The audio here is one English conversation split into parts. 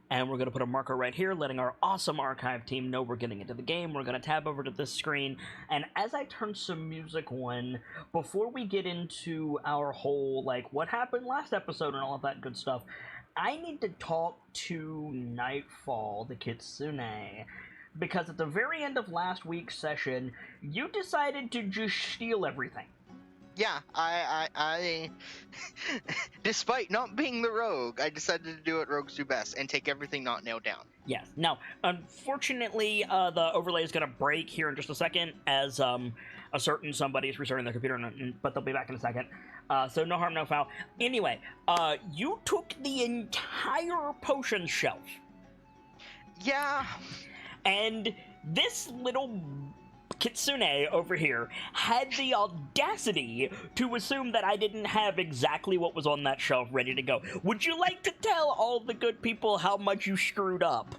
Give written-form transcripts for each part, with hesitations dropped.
And we're going to put a marker right here, letting our awesome archive team know we're getting into the game. We're going to tab over to this screen, and as I turn some music on, before we get into our whole, like, what happened last episode and all of that good stuff, I need to talk to Nightfall, the Kitsune, because at the very end of last week's session, you decided to just steal everything. Yeah, I despite not being the rogue, I decided to do what rogues do best and take everything not nailed down. Yes. Now, unfortunately, the overlay is going to break here in just a second as a certain somebody is restarting their computer, but they'll be back in a second. So no harm, no foul. Anyway, you took the entire potion shelf. Yeah. And this little Kitsune over here had the audacity to assume that I didn't have exactly what was on that shelf ready to go. Would you like to tell all the good people how much you screwed up?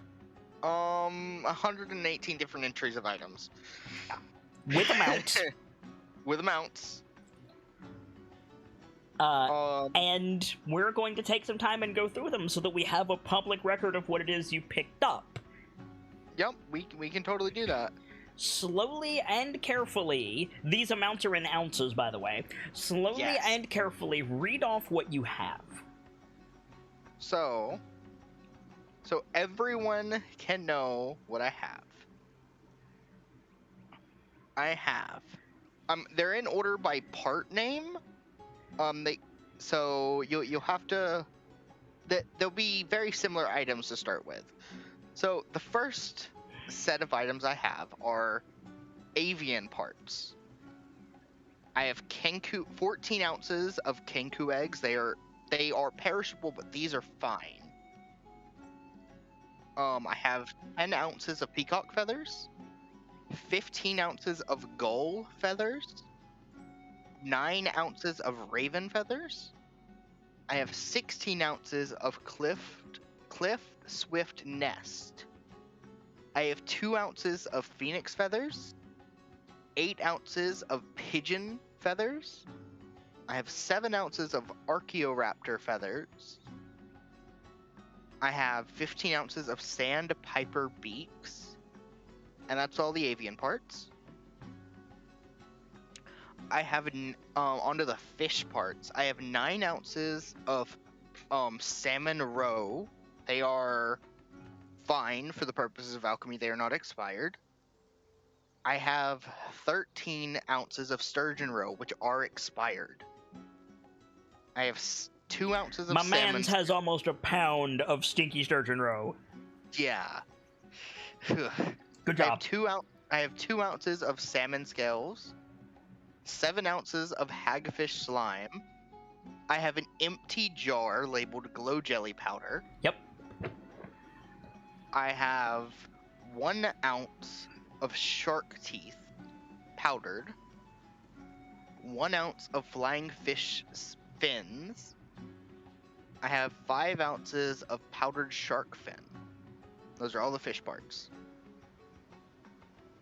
118 different entries of items. With amounts. With amounts. And we're going to take some time and go through them so that we have a public record of what it is you picked up. Yep, we can totally do that. Slowly and carefully, these amounts are in ounces, by the way. Slowly and carefully read off what you have. So everyone can know what I have. I have, they're in order by part name. So you'll have to, there'll be very similar items to start with. So the first set of items I have are avian parts. I have Kenku, 14 ounces of Kenku eggs. They are perishable, but these are fine. I have 10 ounces of peacock feathers, 15 ounces of gull feathers, 9 ounces of raven feathers. I have 16 ounces of cliff swift nest. I have 2 ounces of phoenix feathers, 8 ounces of pigeon feathers. I have 7 ounces of archaeoraptor feathers. I have 15 ounces of sandpiper beaks. And that's all the avian parts. I have, onto the fish parts, I have 9 ounces of salmon roe. They are fine for the purposes of alchemy. They are not expired. I have 13 ounces of sturgeon roe, which are expired. I have 2 ounces of My salmon. man's has almost a pound of stinky sturgeon roe. Yeah. Good job. I have 2 ounces of salmon scales, 7 ounces of hagfish slime. I have an empty jar labeled glow jelly powder. Yep. I have 1 ounce of shark teeth powdered, 1 ounce of flying fish fins. I have 5 ounces of powdered shark fin. Those are all the fish parts.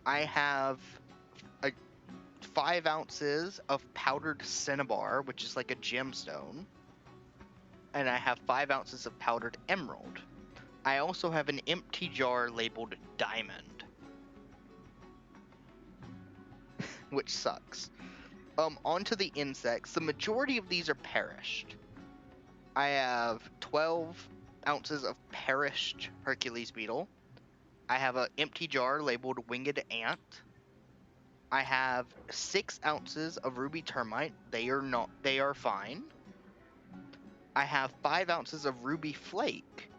I have 5 ounces of powdered cinnabar, which is like a gemstone. And I have 5 ounces of powdered emerald. I also have an empty jar labeled diamond. Which sucks. Onto the insects. The majority of these are perished. I have 12 ounces of perished Hercules beetle. I have an empty jar labeled winged ant. I have 6 ounces of ruby termite. They are fine. I have 5 ounces of ruby flake,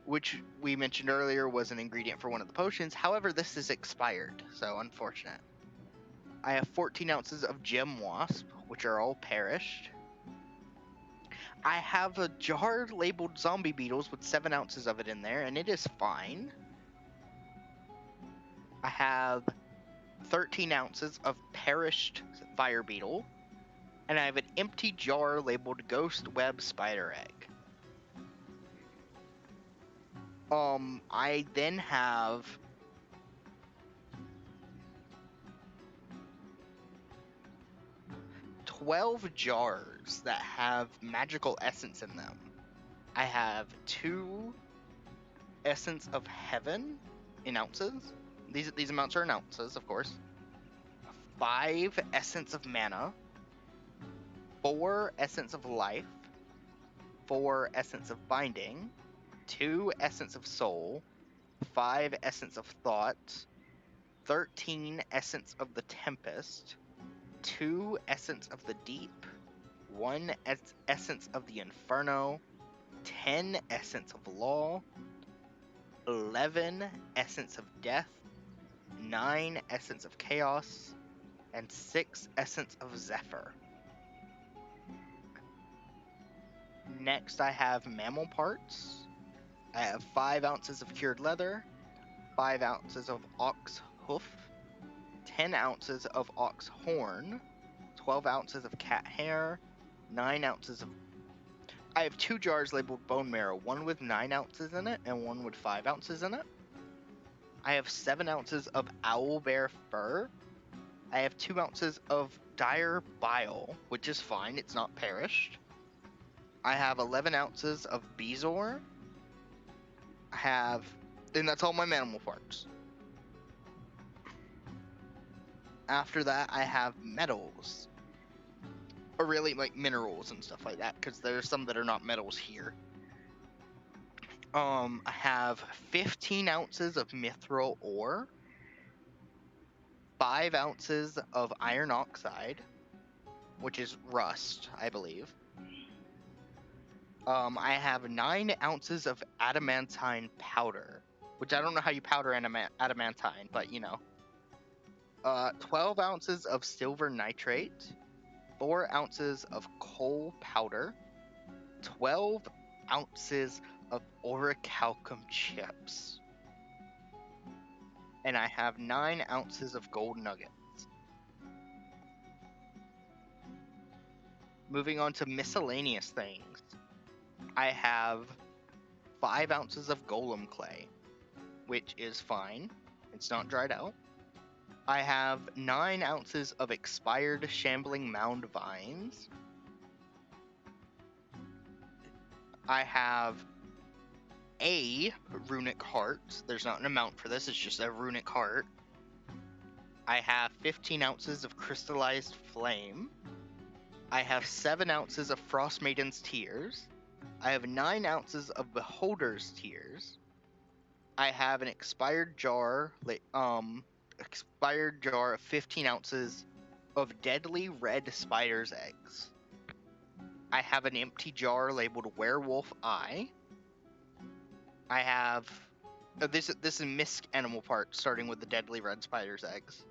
which we mentioned earlier was an ingredient for one of the potions. However, this is expired, so unfortunate. I have 14 ounces of gem wasp, which are all perished. I have a jar labeled zombie beetles with 7 ounces of it in there, and it is fine. I have 13 ounces of perished fire beetle, and I have an empty jar labeled ghost web spider egg. I then have 12 jars that have magical essence in them. I have 2 Essence of Heaven in ounces. These amounts are in ounces, of course. 5 Essence of Mana. 4 Essence of Life. 4 Essence of Binding. 2 Essence of Soul. 5 Essence of Thought. 13 Essence of the Tempest. 2 Essence of the Deep. 1 Essence of the Inferno. 10 Essence of Law. 11 Essence of Death. 9 Essence of Chaos. And 6 Essence of Zephyr. Next, I have mammal parts. I have 5 ounces of cured leather, 5 ounces of ox hoof, 10 ounces of ox horn, 12 ounces of cat hair, 9 ounces of... I have 2 jars labeled bone marrow, one with 9 ounces in it and one with 5 ounces in it. I have 7 ounces of owl bear fur. I have 2 ounces of dire bile, which is fine, it's not perished. I have 11 ounces of bezoar. I have... and that's all my mammal parts. After that, I have metals. Or really, like, minerals and stuff like that, because there's some that are not metals here. I have 15 ounces of mithril ore. 5 ounces of iron oxide, which is rust, I believe. I have 9 ounces of adamantine powder, which I don't know how you powder adamantine, but you know. 12 ounces of silver nitrate, 4 ounces of coal powder, 12 ounces of orichalcum chips, and I have 9 ounces of gold nuggets. Moving on to miscellaneous things, I have 5 ounces of golem clay, which is fine, it's not dried out. I have 9 ounces of expired shambling mound vines. I have a runic heart. There's not an amount for this, it's just a runic heart. I have 15 ounces of crystallized flame. I have 7 ounces of Frost Maiden's Tears. I have 9 ounces of Beholder's Tears. I have an expired jar of 15 ounces of deadly red spider's eggs. I have an empty jar labeled Werewolf Eye. I have this is misc animal part, starting with the deadly red spider's eggs.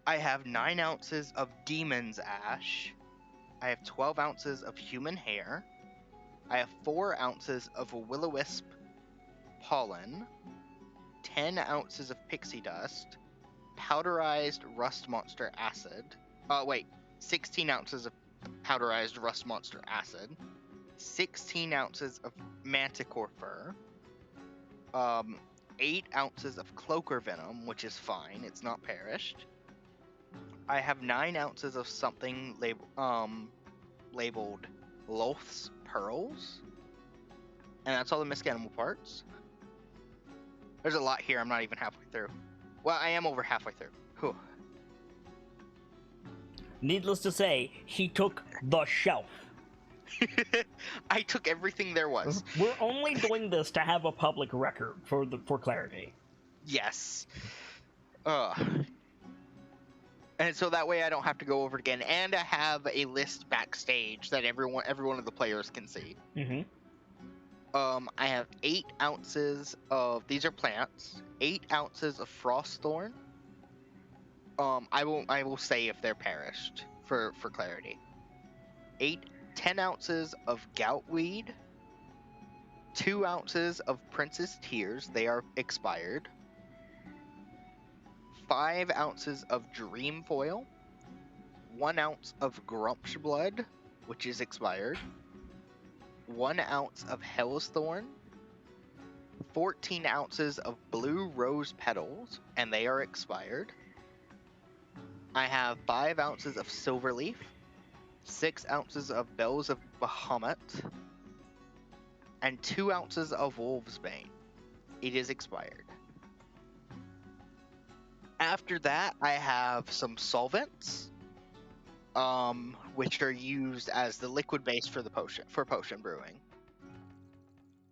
I have 9 ounces of Demon's Ash. I have 12 ounces of human hair. I have 4 ounces of will-o-wisp pollen. 10 ounces of pixie dust. Powderized rust monster acid. 16 ounces of powderized rust monster acid. 16 ounces of manticore fur. 8 ounces of cloaker venom, which is fine, it's not perished. I have 9 ounces of something labeled Loth's Pearls. And that's all the misc animal parts. There's a lot here, I'm not even halfway through. Well, I am over halfway through. Whew. Needless to say, he took the shelf. I took everything there was. We're only doing this to have a public record for clarity. Yes. And so that way I don't have to go over it again, and I have a list backstage that every one of the players can see. Mm-hmm. I have 8 ounces of, these are plants, 8 ounces of frost thorn. I will say if they're perished for clarity. 10 ounces of goutweed, 2 ounces of Prince's Tears, they are expired. 5 ounces of dream foil, 1 ounce of Grump's blood, which is expired. 1 ounce of Hell's Thorn, 14 ounces of blue rose petals, and they are expired. I have 5 ounces of Silverleaf, 6 ounces of Bells of Bahamut. and 2 ounces of Wolf's Bane. It is expired. After that, I have some solvents, which are used as the liquid base for potion brewing.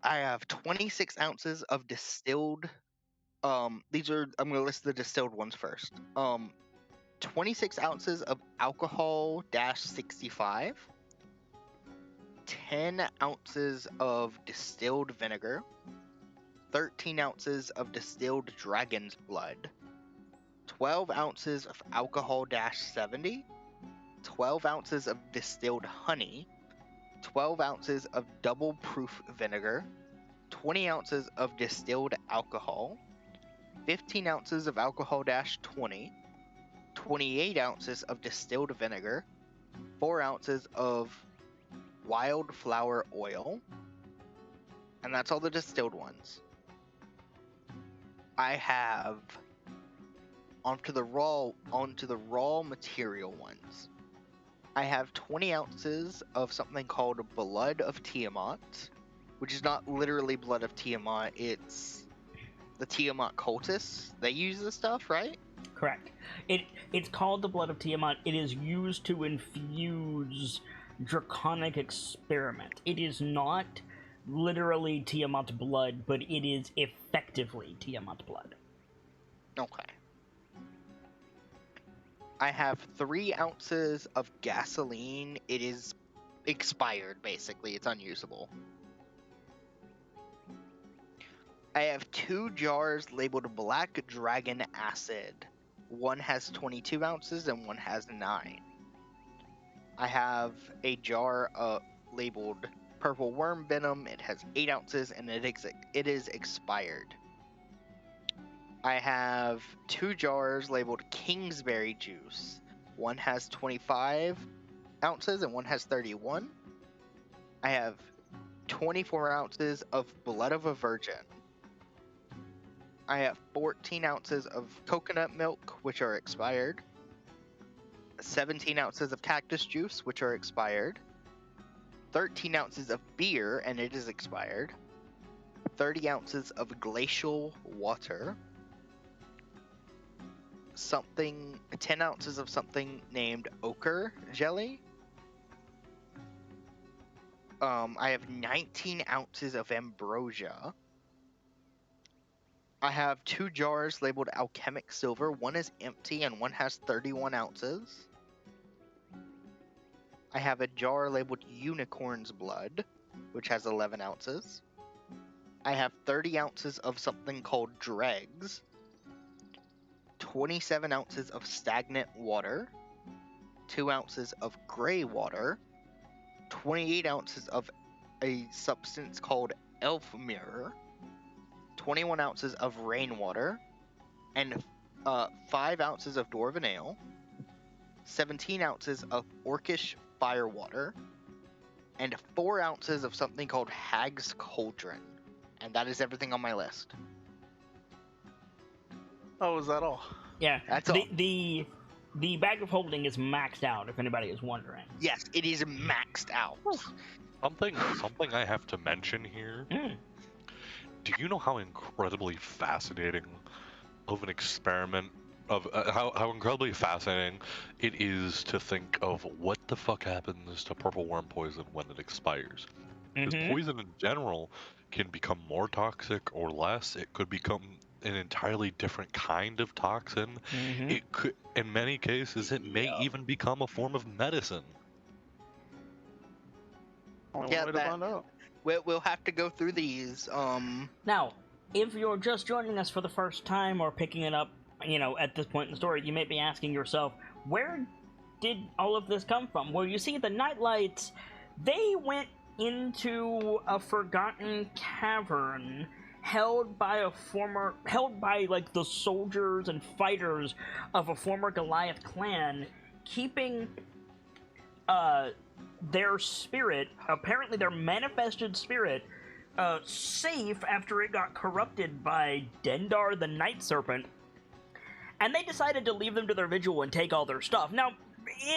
I have 26 ounces of distilled. I'm gonna list the distilled ones first. 26 ounces of alcohol-65, 10 ounces of distilled vinegar, 13 ounces of distilled dragon's blood, 12 ounces of alcohol-70, 12 ounces of distilled honey, 12 ounces of double proof vinegar, 20 ounces of distilled alcohol, 15 ounces of alcohol-20, 28 ounces of distilled vinegar, 4 ounces of wildflower oil, and that's all the distilled ones. I have onto the raw material ones. I have 20 ounces of something called Blood of Tiamat, which is not literally Blood of Tiamat, it's the Tiamat cultists. They use this stuff, right? Correct. It's called the Blood of Tiamat. It is used to infuse Draconic Experiment. It is not literally Tiamat's blood, but it is effectively Tiamat's blood. Okay. I have 3 ounces of gasoline. It is expired, basically. It's unusable. I have 2 jars labeled Black Dragon Acid. One has 22 ounces and one has 9. I have a jar labeled Purple Worm Venom. It has 8 ounces and it is expired. I have 2 jars labeled Kingsberry Juice. One has 25 ounces and one has 31. I have 24 ounces of Blood of a Virgin. I have 14 ounces of coconut milk, which are expired. 17 ounces of cactus juice, which are expired. 13 ounces of beer, and it is expired. 30 ounces of glacial water. 10 ounces of something named ochre jelly. I have 19 ounces of ambrosia. I have 2 jars labeled alchemic silver. One is empty and one has 31 ounces. I have a jar labeled unicorn's blood, which has 11 ounces. I have 30 ounces of something called dregs. 27 ounces of stagnant water. 2 ounces of gray water. 28 ounces of a substance called elf mirror. 21 ounces of rainwater, and 5 ounces of dwarven ale, 17 ounces of orcish firewater, and 4 ounces of something called Hag's Cauldron. And that is everything on my list. Oh, is that all? Yeah, That's all. The bag of holding is maxed out, if anybody is wondering. Yes, it is maxed out. Something I have to mention here. Do you know how incredibly fascinating of an experiment how incredibly fascinating it is to think of what the fuck happens to purple worm poison when it expires? Because poison in general can become more toxic or less. It could become an entirely different kind of toxin. It could, in many cases, it may even become a form of medicine. Yeah, we'll have to go through these. Now, if you're just joining us for the first time or picking it up, at this point in the story, you may be asking yourself, where did all of this come from? Well, you see, the KnightLites, they went into a forgotten cavern held by the soldiers and fighters of a former Goliath clan, keeping their spirit, apparently their manifested spirit, safe after it got corrupted by Dendar the Night Serpent, and they decided to leave them to their vigil and take all their stuff. Now,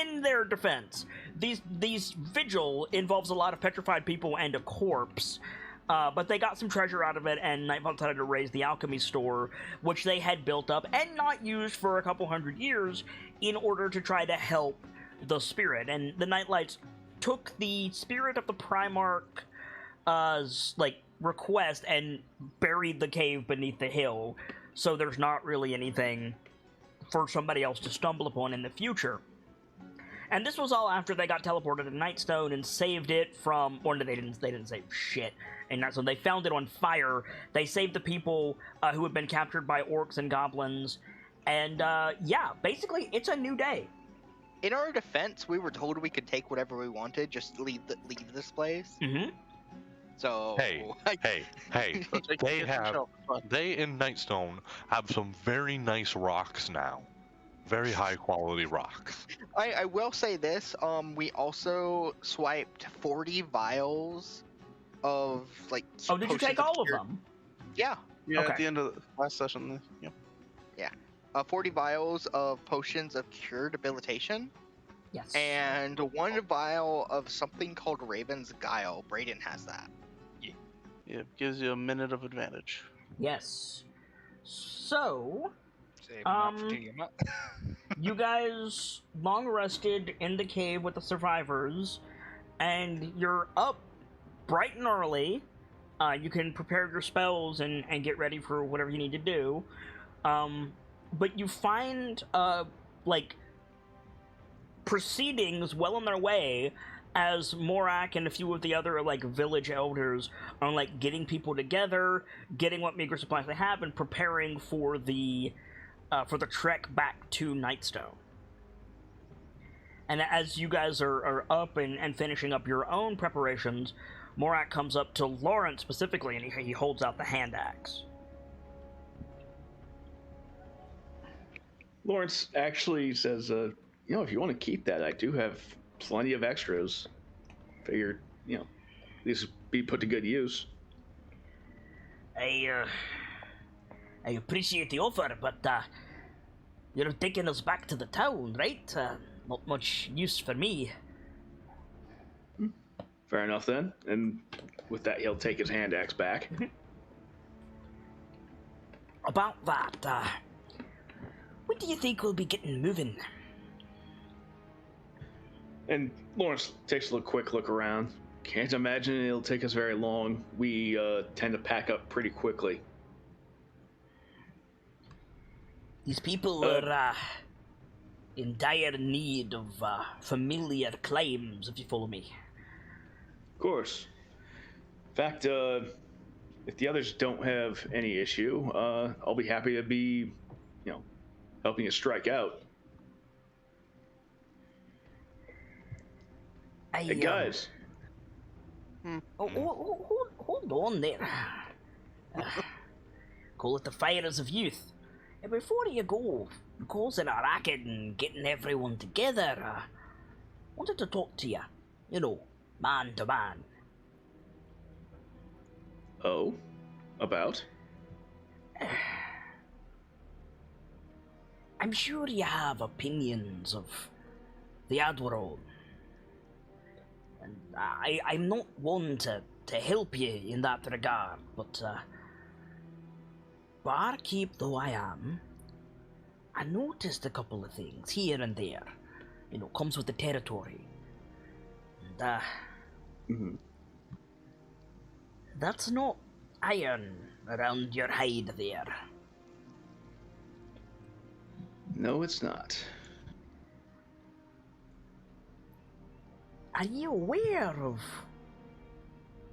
in their defense, these vigil involves a lot of petrified people and a corpse. But they got some treasure out of it, and Nightfall decided to raise the alchemy store, which they had built up and not used for a couple hundred years, in order to try to help the spirit. And the KnightLites took the spirit of the Primarch's request and buried the cave beneath the hill, so there's not really anything for somebody else to stumble upon in the future. And this was all after they got teleported to Nightstone and saved it from... Or they didn't save shit in Nightstone. They found it on fire. They saved the people who had been captured by orcs and goblins. And, yeah, basically, it's a new day. In our defense, we were told we could take whatever we wanted, just leave this place. Mm-hmm. So... Hey. They in Nightstone have some very nice rocks now. Very high quality rocks. I will say this, we also swiped 40 vials of, Oh, did you take all of them? Yeah. Yeah, Okay. at the end of the last session. Yeah. 40 vials of potions of cure debilitation. Yes. And 1 vial of something called Raven's Guile. Brayden has that. Yeah, gives you a minute of advantage. Yes. So... Save enough to you, not- You guys long rested in the cave with the survivors, and you're up bright and early. You can prepare your spells and get ready for whatever you need to do. But you find, proceedings well on their way as Morak and a few of the other, village elders are, getting people together, getting what meager supplies they have, and preparing for the trek back to Nightstone. And as you guys are up and finishing up your own preparations, Morak comes up to Lawrence specifically, and he holds out the hand axe. Lawrence actually says, if you want to keep that, I do have plenty of extras. Figured, these be put to good use. I appreciate the offer, but you're taking us back to the town, right? Not much use for me. Fair enough then. And with that, he'll take his hand axe back. About that, when do you think we'll be getting moving? And Lawrence takes a quick look around. Can't imagine it'll take us very long. We tend to pack up pretty quickly. These people are in dire need of familiar claims, if you follow me. Of course. In fact, if the others don't have any issue, I'll be happy to be, helping you strike out. Hey, guys. Hold on there. Call it the fires of youth. And before you go causing a racket and getting everyone together, wanted to talk to you. Man to man. Oh? About? I'm sure you have opinions of the Admiral. And I'm not one to help you in that regard, but barkeep though I am, I noticed a couple of things here and there. Comes with the territory. And, that's not iron around your hide there. No, it's not. Are you aware of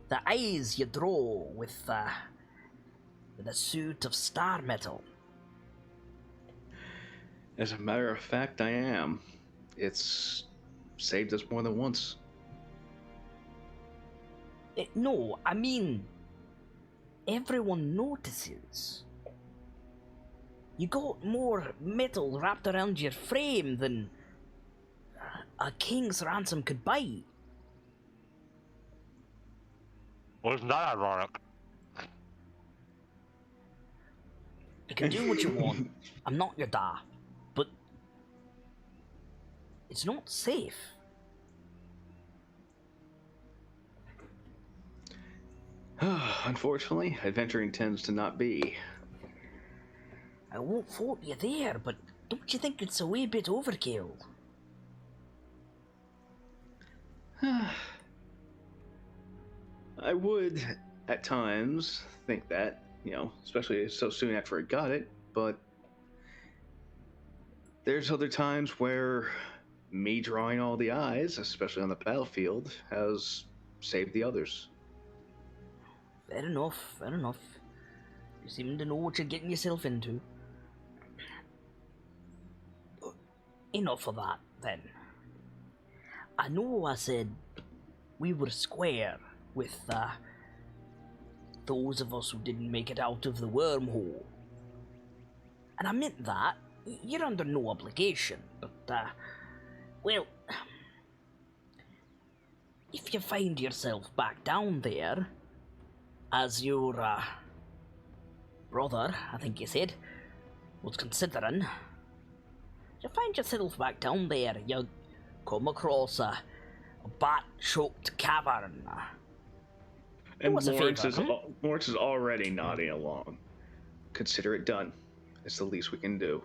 the eyes you draw with a suit of star metal? As a matter of fact, I am. It's saved us more than once. No, I mean, everyone notices. You got more metal wrapped around your frame than a king's ransom could buy. Well, it's not ironic. You can do what you want. I'm not your dad. But it's not safe. Unfortunately, adventuring tends to not be. I won't fault you there, but don't you think it's a wee bit overkill? I would, at times, think that, especially so soon after I got it, but there's other times where me drawing all the eyes, especially on the battlefield, has saved the others. Fair enough, fair enough. You seem to know what you're getting yourself into. Enough of that, then. I know I said we were square with those of us who didn't make it out of the wormhole. And I meant that. You're under no obligation, but, well, if you find yourself back down there, as your, brother, I think you said, was considering, you find yourself back down there, you come across a bat-choked cavern. And Lawrence is already nodding along. Consider it done. It's the least we can do.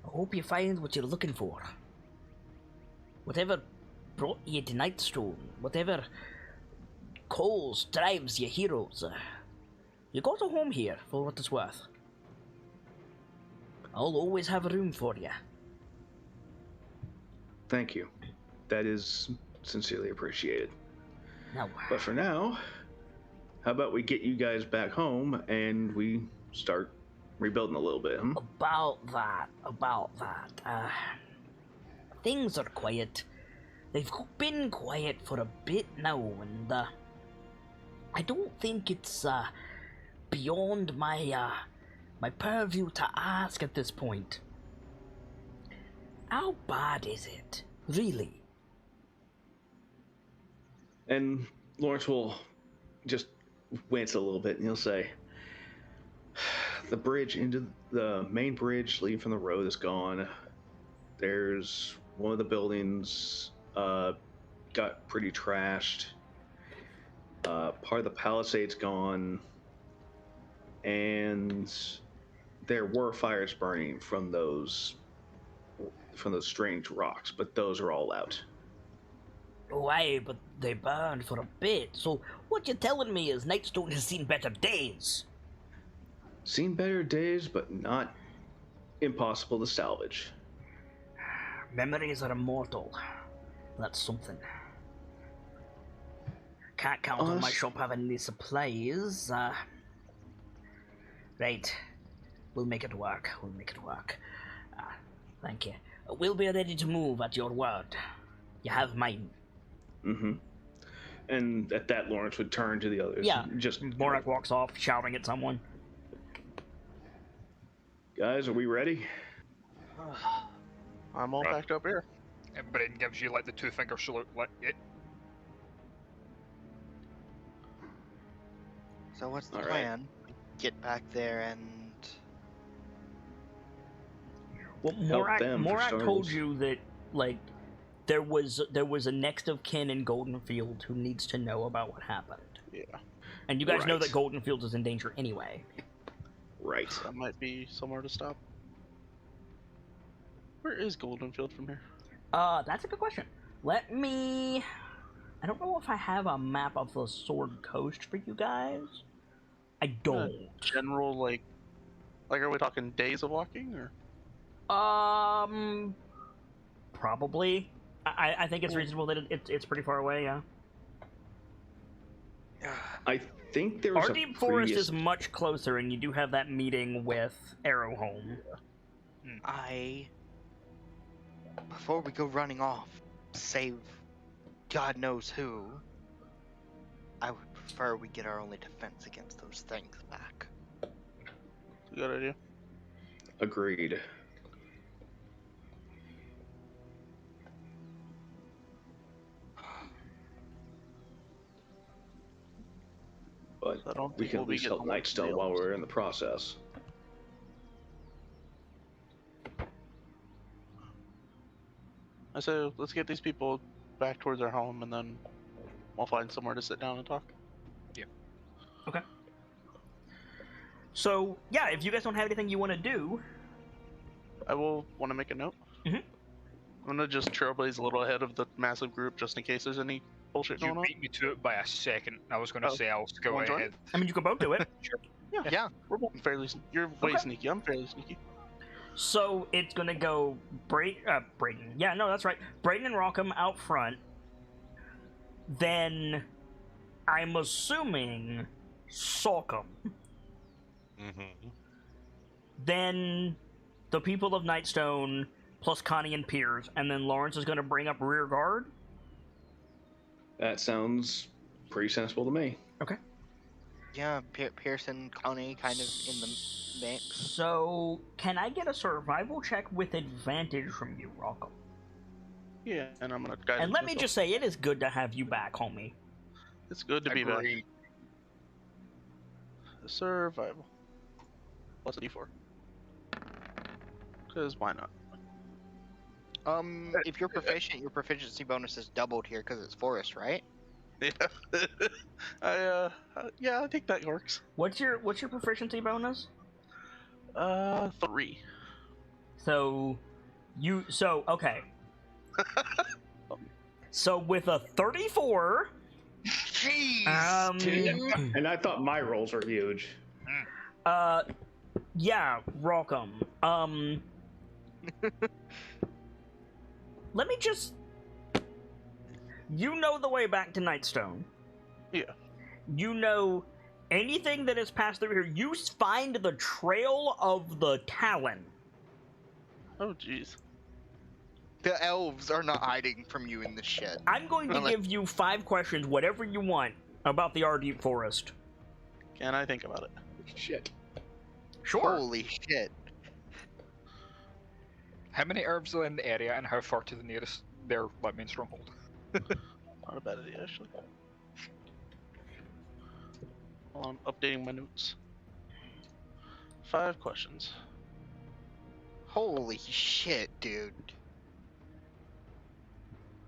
I hope you find what you're looking for. Whatever brought you to Nightstone, whatever calls, drives you heroes, you got a home here for what it's worth. I'll always have a room for you. Thank you. That is sincerely appreciated. Now, But for now, how about we get you guys back home and we start rebuilding a little bit, hmm? about that, things are quiet. They've been quiet for a bit now, and, I don't think it's, beyond my purview to ask at this point. How bad is it, really? And Lawrence will just wince a little bit and he'll say, the bridge into the main bridge leading from the road is gone. There's one of the buildings got pretty trashed. Part of the palisade's gone. And there were fires burning from those strange rocks, but those are all out. Oh, aye, but they burned for a bit, so what you're telling me is Nightstone has seen better days. Seen better days, but not impossible to salvage. Memories are immortal. That's something. Can't count on my shop having any supplies. Right. We'll make it work. Thank you. We'll be ready to move at your word. You have mine. Mm-hmm. And at that, Lawrence would turn to the others. Yeah. Just Morak walks off, shouting at someone. Guys, are we ready? I'm all packed up here. And Brayden gives you like the two finger salute, like, yeah. So what's the All right. plan? Get back there and... Well, Help them, for Morak starters. told you that, like, there was a next of kin in Goldenfield who needs to know about what happened. Yeah. And you guys know Right. that Goldenfield is in danger anyway. Right. That might be somewhere to stop. Where is Goldenfield from here? That's a good question. Let me... I don't know if I have a map of the Sword Coast for you guys. I don't. General, like, are we talking days of walking, or? Probably. I think it's reasonable that it's pretty far away, yeah. I think there was Our a Deep Forest previous... is much closer, and you do have that meeting with Arrowhome. Before we go running off, save God knows who, I would prefer we get our only defense against those things back. Good idea. Agreed. But I don't we think can we'll at be least help getting along Nightstone with while the we're in the process. I say let's get these people back towards our home, and then I'll find somewhere to sit down and talk. Okay. So, yeah, if you guys don't have anything you want to do... I will want to make a note. Mhm. I'm gonna just trailblaze a little ahead of the massive group just in case there's any bullshit You going on. beat me to it by a second. I was going to Oh. say I'll go Wanna join? ahead. I mean, you can both do it. Yeah. We're both fairly. You're way Okay. sneaky. I'm fairly sneaky. So, it's gonna go Brayden. Yeah, no, that's right. Brayden and Rockham out front. Then, I'm assuming, Salcom. Mm-hmm. Then, the people of Nightstone, plus Connie and Piers. And then Lawrence is gonna bring up rear guard. That sounds pretty sensible to me. Yeah, Pearson, Connie, kind of in the mix. So, can I get a survival check with advantage from you, Rockham? Yeah, and I'm gonna guide. And him let to me the- just say, it is good to have you back, homie. It's good to be back. Agreed. Survival. Plus a D4. Because why not? If you're proficient, your proficiency bonus is doubled here because it's forest, right? Yeah. Yeah, I think that works. What's your proficiency bonus? 3. So, okay. So with a 34, Jeez, dude. And I thought my rolls were huge. yeah, Rockham. Let me just... You know the way back to Nightstone. Yeah. You know anything that has passed through here. You find the trail of the Talon. Oh, jeez. The elves are not hiding from you in this shed. I'm going to give you 5 questions, whatever you want, about the Ardeep Forest. Can I think about it? Shit. Sure. Holy shit. How many herbs are in the area, and how far to the nearest their main stronghold? Not a bad idea, actually. While I'm updating my notes. 5 questions. Holy shit, dude.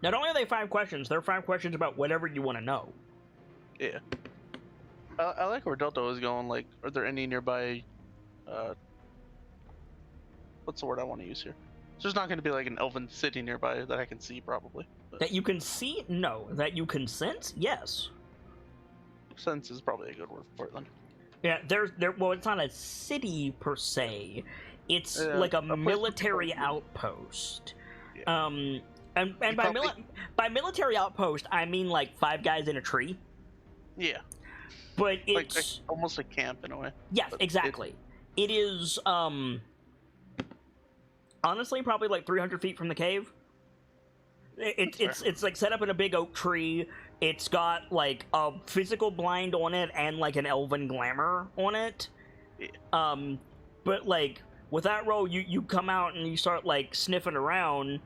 Not only are they 5 questions, they're 5 questions about whatever you want to know. Yeah. I like where Delta is going. Like, are there any nearby? What's the word I want to use here? There's not going to be like an elven city nearby that I can see, probably. But That you can see? No. That you can sense? Yes. sense is probably a good word for it then. Yeah, well, it's not a city per se. It's Yeah, like a a place military with- outpost. Yeah. And by, probably- by military outpost, I mean like 5 guys in a tree. Yeah, But like it's... almost a camp in a way. Yes, But exactly. It is, honestly, probably like 300 feet from the cave. It's like set up in a big oak tree. It's got like a physical blind on it and like an elven glamour on it. Yeah. But like with that roll, you come out and you start like sniffing around,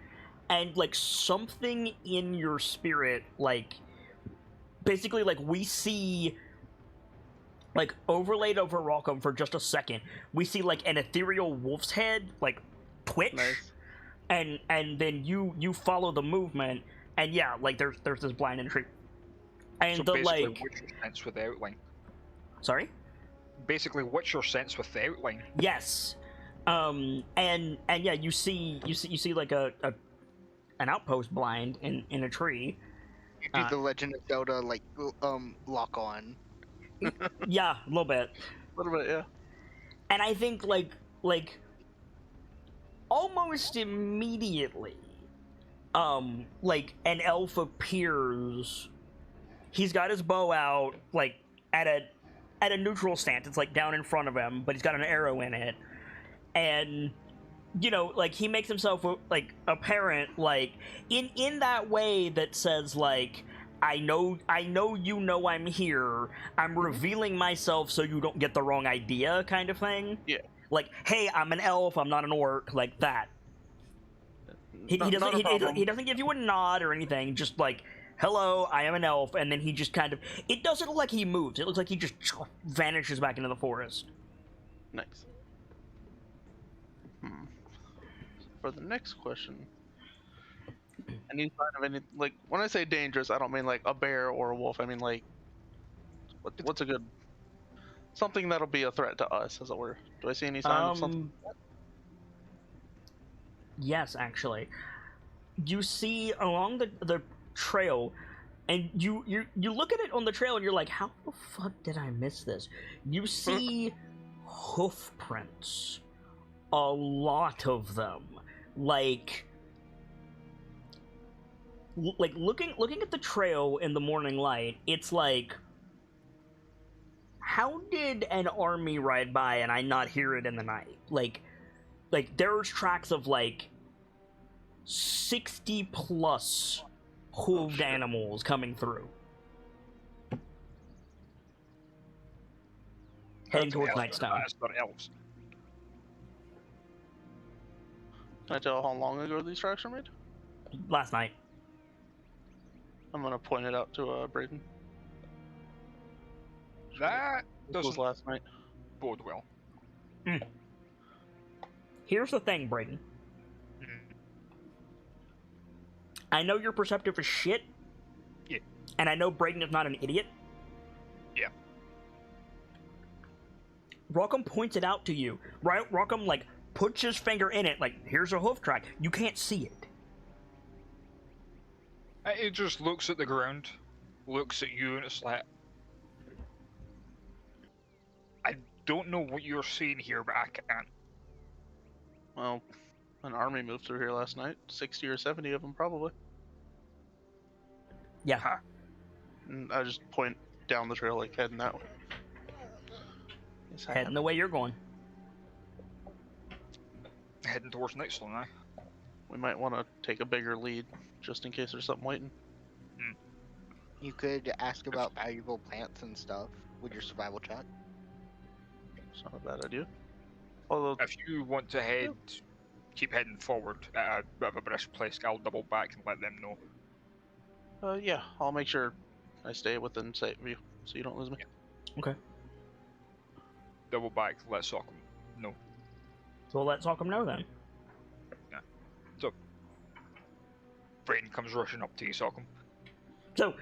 and like something in your spirit, like basically like we see. Like, overlaid over Rockham for just a second, we see, like, an ethereal wolf's head, like, twitch, Nice. and then you follow the movement, and yeah, like, there's this blind in a tree. And So the, basically, like... what's your sense with the outline? Sorry? Basically, what's your sense with the outline? Yes. And yeah, you see like, an outpost blind in a tree. You do the Legend of Zelda, like, lock on. Yeah, a little bit. A little bit, yeah. And I think, like, almost immediately, like, an elf appears. He's got his bow out, like, at a neutral stance. It's, like, down in front of him, but he's got an arrow in it. And, you know, like, he makes himself, like, apparent, like, in that way that says, like, I know you know I'm here. I'm revealing myself so you don't get the wrong idea, kind of thing. Yeah. Like, hey, I'm an elf, I'm not an orc, like that. He Not a problem. doesn't give you a nod or anything, just like, hello, I am an elf, and then he just kind of... It doesn't look like he moves, it looks like he just vanishes back into the forest. Nice. For the next question, Any sign of any, like, when I say dangerous, I don't mean like a bear or a wolf. I mean like, what's a good something that'll be a threat to us, as it were. Do I see any sign of something? Yes, actually. You see along the trail, and you look at it on the trail, and you're like, how the fuck did I miss this? You see hoof prints. A lot of them. Like looking at the trail in the morning light, it's like, how did an army ride by and I not hear it in the night? Like there's tracks of like 60 plus hooved animals coming through. Heading towards Nightstone. Elves. Can I tell how long ago these tracks were made? Last night. I'm gonna point it out to Braden. That This was doesn't last night. bode well. Here's the thing, Braden. Mhm. I know you're perceptive as shit. Yeah. And I know Braden is not an idiot. Yeah. Rockham points it out to you. Right? Rockham, like, puts his finger in it, like, here's a hoof track. You can't see it. It just looks at the ground, looks at you, and it's like, I don't know what you're seeing here, but I can't. Well, an army moved through here last night. 60 or 70 of them, probably. Yeah. Huh. And I just point down the trail, like heading that way. Yes, I Heading am. the way you're going. Heading towards Nightstone now. We might want to take a bigger lead, just in case there's something waiting. You could ask about valuable plants and stuff with your survival check. It's not a bad idea. Although, If you want to head, keep heading forward at a bit of a brisk place, I'll double back and let them know. yeah, I'll make sure I stay within sight of you, so you don't lose me. Okay. Double back, let Sockham know. So let's talk him know then. Brain comes rushing up to you, Sockham. So,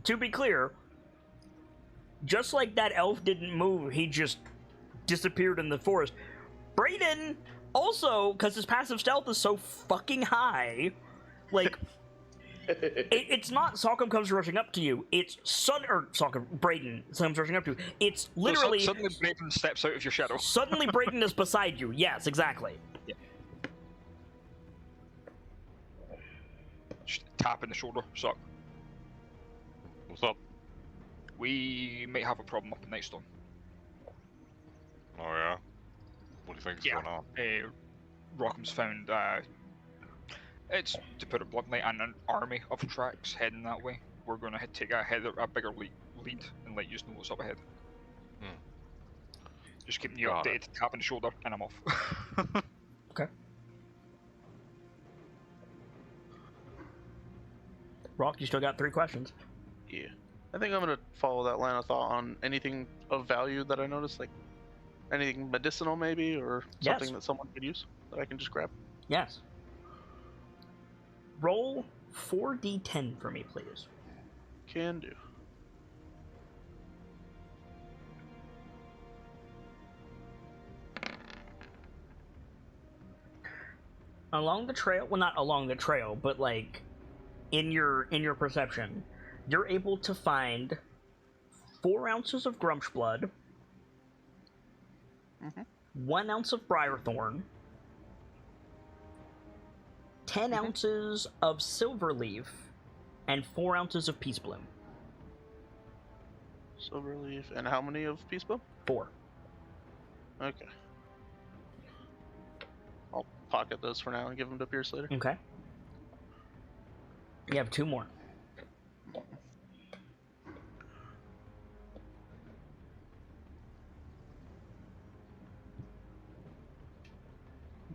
to be clear, just like that elf didn't move, he just disappeared in the forest. Brayden also, because his passive stealth is so fucking high, like, it's not Sockham comes rushing up to you. It's Brayden comes rushing up to you. It's literally Suddenly Braden steps out of your shadow. suddenly Brayden is beside you. Yes, exactly. Just tap in the shoulder, Sock. What's up? We might have a problem up in Nightstone. Oh yeah? What do you think's Yeah. going on? Rockham's found, it's, to put it bluntly, an army of tracks heading that way. We're going to take a bigger lead and let you know what's up ahead. Just keeping you Got updated, tap in the shoulder, and I'm off. Okay. Rock, you still got 3 questions. Yeah. I think I'm gonna follow that line of thought on anything of value that I notice, like anything medicinal maybe, or Yes. something that someone could use that I can just grab. Yes. Roll 4d10 for me, please. Can do. Along the trail, well, not along the trail, but like in your perception, you're able to find 4 ounces of Grumsh blood, 1 ounce of Briarthorn, 10 ounces of Silverleaf, and 4 ounces of Peace Bloom. Silverleaf, and how many of Peace Bloom? 4. Okay. I'll pocket those for now and give them to Pierce later. Okay. You have 2 more. I'm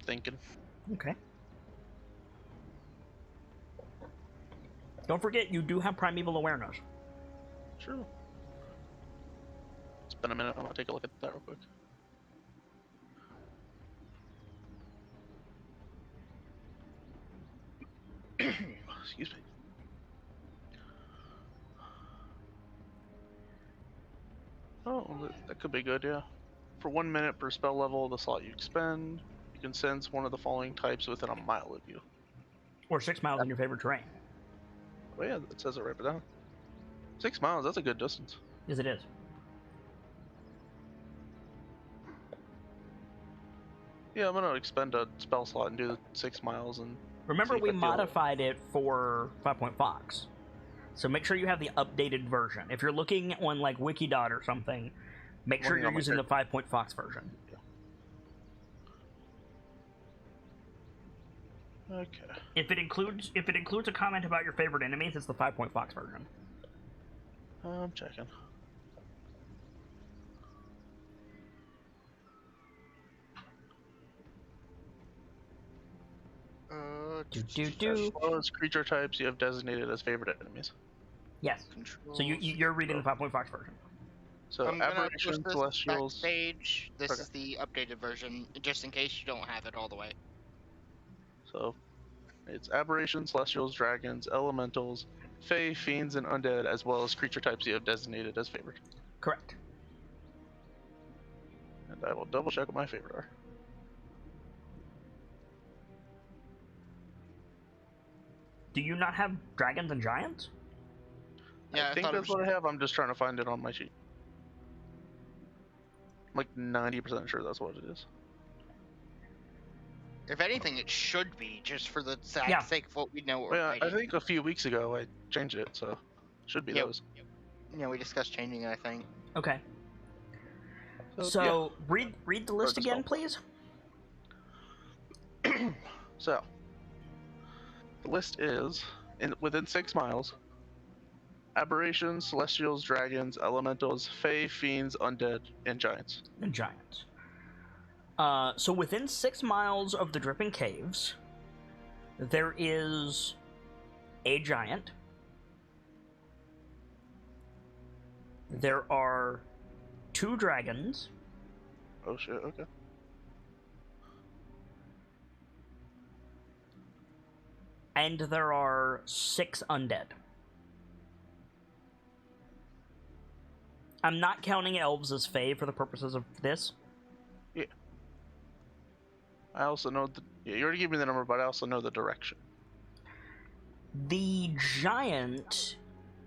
thinking. Okay. Don't forget, you do have primeval awareness. True. It's been a minute. I'm gonna take a look at that real quick. Excuse me. Oh, that could be good, yeah. For 1 minute per spell level, the slot you expend, you can sense one of the following types within a mile of you. Or 6 miles in your favorite terrain. Oh yeah, it says it right down. 6 miles, that's a good distance. Yes, it is. Yeah, I'm gonna expend a spell slot and do the 6 miles and Remember, see if we I feel- modified it for 5 Fox. So make sure you have the updated version. If you're looking on like Wikidot or something, make sure Looking you're on my using the character. 5 Fox version. Okay. If it includes a comment about your favorite enemies, it's the 5 Fox version. I'm checking. Do. As well as creature types you have designated as favorite enemies. Yes. Controls. So you're reading the 5 Fox version. So I'm gonna post aberrations, this celestials. backstage. This Okay. is the updated version, just in case you don't have it all the way. So it's aberrations, celestials, dragons, elementals, fae, fiends, and undead, as well as creature types you have designated as favored. Correct. And I will double check what my favorite are. Do you not have dragons and giants? Yeah, I think thought it that's was- what I have. I'm just trying to find it on my sheet. I'm like 90% sure that's what it is. If anything, it should be, just for the Yeah. sake of what we know. What we're Yeah, I writing. think a few weeks ago I changed it, so it should be Yep. those. Yeah, we discussed changing it, I think. Okay. yeah. So read the list the again, spell. please. So, the list is within 6 miles: aberrations, celestials, dragons, elementals, fae, fiends, undead, and giants. And giants. So within 6 miles of the Dripping Caves, there is a giant. There are 2 dragons. Oh shit, okay. And there are 6 undead. I'm not counting elves as fae for the purposes of this. I also know you already gave me the number, but I also know the direction. The giant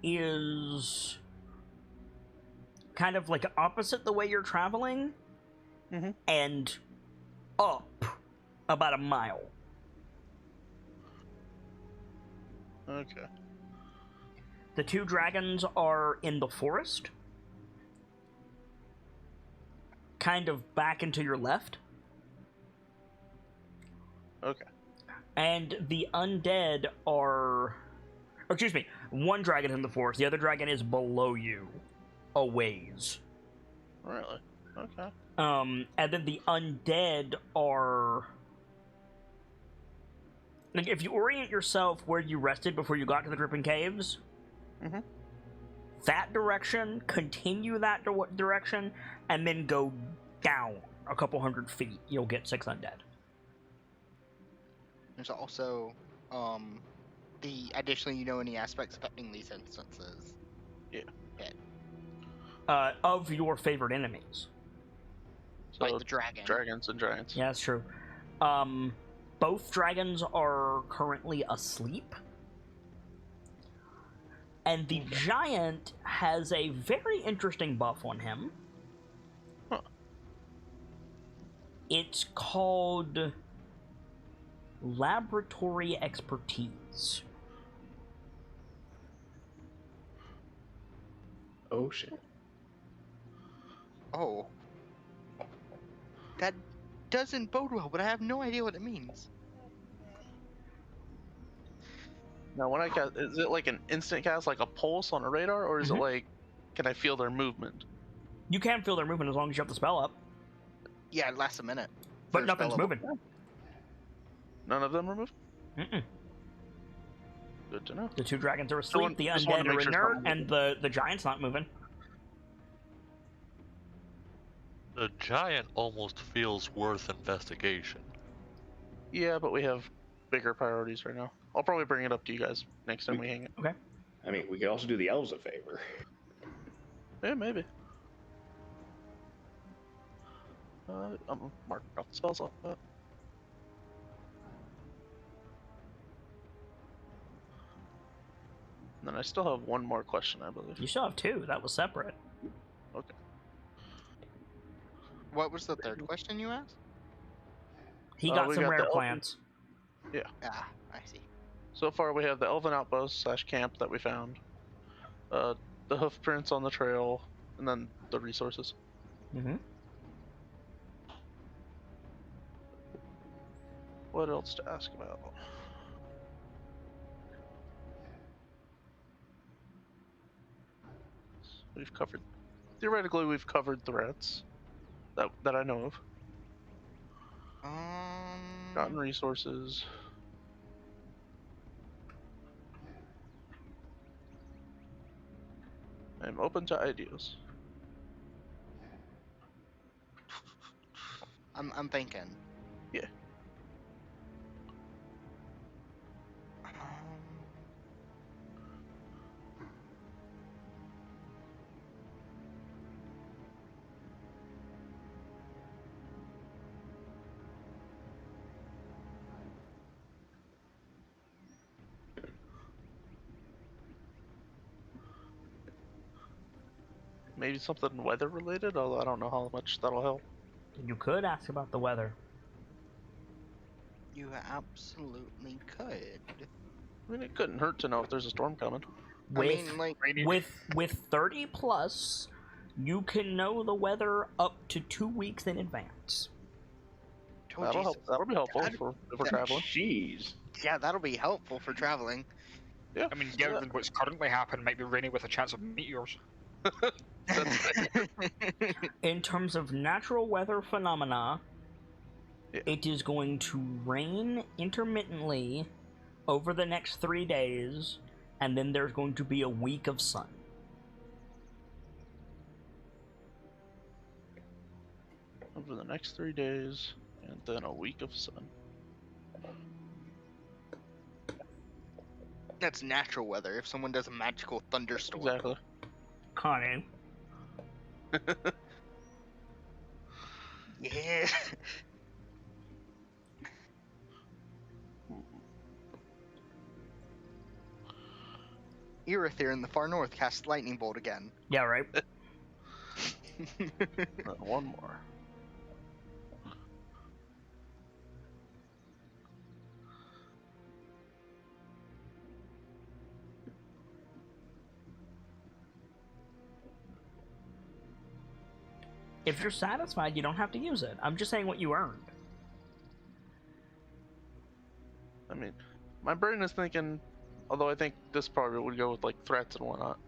is kind of like opposite the way you're traveling, Mhm. and up about a mile. Okay. The 2 dragons are in the forest, kind of back and to your left, Okay. and the undead are... Or, excuse me, 1 dragon in the forest, the other dragon is below you, a ways. Really? Okay. And then the undead are... Like, if you orient yourself where you rested before you got to the Dripping Caves, Mhm. that direction, continue that direction, and then go down a couple hundred feet. You'll get 6 undead. There's also, additionally, you know any aspects affecting these instances. Of your favorite enemies. So Like the dragon. dragons and giants. Yeah, that's true. Both dragons are currently asleep. And the giant has a very interesting buff on him. Huh. It's called Laboratory Expertise. Oh shit. Oh. That doesn't bode well, but I have no idea what it means. Now, when I cast, is it like an instant cast, like a pulse on a radar, or is Mhm. it like, can I feel their movement? You can feel their movement as long as you have the spell up, Yeah, it lasts a minute. but for nothing's spell level. moving. None of them are moving? Mm-mm. Good to know. The 2 dragons are asleep, the just wanted undead to are make sure it's not inert, and the giant's not moving. The giant almost feels worth investigation. Yeah, but we have bigger priorities right now. I'll probably bring it up to you guys next time we hang it. Okay. I mean, we could also do the elves a favor. Yeah, maybe. I'm marking off the spells off that. And then I still have one more question, I believe. You still have 2. That was separate. Okay. What was the third question you asked? He got we some got the rare elven- plants. Ah, I see. So far, we have the Elven Outpost / camp that we found, the hoof prints on the trail, and then the resources. Mm-hmm. What else to ask about? We've covered. Theoretically, we've covered threats that I know of. Gotten resources. I'm open to ideas. I'm thinking. Yeah. Maybe something weather related, although I don't know how much that'll help. You could ask about the weather. You absolutely could. I mean, it couldn't hurt to know if there's a storm coming. With, I mean, like, with 30 plus, you can know the weather up to 2 weeks in advance. oh, That'll Jesus. help. That'll be helpful That- if we're traveling. Jeez. Yeah, that'll be helpful for traveling. Yeah. I mean, given what's currently happening, might be rainy with a chance of meteors. In terms of natural weather phenomena, Yeah. it is going to rain intermittently over the next 3 days, and then there's going to be a week of sun. Over the next 3 days, and then a week of sun. That's natural weather. If someone does a magical thunderstorm. Exactly. Connie. Yeah. Irithyr in the far north casts lightning bolt again. Yeah, right? One more. If you're satisfied, you don't have to use it. I'm just saying what you earned. I mean, my brain is thinking, although I think this probably would go with like threats and whatnot.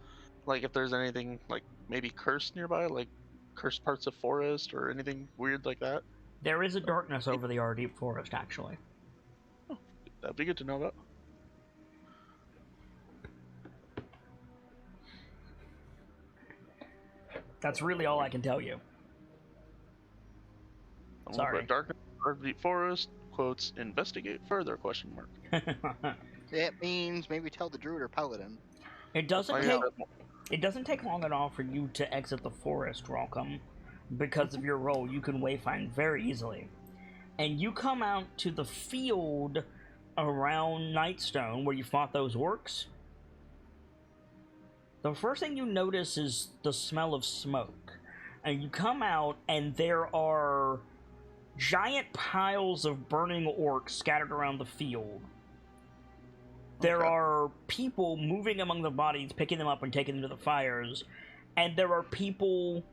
Like if there's anything like maybe cursed nearby, like cursed parts of forest or anything weird like that. There is a darkness over the Ardeep Forest, actually. That'd be good to know about. That's really all I can tell you. Sorry. Darkness, Ardeep Forest, quotes, investigate further, question mark. It means maybe tell the druid or paladin. It doesn't Oh, take yeah. it doesn't take long at all for you to exit the forest, Welcome. Because of your role, you can wayfind very easily. And you come out to the field around Nightstone where you fought those orcs. The first thing you notice is the smell of smoke. And you come out and there are giant piles of burning orcs scattered around the field. There Okay. are people moving among the bodies, picking them up and taking them to the fires. And there are people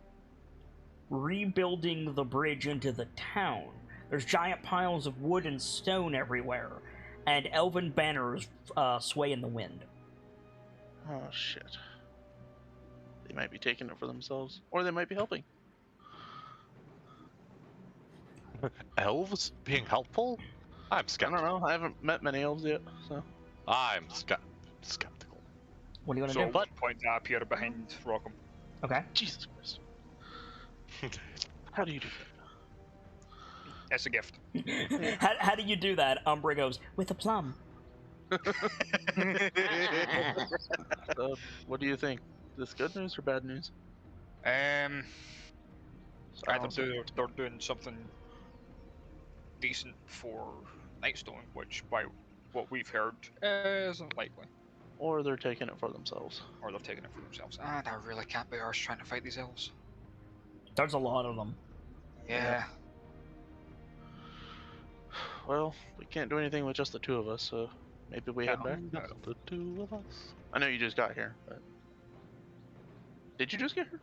rebuilding the bridge into the town. There's giant piles of wood and stone everywhere. And elven banners sway in the wind. Oh shit. They might be taking it for themselves, or they might be helping. Elves being helpful? I'm I skeptical. don't know. I haven't met many elves yet, so. I'm skeptical. What do you want So to at do? one point I appear behind Rockham. Okay. Jesus Christ. How do you do It's a gift. How do you do that? Umbra goes, with a plum. What do you think? Is this good news or bad news? Either Silence. they're doing something decent for Nightstone, which by what we've heard isn't likely. Or they're taking it for themselves. Or they're taking it for themselves. And I really can't be arsed trying to fight these elves. There's a lot of them. Yeah. Well, we can't do anything with just the two of us, so maybe we head No. back. No. The two of us. I know you just got here, but did you just get here?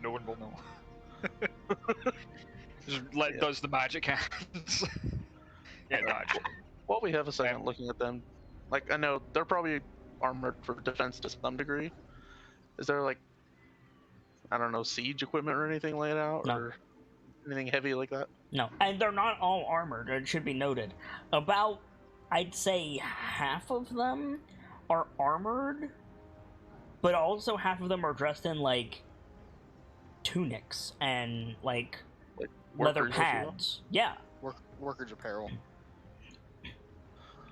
No one will know. Just does the magic hands. Yeah, dodge. While we have a second looking at them, like, I know they're probably armored for defense to some degree. Is there, like, I don't know, siege equipment or anything laid out? No. Or anything heavy like that? No, and they're not all armored, it should be noted. About, I'd say, half of them are armored, but also half of them are dressed in, like, tunics and, like leather workers, if you will? pads. Yeah. Workers' apparel.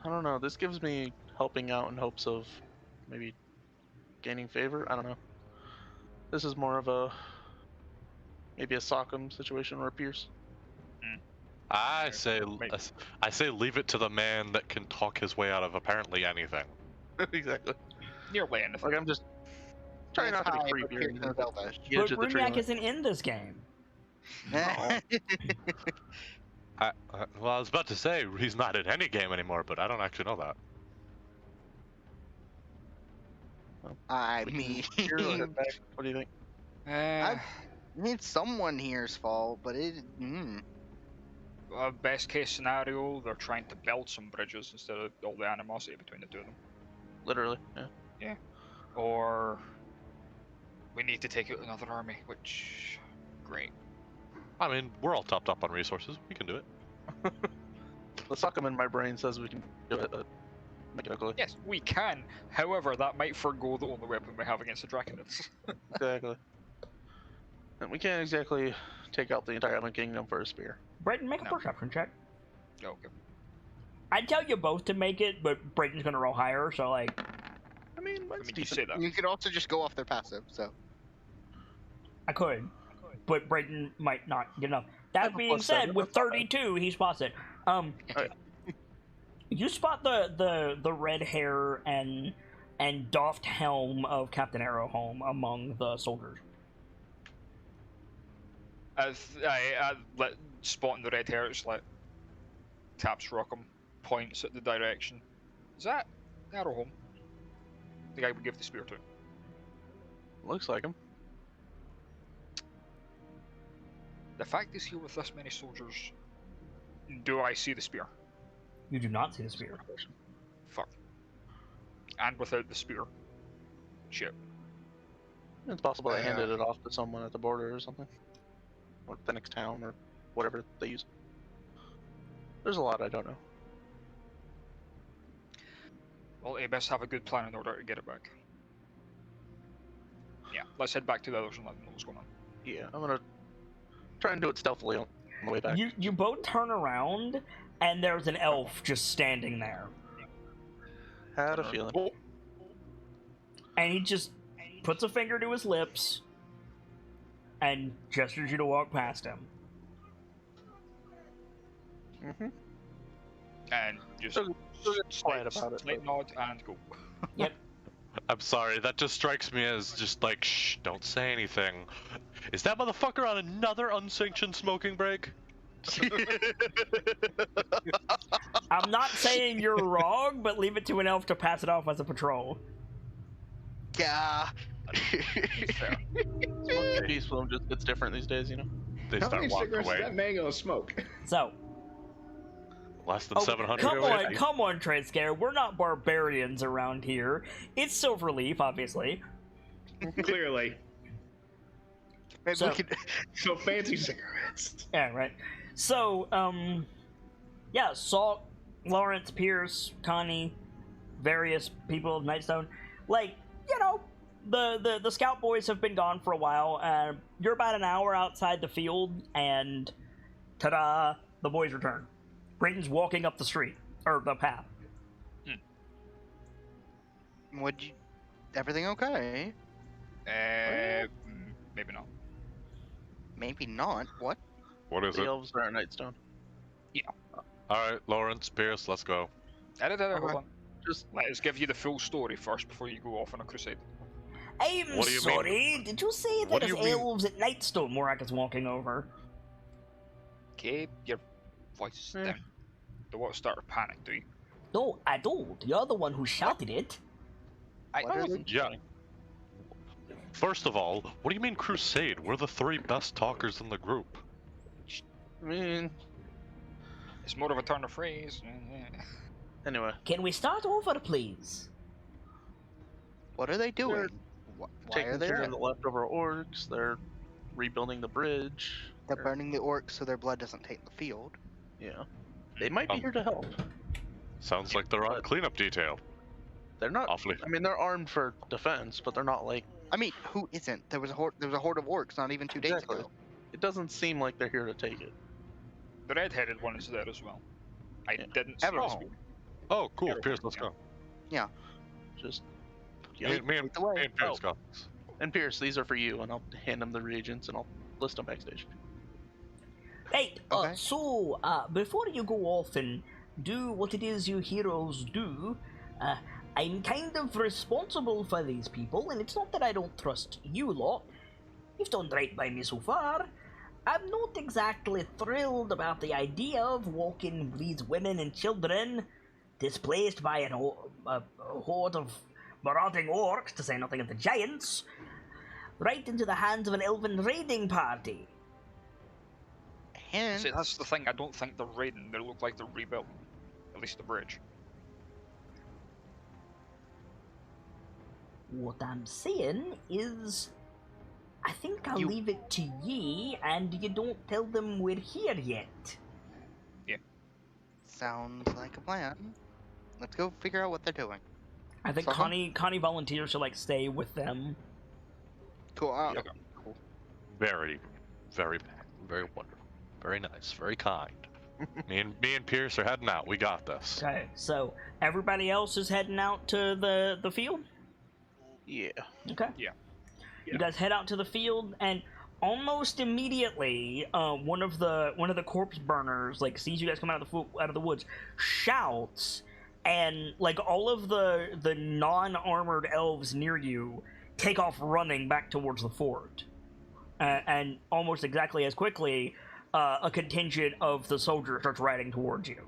I don't know. This gives me helping out in hopes of maybe gaining favor. I don't know. This is more of a maybe a Sockham situation or a Pierce. I say leave it to the man that can talk his way out of apparently anything. Exactly. Nearly anything. Like, I'm just trying not to be High, creepy or Pierce anything. and Zelda. The But edge of the tree Bruniac line. isn't in this game. Well, I was about to say he's not in any game anymore, but I don't actually know that. I mean, Here, we'll head back. What do you think? Uh, it's someone here's fault, but it. best case scenario, they're trying to build some bridges instead of all the animosity between the two of them. Literally, yeah. Or we need to take out another army, which great. I mean, we're all topped up on resources. We can do it. The Sockham in my brain says we can do it, but make it ugly. Yes, we can. However, that might forgo the only weapon we have against the Draconids. Exactly. And we can't exactly take out the entire Island Kingdom for a spear. Brayden, make a No. perception check. Okay. I'd tell you both to make it, but Brayden's gonna roll higher, so like, I mean, I that's mean, you decent. say that. You could also just go off their passive. So I could. But Brayden might not get enough. I have That a being plus said, seven, with that's not bad. 32, he spots it. You spot the red hair and doffed helm of Captain Arrowhome among the soldiers. I spotting the red hair, it's like taps Rockham, points at the direction. Is that Arrowhome? The guy we give the spear to. Looks like him. The fact he's here with this many soldiers, do I see the spear? You do not see the spear. Fuck. And without the spear. Shit. It's possible they handed it off to someone at the border or something. Or the next town, or whatever they use. There's a lot I don't know. Well, you best have a good plan in order to get it back. Yeah, let's head back to the others and let them know what's going on. Yeah, I'm gonna try and do it stealthily on the way back. You both turn around, and there's an elf just standing there. Had a feeling. And he just puts a finger to his lips and gestures you to walk past him. Mm-hmm. And just So get quiet about it, slight nod and go. I'm sorry, that just strikes me as just like, shh, don't say anything. Is that motherfucker on another unsanctioned smoking break? I'm not saying you're wrong, but leave it to an elf to pass it off as a patrol. yeah. Peace Bloom just gets different these days, you know? They How start many walking cigarettes away. does that man gonna smoke? So, Less than oh, 700 come away. on, come on, Trade Scare. We're not barbarians around here. It's Silverleaf, obviously. Clearly. Maybe So- we could. So fancy cigarettes. Yeah, right. So, yeah, Salt, Lawrence, Pierce, Connie, various people of Nightstone, like, you know, the scout boys have been gone for a while. You're about an hour outside the field, and ta-da! The boys return. Brayton's walking up the street or the path. Everything okay? Maybe not. Maybe not. What? What is The it? elves are at Nightstone. Alright, Lawrence, Pierce, let's go. Hold Okay. on. Just Let us give you the full story first before you go off on a crusade. I'm What do you sorry. Did you say What that do there's you mean? elves at Nightstone? Morak is walking over. Okay, your voice Eh. down. Don't want to start a panic, do you? No, I don't. You're the one who shouted it. What are they wasn't Yeah. trying. First of all, what do you mean crusade? We're the 3 best talkers in the group. I mean, It's more of a turn of phrase. anyway, Can we start over, please? What are they doing? Why taking are they care there? of the leftover orcs. They're rebuilding the bridge. They're burning the orcs so their blood doesn't taint the field. Yeah, they might be here to help. Sounds like they're on cleanup detail. They're not. Awfully. I mean, they're armed for defense, but they're not like. I mean, who isn't? There was a horde of orcs not even 2 days Exactly. ago. It doesn't seem like they're here to take it. The red-headed one is there as well. I Yeah. didn't see Everyone. this. Oh, cool, Everyone, Pierce, let's yeah. go. Just. Me, Yeah. me and the way. me and Pierce Oh. go. And Pierce, these are for you, and I'll hand them the reagents, and I'll list them backstage. Right, Okay. so, before you go off and do what it is you heroes do, I'm kind of responsible for these people, and it's not that I don't trust you lot. You've done right by me so far. I'm not exactly thrilled about the idea of walking these women and children, displaced by a horde of marauding orcs, to say nothing of the giants, right into the hands of an elven raiding party. Hence, See, that's the thing. I don't think they're raiding. They look like they're rebuilt. At least the bridge. What I'm saying is, I think I'll You- leave it to ye, and you don't tell them we're here yet. sounds like a plan. Let's go figure out what they're doing. I think Someone? Connie volunteers to like stay with them. Cool. Yeah. Very, very, very wonderful. Very nice. Very kind. me and Pierce are heading out. We got this. Okay, so everybody else is heading out to the field. Yeah. Okay. Yeah. You guys head out to the field, and almost immediately, one of the corpse burners like sees you guys come out of the woods, shouts, and like all of the non-armored elves near you take off running back towards the fort, and almost exactly as quickly, a contingent of the soldiers starts riding towards you.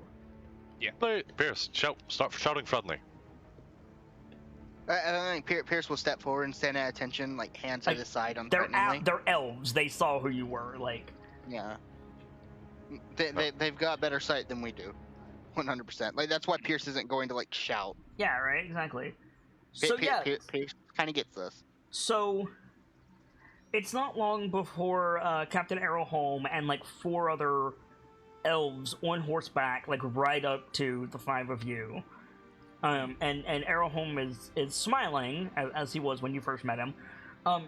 Hey, Pierce, start shouting friendly. I think Pierce will step forward and stand at attention, like hands Like, at his side They're unthreateningly. they're elves. They saw who you were. Like, Yeah. They've got better sight than we do. 100%. Like, that's why Pierce isn't going to, like, shout. yeah, right, exactly. So yeah, Pierce kind of gets this. so it's not long before Captain Arrowhome and like 4 other elves on horseback like ride up to the 5 of you. And Arrowhome is smiling as he was when you first met him.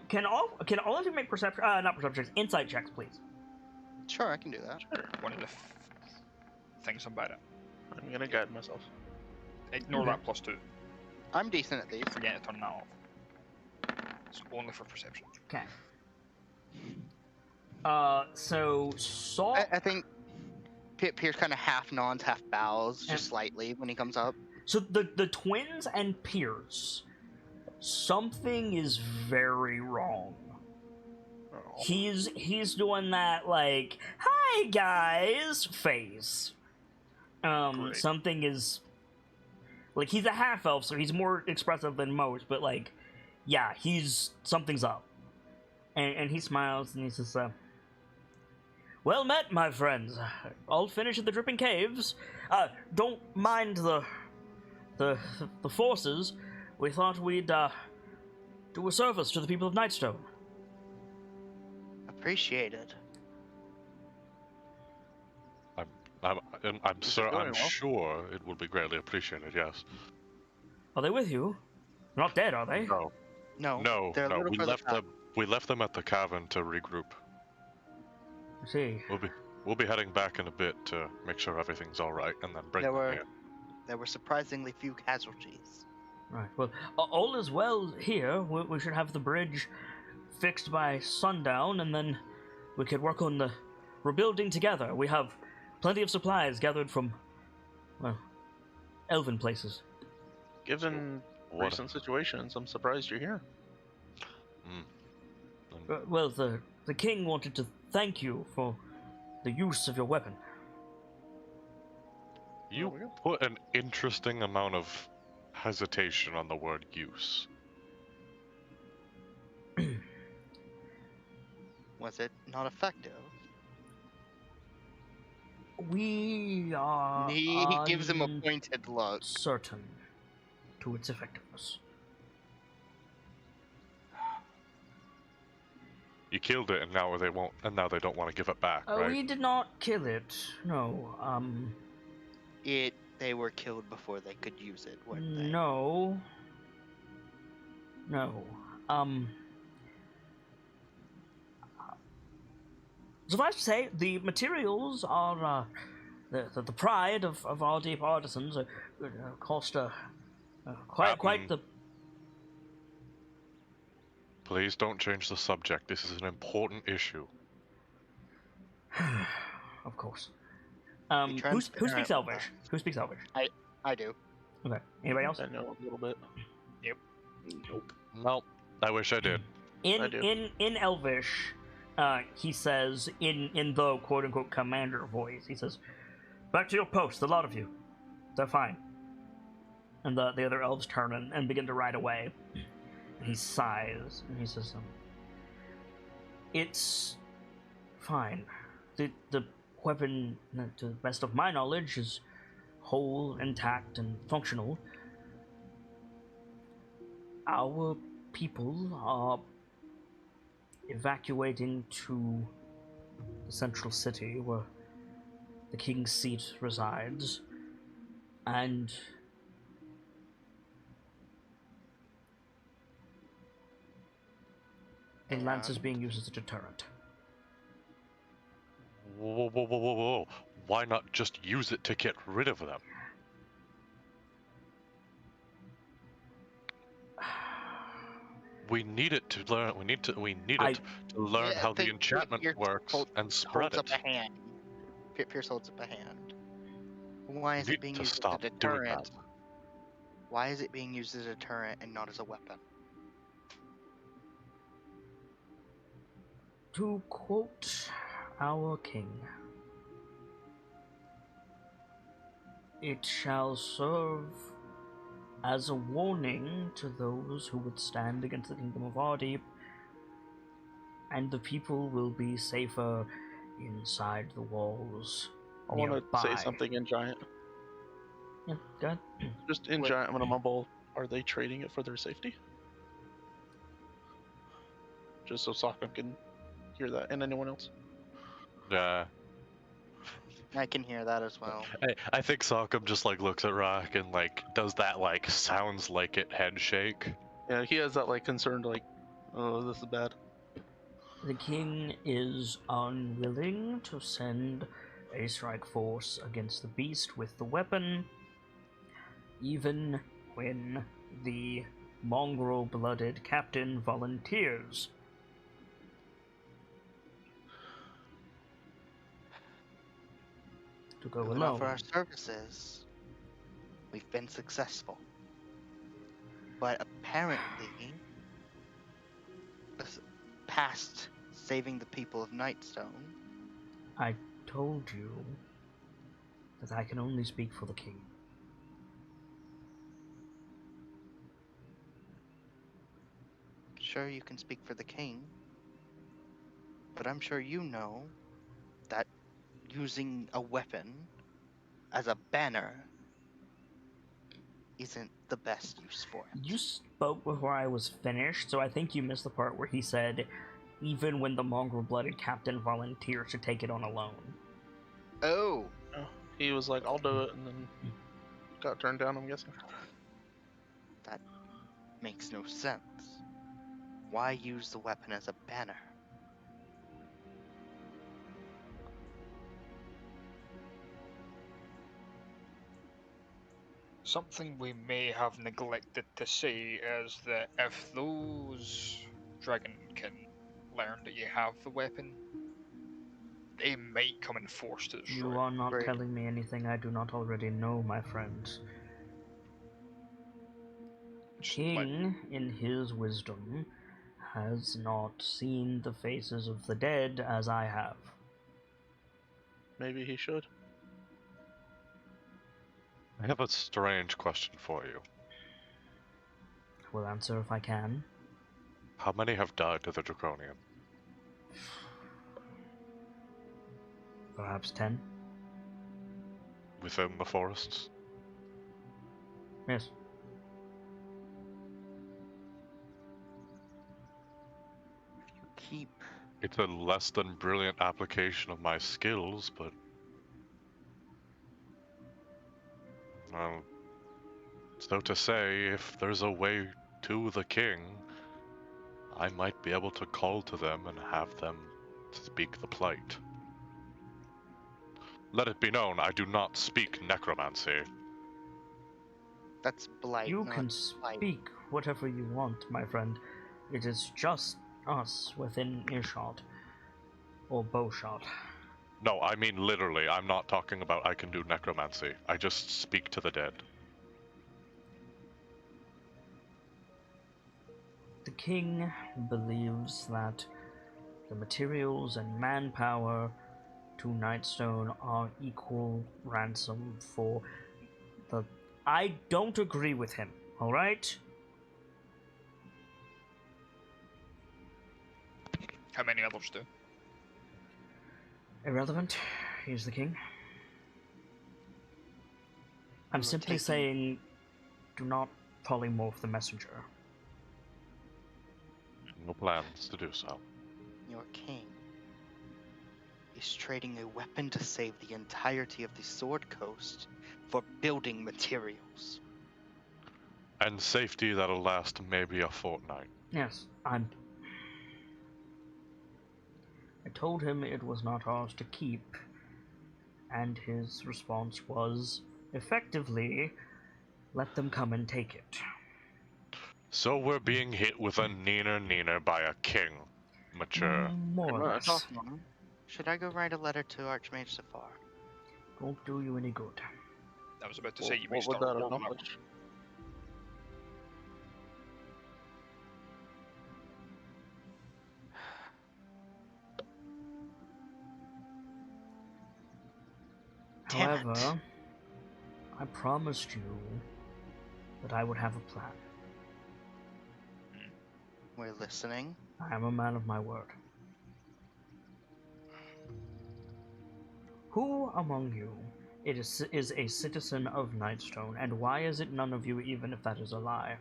Can all of you make perception not perception checks, insight checks, please? Sure, I can do that. One of the things about it. I'm gonna guide myself. Ignore Okay. that +2. I'm decent at these. Forget to turn that off. It's only for perception. Okay. So Saul. I think Pierce kind of half nods, half bows, Yeah. just slightly when he comes up. So the twins and Pierce, something is very wrong. Oh. He's doing that like, "Hi guys" face. Great. Something is like, he's a half elf, so he's more expressive than most. But like, yeah, something's up. And he smiles and he says, "Well met, my friends. I'll finish at the Dripping Caves. Don't mind the forces. We thought we'd do a service to the people of Nightstone." Appreciated. I'm going well? sure it will be greatly appreciated. Yes. Are they with you? They're not dead, are they? No, No, No, they're a no, little we further left back. them. We left them at the cavern to regroup. I see. We'll be heading back in a bit to make sure everything's all right, and then bring them here. There were surprisingly few casualties. Right. Well, all is well here. We should have the bridge fixed by sundown, and then we could work on the rebuilding together. We have plenty of supplies gathered from, well, elven places. Given What? recent situations, I'm surprised you're here. Well, the king wanted to thank you for the use of your weapon. You put an interesting amount of hesitation on the word use. Was it not effective? We are He gives him a pointed look. certain to its effectiveness. You killed it, and now they won't. And now they don't want to give it back, right? We did not kill it. No. They were killed before they could use it, weren't they? No. No. Suffice to say, the materials are the pride of our deep artisans. Cost quite the. Please don't change the subject. This is an important issue. Of course. Who speaks Elvish? Who speaks Elvish? I do. Okay. Anybody else? I know a little bit. Nope. Nope. I wish I did. I do. In Elvish, he says in the quote unquote commander voice, he says, "Back to your post, the lot of you. They're fine." And the other elves turn and begin to ride away. And he sighs and he says, "It's fine. The weapon, to the best of my knowledge, is whole, intact, and functional. Our people are evacuating to the central city where the king's seat resides, and the lance is being used as a deterrent." Whoa, whoa, whoa, whoa, whoa! Why not just use it to get rid of them? We need it to learn. We need it to learn how the enchantment works and spread holds it. up a hand. Pierce holds up a hand. Why is You it being need to used stop as a doing deterrent? that. Why is it being used as a deterrent and not as a weapon? To quote our king, "It shall serve as a warning to those who would stand against the kingdom of Ardeep, and the people will be safer inside the walls I nearby." want to say something in Giant. Yeah, go ahead. Just in Giant, I'm gonna mumble, are they trading it for their safety? Just so Sokka can hear that, and anyone else. Yeah. I can hear that as well. I think Sokkum just like looks at Rock and like does that like sounds like it head shake. Yeah, he has that like concerned like, oh, this is bad. The king is unwilling to send a strike force against the beast with the weapon, even when the mongrel-blooded captain volunteers. To go We alone. offer our services. We've been successful. But apparently, past saving the people of Nightstone, I told you that I can only speak for the king. sure you can speak for the king, but I'm sure you know that using a weapon as a banner isn't the best use for it. You spoke before I was finished, so I think you missed the part where he said, even when the mongrel-blooded captain volunteers to take it on alone. Oh, He was like, I'll do it, and then got turned down, I'm guessing. that makes no sense. Why use the weapon as a banner? Something we may have neglected to say is that if those dragonkin learn that you have the weapon, they might come and force to destroy You it. are not Great. telling me anything I do not already know, my friend. Just let- King, in his wisdom, has not seen the faces of the dead as I have. Maybe he should. I have a strange question for you. Will answer if I can. How many have died to the Draconian? Perhaps 10? Within the forests? Yes. Keep. It's a less than brilliant application of my skills, but... Well, so to say, if there's a way to the king, I might be able to call to them and have them speak the plight. Let it be known, I do not speak necromancy. That's blight, You not can blight. speak whatever you want, my friend. It is just us within earshot. Or bowshot. No, I mean literally, I'm not talking about I can do necromancy. I just speak to the dead. The king believes that the materials and manpower to Nightstone are equal ransom for the... I don't agree with him, alright? How many others do? Irrelevant. He's the king. I'm You are simply taking- saying, do not polymorph the messenger. No plans to do so. Your king is trading a weapon to save the entirety of the Sword Coast for building materials. And safety that'll last maybe a fortnight. Yes, I told him it was not ours to keep, and his response was, effectively, let them come and take it. So we're being hit with a neener by a king. Mature. More or Pretty less. much. Should I go write a letter to Archmage Safar? Won't do you any good. I was about to say you may What would start that a war accomplish? Damn it. However, I promised you that I would have a plan. We're listening. I am a man of my word. Who among you is a citizen of Nightstone, and why is it none of you, even if that is a lie?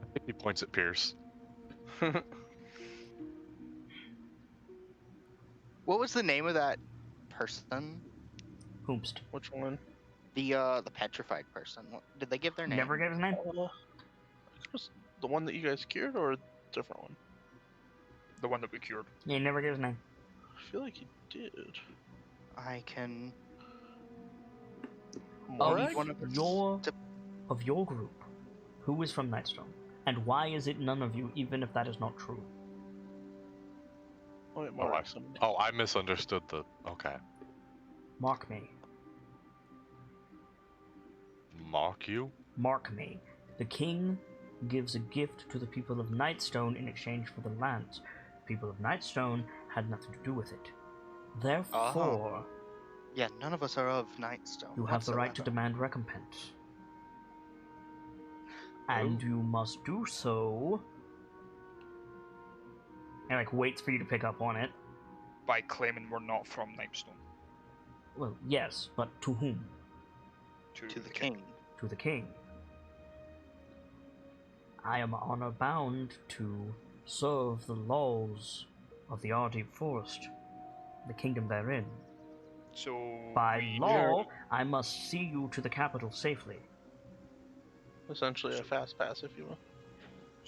I think he points at Pierce. What was the name of that person? Whomst. Which one? The petrified person. Did they give their name? Never gave his name? I think it was the one that you guys cured, or a different one? The one that we cured. Yeah, he never gave his name. I feel like you did. I can. Morag? one of us Your to- of your group, who is from Nightstone, and why is it none of you, even if that is not true? Oh, wait, Oh, Morag's somebody. Oh, I misunderstood the... Okay. Mark me. Mock you? Mark me. The king gives a gift to the people of Nightstone in exchange for the lands. The people of Nightstone had nothing to do with it. Therefore, Yeah, none of us are of Nightstone. you have the right to whatsoever. demand recompense. And you must do so... And waits for you to pick up on it. By claiming we're not from Nightstone. Well, yes, but to whom? To the king. To the king. I am honor bound to serve the laws of the Ardeep Forest, the kingdom therein. So By we law, I must see you to the capital safely. Essentially a fast pass, if you will.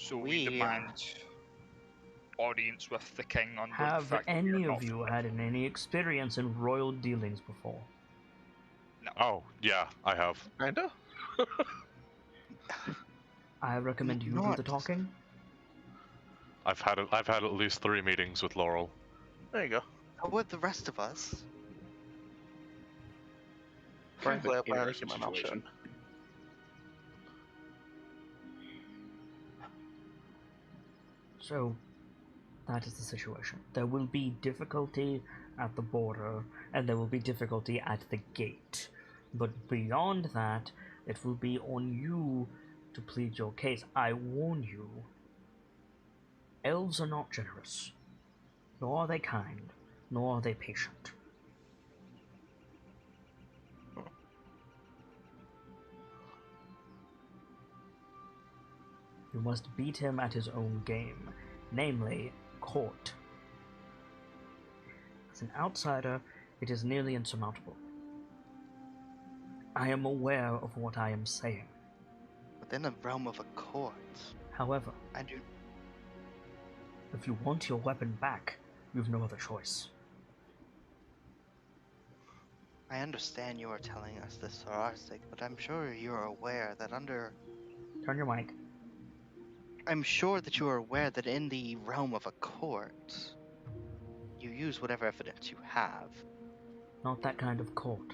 So we We, demand audience with the king under the Have fact that any we're of not you familiar. had any experience in royal dealings before? No. Oh, yeah, I have. Kinda. I recommend you do the Not- talking. I've had at least 3 meetings with Laurel. There you go. How about the rest of us? Frankly, I plan to Interesting keep my mouth shut. situation. So, that is the situation. There will be difficulty at the border, and there will be difficulty at the gate. But beyond that, it will be on you to plead your case. I warn you, elves are not generous, nor are they kind, nor are they patient. You must beat him at his own game, namely, court. As an outsider, it is nearly insurmountable. I am aware of what I am saying. Within the realm of a court. However, I do. if you want your weapon back, you've no other choice. I understand you are telling us this for our sake, but I'm sure you are aware that Turn your mic. I'm sure that you are aware that in the realm of a court, you use whatever evidence you have. Not that kind of court.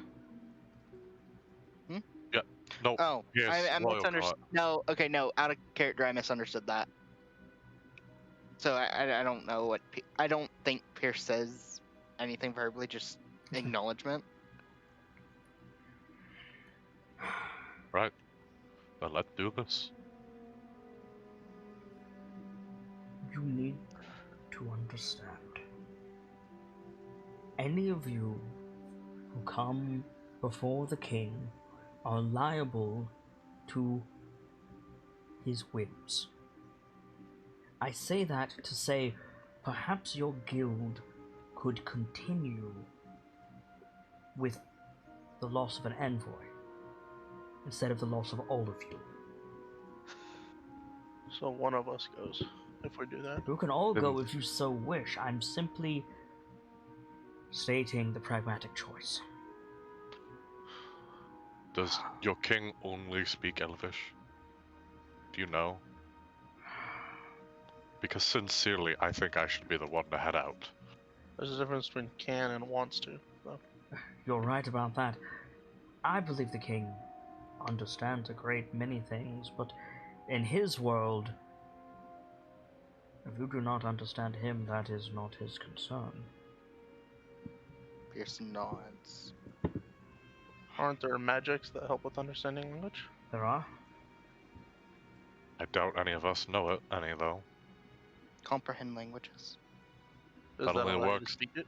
No. Oh, Yes, I royal misunderstood. court. No, okay, no, out of character, I misunderstood that. So I don't know what I don't think Pierce says anything verbally, just acknowledgement. Right. Then let's do this. You need to understand. Any of you who come before the king are liable to his whims. I say that to say perhaps your guild could continue with the loss of an envoy instead of the loss of all of you. So one of us goes if we do that. You can all go if you so wish. I'm simply stating the pragmatic choice. Does your king only speak Elvish? Do you know? Because sincerely, I think I should be the one to head out. There's a difference between can and wants to. So. You're right about that. I believe the king understands a great many things, but in his world, if you do not understand him, that is not his concern. Pierce nods. Aren't there magics that help with understanding language? There are? I doubt any of us know it, any though. Comprehend languages. Does That that only allow you to works. speak it?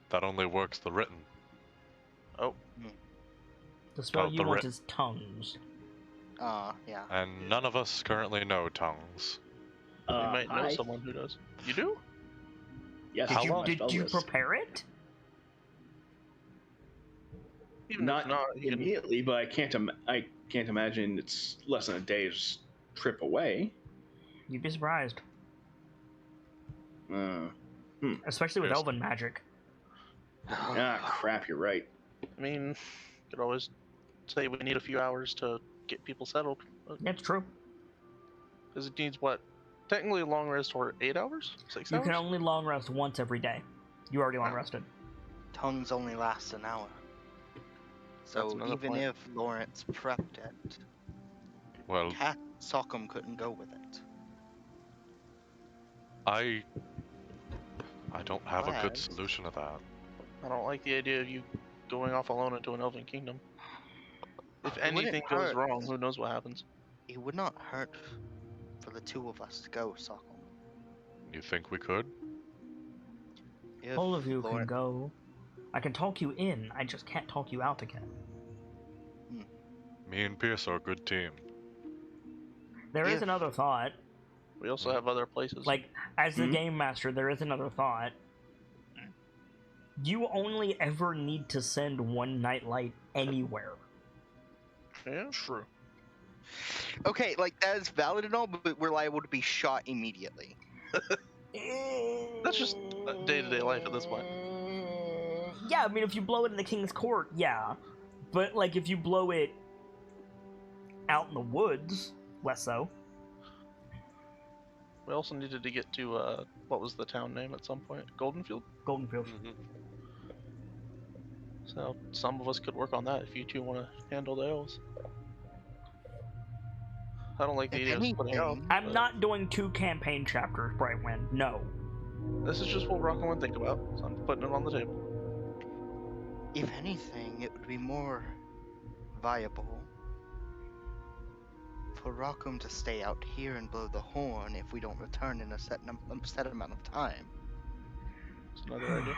That only works the written. Oh, The spell Oh, you the want writ- is tongues. Yeah. And none of us currently know tongues. we might know I- someone who does. You do? Yes, Did How you, long- did you prepare it? Even Not, if not, you can, immediately, but I can't imagine it's less than a day's trip away. You'd be surprised. Especially with Yes. elven magic. Crap, you're right. I mean, you could always say we need a few hours to get people settled. That's true. Because it needs what? Technically, long rest for 8 hours? 6 You hours? can only long rest once every day. You already long rested. Tongues only last an hour. That's So another even point. if Lawrence prepped it, Well, Cat Sockham couldn't go with it. I don't have a good Lads. solution to that. I don't like the idea of you going off alone into an elven kingdom. If It wouldn't anything goes hurt. wrong, who knows what happens? It would not hurt for the two of us to go, Sockham. You think we could? If All of you can Lawrence- go. I can talk you in, I just can't talk you out again. Me and Pierce are a good team. There is If- another thought. We also have other places. Like, as the Mhm. game master, there is another thought. You only ever need to send one nightlight anywhere. yeah? True. Okay, like that is valid and all, but we're liable to be shot immediately. That's just day-to-day life at this point. Yeah, I mean, if you blow it in the king's court, yeah. But, like, if you blow it out in the woods, less so. We also needed to get to, what was the town name at some point? Goldenfield? Goldenfield. Mhm. So some of us could work on that if you two want to handle the elves. I don't like the If idea of splitting out. anything, I'm but not doing 2 campaign chapters, Brightwind. No. This is just what Rocco would think about, so I'm putting it on the table. if anything, it would be more viable for Rockham to stay out here and blow the horn if we don't return in a set amount of time. It's another idea.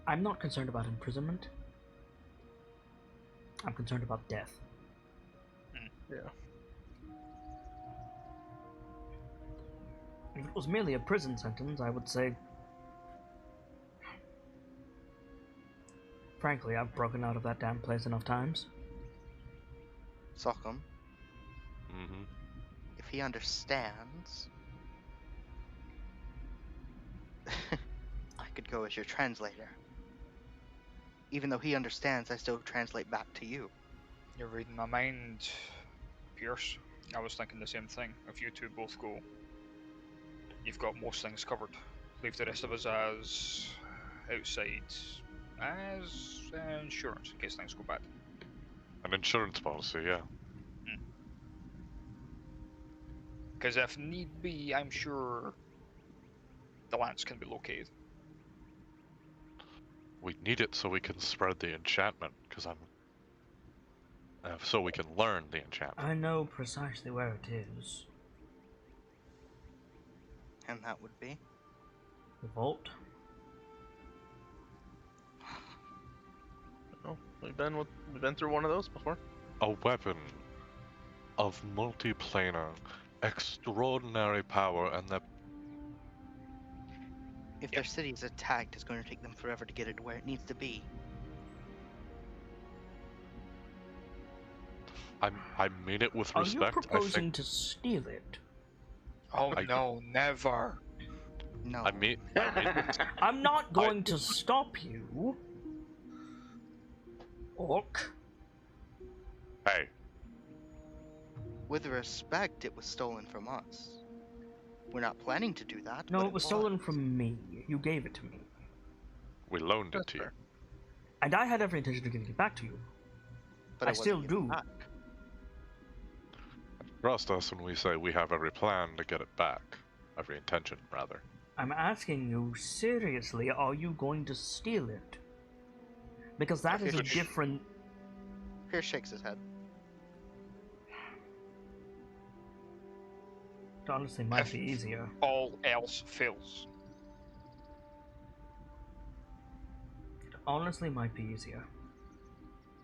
I'm not concerned about imprisonment. I'm concerned about death. Yeah. If it was merely a prison sentence, I would say... Frankly, I've broken out of that damn place enough times. Sockham, Mhm. if he understands, I could go as your translator. Even though he understands, I still translate back to you. You're reading my mind, Pierce. I was thinking the same thing. If you two both go, you've got most things covered. Leave the rest of us as outside, as insurance in case things go bad. An insurance policy, yeah. Because if need be, I'm sure the lance can be located. We need it so we can spread the enchantment, because so we can learn the enchantment. I know precisely where it is. And that would be? The vault. Oh, we've been through one of those before. A weapon of multiplanar, extraordinary power, and that If their city is attacked, it's going to take them forever to get it to where it needs to be. I mean it with Are respect. you proposing to steal it? Oh I- no, never. No. I mean I'm not going to stop you. Orc. hey, With respect, it was stolen from us. We're not planning to do that. No, but it was stolen from me. You gave it to me. we loaned it That's to you. fair. And I had every intention of giving it back to you. But I it wasn't still given do. back. Trust us when we say we have every plan to get it back. Every intention, rather. I'm asking you seriously, are you going to steal it? Because that is a Which- different... Pierce shakes his head. It honestly might be easier. All else fails. It honestly might be easier.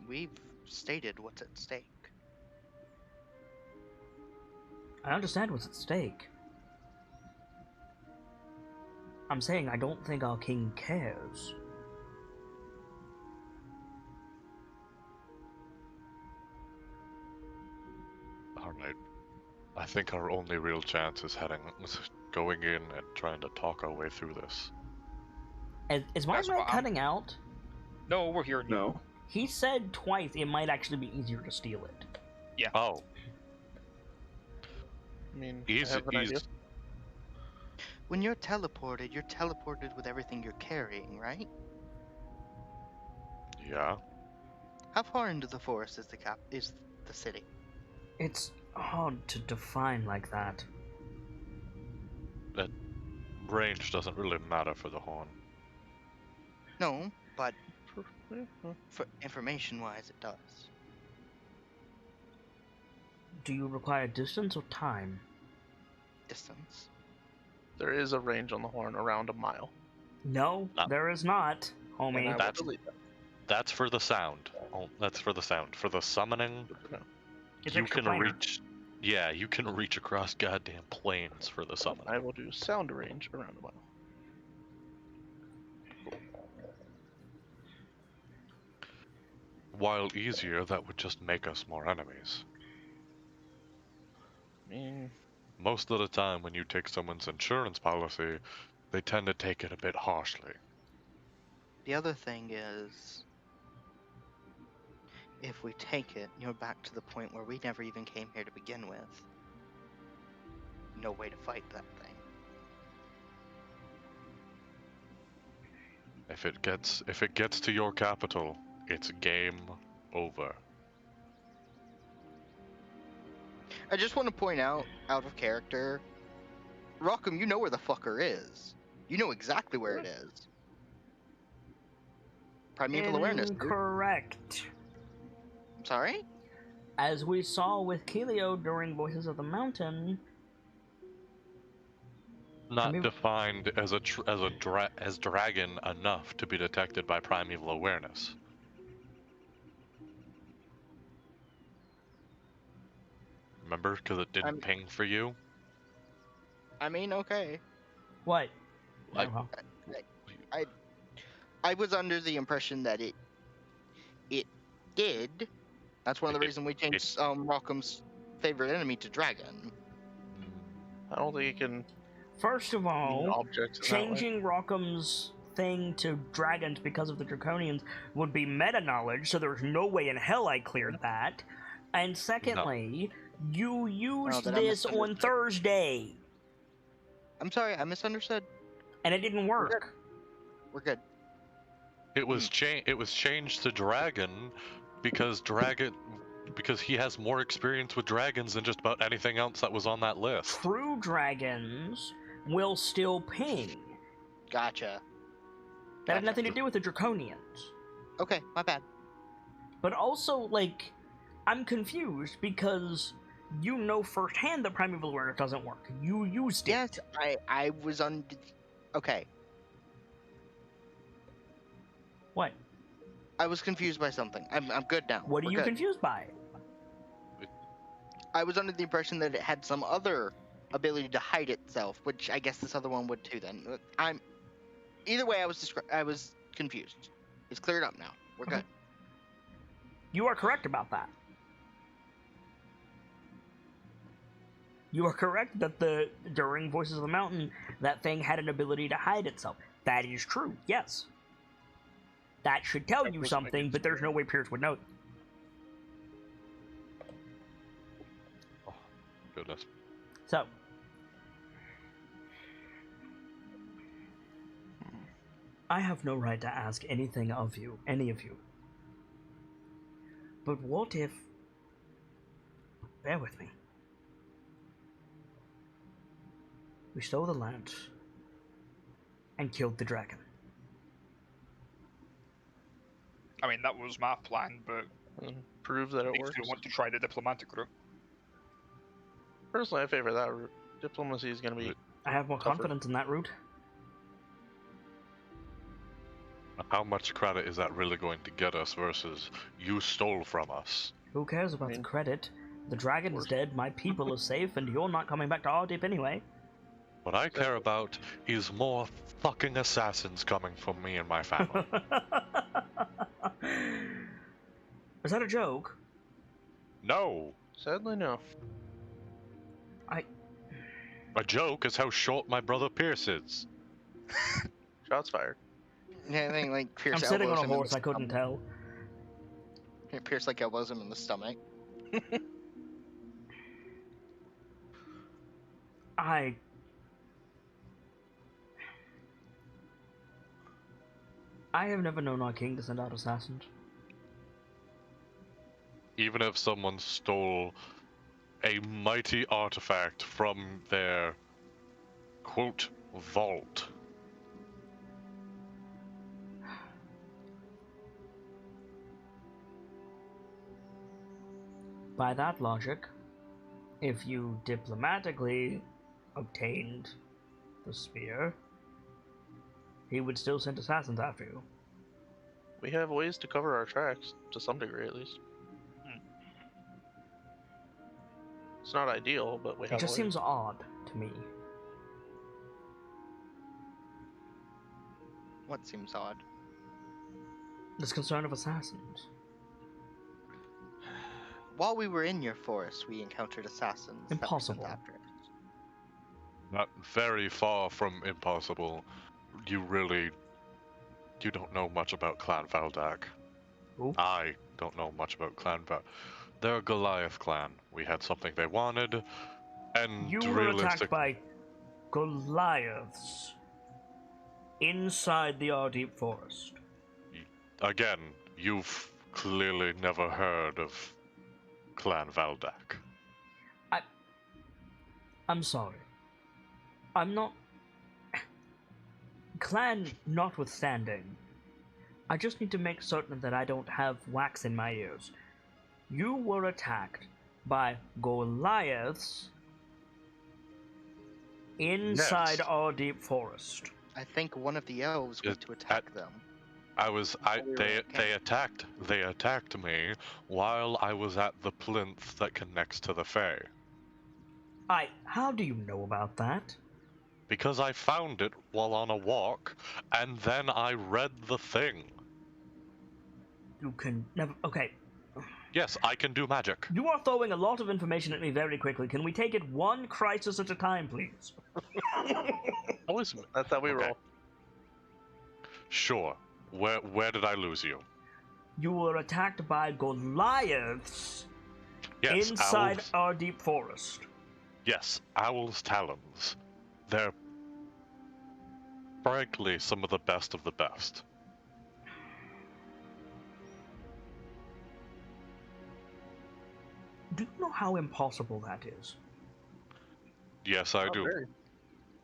We've stated what's at stake. I understand what's at stake. I'm saying I don't think our king cares. Alright. I think our only real chance is going in and trying to talk our way through this. Is my That's mic what I'm- cutting out? No, we're hearing you. No. He said twice it might actually be easier to steal it. Oh, I mean, easy, I have an idea. easy. When you're teleported with everything you're carrying, right? Yeah. How far into the forest is the city? It's hard to define like that. Range doesn't really matter for the horn. No, but Yeah, for information-wise, it does. Do you require distance or time? Distance. there is a range on the horn around a mile. No, No. there is not, And I homie. will That's- delete that. That's for the sound. Oh, that's for the sound. For the summoning, No. It's you extra can planar. reach. Yeah, you can reach across goddamn plains for the summoning. I will do sound range around a mile. while easier, that would just make us more enemies. I mean, Most of the time when you take someone's insurance policy, they tend to take it a bit harshly. The other thing is, if we take it, you're back to the point where we never even came here to begin with. No way to fight that thing. If it gets to your capital, it's game over. I just want to point out of character, Rockham, you know where the fucker is. You know exactly where it is. Primeval awareness, dude. Incorrect. I'm sorry? As we saw with Kelio during Voices of the Mountain, Not defined as as dragon enough to be detected by primeval awareness. Remember, because it didn't ping for you. I mean, okay. what? Like, Oh, well. I was under the impression that it did. That's one of the reasons we changed Rockham's favorite enemy to dragon. I don't think it can First of mean all, objects in that way. changing Rockham's thing to dragons because of the Draconians would be meta knowledge, so there's no way in hell I cleared that. And secondly, you used then I this on misunderstood. Thursday, I'm sorry, I misunderstood. and it didn't work. We're good. it was changed to dragon because he has more experience with dragons than just about anything else that was on that list. True dragons will still ping. Gotcha. That had nothing to do with the Draconians. Okay, my bad. But also, like, I'm confused because you know firsthand that Primeval Awareness doesn't work. You used it. Yes, I was on. Okay, What? I was confused by something. I'm good now. What are We're you good. confused by? I was under the impression that it had some other ability to hide itself, which I guess this other one would too. Then either way, I was confused. It's cleared up now. We're good. You are correct about that. You are correct that during Voices of the Mountain, that thing had an ability to hide itself. That is true, yes. That should tell you something, but there's no way Pierce would know. Oh, goodness. So, I have no right to ask anything of you, any of you. But what if... Bear with me. We stole the land and killed the dragon. I mean, that was my plan, but And prove that it if works. you want to try the diplomatic route. Personally, I favor that route. Diplomacy is going to be. I have more Tougher. confidence in that route. How much credit is that really going to get us versus you stole from us? Who cares about the credit? The dragon is dead, my people are safe, and you're not coming back to our deep anyway. What I care about is more fucking assassins coming from me and my family. Is that a joke? No! Sadly, no. A joke is how short my brother Pierce is. Shots fired. Yeah, I think like Pierce I'm sitting on elbows a him in horse, the I couldn't stomach. tell. Pierce like elbows him in the stomach. I have never known our king to send out assassins. Even if someone stole a mighty artifact from their, quote, vault. By that logic, if you diplomatically obtained the spear, he would still send assassins after you. We have ways to cover our tracks, to some degree at least. It's not ideal, but we have It just ways. seems odd to me. What seems odd? This concern of assassins. while we were in your forest, we encountered assassins Impossible. that were sent after us. Not very far from impossible. You don't know much about Clan Valdak. Who? I don't know much about Clan Valdak. They're a Goliath clan. We had something they wanted, and You were attacked by Goliaths inside the Ardeep Forest. Again, you've clearly never heard of Clan Valdak. I'm sorry. I'm not... Clan notwithstanding, I just need to make certain that I don't have wax in my ears. You were attacked by Goliaths inside Yes. Ardeep Forest. I think one of the elves went to attack them. They attacked me while I was at the plinth that connects to the Fae. How do you know about that? Because I found it while on a walk, and then I read the thing. You can never... Okay. Yes, I can do magic. You are throwing a lot of information at me very quickly. Can we take it one crisis at a time, please? That's how we Okay. roll. Sure. Where did I lose you? You were attacked by Goliaths Yes, inside owls. Ardeep Forest. Yes, owls' talons. They're frankly some of the best of the best. Do you know how impossible that is? Yes, I Not do. very.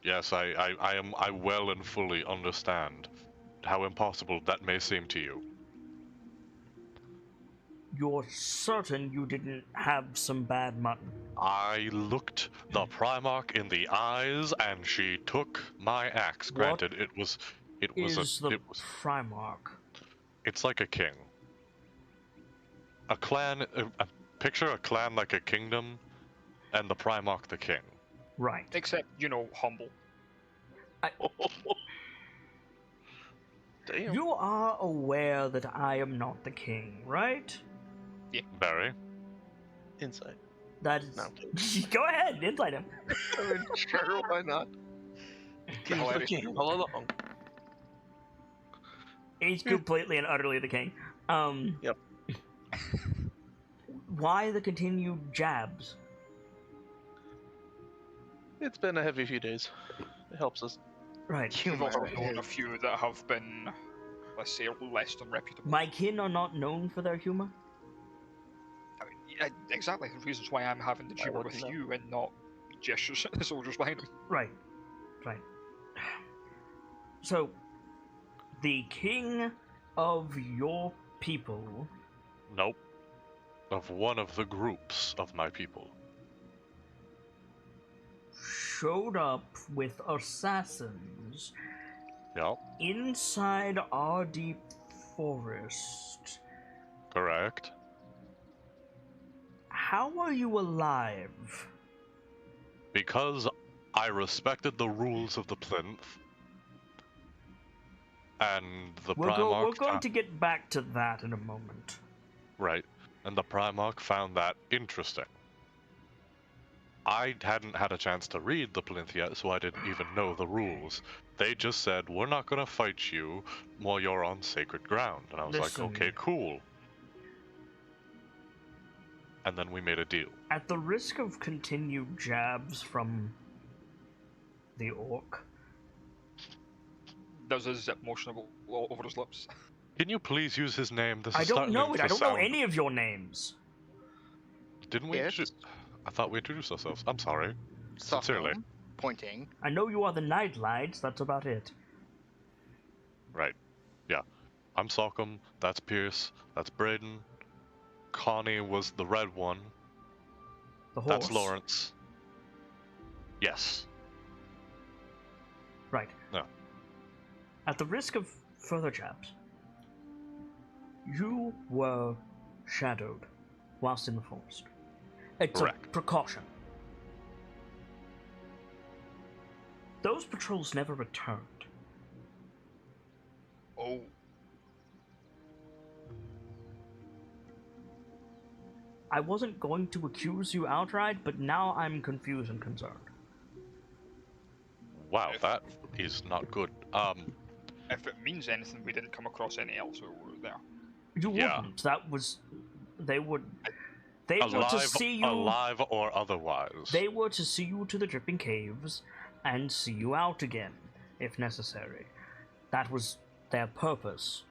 Yes, I well and fully understand how impossible that may seem to you. You're certain you didn't have some bad mutton? I looked the Primarch in the eyes, and she took my axe. What Granted, it was Primarch? It's like a king. A clan. Picture a clan like a kingdom, and the Primarch the king. Right. Except, humble. Damn. You are aware that I am not the king, right? Barry. Insight. That is... No, I'm kidding. Go ahead, invite him. I mean, sure, why not? He's the Hilarious. king all along. He's completely and utterly the king. Yep. Why the continued jabs? It's been a heavy few days. It helps us. Right. We've also Humor known a is- few that have been, let's say, less than reputable. My kin are not known for their humor? I mean, exactly the reasons why I'm having the I humor wouldn't with know. you and not gestures at the soldiers behind him. Right. Right. So, the king of your people Nope. Of one of the groups of my people. showed up with assassins Yep. inside Ardeep Forest. Correct. How are you alive? Because I respected the rules of the plinth. And the We're Primarch going to get back to that in a moment. Right. And the Primarch found that interesting. I hadn't had a chance to read the plinth yet, so I didn't even know the rules. They just said, we're not going to fight you while you're on sacred ground. And I was Listen. like, okay, cool. And then we made a deal. At the risk of continued jabs from the orc, Does a zip motion all over his lips. Can you please use his name? This I is don't starting know it. to I don't know sound- any of your names. Didn't we? Yes. I thought we introduced ourselves. I'm sorry. Sincerely. Sophom, pointing. I know you are the KnightLites. That's about it. Right. Yeah. I'm Salcom. That's Pierce. That's Braden. Connie was the red one. The horse. That's Lawrence. Yes. Right. No. At the risk of further jabs, you were shadowed whilst in the forest. It's Correct. a precaution. Those patrols never returned. Oh. I wasn't going to accuse you outright, but now I'm confused and concerned. Wow, that is not good. If it means anything, we didn't come across any else while we were there. You Yeah. wouldn't. That was... They were to alive, see you... alive or otherwise. They were to see you to the Dripping Caves and see you out again, if necessary. That was their purpose.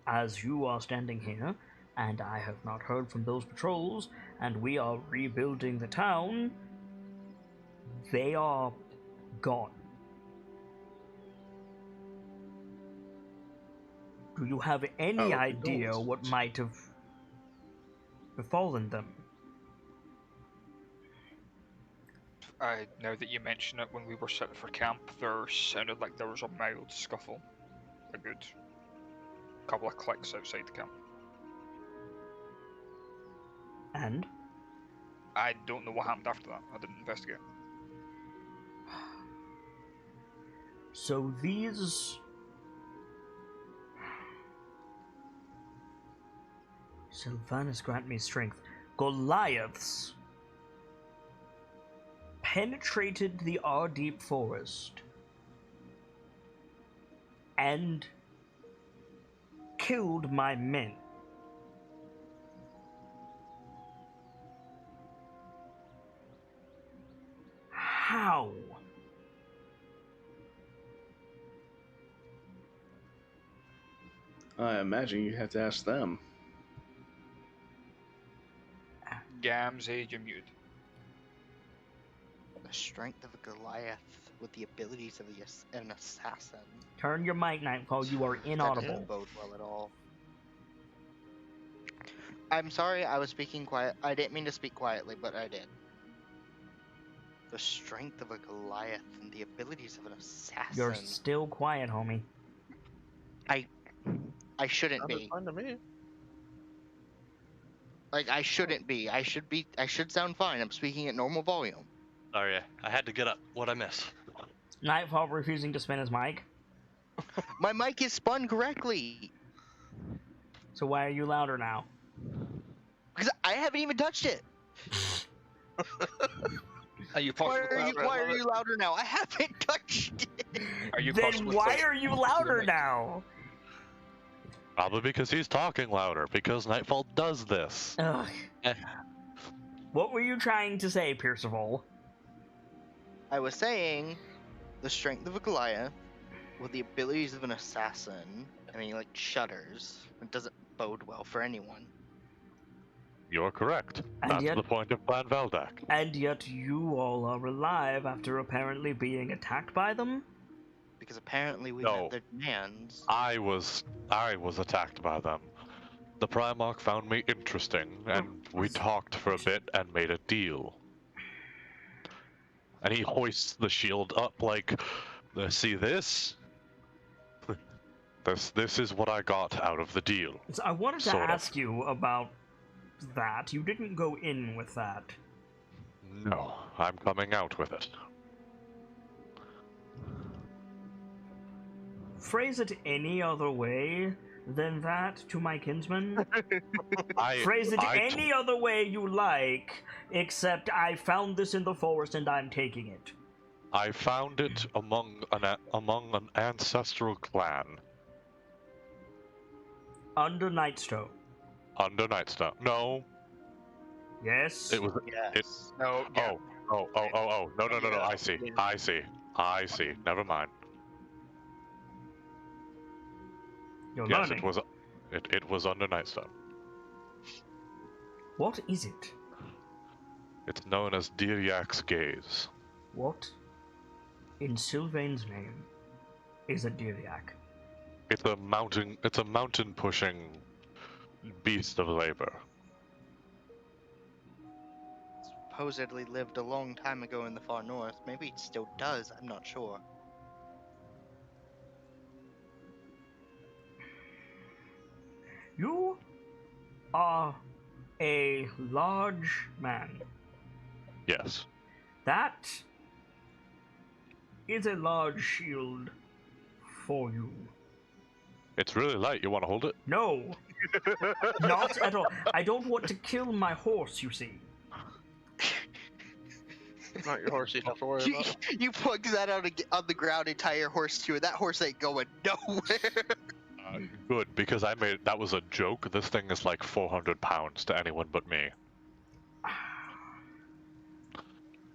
As you are standing here, and I have not heard from those patrols, and we are rebuilding the town, they are gone. Do you have any idea condolences. what might have befallen them? Now that you mention it, when we were sitting for camp, there sounded like there was a mild scuffle. A good couple of clicks outside the camp. And? I don't know what happened after that. I didn't investigate. So these... Sylvanus grant me strength. Goliaths penetrated the Ardeep forest and killed my men. How? I imagine you have to ask them. Gams, you're muted. The strength of a Goliath with the abilities of an assassin. Turn your mic, Nightfall. You are That inaudible. doesn't bode well at all. I'm sorry, I was speaking quiet. I didn't mean to speak quietly, but I did. The strength of a Goliath and the abilities of an assassin. You're still quiet, homie. I shouldn't Sounded be. fine to me. Like, I shouldn't be. I should sound fine. I'm speaking at normal volume. Sorry, I had to get up. What'd I miss? Nightfall refusing to spin his mic. My mic is spun correctly. So why are you louder now? Because I haven't even touched it. Are you Why possibly are you louder now? I haven't touched it. Are you Then possibly why close- are you louder now? Probably because he's talking louder, because Nightfall does this. Ugh. Eh. What were you trying to say, Percival? I was saying the strength of a Goliath with the abilities of an assassin. I mean, like, shudders. It doesn't bode well for anyone. You're correct. And That's yet- the point of Plan Veldak. And yet you all are alive after apparently being attacked by them? Because apparently we No. met their demands. I was attacked by them. The Primarch found me interesting, and we talked for a bit and made a deal. And he hoists the shield up like, see this? This is what I got out of the deal. So I wanted to Sort of. ask you about that. You didn't go in with that. No, I'm coming out with it. Phrase it any other way than that to my kinsman. Phrase it any other way you like, except I found this in the forest and I'm taking it. I found it among an ancestral clan Under Nightstone. under Nightstone. No, Yes? it was. Yes. No, yeah. Oh. No. I see. Never mind. You're Yes, learning. it was under Nightstone. What is it? It's known as Diriak's Gaze. What, in Sylvain's name, is a Diriak? It's a mountain pushing beast of labor. Supposedly lived a long time ago in the far north. Maybe it still does. I'm not sure. You are a large man. Yes. That is a large shield for you. It's really light. You want to hold it? No, Not at all. I don't want to kill my horse, you see. Not your horse you'd have to worry You, about. you plug that out on the ground and tie your horse to it. That horse ain't going nowhere. Good, because that was a joke. This thing is like 400 pounds to anyone but me.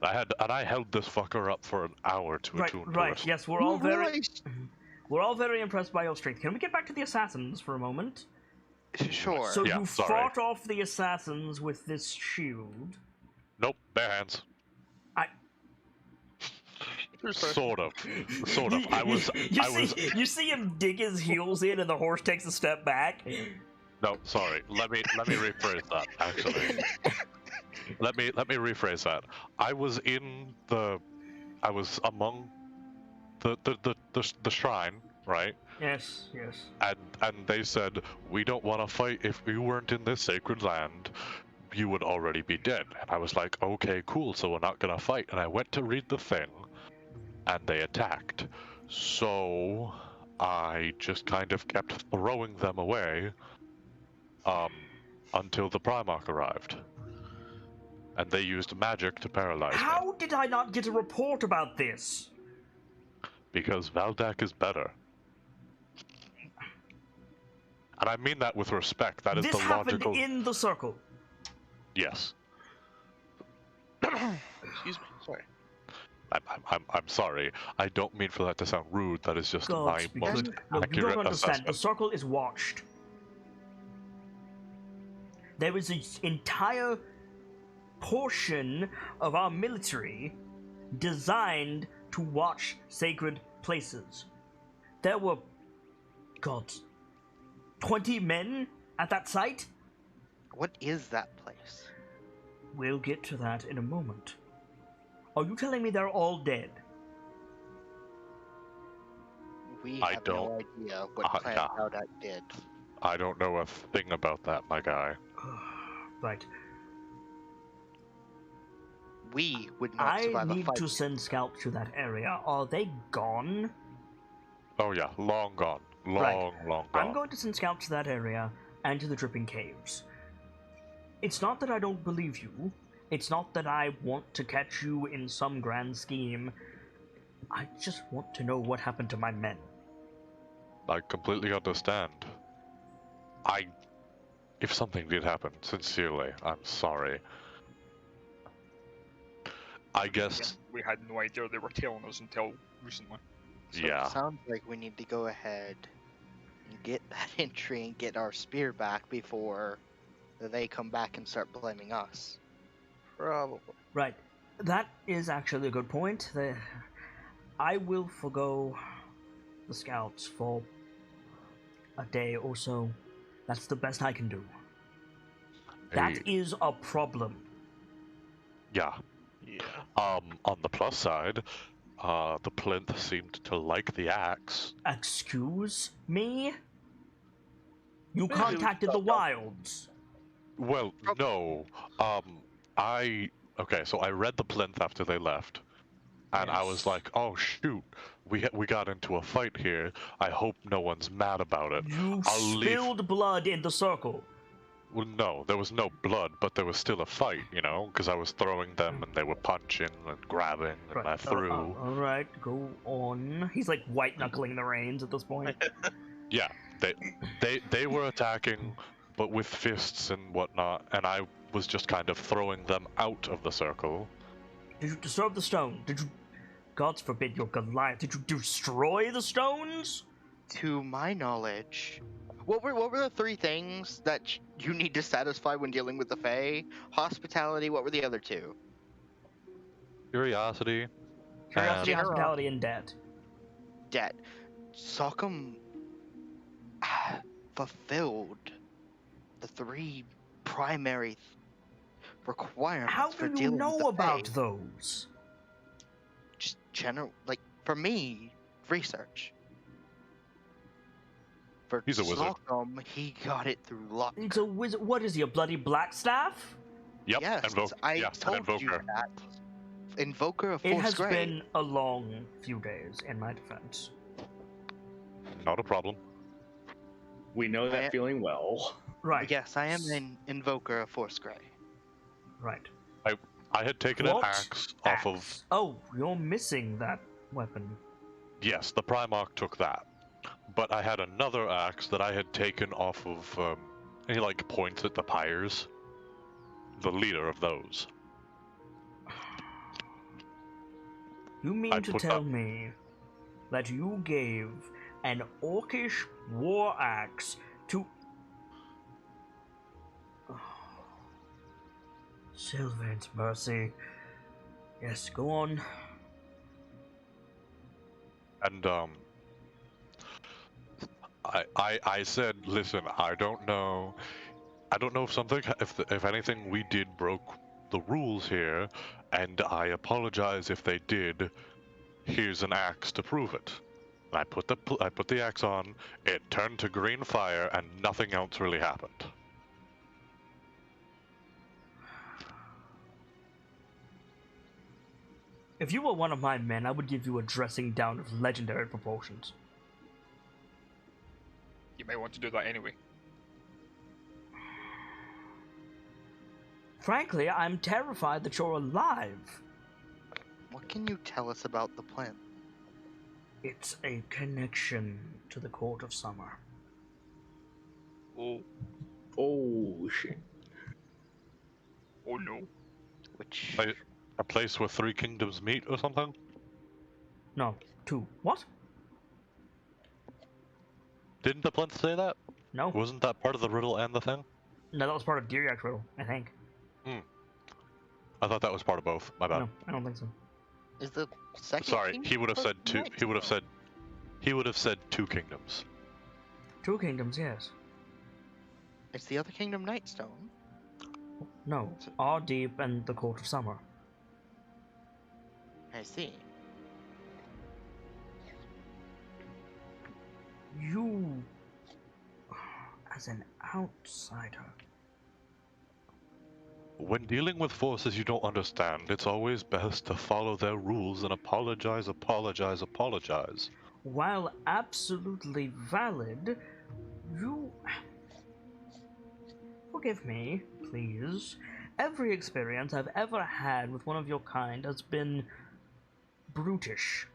I held this fucker up for an hour to attune to it. Yes, we're all very impressed by your strength. Can we get back to the assassins for a moment? Sure. So Yeah, you sorry. fought off the assassins with this shield. Nope, bare hands. Sort of. You see him dig his heels in, and the horse takes a step back. No, sorry. Let me rephrase that. Actually, let me rephrase that. I was among the shrine, right? Yes. And they said, we don't want to fight. If we weren't in this sacred land, you would already be dead. And I was like, okay, cool. So we're not gonna fight. And I went to read the thing, and they attacked. So I just kind of kept throwing them away until the Primarch arrived. And they used magic to paralyze me. How did I not get a report about this? Because Valdak is better. And I mean that with respect. That is This the happened logical... in the circle. Yes. Excuse me. Sorry. I'm sorry. I don't mean for that to sound rude. That is just my most No, you accurate don't understand. assessment. The circle is watched. There is an entire portion of our military designed to watch sacred places. There were, 20 men at that site? What is that place? We'll get to that in a moment. Are you telling me they're all dead? We I have no idea what Clan Valdak did. I don't know a thing about that, my guy. Right. We would not I survive a need fight. to send scouts to that area. Are they gone? Oh yeah, long gone. Long gone. I'm going to send scouts to that area and to the Dripping Caves. It's not that I don't believe you. It's not that I want to catch you in some grand scheme. I just want to know what happened to my men. I completely understand. If something did happen, sincerely, I'm sorry. I guess... We had no idea they were telling us until recently. So yeah. It sounds like we need to go ahead and get that entry and get our spear back before they come back and start blaming us. Probably. Right. That is actually a good point. I will forgo the scouts for a day or so. That's the best I can do. That is a problem. Yeah. Yeah. On the plus side, the plinth seemed to like the axe. Excuse me? You Maybe contacted the wilds. Well, no. Okay, so I read the plinth after they left. And I was Yes. like, oh shoot, we got into a fight here. I hope no one's mad about it. You I'll leave. spilled blood in the circle. Well, no, there was no blood, but there was still a fight, because I was throwing them and they were punching and grabbing and I threw. Alright, go on. He's like white knuckling the reins at this point. Yeah, they were attacking, but with fists and whatnot, and I was just kind of throwing them out of the circle. Did you disturb the stone? Did you... God forbid you're Goliath. Did you destroy the stones? To my knowledge, what were the three things that you need to satisfy when dealing with the Fae? Hospitality. What were the other two? Curiosity. Curiosity, and- hospitality, and debt. Debt. Sockham fulfilled the three primary requirements How for do you dealing with know the about Fae. those? Just general, for me, research. For He's a wizard. Sockham, he got it through luck. He's a wizard. What is he, a bloody blackstaff? Yep, Yes, an an invoker. you that. Invoker of It Force has Grey. been a long few days, in my defense. Not a problem. We know that feeling well. Right. Yes, I am an invoker of Force Grey. Right. I had taken an axe off of. Axe? Oh, you're missing that weapon. Yes, the Primarch took that. But I had another axe that I had taken off of. And he like points at the pyres. The leader of those. You mean to tell me that you gave an orcish war axe to... Sylvan's mercy. Yes, go on. And I said, listen, I don't know if anything we did broke the rules here, and I apologize if they did. Here's an axe to prove it. And I put the axe on. It turned to green fire, and nothing else really happened. If you were one of my men, I would give you a dressing down of legendary proportions. You may want to do that anyway. Frankly, I'm terrified that you're alive. What can you tell us about the plan? It's a connection to the Court of Summer. Oh. Oh, shit. Oh no. Which... A place where three kingdoms meet or something? No, 2. What? Didn't the plinth say that? No. Wasn't that part of the riddle and the thing? No, that was part of Diriak's riddle, I think. I thought that was part of both. My bad. No, I don't think so. Is the second Sorry, kingdom he would have said two. Nightstone? He would have said 2 kingdoms. 2 kingdoms, yes. Is the other kingdom Nightstone? No, Ardeep and the Court of Summer. I see. You, as an outsider... When dealing with forces you don't understand, it's always best to follow their rules and apologize. While absolutely valid, you... Forgive me, please. Every experience I've ever had with one of your kind has been brutish.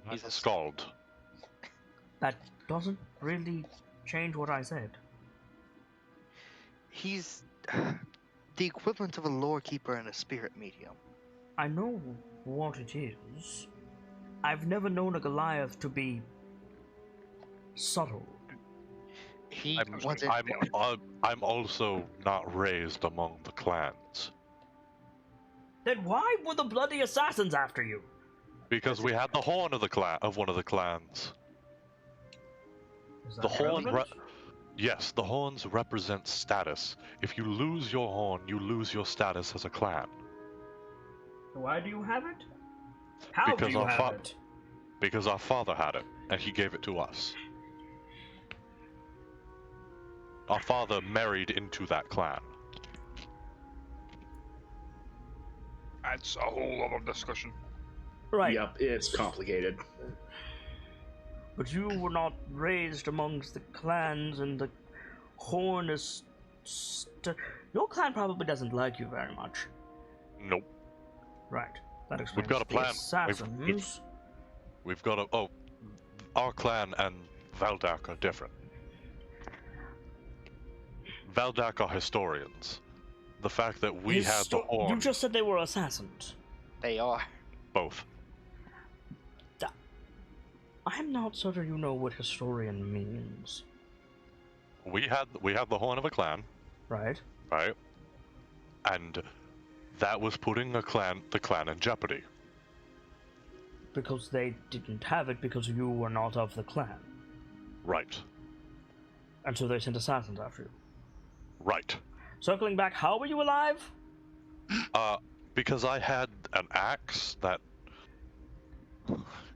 He's a scald. That doesn't really change what I said. He's the equivalent of a lore keeper and a spirit medium. I know what it is. I've never known a Goliath to be subtle. He wasn't. I'm also not raised among the clans. Then why were the bloody assassins after you? Because we had the horn of one of the clans. Is that The horn. relevant? Yes, the horns represent status. If you lose your horn, you lose your status as a clan. Why do you have it? How do you have it? Because our father had it, and he gave it to us. Our father married into that clan. That's a whole other discussion. Right. Yep, it's complicated. But you were not raised amongst the clans, and the horn is... Your clan probably doesn't like you very much. Nope. Right. That explains We've got a plan. the assassins. We've got a... Oh, our clan and Valdak are different. Valdak are historians. The fact that we had the horn... You just said they were assassins. They are. Both. I'm not certain you know what historian means. We had the horn of a clan, Right? right? And that was putting the clan in jeopardy. Because they didn't have it because you were not of the clan. Right. And so they sent assassins after you. Right. Circling back, how were you alive? Because I had an axe that...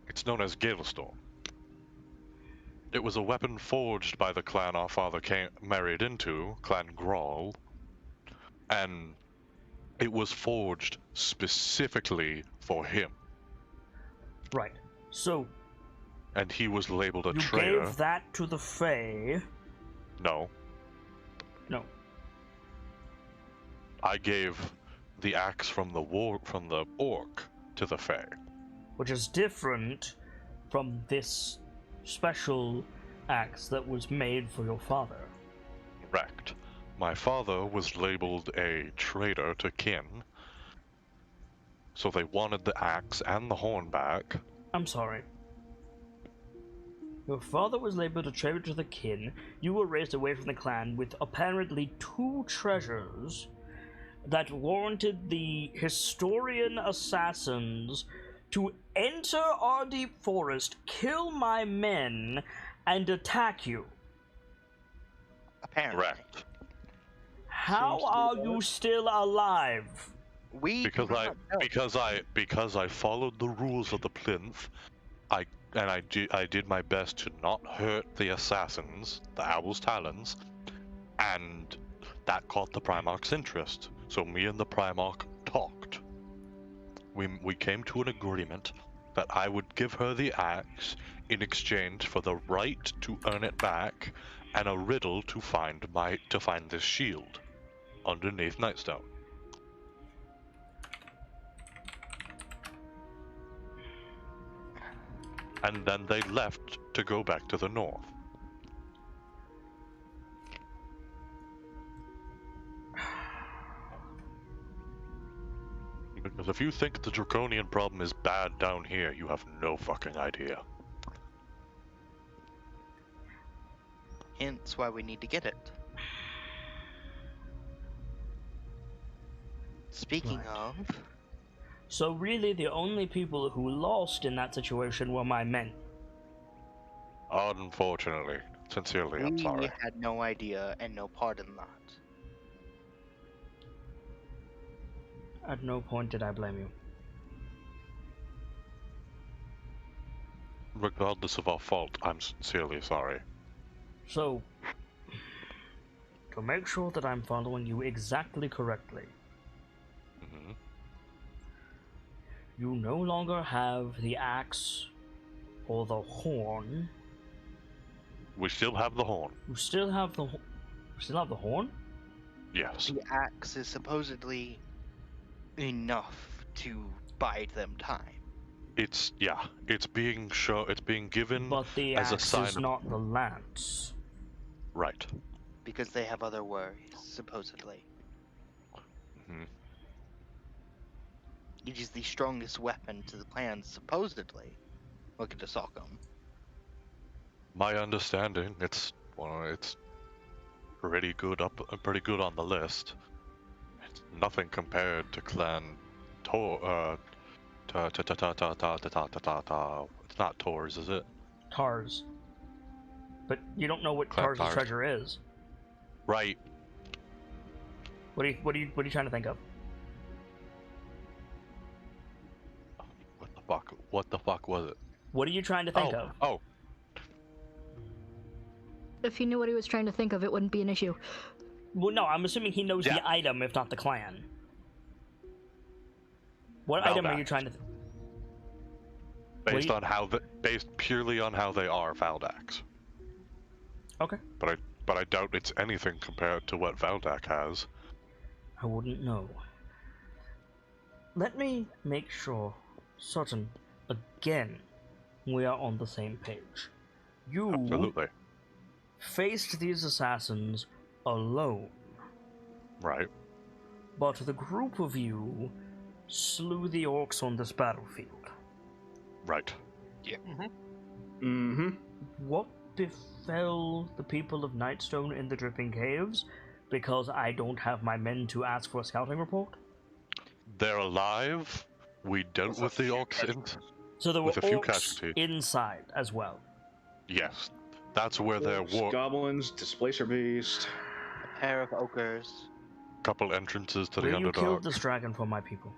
It's known as Galestorm. It was a weapon forged by the clan our father married into, Clan Grawl, and it was forged specifically for him. Right. So, and he was labeled a You traitor. gave that to the Fae. No. No. I gave the axe from the orc to the Fae. Which is different from this special axe that was made for your father. Correct. My father was labeled a traitor to kin, so they wanted the axe and the horn back. I'm sorry. Your father was labeled a traitor to the kin. You were raised away from the clan with apparently 2 treasures that warranted the historian assassins to enter our deep forest, kill my men, and attack you. Apparently. Correct. How Seems to be are valid. you still alive? We Because do I not know. because I followed the rules of the plinth. I did my best to not hurt the assassins, the Owl's Talons, and that caught the Primarch's interest. So me and the Primarch talked. We came to an agreement that I would give her the axe in exchange for the right to earn it back and a riddle to find this shield underneath Nightstone. And then they left to go back to the north. Because if you think the draconian problem is bad down here, you have no fucking idea. Hence why we need to get it. Speaking Right. of, So really the only people who lost in that situation were my men. Unfortunately. Sincerely, I'm we sorry. had no idea and no part in that. At no point did I blame you. Regardless of our fault, I'm sincerely sorry. So, to make sure that I'm following you exactly correctly, Hmm. you no longer have the axe or the horn. We still have the horn. You still have the horn? Yes. The axe is supposedly enough to bide them time. It's being given But the as a axe sign is of... not the lance. Right. Because they have other worries, supposedly. Hmm. It is the strongest weapon to the clan, supposedly. Look at the Sock'em. My understanding, it's pretty good on the list. It's nothing compared to Clan Tor. It's not Tor's, is it? Tars. But you don't know what Clan Tars' Tars. treasure is. Right. What are you trying to think of? What the fuck was it? What are you trying to think of? Oh, If he knew what he was trying to think of, it wouldn't be an issue. Well, no, I'm assuming he knows Yeah. the item, if not the clan. What item are you Valdax. trying to? based purely on how they are Valdax. Okay. But I doubt it's anything compared to what Valdak has. I wouldn't know. Let me make sure, certain, again, we are on the same page. You Absolutely. faced these assassins alone, Right. but the group of you slew the orcs on this battlefield. Right. Mm-hmm. What befell the people of Nightstone in the Dripping Caves? Because I don't have my men to ask for a scouting report? They're alive. We dealt with the orcs in... So there were With a few orcs casualties. inside as well. Yes. That's where their Goblins, Displacer Beast. A pair of ogres. couple entrances to the Will you kill Underdark. this dragon for my people?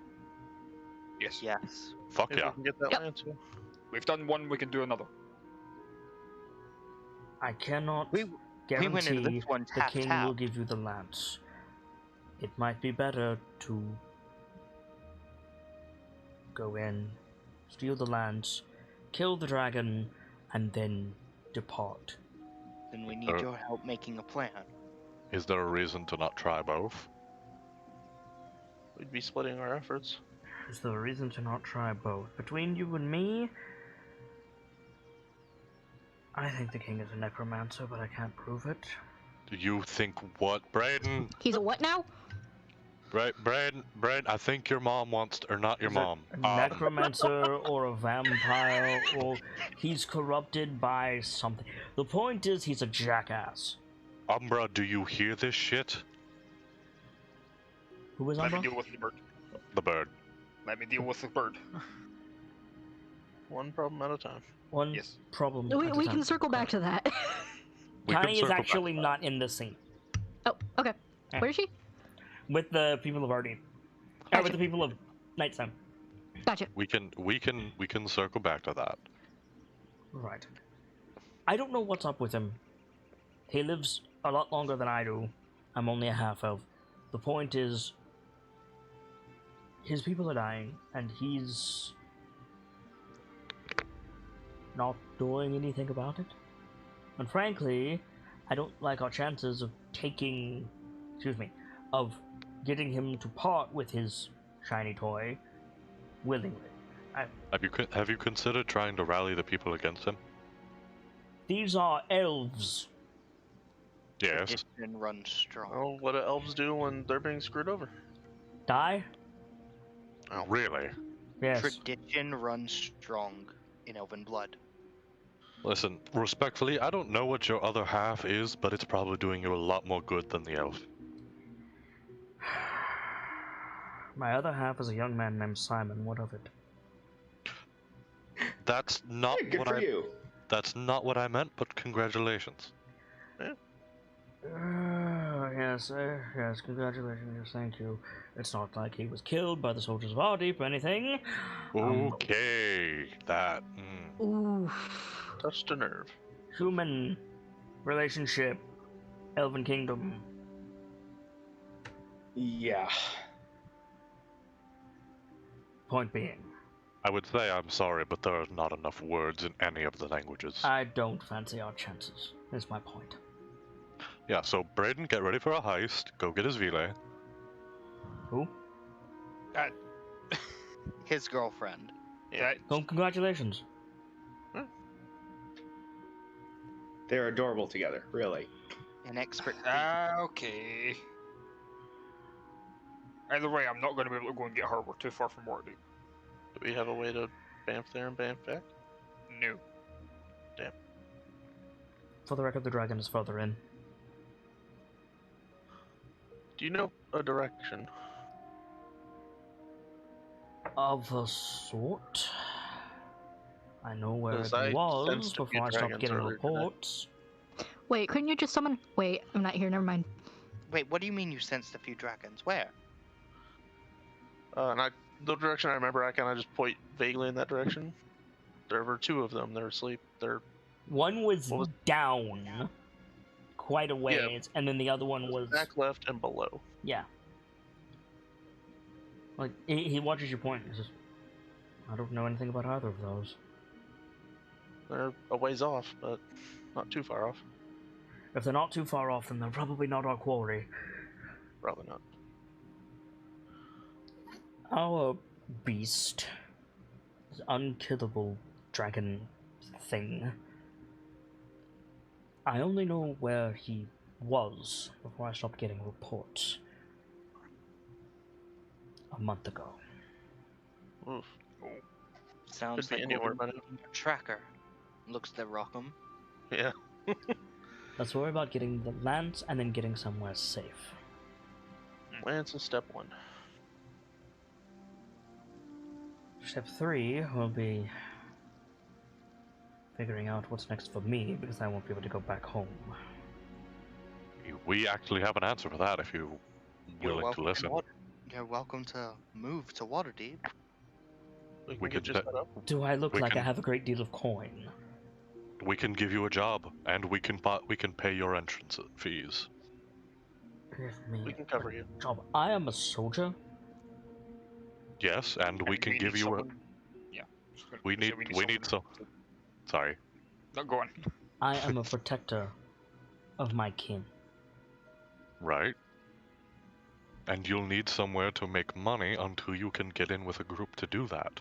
Yes. Yes. Fuck If yeah. we can get that Yep. lance, yeah. We've done one, we can do another. I cannot We went into guarantee this one the king tap-tap. will give you the lance. It might be better to go in, steal the lance, kill the dragon, and then depart. Then we need your help making a plan. Is there a reason to not try both? We'd be splitting our efforts. Is there a reason to not try both? Between you and me, I think the king is a necromancer, but I can't prove it. Do you think what, Braden? He's a what now? Braden, I think your mom wants, or not your Is mom. it a necromancer or a vampire, or he's corrupted by something. The point is, he's a jackass. Umbra, do you hear this shit? Who is Let me Umbra? deal with the bird. The bird. Let me deal with the bird. One problem at a time. One Yes. problem. We, at a we time. can circle back to that. We can Connie is circle back actually to that. not in this scene. Oh, okay. Yeah. Where is she? With the people of Arden. Gotcha. With the people of Nightstone. Gotcha. We can circle back to that. Right. I don't know what's up with him. He lives a lot longer than I do. I'm only a half-elf. The point is, his people are dying, and he's not doing anything about it. And frankly, I don't like our chances of of getting him to part with his shiny toy willingly. Have you considered trying to rally the people against him? These are elves. Yes. Tradition runs strong. Oh, what do elves do when they're being screwed over? Die? Oh, really? Yes. Tradition runs strong in elven blood. Listen, respectfully, I don't know what your other half is, but it's probably doing you a lot more good than the elf. My other half is a young man named Simon. What of it? That's not Hey, good what for I. you. That's not what I meant. But congratulations. Yes, congratulations, yes, thank you. It's not like he was killed by the soldiers of Ardeep or anything. Okay, that. Ooh. Touched a nerve. Human relationship, Elven Kingdom. Yeah. Point being, I would say I'm sorry, but there are not enough words in any of the languages. I don't fancy our chances, is my point. Yeah, so Braden, get ready for a heist. Go get his Vile. Who? His girlfriend. Yeah. Oh, congratulations. They're adorable together, really. An expert. Okay. Either way, I'm not going to be able to go and get her. We're too far from Waterdeep. Do we have a way to bamf there and bamf back? No. For the record, the dragon is further in. Do you know a direction? Of a sort. I know where Because it I was sensed a few before I stopped dragons getting earlier today. reports. Wait, couldn't you just summon? Wait, I'm not here. Never mind. Wait, what do you mean you sensed a few dragons? Where? The direction I remember, I kind of just point vaguely in that direction. There were two of them. They're asleep. One was, What was- down quite a ways, and then the other one was back left and below. yeah. Like he watches your point. He says, "I don't know anything about either of those. They're a ways off, but not too far off. If they're not too far off, then they're probably not our quarry. Probably not. Our beast, this unkillable dragon thing. I only know where he was before I stopped getting reports. A month ago. Oof. Sounds Could be like anywhere, we're but a tracker. Looks the Rockham. yeah. Let's worry about getting the lance and then getting somewhere safe. Lance is step one. Step 3 will be figuring out what's next for me, because I won't be able to go back home. We actually have an answer for that if you're willing to listen. You're welcome to move to Waterdeep. We We can get could just set- set up. Do I look We like I can- have a great deal of coin? We can give you a job, and we can pay your entrance fees. Give me We can cover a you. job. I am a soldier. Yes, and we can give you a. Yeah. We need some. Sorry. Not going. I am a protector of my kin. Right. And you'll need somewhere to make money until you can get in with a group to do that.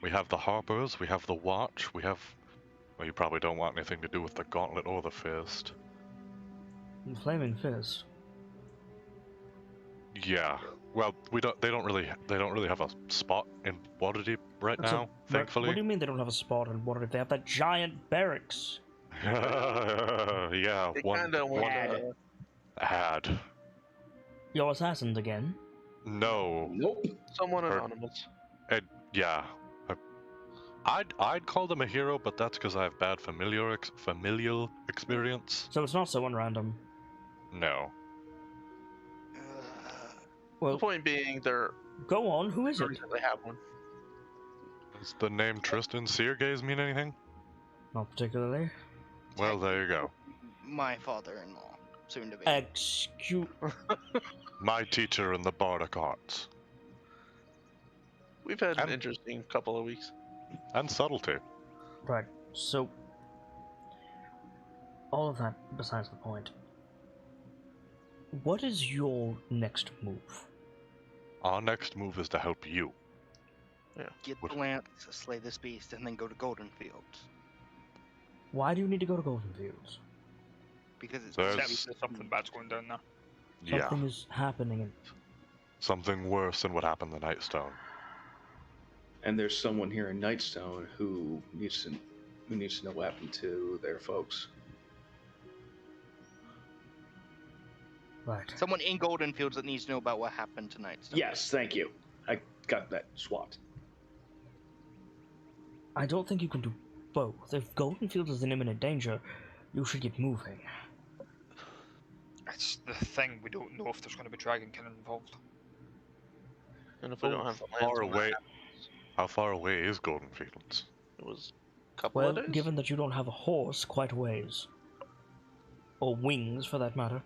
We have the Harpers, we have the Watch, we have... Well, you probably don't want anything to do with the Gauntlet or the Fist. The Flaming Fist. Yeah. Well, they don't really have a spot in Waterdeep right So, now, thankfully. What do you mean they don't have a spot in Waterdeep? They have that giant barracks. Yeah, They one kinda want had. Your assassins again. No. Nope. someone Or- anonymous. Yeah. I'd call them a hero, but that's because I have bad familial experience. So it's not someone random. No. Well, The point being, they're go on. Who is the it? reason they have one. Does the name Tristan Seargaze mean anything? Not particularly. Well, there you go. My father-in-law, soon to be. Excuse. My teacher in the Bardic Arts. We've had an And- interesting couple of weeks. And subtlety. Right. So, all of that besides the point. What is your next move? Our next move is to help you. Get What- the lance, slay this beast, and then go to Golden Fields. Why do you need to go to Golden Fields? Because it's There's- Obviously something bad's going down there. Yeah. Something is happening. And Something worse than what happened to Nightstone. And there's someone here in Nightstone who needs to know what happened to their folks. right. someone in Golden Fields that needs to know about what happened tonight. So. Yes, thank you. I got that swapped. I don't think you can do both. If Golden Fields is in imminent danger, you should get moving. It's the thing, we don't know if there's going to be Dragonkin involved. And if we don't have the Far lance, when that away. happens, How far away is Golden Fields? it was a couple Well, of days. given that you don't have a horse, quite a ways. Or wings, for that matter.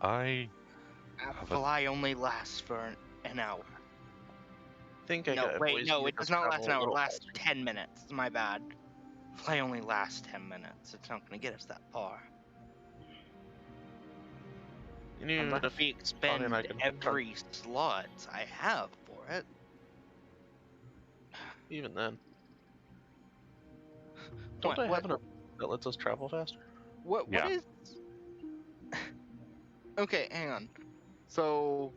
I A fly only lasts for an hour. I think I No, got wait, voice no, you it to does not last travel an a hour. It little lasts faster. 10 minutes. My bad. Fly only lasts 10 minutes. It's not going to get us that far. You need Unless to we expend and I can every slot I have for it. even then. Don't What- I what- have enough that lets us travel faster? What Yeah. is... Okay, hang on. So...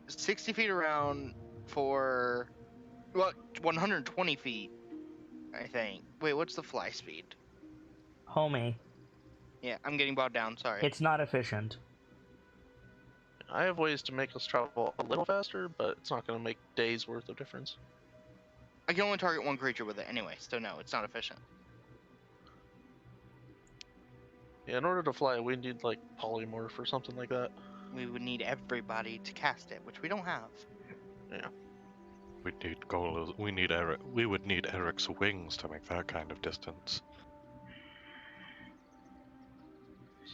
60 feet around for... Well, 120 feet, I think. Wait, what's the fly speed? Homie, Yeah, I'm getting bogged down, sorry. it's not efficient. I have ways to make us travel a little faster, but it's not going to make days worth of difference. I can only target one creature with it anyway, so no, it's not efficient. Yeah, in order to fly, we need like polymorph or something like that. We would need everybody to cast it, which we don't have. we need gold. We need Eric. We would need Eric's wings to make that kind of distance.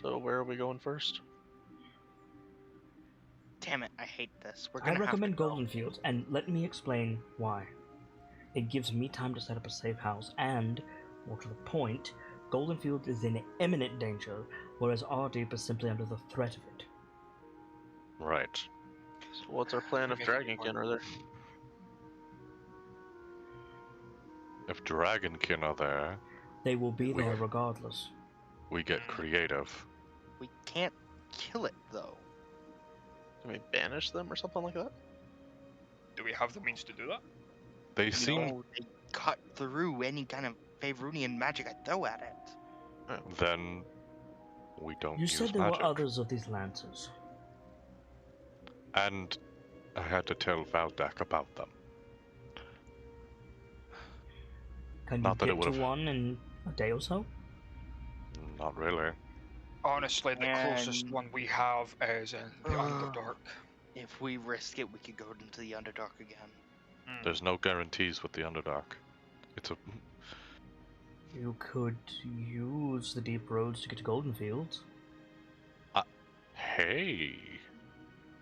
So where are we going first? Damn it, I hate this. We're I gonna have recommend to go. Golden Fields, and let me explain why. It gives me time to set up a safe house, and, more to the point, Golden Fields is in imminent danger, whereas Ardeep is simply under the threat of it. Right. So what's our plan if Dragonkin are there? If Dragonkin are there, They will be there regardless. we get creative. We can't kill it though. Can we banish them or something like that? Do we have the means to do that? They You seem. know, they cut through any kind of Faerunian magic I throw at it. Then we don't You use said there magic. were others of these lances. And I had to tell Valdek about them. Can Not that you it get to would've- one in a day or so? Not really. Honestly, the closest And- one we have is in the Underdark. If we risk it, we could go into the Underdark again. There's no guarantees with the Underdark. It's a. You could use the deep roads to get to Golden Fields. Hey.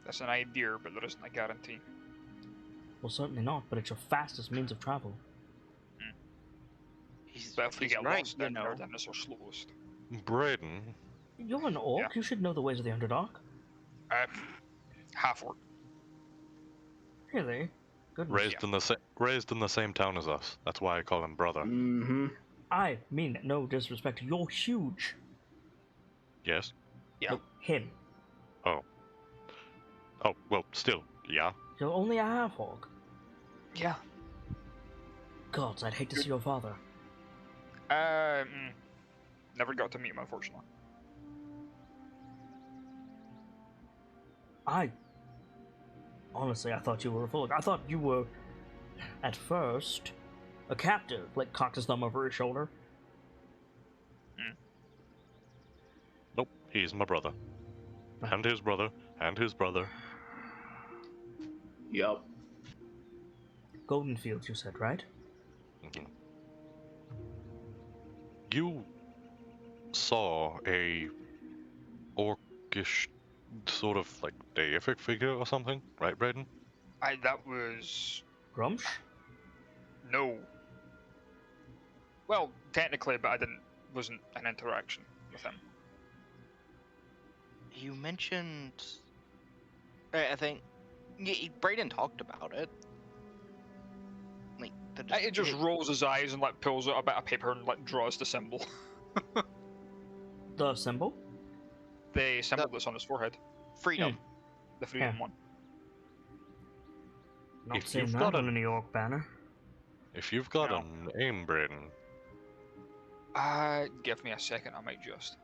That's an idea, but there isn't a guarantee. Well, certainly not, but it's your fastest means of travel. But if we he's get right, lost you down there, know. then it's our slowest. Braden, You're an orc. Yeah. You should know the ways of the Underdark. Half orc. Really? Goodness. raised in the same town as us. That's why I call him brother. Mm-hmm. I mean no disrespect. You're huge. Yes. Yeah. No, him. Oh, well, still, yeah. You're only a half orc. Yeah. Gods, I'd hate to see your father. Never got to meet him, unfortunately. Honestly, I thought you were a full orc. I thought you were, at first, a captive. Like, cocked his thumb over his shoulder. Nope, he's my brother. And his brother, and his brother. Yup. Golden Fields, you said, right? Mhm. You saw a orcish sort of like deific figure or something, right, Braden? That was... Grumsh? No. Well, technically, but wasn't an interaction with him. You mentioned. I think. Brayden talked about it. Like, It just rolls his eyes and like pulls out a bit of paper and like draws the symbol. The symbol? The symbol that's on his forehead. freedom. The freedom Yeah. one. Not If seeing you've that got on a- a New York banner. If you've got No. a name, Braden, Give me a second, I might just.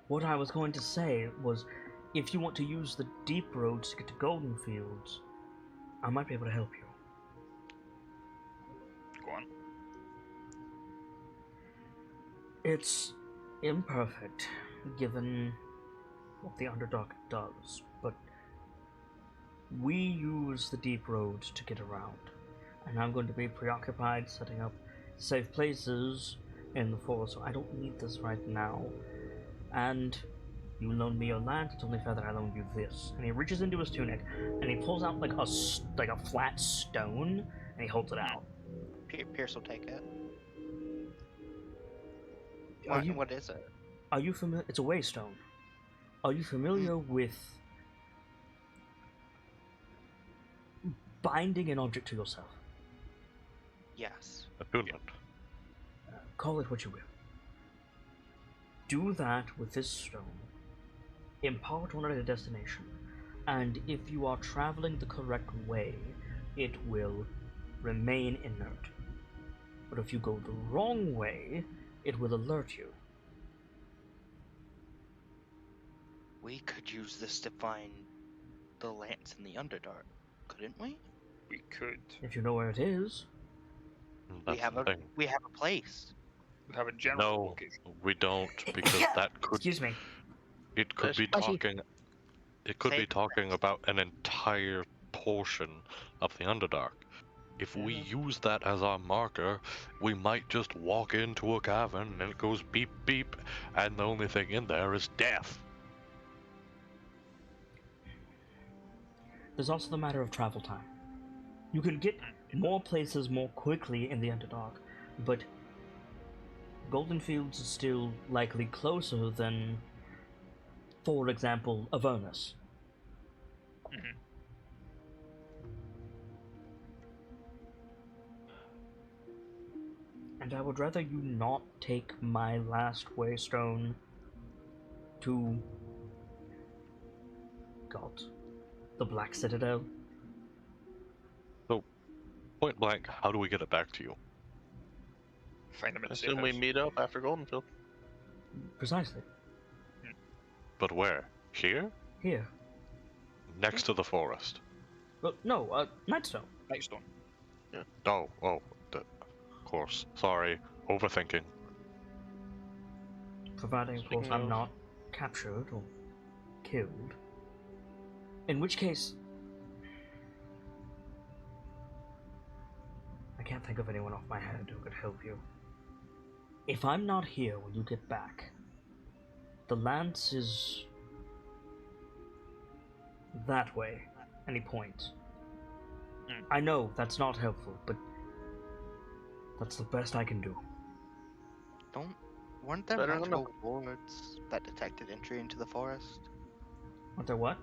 What I was going to say was, if you want to use the deep roads to get to Golden Fields, I might be able to help you. Go on. It's imperfect, given what the Underdark does, but we use the deep roads to get around, and I'm going to be preoccupied setting up safe places in the forest, so I don't need this right now. And you loaned me your land, it's only fair that I loan you this. And he reaches into his tunic, and he pulls out like a flat stone, and he holds it out. Pierce will take it. Are you- What is it? Are you familiar? It's a waystone. Are you familiar with binding an object to yourself? Yes. attunement. Call it what you will. Do that with this stone. Impart on it a destination, and if you are traveling the correct way, it will remain inert. But if you go the wrong way, it will alert you. We could use this to find the lance in the Underdark, couldn't we? We could. If you know where it is, That's the thing. We have a place. We have a general No, location. we don't, because that could excuse me. it could be Bless you. talking. It could be Save talking about an entire portion of the Underdark. If we use that as our marker, we might just walk into a cavern and it goes beep beep, and the only thing in there is death. There's also the matter of travel time. You can get more places more quickly in the Underdark, but Golden Fields is still likely closer than, for example, Avernus. Mhm. And I would rather you not take my last waystone to... God. The Black Citadel? Point blank, how do we get it back to you? Find them in I the safe assume we house. meet up after Goldenfield. Precisely. But where? Here? Here. Next to the forest. No, Nightstone. Nightstone. Oh, of course. Sorry, overthinking. Providing, of course, Speaking I'm of- not captured or killed. In which case... I can't think of anyone off my head who could help you. If I'm not here when you get back, the lance is... that way. And he points. I know that's not helpful, but that's the best I can do. Weren't there Better than magical wards that detected entry into the forest? What the what?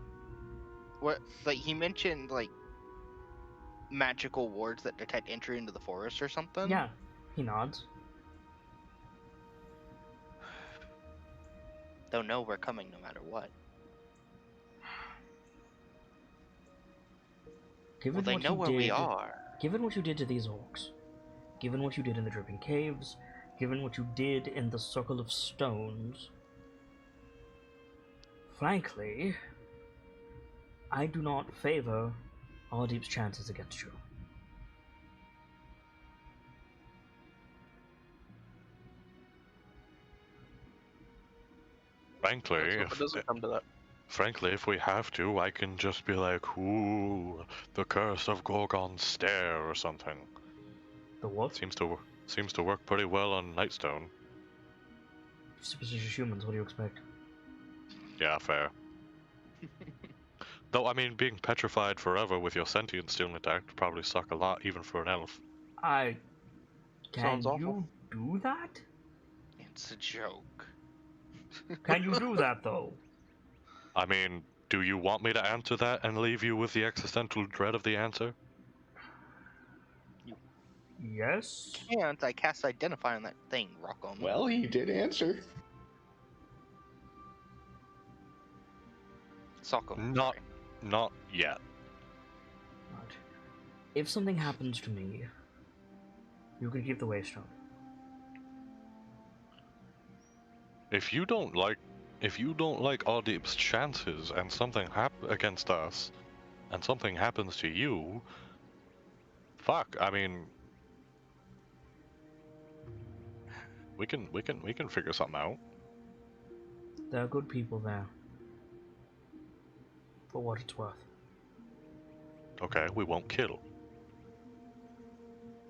What? Like he mentioned like magical wards that detect entry into the forest or something? Yeah, he nods. They'll know we're coming no matter what. Given Well, they what know you where we did, are. given what you did to these orcs, given what you did in the Dripping Caves, given what you did in the Circle of Stones, frankly, I do not favor Ardeep's chances against you. Frankly, Let's hope it doesn't come to that. frankly, if we have to, I can just be like, ooh, the curse of Gorgon's stare or something. The what? Seems to work pretty well on Nightstone. Superstitious humans, what do you expect? Yeah, fair. Though, I mean, being petrified forever with your sentience still intact would probably suck a lot, even for an elf. Can Sounds awful. you do that? It's a joke. Can you do that, though? I mean, do you want me to answer that and leave you with the existential dread of the answer? Yes? Can't I cast Identify on that thing, Rockham? Well, he did answer. Socko. Not yet. Right. If something happens to me, you can keep the waystone. If you don't like Ardeep's chances and something against us, and something happens to you, fuck. I mean, we can figure something out. There are good people there. For what it's worth. Okay, we won't kill.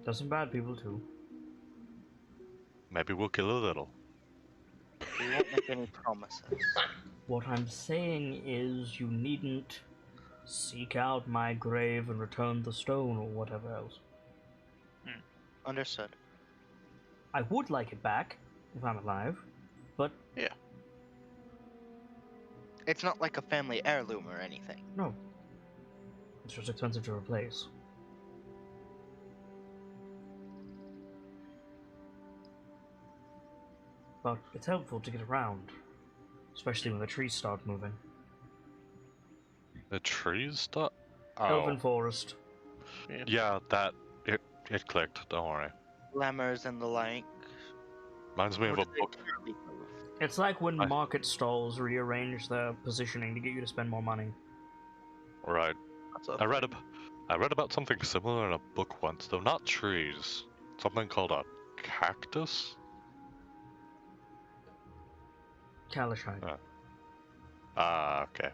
There's some bad people too. Maybe we'll kill a little. We won't make any promises. What I'm saying is you needn't seek out my grave and return the stone or whatever else. Understood. I would like it back, if I'm alive, but Yeah. It's not like a family heirloom or anything. no. It's just expensive to replace. But it's helpful to get around, especially when the trees start moving. The trees stop. Elven forest. Yeah, it clicked. Don't worry. Glamours and the like. Reminds me of a book. It's like when I- market stalls rearrange their positioning to get you to spend more money. Right. That's a I read about something similar in a book once, though not trees. Something called a cactus. Kalashite. Okay.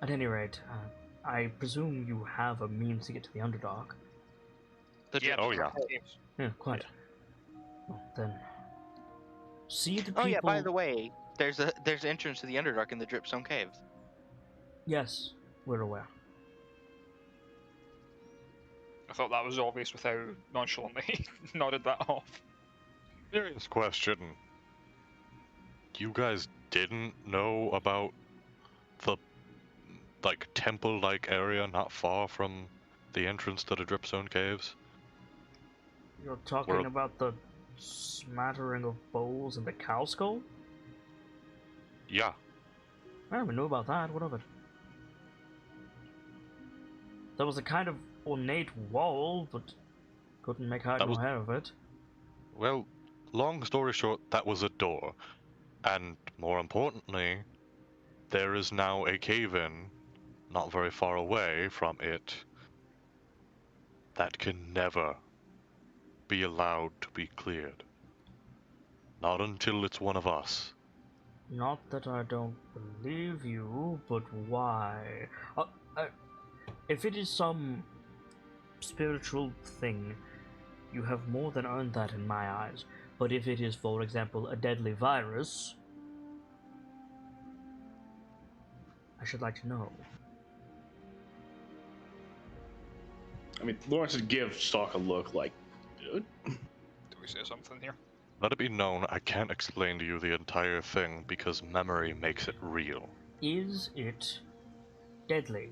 At any rate, I presume you have a means to get to the Underdark. Oh, yeah. Yeah, quite. Well, then, see the people. Oh yeah, by the way, there's entrance to the Underdark in the Dripstone Caves. Yes, we're aware. I thought that was obvious with how nonchalantly nodded that off. Serious question. You guys didn't know about the, temple-like area not far from the entrance to the Dripstone Caves? You're talking about the smattering of bowls and the cow skull? Yeah. I never knew about that. What of it? There was a kind of ornate wall, but couldn't make hide nor hair of it. Well, long story short, that was a door. And more importantly, there is now a cave-in not very far away from it that can never be allowed to be cleared. Not until it's one of us. Not that I don't believe you, but why? If it is some spiritual thing, you have more than earned that in my eyes. But if it is, for example, a deadly virus, I should like to know. I mean, Lawrence would give Stalk a look like, dude. Do we say something here? Let it be known, I can't explain to you the entire thing because memory makes it real. Is it deadly?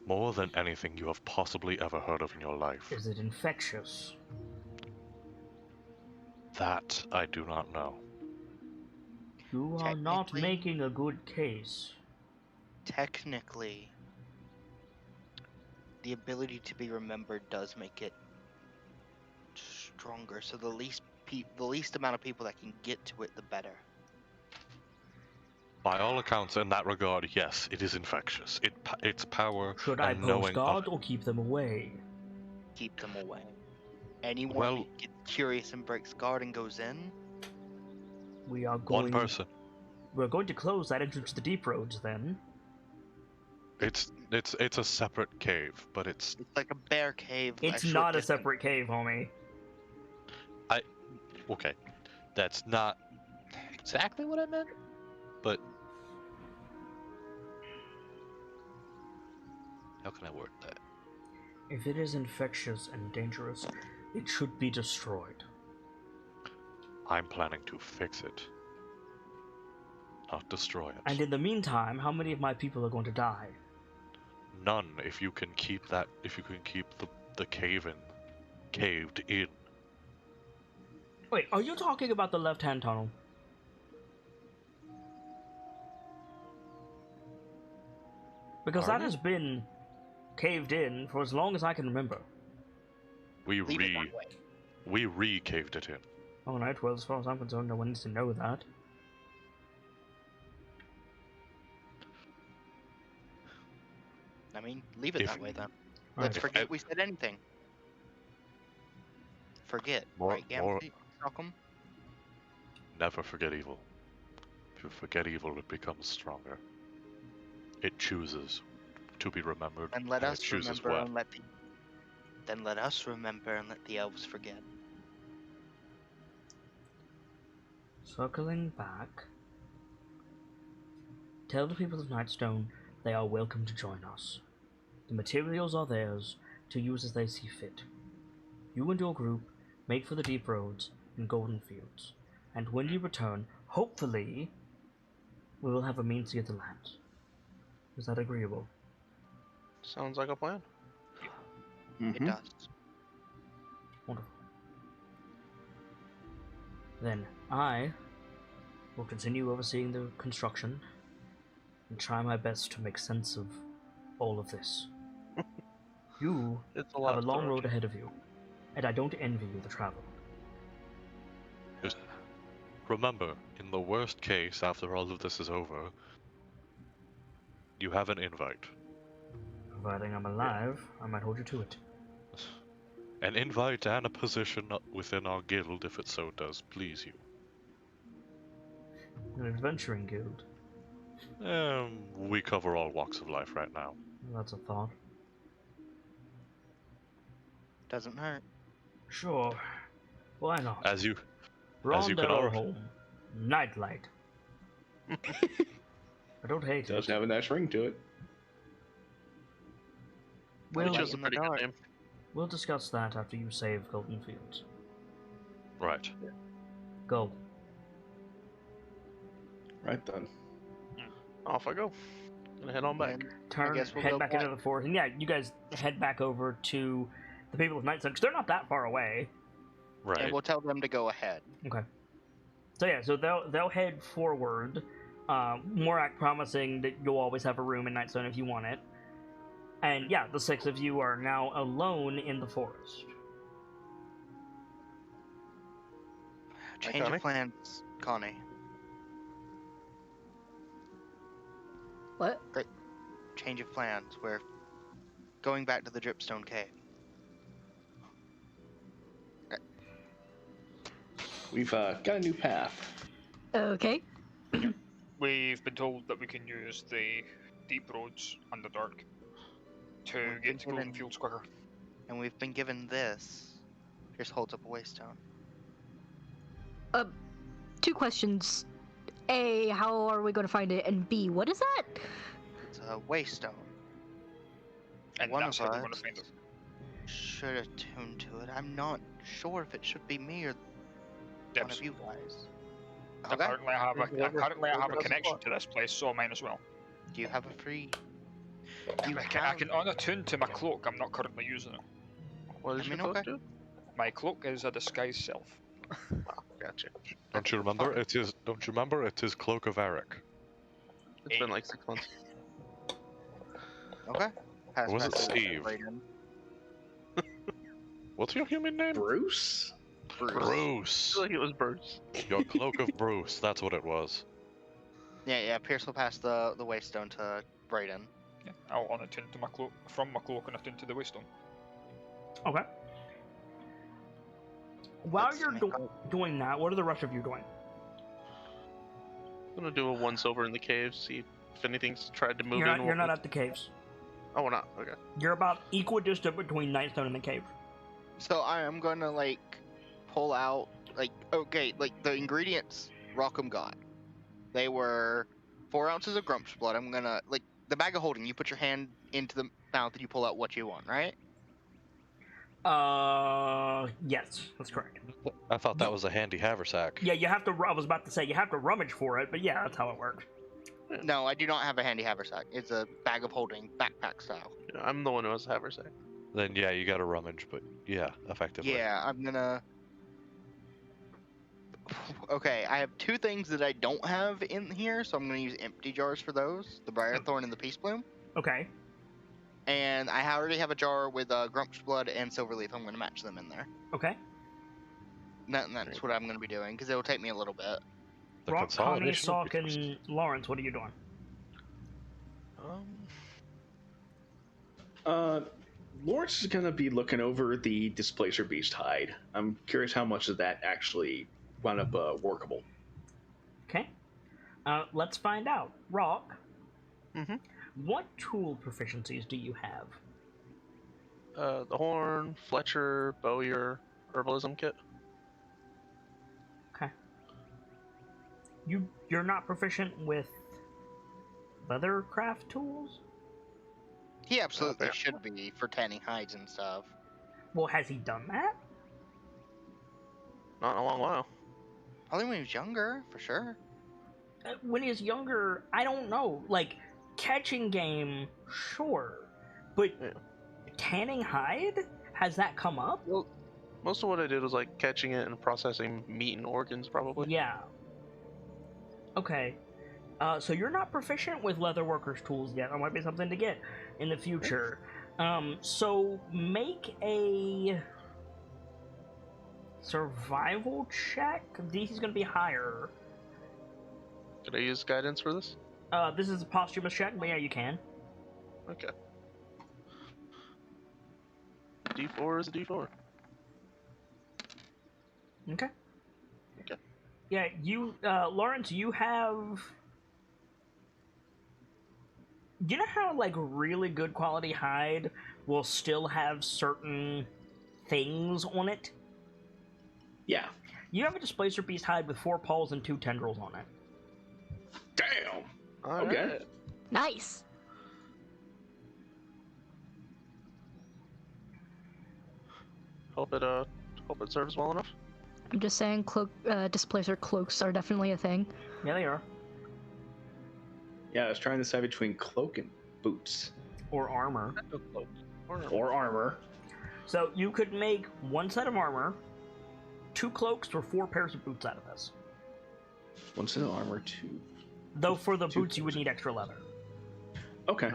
More than anything you have possibly ever heard of in your life. Is it infectious? That I do not know. You are not Technically- making a good case. Technically, the ability to be remembered does make it stronger. So the least amount of people that can get to it, the better. By all accounts, in that regard, yes, it is infectious. Its power Should I and post knowing guard of or keep them away? Keep them away. Anyone Well- who gets curious and breaks guard and goes in, We are one going. person. We're going to close that entrance to the deep roads then. It's a separate cave, but it's like a bear cave. It's short not a distance. separate cave, homie. okay. That's not exactly what I meant, but how can I word that? If it is infectious and dangerous, it should be destroyed. I'm planning to fix it, not destroy it. And in the meantime, how many of my people are going to die? None. If you can keep the caved in. Wait, are you talking about the left-hand tunnel? Because Are that we? has been caved in for as long as I can remember. We Leave it that way. re-caved it in. Alright, well, as far as I'm concerned, no one needs to know that. I mean, leave it If- that way then. Let's Alright. forget we said anything. Forget, More- right, Malcolm? Never forget evil. If you forget evil, it becomes stronger. It chooses to be remembered, And let and us it chooses remember what. and then let us remember and let the elves forget. Circling back, tell the people of Nightstone they are welcome to join us. The materials are theirs to use as they see fit. You and your group make for the deep roads and golden fields, and when you return, hopefully, we will have a means to get the land. Is that agreeable? Sounds like a plan. It Mhm. does. Wonderful. Then I will continue overseeing the construction and try my best to make sense of all of this. You It's a lot have a of long throw. road ahead of you, and I don't envy you the travel. Remember, in the worst case, after all of this is over, you have an invite. Providing I'm alive, I might hold you to it. An invite and a position within our guild if it so does please you. An adventuring guild. We cover all walks of life right now. That's a thought. Doesn't hurt. Sure. Why not? As you can already- home. Nightlight. I don't hate Does it. have a nice ring to it. We'll, Which is a in the pretty good dark. name. we'll discuss that after you save Golden Fields. Right. Go. Right then. Off I go. Gonna head on back. And Turn, guess we'll head go back into the forest, and yeah, you guys head back over to the people of Nightstone, because they're not that far away. Right. And we'll tell them to go ahead. Okay. So yeah, so they'll head forward. Morak promising that you'll always have a room in Nightstone if you want it. And yeah, the six of you are now alone in the forest. Change Connie? of plans, Connie. What? Change of plans. We're going back to the Dripstone Cave. We've got a new path. Okay. We've been told that we can use the deep roads and the dark to We've been get to Golden given- Fields quicker. And we've been given this. Here's holds up a waystone. Two questions. A, how are we going to find it? And B, what is that? It's a waystone. And One that's of how we're going us to find it. should attune to it. I'm not sure if it should be me or One Dibs. of you guys. I Okay. currently have a, I Whoever- currently have whoever a has the connection spot. to this place, so mine as well. Do you have a free? I can unattune to my cloak. I'm not currently using it. What I did mean, your cloak okay. do? My cloak is a disguised self. Gotcha. Don't you remember? It is. Don't you remember? It is Cloak of Eric. It's been like 6 months. Okay. Pass, Or was it pass Steve? Brayden. What's your human name? Bruce? I Bruce. feel like it was Bruce. Your Cloak of Bruce. That's what it was. Yeah. Pierce will pass the waystone to Brayden. Yeah, I'll unattune to my cloak, from my cloak and attune to the waystone. Okay. While Let's you're make doing that, what are the rest of you doing? I'm gonna do a once over in the cave, see if anything's tried to move You're in. not, you're not at the caves. Oh, we're not. Okay. You're about equidistant between Nightstone and the cave. So I am gonna like pull out like the ingredients Rockham got. They were 4 ounces of Grump's blood. I'm gonna like the bag of holding. You put your hand into the mouth and you pull out what you want, right? Yes, that's correct. I thought that was a handy haversack. Yeah, you have to. I was about to say you have to rummage for it, but yeah, that's how it works. No, I do not have a handy haversack. It's a bag of holding, backpack style. Yeah, I'm the one who has a haversack. Then yeah, you gotta rummage, but yeah, effectively. Yeah, I'm gonna. Okay, I have 2 things that I don't have in here, so I'm gonna use empty jars for those: the Briarthorn and the Peace Bloom. Okay. And I already have a jar with Grump's blood and Silverleaf. I'm gonna match them in there. Okay. That's what I'm gonna be doing because it'll take me a little bit. The Rock, Connie, consolidation will Sock, be first. and Lawrence, what are you doing? Lawrence is gonna be looking over the Displacer Beast hide. I'm curious how much of that actually wound up workable. Okay. Let's find out. Rock. Mhm. What tool proficiencies do you have? The horn, Fletcher, Bowyer, herbalism kit. Okay. You're not proficient with leathercraft tools? He absolutely yeah. should be for tanning hides and stuff. Well, has he done that? Not in a long while. Probably when he was younger, for sure. When he's younger, I don't know. Like, catching game, sure. But Yeah. tanning hide? Has that come up? Well, most of what I did was like catching it and processing meat and organs, probably. Yeah. Okay. So you're not proficient with leatherworkers tools yet. That might be something to get in the future. So make a survival check. DC's going to be higher. Could I use guidance for this? This is a posthumous check, but yeah, you can. Okay. D4 is a D4. Okay. Okay. Yeah, you, Lawrence, you have. You know how, like, really good quality hide will still have certain things on it? Yeah. You have a Displacer Beast hide with 4 paws and 2 tendrils on it. Damn. All Okay. right. Nice. Hope it serves well enough. I'm just saying, displacer cloaks are definitely a thing. Yeah, they are. Yeah, I was trying to decide between cloak and boots. Or armor. Or armor. So you could make 1 set of armor, 2 cloaks, or 4 pairs of boots out of this. 1 set of armor, 2. Though for the 2 boots you would need extra leather. Okay.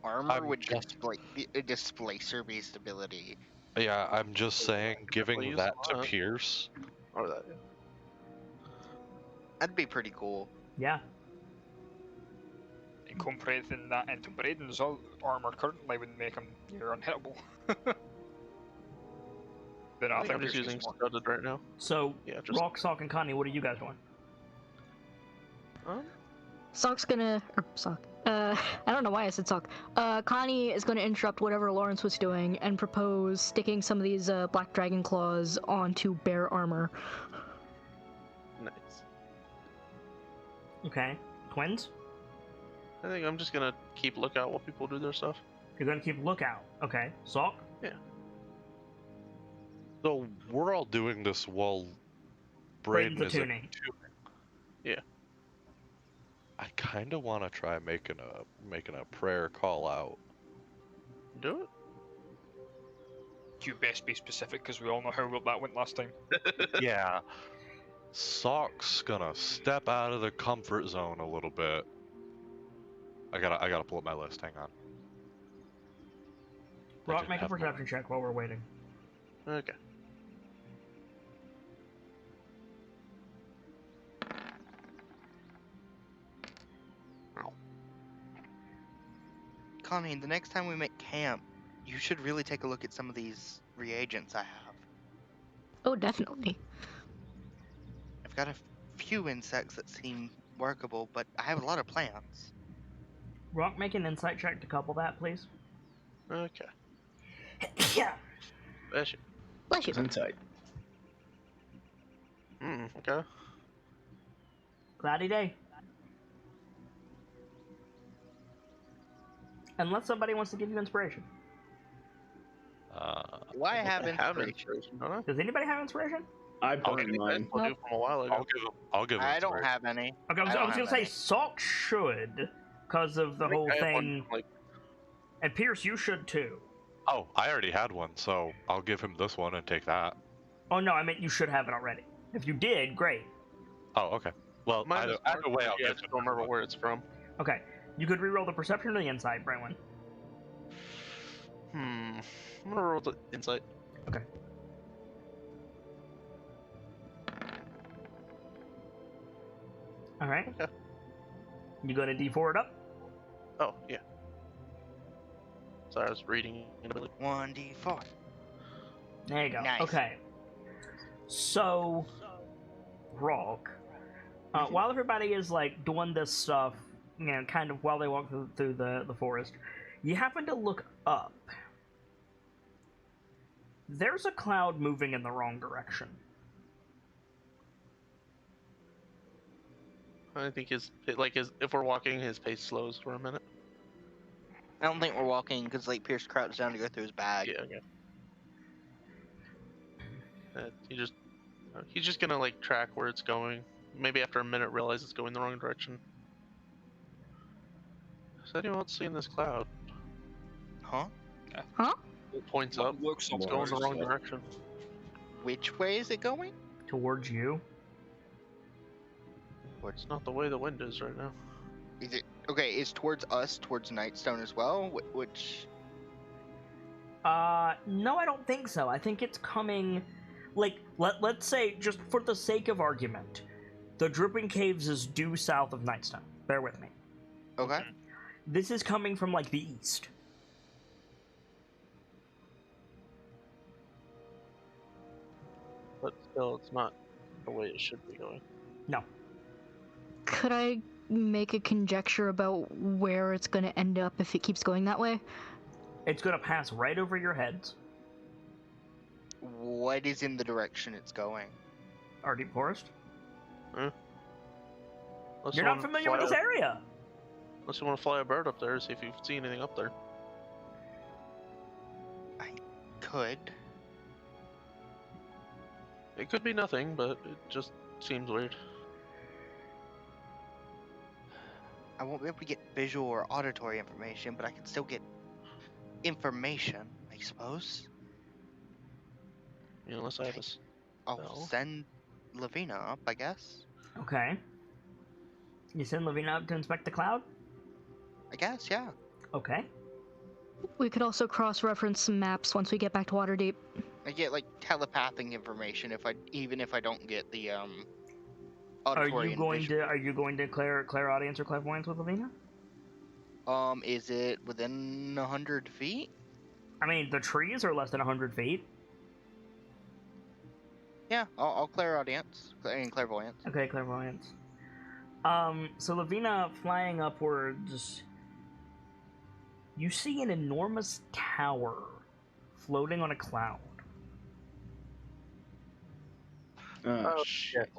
Armor I'm would just- be a displacer based ability. Yeah, I'm just saying, giving use that to that. Pierce. Or that. Yeah. That'd be pretty cool. Yeah. Incorporating that into Braden's armor currently would make him near unhittable. Then I I'm think just Pierce using gets more. studded right now. So, Yeah, just. Rock, Sock, and Connie, what are you guys doing? Sock's gonna. Or Sock. I don't know why I said Sock. Connie is gonna interrupt whatever Lawrence was doing and propose sticking some of these black dragon claws onto bear armor. Nice. Okay. Twins? I think I'm just gonna keep lookout while people do their stuff. You're gonna keep lookout. Okay. Sock? So we're all doing this while Brayden's Brayden is attuning. I kind of want to try making a prayer call out. Do You best be specific, because we all know how well that went last time. it. Yeah. Sock's gonna step out of the comfort zone a little bit. I gotta pull up my list. Hang on. I Rock, didn't make a have my- perception check while we're waiting. Okay. Connie, the next time we make camp, you should really take a look at some of these reagents I have. Oh, definitely. I've got a few insects that seem workable, but I have a lot of plants. Rock, make an insight check to couple that, please. Okay. Yeah. Bless you. Bless you. It's insight. Okay. Cloudy day. Unless somebody wants to give you inspiration. Why have Have inspiration? inspiration, don't I? Does anybody have inspiration? I I'll burned give mine. I'll do from a while ago. I'll give. I don't inspiration. have any. Okay, I was don't gonna have say any. Salk should, because of the I think whole I have one, thing. like, And Pierce, you should too. Oh, I already had one, so I'll give him this one and take that. Oh no, I meant you should have it already. If you did, great. Oh, okay. Well, mine is either way, I'll yeah, I give just him don't remember one. where it's from. Okay, you could reroll the perception or the insight, Braylon. I'm gonna roll the insight. All right. Okay. You gonna D4 it up? Oh, yeah. Sorry, I was reading in a minute. 1d4. There you go. Nice. Okay. So, Rock, while everybody is like doing this stuff, you know, kind of while they walk through the forest, you happen to look up. There's a cloud moving in the wrong direction. I think if we're walking, his pace slows for a minute. I don't think we're walking because like Pierce crouched down to go through his bag. Yeah, okay. He's just gonna like track where it's going. Maybe after a minute realize it's going the wrong direction. Is anyone else seeing this cloud? Huh? It points up. Looks It's going the wrong direction. Which way is it going? Towards you. It's not the way the wind is right now. Is it okay? It's towards us, towards Nightstone as well. Which? No, I don't think so. I think it's coming, like, let's say, just for the sake of argument, the Dripping Caves is due south of Nightstone. Bear with me. Okay. This is coming from, like, the east. But still, it's not the way it should be going. No. Could I make a conjecture about where it's going to end up if it keeps going that way? It's gonna pass right over your heads. What is in the direction it's going? Our deep forest. Unless You're you not wanna familiar with fly this a- area. Unless you want to fly a bird up there, see if you see anything up there. Could. It could be nothing, but it just seems weird. I won't be able to get visual or auditory information, but I can still get information, I suppose. You know, unless I have a I'll No. send Lavina up, I guess. Okay. You send Lavina up to inspect the cloud? I guess, yeah. Okay. We could also cross-reference some maps once we get back to Waterdeep. I get like telepathic information even if I don't get the Are auditory you and going visual. to clairaudience or clairvoyance with Lavina? Is it within 100 feet? I mean, the trees are less than 100 feet. Yeah, I'll clairaudience and clairvoyance. Okay, clairvoyance. So Lavina flying upwards, you see an enormous tower floating on a cloud. Oh, shit.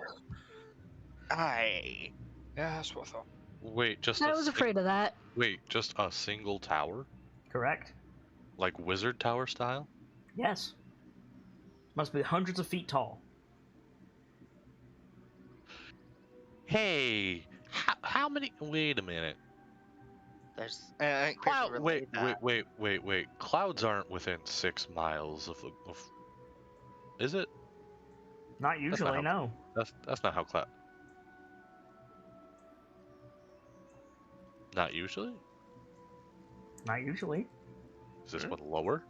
Yeah, that's what I thought. Wait, just I a was sing- afraid of that. Wait, just a single tower, Correct? like wizard tower style. Yes. Must be hundreds of feet tall. Hey, how many? Wait a minute. There's Wait. Clouds aren't within 6 miles of. Is it? Not usually, no. That's not how cloud. Not usually. Not usually. Is this one lower?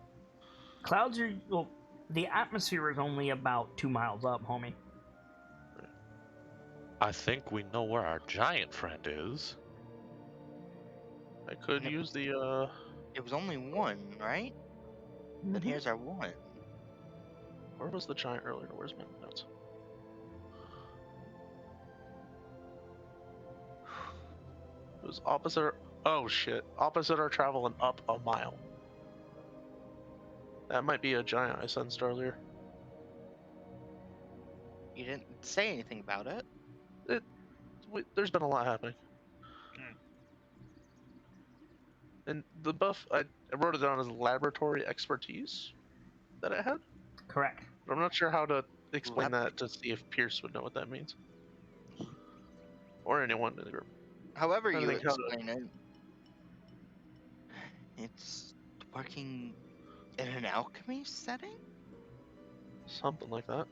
Clouds are, well, the atmosphere is only about 2 miles up, homie. I think we know where our giant friend is. I could use the It was only one, right? Then here's our one. Where was the giant earlier? Where's my notes? It was opposite. Oh shit! Opposite our travel and up a mile. That might be a giant I sensed earlier. You didn't say anything about it. There's been a lot happening. And the buff, I wrote it down as laboratory expertise that it had. Correct. But I'm not sure how to explain that to see if Pierce would know what that means. Or anyone in the group. However I you think how explain it, it's working in an alchemy setting? Something like that.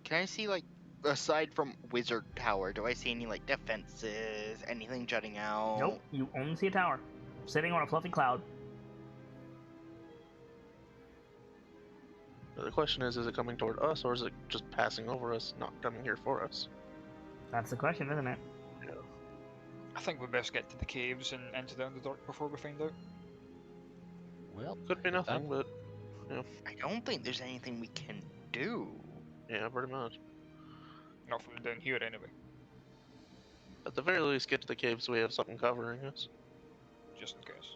Can I see, like, aside from Wizard Tower, do I see any, like, defenses, anything jutting out? Nope, you only see a tower. Sitting on a fluffy cloud. The question is it coming toward us, or is it just passing over us, not coming here for us? That's the question, isn't it? I think we best get to the caves and into the Underdark before we find out. Well, Could be nothing, but I don't think there's anything we can do. yeah, pretty much. Not from down here, anyway. At the very least, get to the caves so we have something covering us. Just in case.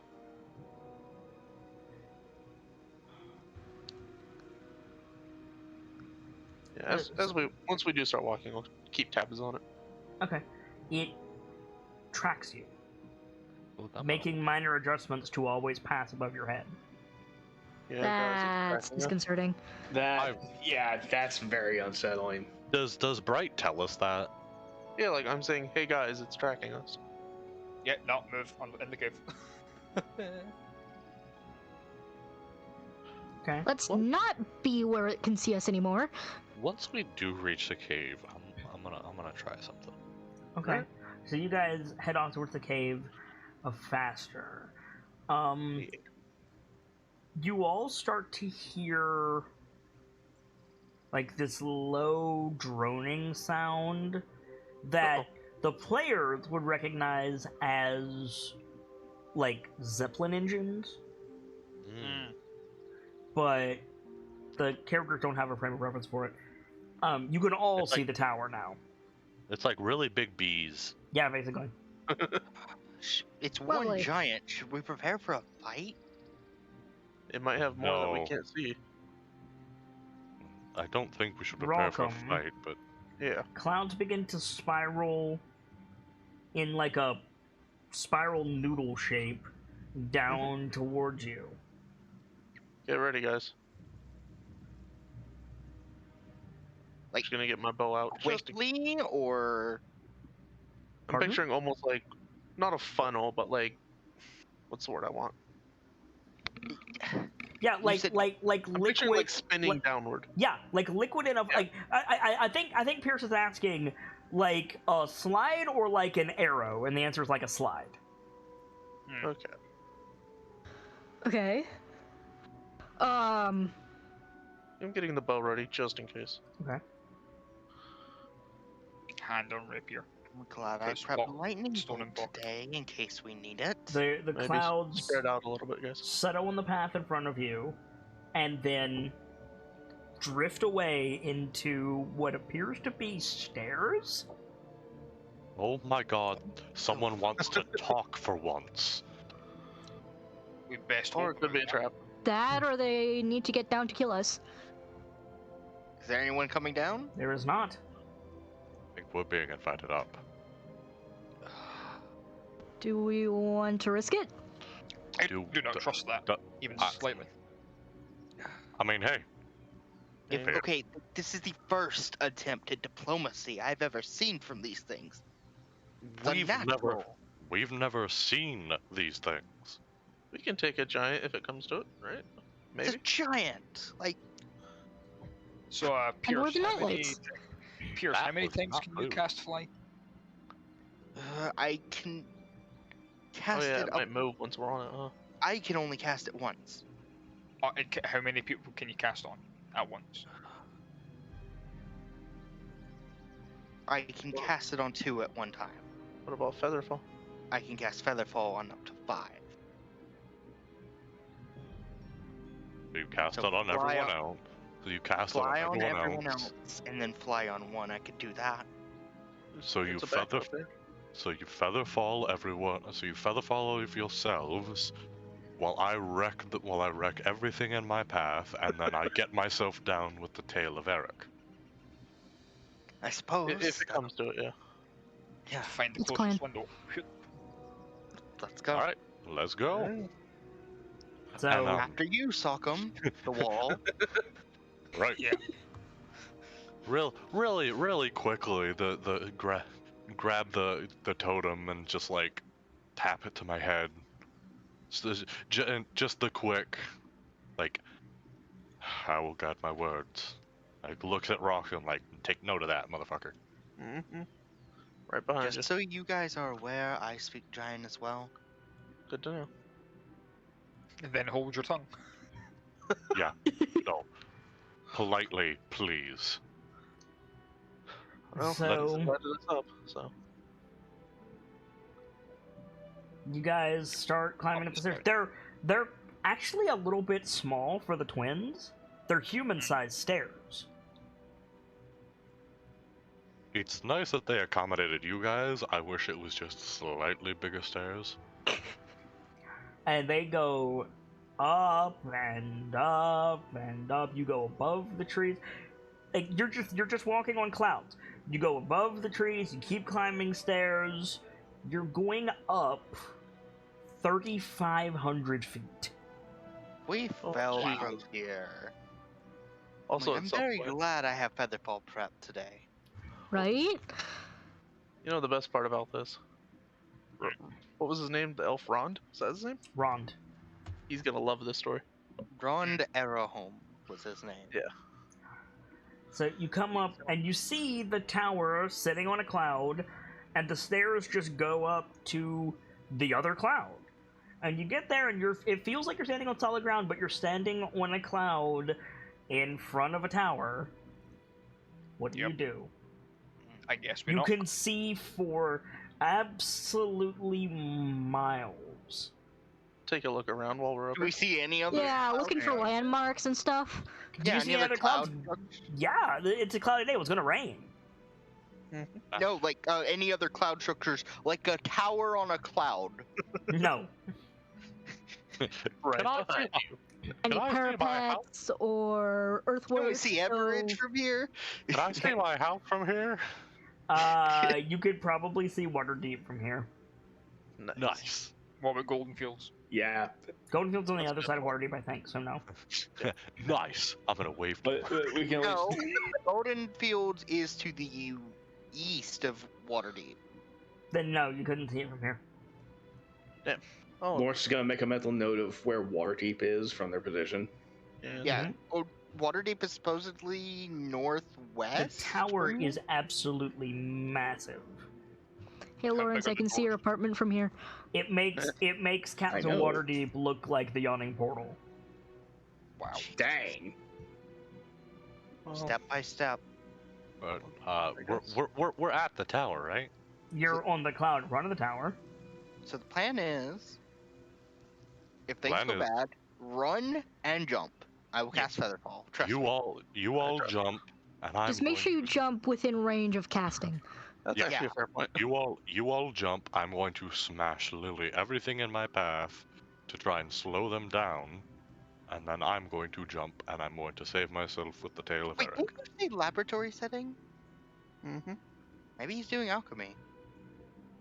Yeah, once we do start walking, we'll keep tabs on it. Okay. It tracks you, well, making minor adjustments to always pass above your head. Yeah, That's guys, disconcerting. That's very unsettling. Does Bright tell us that? yeah, like I'm saying, hey guys, it's tracking us. Yeah, not move in the cave. Okay. Let's not be where it can see us anymore. Once we do reach the cave, I'm gonna try something. Okay. So you guys head on towards the cave of Faster. You all start to hear like this low droning sound that the players would recognize as like Zeppelin engines, but the characters don't have a frame of reference for it. You can all see the tower now. It's like really big bees. Yeah, basically. It's Well, one like- giant. Should we prepare for a fight? It might have more that we No. can't see. I don't think we should You're prepare for a welcome. fight, but Yeah. Clouds begin to spiral in like a spiral noodle shape down towards you. Get ready, guys. Like, Just gonna get my bow out. quickly, or I'm Pardon? picturing almost like, not a funnel, but like, what's the word I want? Yeah, like said- like I'm liquid. picturing like spinning like- downward. Yeah, like liquid enough. Yeah. Like I think Pierce is asking like a slide or like an arrow, and the answer is like a slide. Okay. Okay. I'm getting the bow ready just in case. Hand on rapier. I'm glad I Let's prepped walk lightning stone and bolt block. today in case we need it. The Maybe clouds spread out a little bit, guys. settle on the path in front of you, and then drift away into what appears to be stairs. oh my god, someone wants to talk for once. We best Or hope it could be a trap. That, or they need to get down to kill us. Is there anyone coming down? There is not. I think we're being invited up. Do we want to risk it? I Do- do not do- trust that, do- even I- slightly. I mean, hey, If, Yeah. okay, this is the first attempt at diplomacy I've ever seen from these things. It's unnatural. we've never seen these things. We can take a giant if it comes to it, right? It's a Maybe. giant. Like, So, And we're Pierce, the how many, KnightLites. Pierce, how That many was times not can you rude. cast fly? I can Oh cast yeah, it it up. might move once we're on it, huh? I can only cast it once. How many people can you cast on at once? I can cast it on 2 at one time. What about Featherfall? I can cast Featherfall on up to 5. So you cast So it on fly everyone on- else. So you cast it Fly on on everyone everyone else. else, and then fly on 1. I could do that. So you It's a feather, backup there. so you feather fall everyone. So you feather fall of yourselves, while I wreck everything in my path, and then I get myself down with the tail of Eric. I suppose. If it comes to it, yeah. Yeah, Find the It's closest clan. window. Shoot. let's go. All right, let's go. Alright. So And, After you, Sock'em, the wall. Right. Yeah. Really quickly, grab the totem and just like tap it to my head. Just the quick, like, I will guard my words. Like looks at Rock and like, take note of that, motherfucker. Mm-hmm. Right behind you. Just so you guys are aware, I speak giant as well. Good to know. And then hold your tongue. No, politely, please. Well, So- let's invited us up, so. you guys start climbing up the stairs. They're actually a little bit small for the twins. They're human-sized stairs. It's nice that they accommodated you guys. I wish it was just slightly bigger stairs. And they go up and up and up. You go above the trees. Like, you're just walking on clouds. You go above the trees, you keep climbing stairs. You're going up 3,500 feet. We Oh, fell wow. from here. Also, I'm it's very software. glad I have Featherfall prep today. Right? You know the best part about this? What was his name? The elf Rond? Is that his name? Rond. He's gonna love this story. Rond Arrowhome was his name. Yeah. So you come up and you see the tower sitting on a cloud, and the stairs just go up to the other cloud. And you get there and it feels like you're standing on solid ground, but you're standing on a cloud in front of a tower. What do you Yep. do? I guess we You not. can see for absolutely miles. Take a look around while we're up Do we see any other? Yeah, looking for Okay. landmarks and stuff. Do Yeah, you see any other clouds? cloud? Yeah, it's a cloudy day. It's gonna rain. No, like any other cloud structures, like a tower on a cloud. No. right Can I behind see- you. Any I see my house? parapets or Do we earthworks? see Everidge from here? Can I see my house from here? You could probably see Waterdeep from here. Nice. What about Golden Fields? Yeah, Goldenfield's on the other side of Waterdeep, I think, so no. Nice. I'm gonna wave to but we can No, always. Golden Fields is to the east of Waterdeep. Then no, you couldn't see it from here. Oh, Lawrence is gonna make a mental note of where Waterdeep is from their position. Yeah, Mhm. oh, Waterdeep is supposedly The northwest. tower from is absolutely massive. Hey Lawrence, I can see your apartment from here. It makes Captain know. Waterdeep look like the yawning portal. Wow. Dang. well, Step by step. But guess. we're at the tower, right? You're on the cloud in front of the tower. So the plan is, if things Plan go is- bad, run and jump. I will cast Featherfall. Trust You me. all trust jump, and I'm Just make going sure you to- jump within range of casting. that's Yeah. actually a fair point. You all jump. I'm going to smash literally everything in my path to try and slow them down, and then I'm going to jump and I'm going to save myself with the tail of Wait, Eric. didn't you say laboratory setting? Mm-hmm. Maybe he's doing alchemy.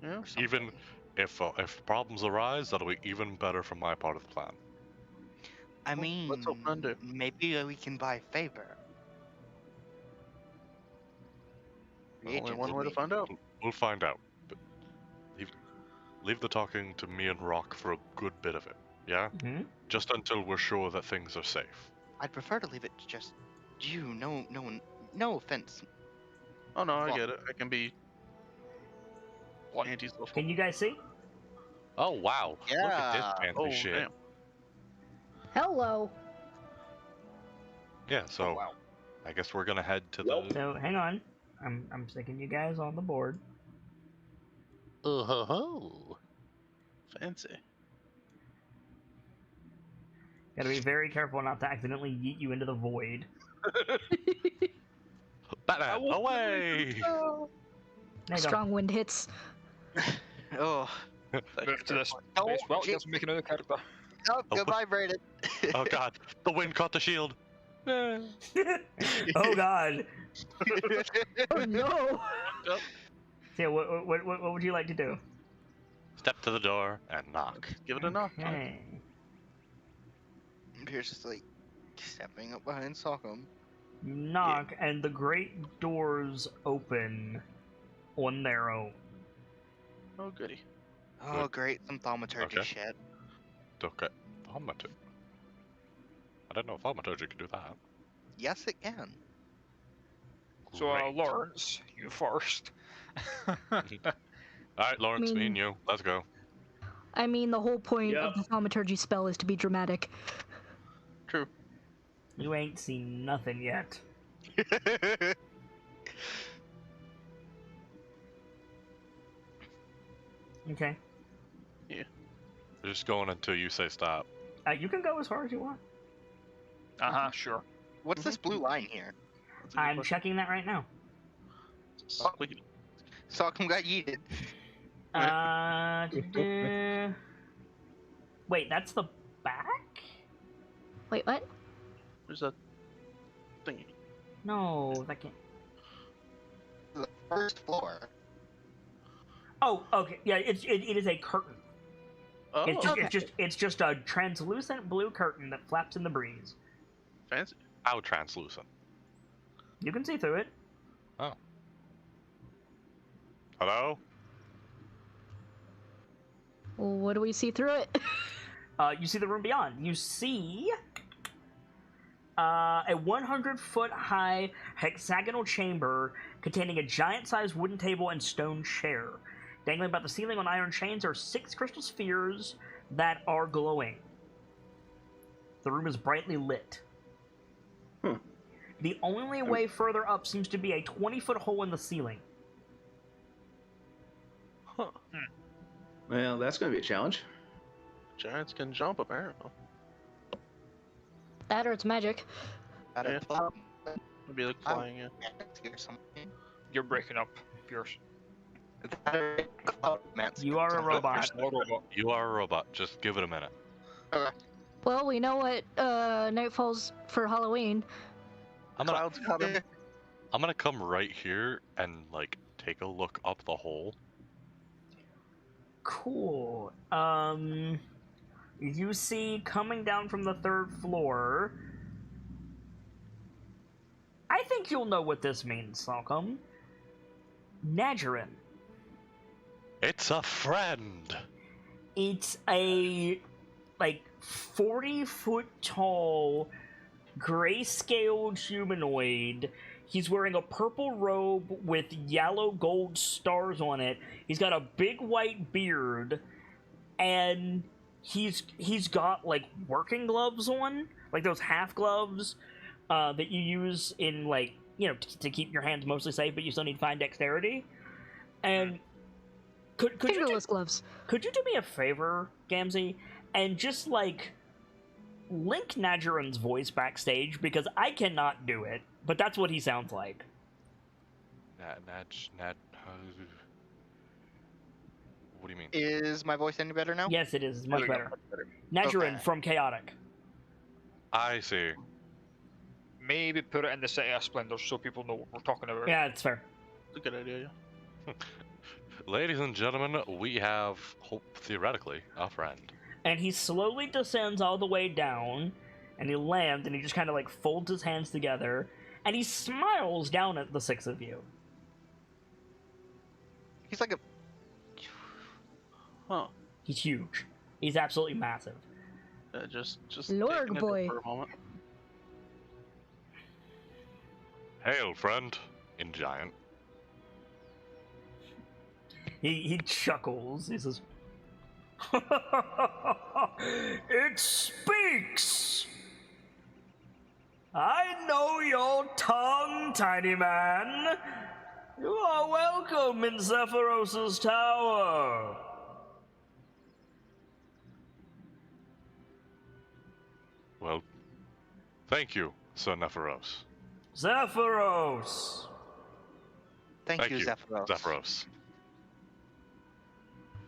Yeah. Or something. Even if problems arise, that'll be even better from my part of the plan. I mean, let's hope none do. maybe we can buy favor. Only one way to find out. We'll find out. But leave the talking to me and Rock for a good bit of it, yeah? Hmm? Just until we're sure that things are safe. I'd prefer to leave it to just you. No offense. Oh no, I Well- get it. I can be antisocial. Can you guys see? Oh wow! Look at this Yeah. fancy Oh shit. damn. Hello. Yeah, so Oh, wow. I guess we're gonna head to Well- the. So hang on. I'm sticking you guys on the board. Oh ho ho. Fancy. Gotta be very careful not to accidentally yeet you into the void. Batman, away! There you go. Strong wind hits. Oh, Move to this Oh, space. Well, gee. let's make another character. oh, Oh, goodbye, Brayden. Oh god, the wind caught the shield. Oh god. Oh no. So yeah, what would you like to do? Step to the door and knock. Give it a knock. Okay. Pierce just like stepping up behind Sockham. You knock, and the great doors open on their own. Oh goody. Oh, great, some thaumaturgy Okay. shit. Okay. Thaumaturgy. I didn't know thaumaturgy could do that. Yes, it can. So, Great. Lawrence, you first. Alright, Lawrence, me mean- and you. Let's go. I mean, the whole point Yep. of the thaumaturgy spell is to be dramatic. True. You ain't seen nothing yet. Okay. We're just going until you say stop. You can go as far as you want. Sure. What's this blue line here? That's a good I'm question. checking that right now. Squeaky. Sockham got yeeted. Wait, that's the back? Wait, what? There's a thingy. No, that can't. The first floor. Oh, okay. Yeah, it is a curtain. Oh, It's just a translucent blue curtain that flaps in the breeze. fancy. How translucent? You can see through it. Hello? Well, what do we see through it? You see the room beyond. You see a 100-foot high hexagonal chamber containing a giant-sized wooden table and stone chair. Dangling about the ceiling on iron chains are 6 crystal spheres that are glowing. The room is brightly lit. Hmm. The only way further up seems to be a 20-foot hole in the ceiling. Huh. Well, that's going to be a challenge. Giants can jump apparently. That or it's magic. At Yeah. a club. It'd be like Oh. flying, yeah. Or something. You're breaking up, Pierce. That or a cloud mancer You are a something. robot. You're still a robot. You are a robot. Just give it a minute. Well, we know what night falls for Halloween. I'm gonna Clouds got him. I'm gonna come right here and like take a look up the hole. Cool. You see coming down from the 3rd floor. I think you'll know what this means, Salcom. Nadgerin. It's a friend. It's a 40-foot tall, gray-scaled humanoid. He's wearing a purple robe with yellow gold stars on it. He's got a big white beard, and he's got working gloves on, like those half gloves that you use in to keep your hands mostly safe, but you still need fine dexterity. And could you Fingerless gloves. could you do me a favor, Gamzee, and just link Nadgerin's voice backstage, because I cannot do it, but that's what he sounds like. What do you mean? Is my voice any better now? Yes, it is. It's much There we go, better. Nadgerin Okay. from Chaotic. I see. Maybe put it in the City of Splendor so people know what we're talking about. Yeah, it's fair. It's a good idea, yeah. Ladies and gentlemen, we have, theoretically, a friend. And he slowly descends all the way down, and he lands, and he just kind of like folds his hands together, and he smiles down at the 6 of you. He's like a. Huh. He's huge. He's absolutely massive. Just Lord taking it boy. in for a moment. Hail, friend. In giant. He chuckles. He says, "It speaks! I know your tongue, tiny man. You are welcome in Zephyros's tower." Well, thank you, Sir Nephiros. Zephyros! Thank you, Zephyros. Zephyros.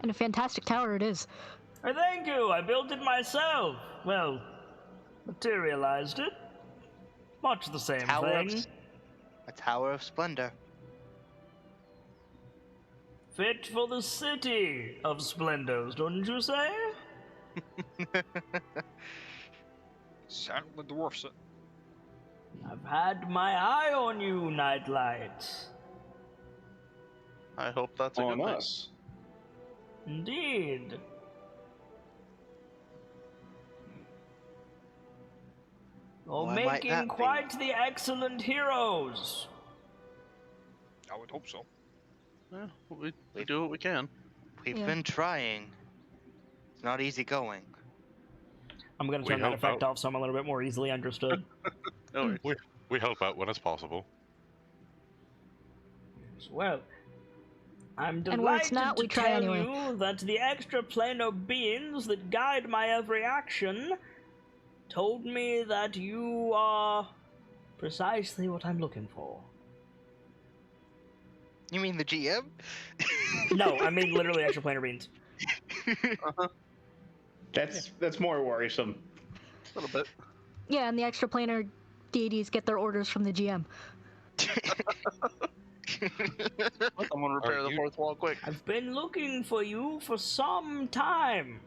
And a fantastic tower it is. Thank you, I built it myself. Well, materialized it. Much the same thing. A tower of splendor. Fit for the city of splendors, don't you say? Certainly dwarfs it. I've had my eye on you, KnightLites. I hope that's a On good thing. us. Indeed. You're Why might making that be? quite the excellent heroes. I would hope so. Yeah, we do what we can. We've Yeah. been trying. It's not easy going. I'm going to We turn that help effect out. off so I'm a little bit more easily understood. No worries. We help out when it's possible. Well, I'm And where delighted it's not, to we try tell anyway. you that the extraplanar beings that guide my every action told me that you are precisely what I'm looking for. You mean the GM? No, I mean literally extraplanar beings. That's more worrisome. A little bit. Yeah, and the extraplanar deities get their orders from the GM. Someone repair Are the you- fourth wall quick. I've been looking for you for some time.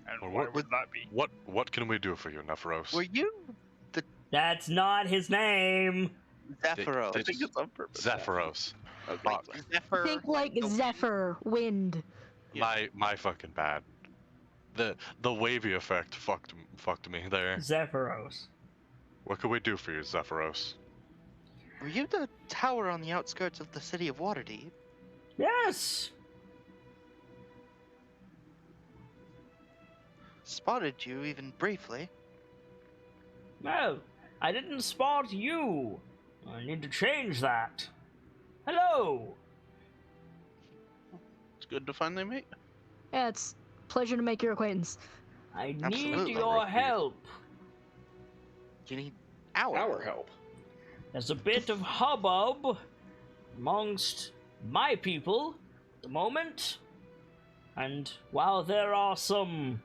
And Well, why what would that be? What can we do for you, Nephiros? Were you That's not his name. Zephyros? I think it's on purpose. Zephyros. Okay. Fuck. Zephyr. Think like the- Zephyr, wind. My fucking bad. The wavy effect fucked me there. Zephyros. What can we do for you, Zephyros? Were you the tower on the outskirts of the city of Waterdeep? Yes! Spotted you even briefly. No, I didn't spot you. I need to change that. Hello! It's good to finally meet. Yeah, it's a pleasure to make your acquaintance. I need Absolutely. your help. You need our Our help. There's a bit of hubbub amongst my people at the moment, and while there are some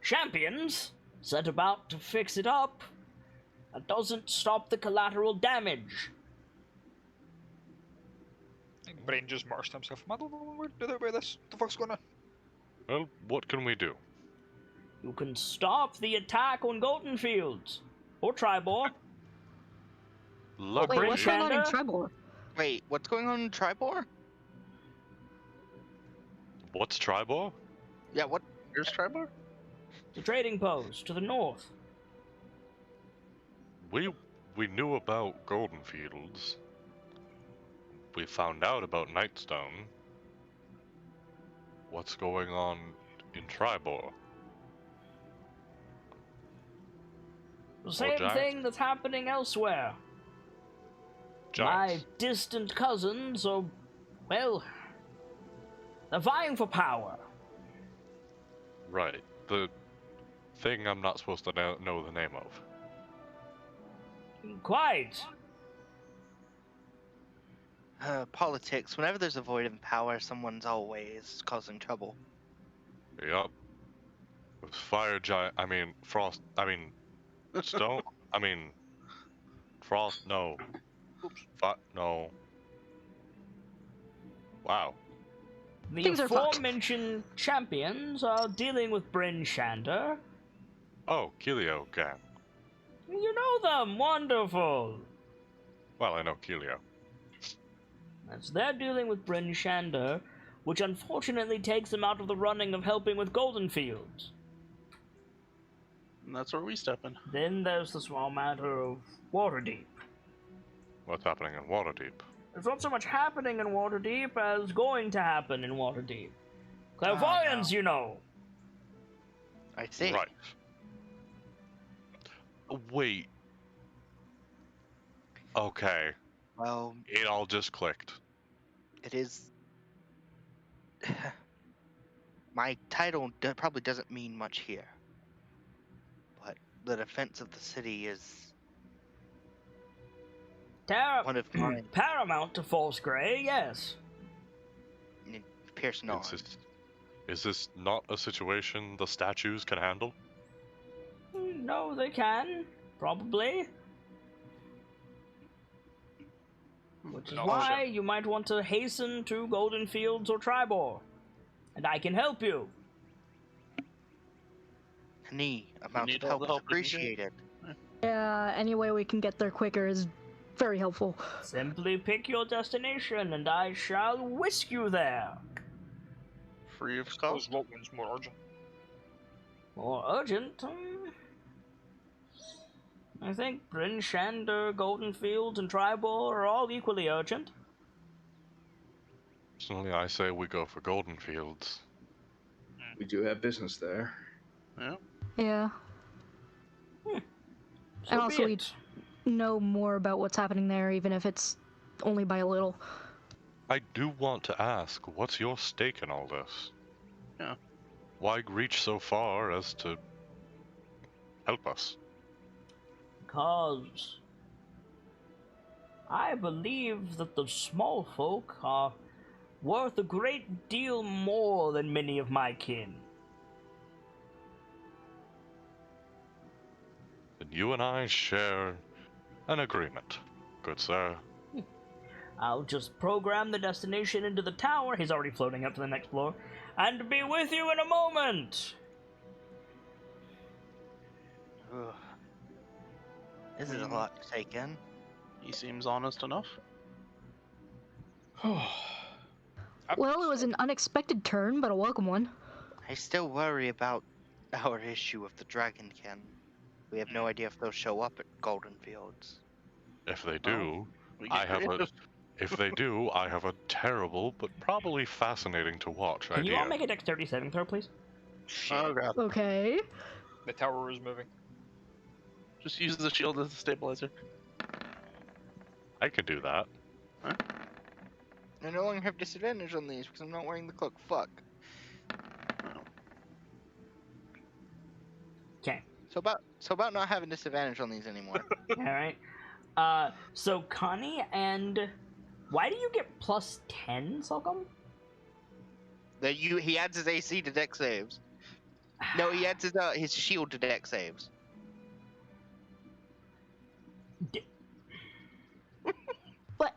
champions set about to fix it up, that doesn't stop the collateral damage. Brain just marched himself. I don't know where this. The fuck's going on? Well, what can we do? You can stop the attack on Golden Fields, or Tribor. Lovely. Wait, what's going on in Shanda? Tribor? Wait, what's going on in Tribor? What's Tribor? Yeah, what? Here's Tribor? The trading post to the north. We knew about Golden Fields. We found out about Nightstone. What's going on in Tribor? The same Giants? thing that's happening elsewhere. Giants. My distant cousins are, well, they're vying for power. Right. The thing I'm not supposed to know the name of. Quite. Politics. Whenever there's a void of power, someone's always causing trouble. Yup. It was Fire Giant. I mean, Frost. I mean, Stone. I mean, Frost. No. Oops. No. Wow. The Things are fucked. aforementioned champions are dealing with Bryn Shander, Oh, Kelio gang. You know them. Wonderful. Well, I know Kelio. As they're dealing with Bryn Shander, which unfortunately takes them out of the running of helping with Golden Fields. And that's where we step in. Then there's the small matter of Waterdeep. What's happening in Waterdeep? There's not so much happening in Waterdeep as going to happen in Waterdeep. Clairvoyance, no. you know. I see. Right. Wait. Okay. Well, It all just clicked. it is. My title probably doesn't mean much here, but the defense of the city is one of mine. Paramount to False Grey, yes. Pierce not. Is this not a situation the statues can handle? No, they can. Probably. Which is No, why you might want to hasten to Golden Fields or Tribor. And I can help you. Any amount need of all the help is help we can get. appreciated. Yeah, any way we can get there quicker is very helpful. Simply pick your destination and I shall whisk you there. Free of Suppose cost. what one's more urgent? More urgent? I think Bryn Shander, Golden Fields, and Tribor are all equally urgent. Personally, I say we go for Golden Fields. We do have business there. Yeah. Yeah. So And also be we it. know more about what's happening there, even if it's only by a little. I do want to ask, what's your stake in all this? Yeah. Why reach so far as to help us? Because I believe that the small folk are worth a great deal more than many of my kin. Then you and I share an agreement, good sir. I'll just program the destination into the tower. He's already floating up to the next floor. And be with you in a moment. Ugh. This is a lot to take in. He seems honest enough. Well, it was an unexpected turn, but a welcome one. I still worry about our issue with the Dragonkin. We have no idea if they'll show up at Golden Fields. If they do, We I get have a. creative. If they do, I have a terrible but probably fascinating to watch Can idea. you all make a dexterity saving throw, please? Oh god. Okay. The tower is moving. Just use the shield as a stabilizer. I can do that. I no longer have disadvantage on these because I'm not wearing the cloak. Fuck. Okay. So about not having disadvantage on these anymore. Alright. So Connie and... Why do you get plus 10, Sulcum? He adds his AC to dex saves. No, he adds his shield to dex saves. What?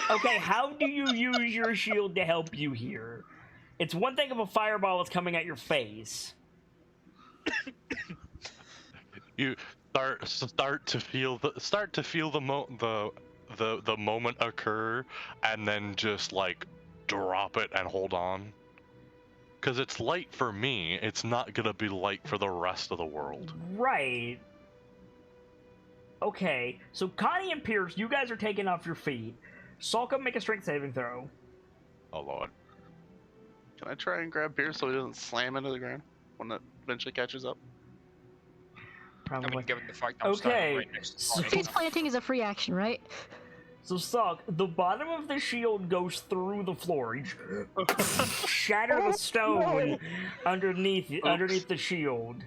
Okay, how do you use your shield to help you here? It's one thing if a fireball is coming at your face. You start to feel the moment occur, and then just like drop it and hold on. Cause it's light for me, it's not gonna be light for the rest of the world. Right. Okay, so Connie and Pierce, you guys are taken off your feet. Sulcum, make a strength saving throw. Oh lord. Can I try and grab Pierce so he doesn't slam into the ground when it eventually catches up? I mean, Probably. given the fact I'm Okay, standing right next to so- Connie. Face planting is a free action, right? So, Sulk, the bottom of the shield goes through the floor. You shatter the stone underneath the shield.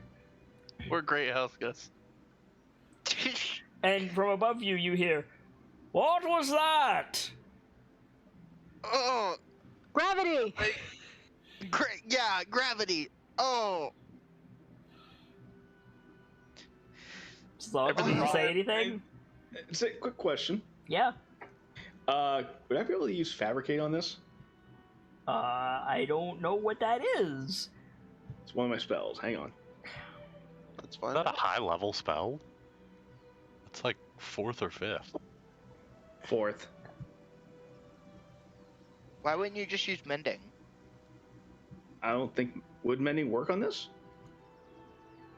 We're great health, Gus. And from above you, you hear, "What was that?" Oh, Gravity! yeah, gravity. Oh, Sulk, did you say anything? Say, quick question. Yeah. Would I be able to use Fabricate on this? I don't know what that is. It's one of my spells. Hang on. It's fine. Is that a high level spell? It's like 4th or 5th. 4th. Why wouldn't you just use mending? I don't think would mending work on this.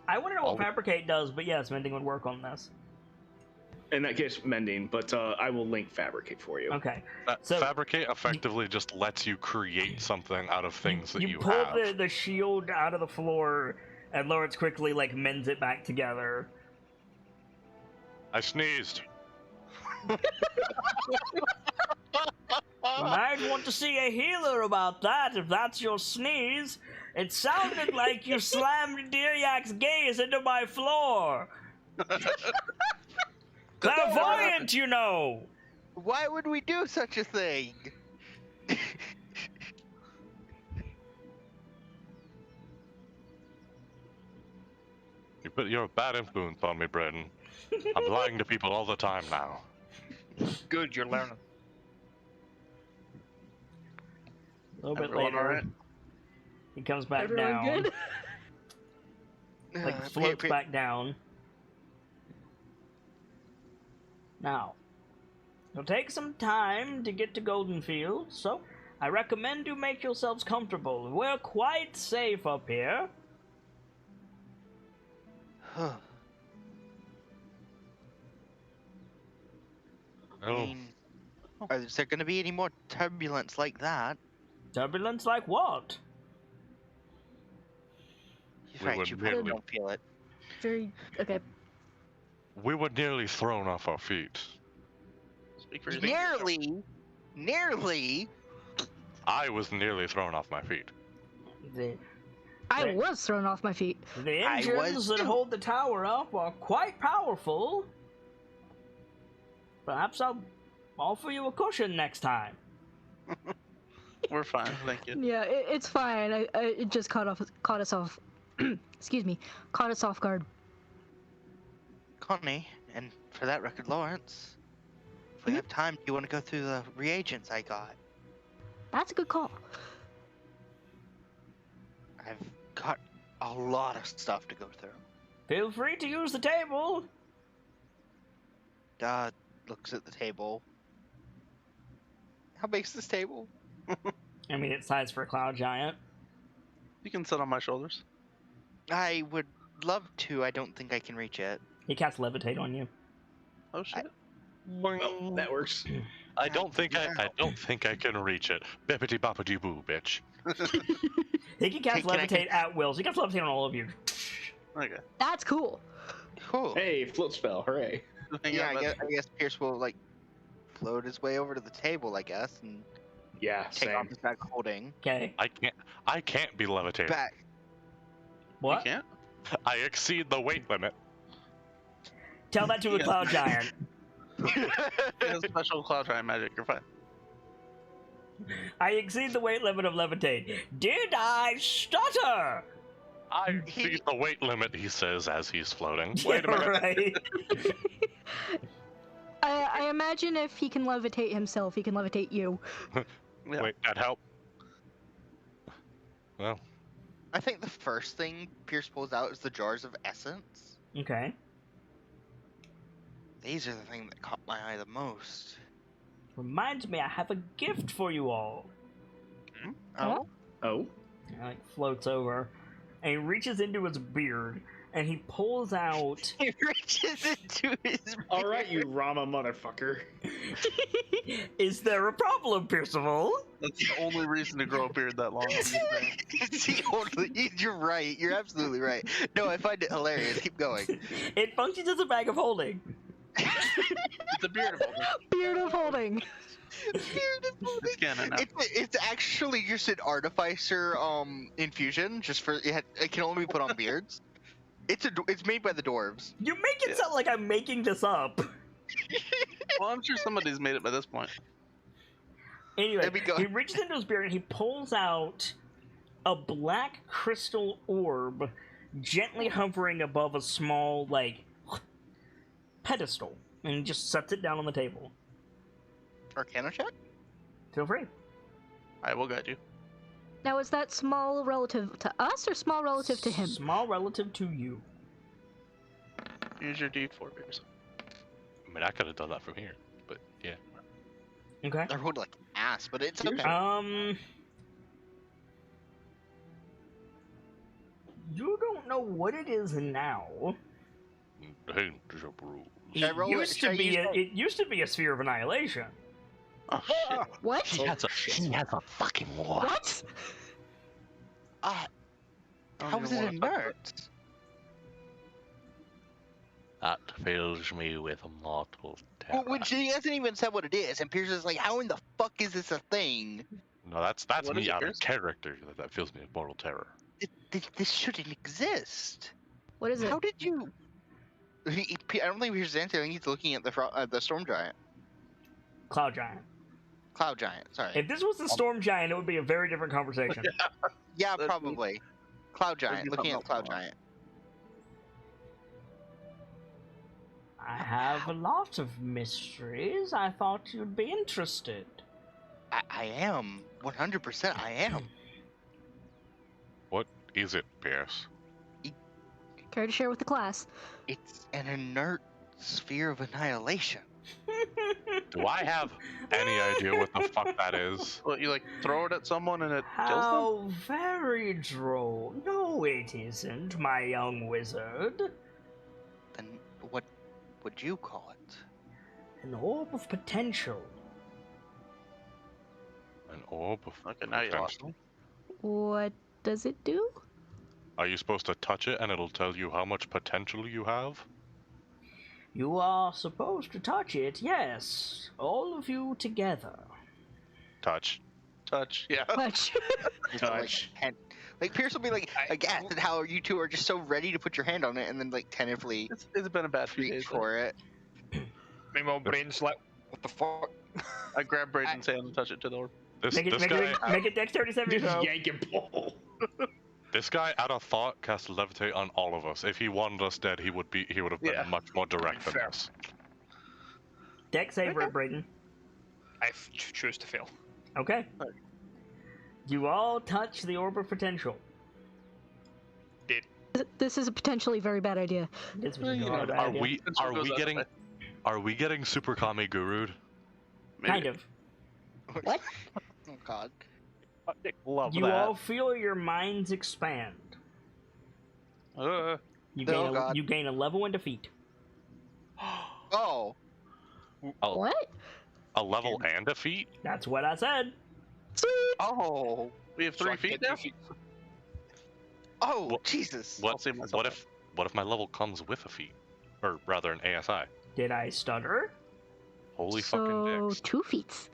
I want to know what Oh. fabricate does, but yes, mending would work on this. In that case, mending, but I will link fabricate for you. Okay. So- Fabricate effectively just lets you create something out of things that you pull have. the shield out of the floor, and Lawrence quickly like mends it back together. I sneezed. You might want to see a healer about that if that's your sneeze. It sounded like you slammed Diriak's gaze into my floor. Clairvoyant, you know. Why would we do such a thing? You put your bad influence on me, Braden. I'm lying to people all the time now. Good, you're learning. A little bit Everyone later, alright? he comes back Everyone down, good? like floats back down. Now, it'll take some time to get to Goldenfield, so I recommend you make yourselves comfortable. We're quite safe up here. I Oh, mean, is there going to be any more turbulence like that? Turbulence like what? He's We right, would you probably really- don't feel it. Very okay. we were nearly thrown off our feet. Speak for yourself. Nearly. I was nearly thrown off my feet. I Right. was thrown off my feet. The I engines was that too. hold the tower up are quite powerful. Perhaps I'll offer you a cushion next time. We're fine, thank you. Yeah, it's fine. It just caught us off. Excuse me, caught us off guard. Connie, and for that record, Lawrence, if we have time, do you want to go through the reagents I got? That's a good call. I've got a lot of stuff to go through. Feel free to use the table. Looks at the table. How big's this table? I mean, it's size for a cloud giant. You can sit on my shoulders. I would love to. I don't think I can reach it. He casts levitate on you. Oh shit. Oh, that works. I don't think I can reach it. Bippity boppity boo, bitch. He can cast Can I levitate at will. So he casts levitate on all of you. Okay. That's cool. Cool. Hey, float spell, hooray. Yeah, I guess Pierce will like float his way over to the table, I guess, and Yeah, take off same. his back holding. Okay. I can't be levitated. Back. What? You can't? I exceed the weight limit. Tell that to a Yeah. cloud giant. You have special cloud giant magic, you're fine. I exceed the weight limit of levitate. Did I stutter? I exceed the weight limit, he says as he's floating. Wait a minute. Right. I imagine if he can levitate himself, he can levitate you. Yeah. Wait, that help? Well, I think the first thing Pierce pulls out is the jars of essence. Okay. These are the thing that caught my eye the most. Reminds me, I have a gift for you all. Oh, Oh, He like floats over, and he reaches into his beard, and he pulls out. he reaches into his. all right, you Rama motherfucker. Is there a problem, Percival? That's the only reason to grow a beard that long. It's the only. You're right. You're absolutely right. No, I find it hilarious. Keep going. It functions as a bag of holding. It's a beard of holding. Beard of holding. It's canon now. It's actually just an artificer infusion. Just for it can only be put on beards. It's made by the dwarves. You make it sound like I'm making this up. Well, I'm sure somebody's made it by this point. Anyway, Let me go. he reaches into his beard and he pulls out a black crystal orb gently hovering above a small, like, pedestal. And he just sets it down on the table. Arcana check? Feel free. I will guide you. Now, is that small relative to us or small relative to him? Small relative to you. Use your D4 yourself. I mean, I could have done that from here, but yeah. Okay. I rolled like ass, but it's Here's okay. You don't know what it is now. Danger rules. Should I roll it? Should I use my- It used to be a sphere of annihilation. Oh shit. What? He has a fucking what? What? Ah, don't how is even it wanna talk about inert? That fills me with mortal terror. Well, when she hasn't even said what it is, and Pierce is like, "How in the fuck is this a thing? No, that's What me is it, out of Pierce? character. That fills me with mortal terror. This shouldn't exist. What is it? How did you?" I don't think Pierce is answering. He's looking at the storm giant, Cloud giant. cloud giant. Sorry. If this was the storm giant, it would be a very different conversation. Yeah, That'd be- probably. Cloud giant. be Looking at something the cloud else. giant. I have a lot of mysteries. I thought you'd be interested. I am 100%. I am. What is it, Pierce? Care to share with the class? It's an inert sphere of annihilation. Do I have any idea what the fuck that is? What, you like throw it at someone and it kills them? How very droll. No, it isn't, my young wizard. Then what would you call it? An orb of potential. An orb of Okay, now you lost potential? me. What does it do? Are you supposed to touch it and it'll tell you how much potential you have? You are supposed to touch it, yes. All of you together. Touch. Touch, yeah. Much. Touch. Like Pierce will be like aghast at how you two are just so ready to put your hand on it, and then like tentatively It's been a bad few reach days. for it. Meanwhile, Brain's like, what the fuck? I grab Braden's hand and touch it to the orb. This Make it dexterity saving Just throw. yank and pull. This guy, out of thought, cast levitate on all of us. If he wanted us dead, he would have been Yeah. much more direct than Fair. this. Dex save for it, Brayden. I choose to fail. Okay. Alright. You all touch the orb of potential. This is a potentially very bad idea. This was Well, you know, not a bad Are idea. we This one goes out of are we getting super kami guru'd? Kind of. What? Oh God. Love You that. all feel your minds expand. You Oh, God. you gain a level in defeat. Oh. What? A level and a feat? That's what I said. Sweet. Oh, we have So 3 I feet get now? 2 feet. Oh, What- Jesus. I'll save myself up. What if my level comes with a feat? Or rather an ASI? Did I stutter? Holy So fucking dicks. 2 feet.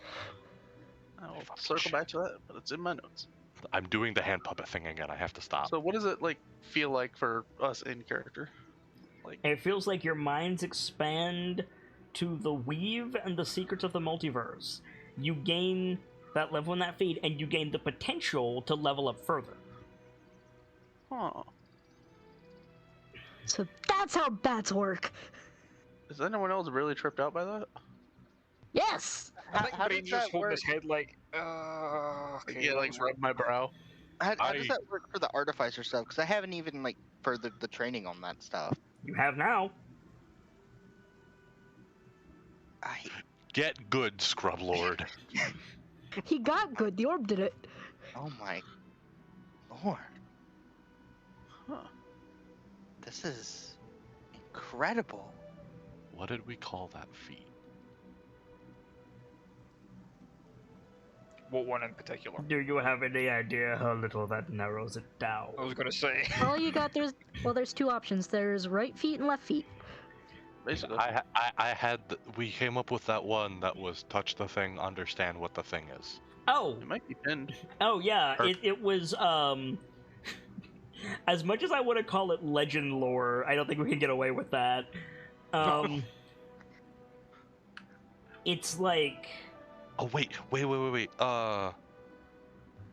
I'll circle back to that, but it's in my notes. I'm doing the hand puppet thing again. I have to stop. So what does it like feel like for us in character? Like It feels like your minds expand to the weave and the secrets of the multiverse. You gain that level in that feat, and you gain the potential to level up further. huh. So that's how bats work. Is anyone else really tripped out by that? Yes. I think How Brain's does just that holding work? his head like, okay. Yeah, like rub my brow. How does that work for the artificer stuff? Because I haven't even like furthered the training on that stuff. You have now. I Get good, Scrub Lord. He got good. The orb did it. oh my lord. Huh. This is incredible. What did we call that feat? What one in particular? Do you have any idea how little that narrows it down? I was gonna say. All you got there's 2 options. There's right feet and left feet. Basically. We came up with that one that was touch the thing, understand what the thing is. Oh, It might be pinned. oh yeah. Her- It was as much as I want to call it legend lore, I don't think we can get away with that. It's like Oh wait.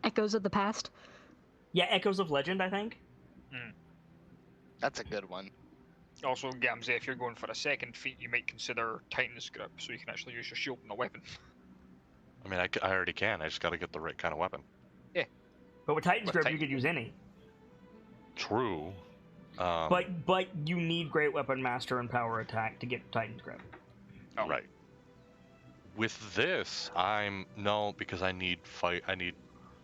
Echoes of the past. yeah, Echoes of Legend, I think. That's a good one. Also, Gamze, if you're going for a second feat, you might consider Titan's Grip, so you can actually use your shield and a weapon. I mean, I already can. I just gotta get the right kind of weapon. But with Titan's But Grip, Titan- you could use any. True. But you need Great Weapon Master and Power Attack to get Titan's Grip. Oh. Right. With this, because I need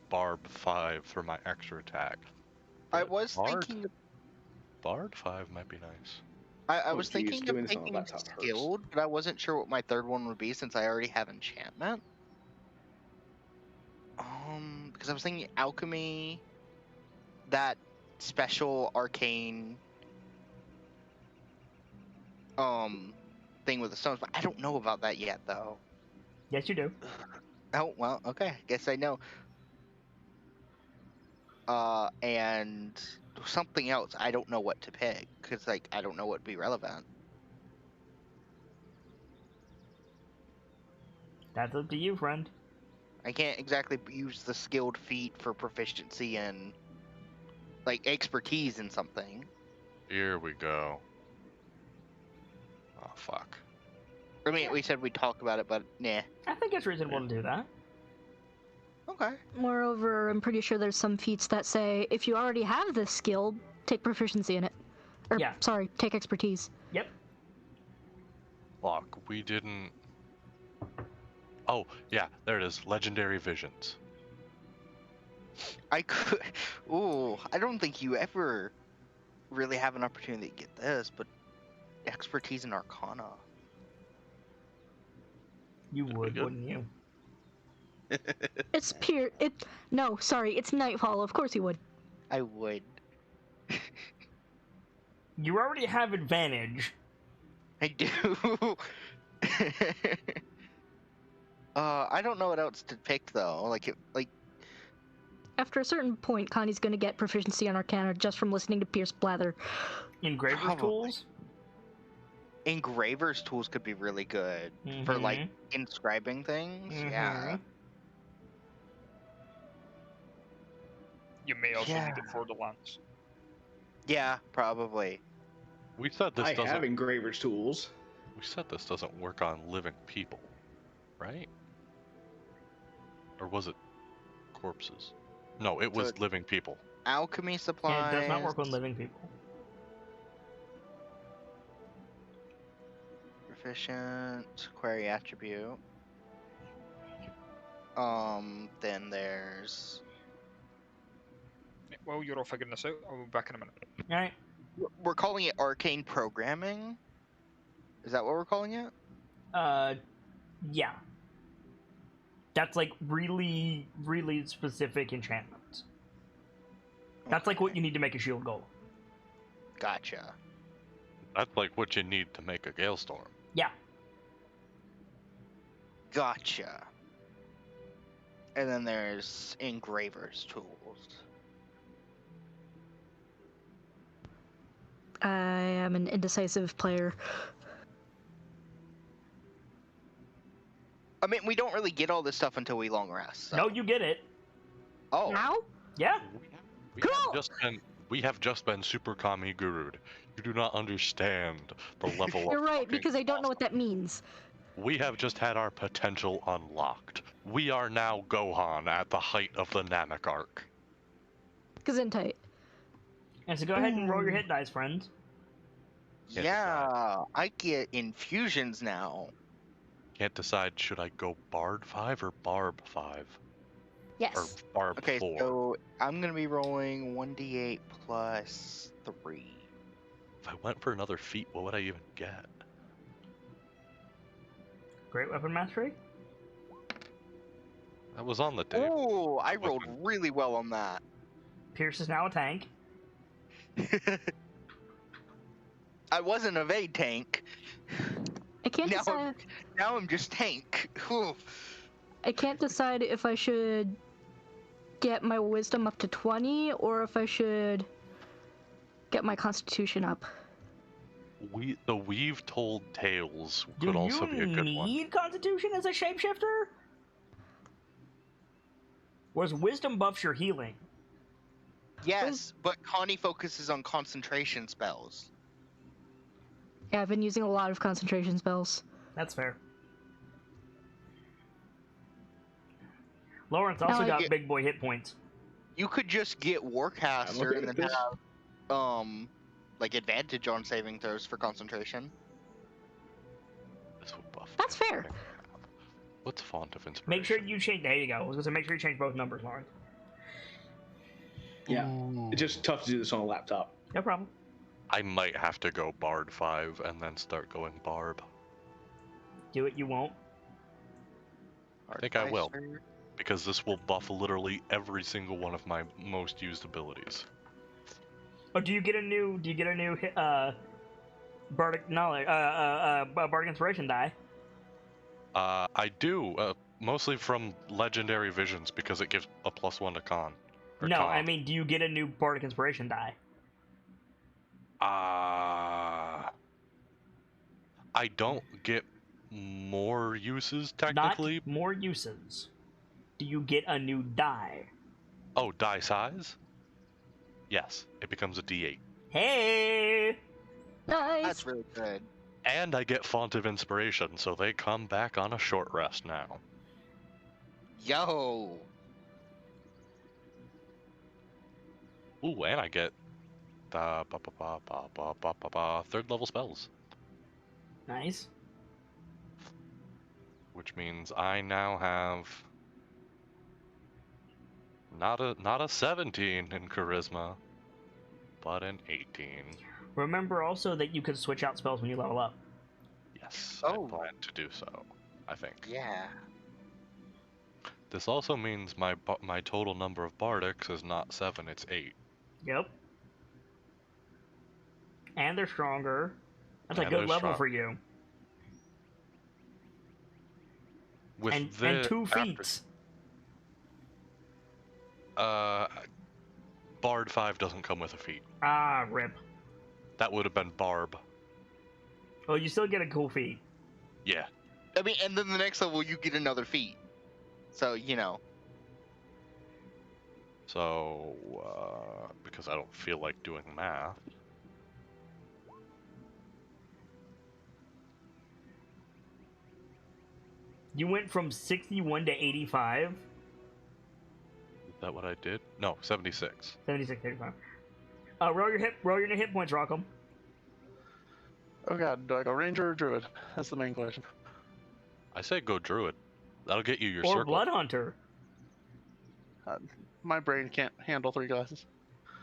Barb 5 for my extra attack. I But was Bard, thinking. Bard 5 might be nice. I Oh, was geez, thinking doing of this on a taking laptop hurts. skilled, but I wasn't sure what my third one would be since I already have enchantment. Because I was thinking alchemy, that special arcane thing with the stones, but I don't know about that yet though. Yes, you do. Oh well, okay, I guess I know. And something else, I don't know what to pick because like I don't know what would be relevant. That's up to you, friend. I can't exactly use the skilled feat for proficiency and like expertise in something. Here we go. Oh, fuck. I mean, we said we'd talk about it, but nah. I think it's reasonable to do that. Okay. Moreover, I'm pretty sure there's some feats that say if you already have this skill, take proficiency in it. Or, Yeah. sorry, take expertise. Yep. Fuck, we didn't... Oh, yeah, there it is. Legendary Visions. I could. Ooh, I don't think you ever really have an opportunity to get this, but expertise in Arcana. You That'd be would, good. wouldn't you? It's pure. No, sorry, it's Nightfall. Of course you would. I would. You already have advantage. I do. I don't know what else to pick though. Like After a certain point, Connie's gonna get proficiency on Arcana just from listening to Pierce blather. Engraver's Probably. tools. Engraver's tools could be really good for like inscribing things. Yeah. You may also Yeah. need it for the lance. Yeah, probably. We said this I doesn't... have engraver's tools. We said this doesn't work on living people, right? Or was it corpses? No, it was So- living people. Alchemy Yeah, supplies. it does not work on living people. Proficient, query attribute. Then there's. Well, you're all figuring this out. I'll be back in a minute. Alright. We're calling it arcane programming. Is that what we're calling it? Yeah. That's like really, really specific enchantments. That's like what you need to make a shield golem. Gotcha. That's like what you need to make a Galestorm. Yeah. Gotcha. And then there's engraver's tools. I am an indecisive player. I mean, we don't really get all this stuff until we long rest. So. No, you get it. Oh. Now? Yeah. We have just been super kami guru'd. You do not understand the level of You're right, fucking because I don't know what awesome. that means. We have just had our potential unlocked. We are now Gohan at the height of the Namek arc. Gesundheit. And so go ahead and roll your hit dice, friends. Can't Yeah, I get infusions now. Can't decide, should I go Bard 5 or Barb 5? Or Yes. Barb Okay, 4? so I'm gonna be rolling 1d8 plus 3. If I went for another feat, what would I even get? Great weapon mastery. That was on the table. Oh, I rolled really well on that. Pierce is now a tank. I wasn't a evade tank. I can't Now, decide. now I'm just tank. Whew. I can't decide if I should get my wisdom up to 20 or if I should get my constitution up. The Weave Told Tales Do could also you be a good one. need Constitution as a shapeshifter? Whereas Wisdom buffs your healing. Yes, but Connie focuses on concentration spells. Yeah, I've been using a lot of concentration spells. That's fair. Lawrence also Now I got get- big boy hit points. You could just get I'm Warcaster looking and at then this. have like advantage on saving throws for concentration. This would buff. That's fair. What's font of inspiration? Make sure you change. There you go. I was gonna say make sure you change both numbers, Lawrence. Yeah. Ooh. It's just tough to do this on a laptop. No problem. I might have to go Bard 5 and then start going Barb. Do it. You won't. I think I will, because this will buff literally every single one of my most used abilities. Oh, do you get a new bardic knowledge? Bardic inspiration die? I do, mostly from Legendary Visions, because it gives a +1 to con. or No, con. I mean, do you get a new bardic inspiration die? I don't get more uses, technically. Not more uses. Do you get a new die? Oh, die size? Yes, it becomes a D8. Hey! Nice. That's really good. And I get Font of Inspiration, so they come back on a short rest now. Yo! Ooh, and I get third level spells, Nice. which means I now have not a 17 in charisma, but an 18. Remember also that you can switch out spells when you level up. Yes, Oh. I plan to do so, I think. Yeah. This also means my total number of bardics is not 7, it's 8. Yep. And they're stronger. That's a And good they're level strong. for you. With And the 2 after- feats. Bard 5 doesn't come with a feat. Ah, rip. That would have been Barb. Oh, you still get a cool feat. Yeah. I mean, and then the next level you get another feat. So, you know. So, because I don't feel like doing math. You went from 61 to 85. Is that what I did? No, 76. 76, 85. Roll your new hit points, Rockham. Oh god, do I go ranger or druid? That's the main question. I say go druid. That'll get you your Or circle. blood hunter. My brain can't handle 3 classes.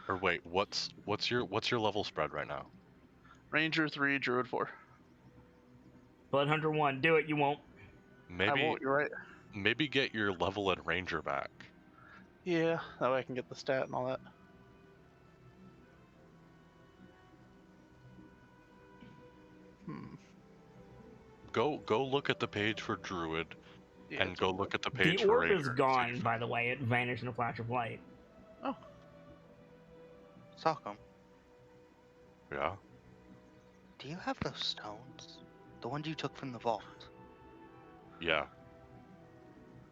Or wait, what's your level spread right now? Ranger 3, druid 4. Blood hunter 1. Do it, you won't. I Maybe won't, you're right. maybe get your level and ranger back. Yeah, that way I can get the stat and all that. Go look at the page for druid, Yeah, and it's go over look at the The page for orb ranger. is and see gone, if- by the way. It vanished in a flash of light. Sock'em, Yeah. do you have those stones? The ones you took from the vault? Yeah.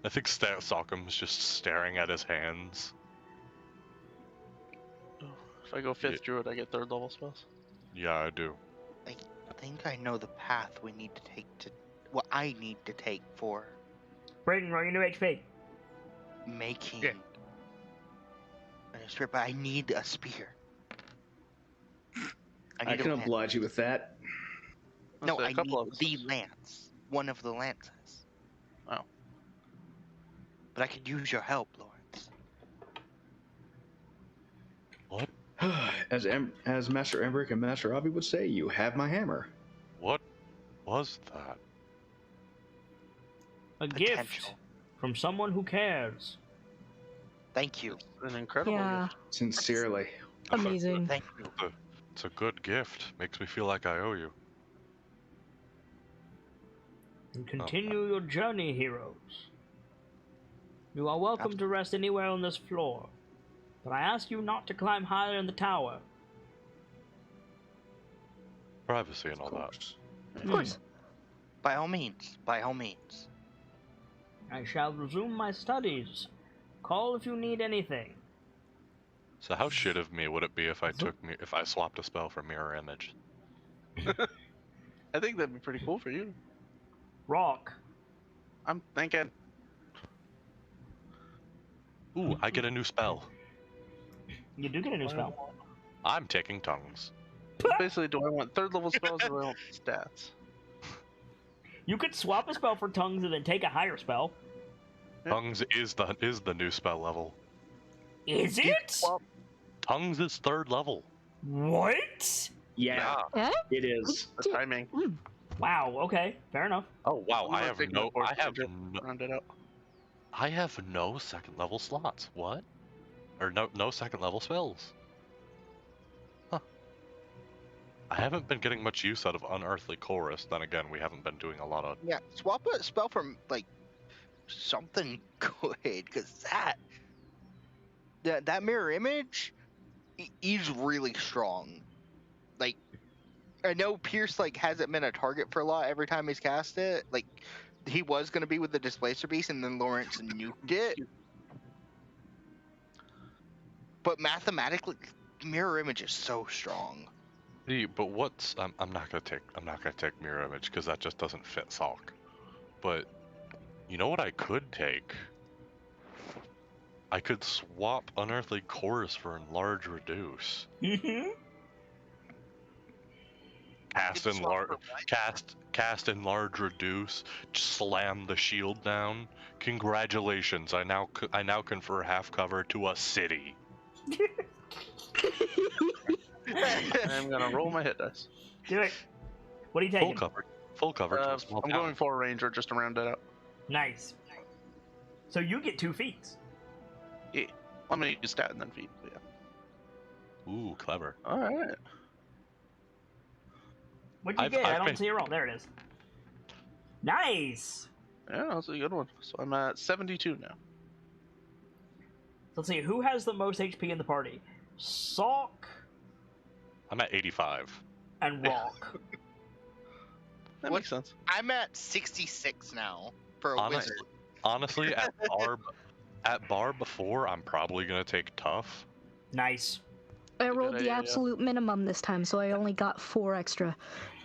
I think Sockham's just staring at his hands. If I go 5th Yeah. druid, I get 3rd level spells. Yeah, I do. I think I know the path we need to take to... What I need to take for Brayden, roll your new HP. making... Yeah. a spear, but I need a spear. I need a can lance. oblige you with that. No, Let's say I a couple need of the lance. One of the lances. Oh. But I could use your help, Lawrence. What? As Master Embrick and Master Avi would say, you have my hammer. What was that? A gift Potential. from someone who cares. Thank you. An incredible Yeah. gift. Sincerely. Amazing. Thank you. It's a good gift. Makes me feel like I owe you. And continue your journey, heroes. You are welcome to rest anywhere on this floor, but I ask you not to climb higher in the tower. Privacy and all Of that. course. Of course. By all means. By all means. I shall resume my studies. Call if you need anything. So how shit of me would it be if I swapped a spell for mirror image? I think that'd be pretty cool for you. Rock. I'm thinking. Ooh, I get a new spell. You do get a new spell. I'm taking tongues. Basically, do I want third level spells or do I want stats? You could swap a spell for tongues and then take a higher spell. Tongues is the new spell level. Is You it? swap- Tongues is 3rd level. What? Yeah, Eh? it is. The timing. Wow. Okay. Fair enough. Oh wow, I'm gonna take my fourth ranger, round it out. I have no 2nd level slots. What? Or no 2nd level spells. Huh. I haven't been getting much use out of Unearthly Chorus. Then again, we haven't been doing a lot of. Yeah, swap a spell from like something good, because that mirror image is really strong. Like, I know Pierce like hasn't been a target for a lot every time he's cast it. Like, he was gonna be with the Displacer Beast, and then Lawrence nuked it. But mathematically, mirror image is so strong. See, but what's I'm not gonna take mirror image because that just doesn't fit Salk. But you know what I could take? I could swap Unearthly Chorus for Enlarge Reduce. Mm-hmm. Cast Could swap enlarge, for what? cast enlarge reduce. Slam the shield down. Congratulations! I now confer half cover to a city. I'm gonna roll my hit dice. Do it. What are you Full taking? cover. Full cover to a small I'm town. going for a ranger just to round it out. Nice. So you get 2 feats. Yeah. I'm gonna use stat and then feet. But yeah. Ooh, clever. All right. What'd you I've- get? I've I don't been- see it roll. There it is. Nice. Yeah, that's a good one. So I'm at 72 now. Let's see. Who has the most HP in the party? Salk I'm at 85. and Rock. That What- makes sense. I'm at 66 now for a Honest- wizard. Honestly, at bar before, I'm probably gonna take tough. Nice. I Good rolled the idea, yeah. absolute minimum this time, so I only got 4 extra.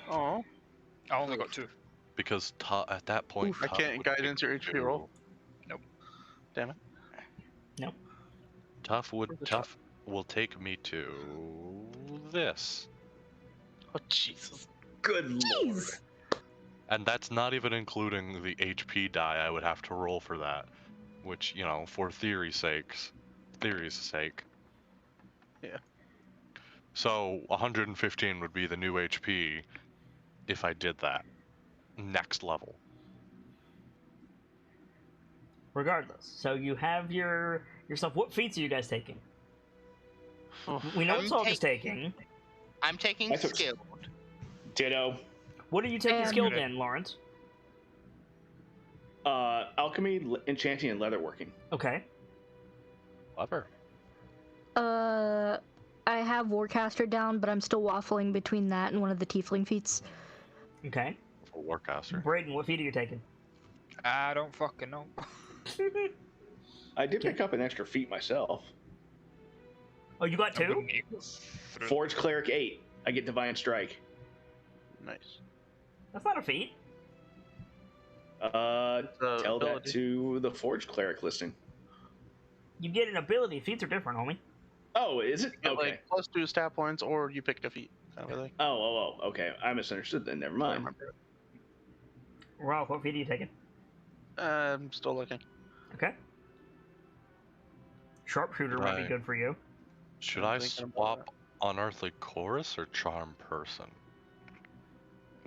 Oh, I only got 2. Because at that point, I tough can't would guide take into your me HP to- roll. Nope. Damn it. Tough Where's the tough will take me to this, Oh Jesus. Good lord. Jeez! and that's not even including the HP die I would have to roll for that, which for theory's sake. Yeah. So 115 would be the new HP if I did that. Next level. Regardless. So you have your stuff. What feats are you guys taking? We know what I'm Salk is taking. I'm taking I took- skilled. Ditto. What are you taking And- skilled in, Lawrence? Alchemy, enchanting, and leatherworking. Okay. Clever. I have Warcaster down, but I'm still waffling between that and one of the Tiefling feats. Okay. For Warcaster. Brayden, what feat are you taking? I don't fucking know. I did pick up an extra feat myself. Oh, you got I 2? wouldn't even through- Forge Cleric 8. I get Divine Strike. Nice. That's not a feat. Tell that ability. to the Forge Cleric listing. You get an ability. Feats are different, homie. Oh, is it? Get, Okay. like +2 stat points, or you pick a feat, kind of a thing. Oh, okay. I misunderstood then. Never I mind. remember it. Ralph, what feat are you taking? I'm still looking. Okay. Sharpshooter might be Right. good for you. Should I'm I thinking about swap Unearthly Chorus or Charm Person?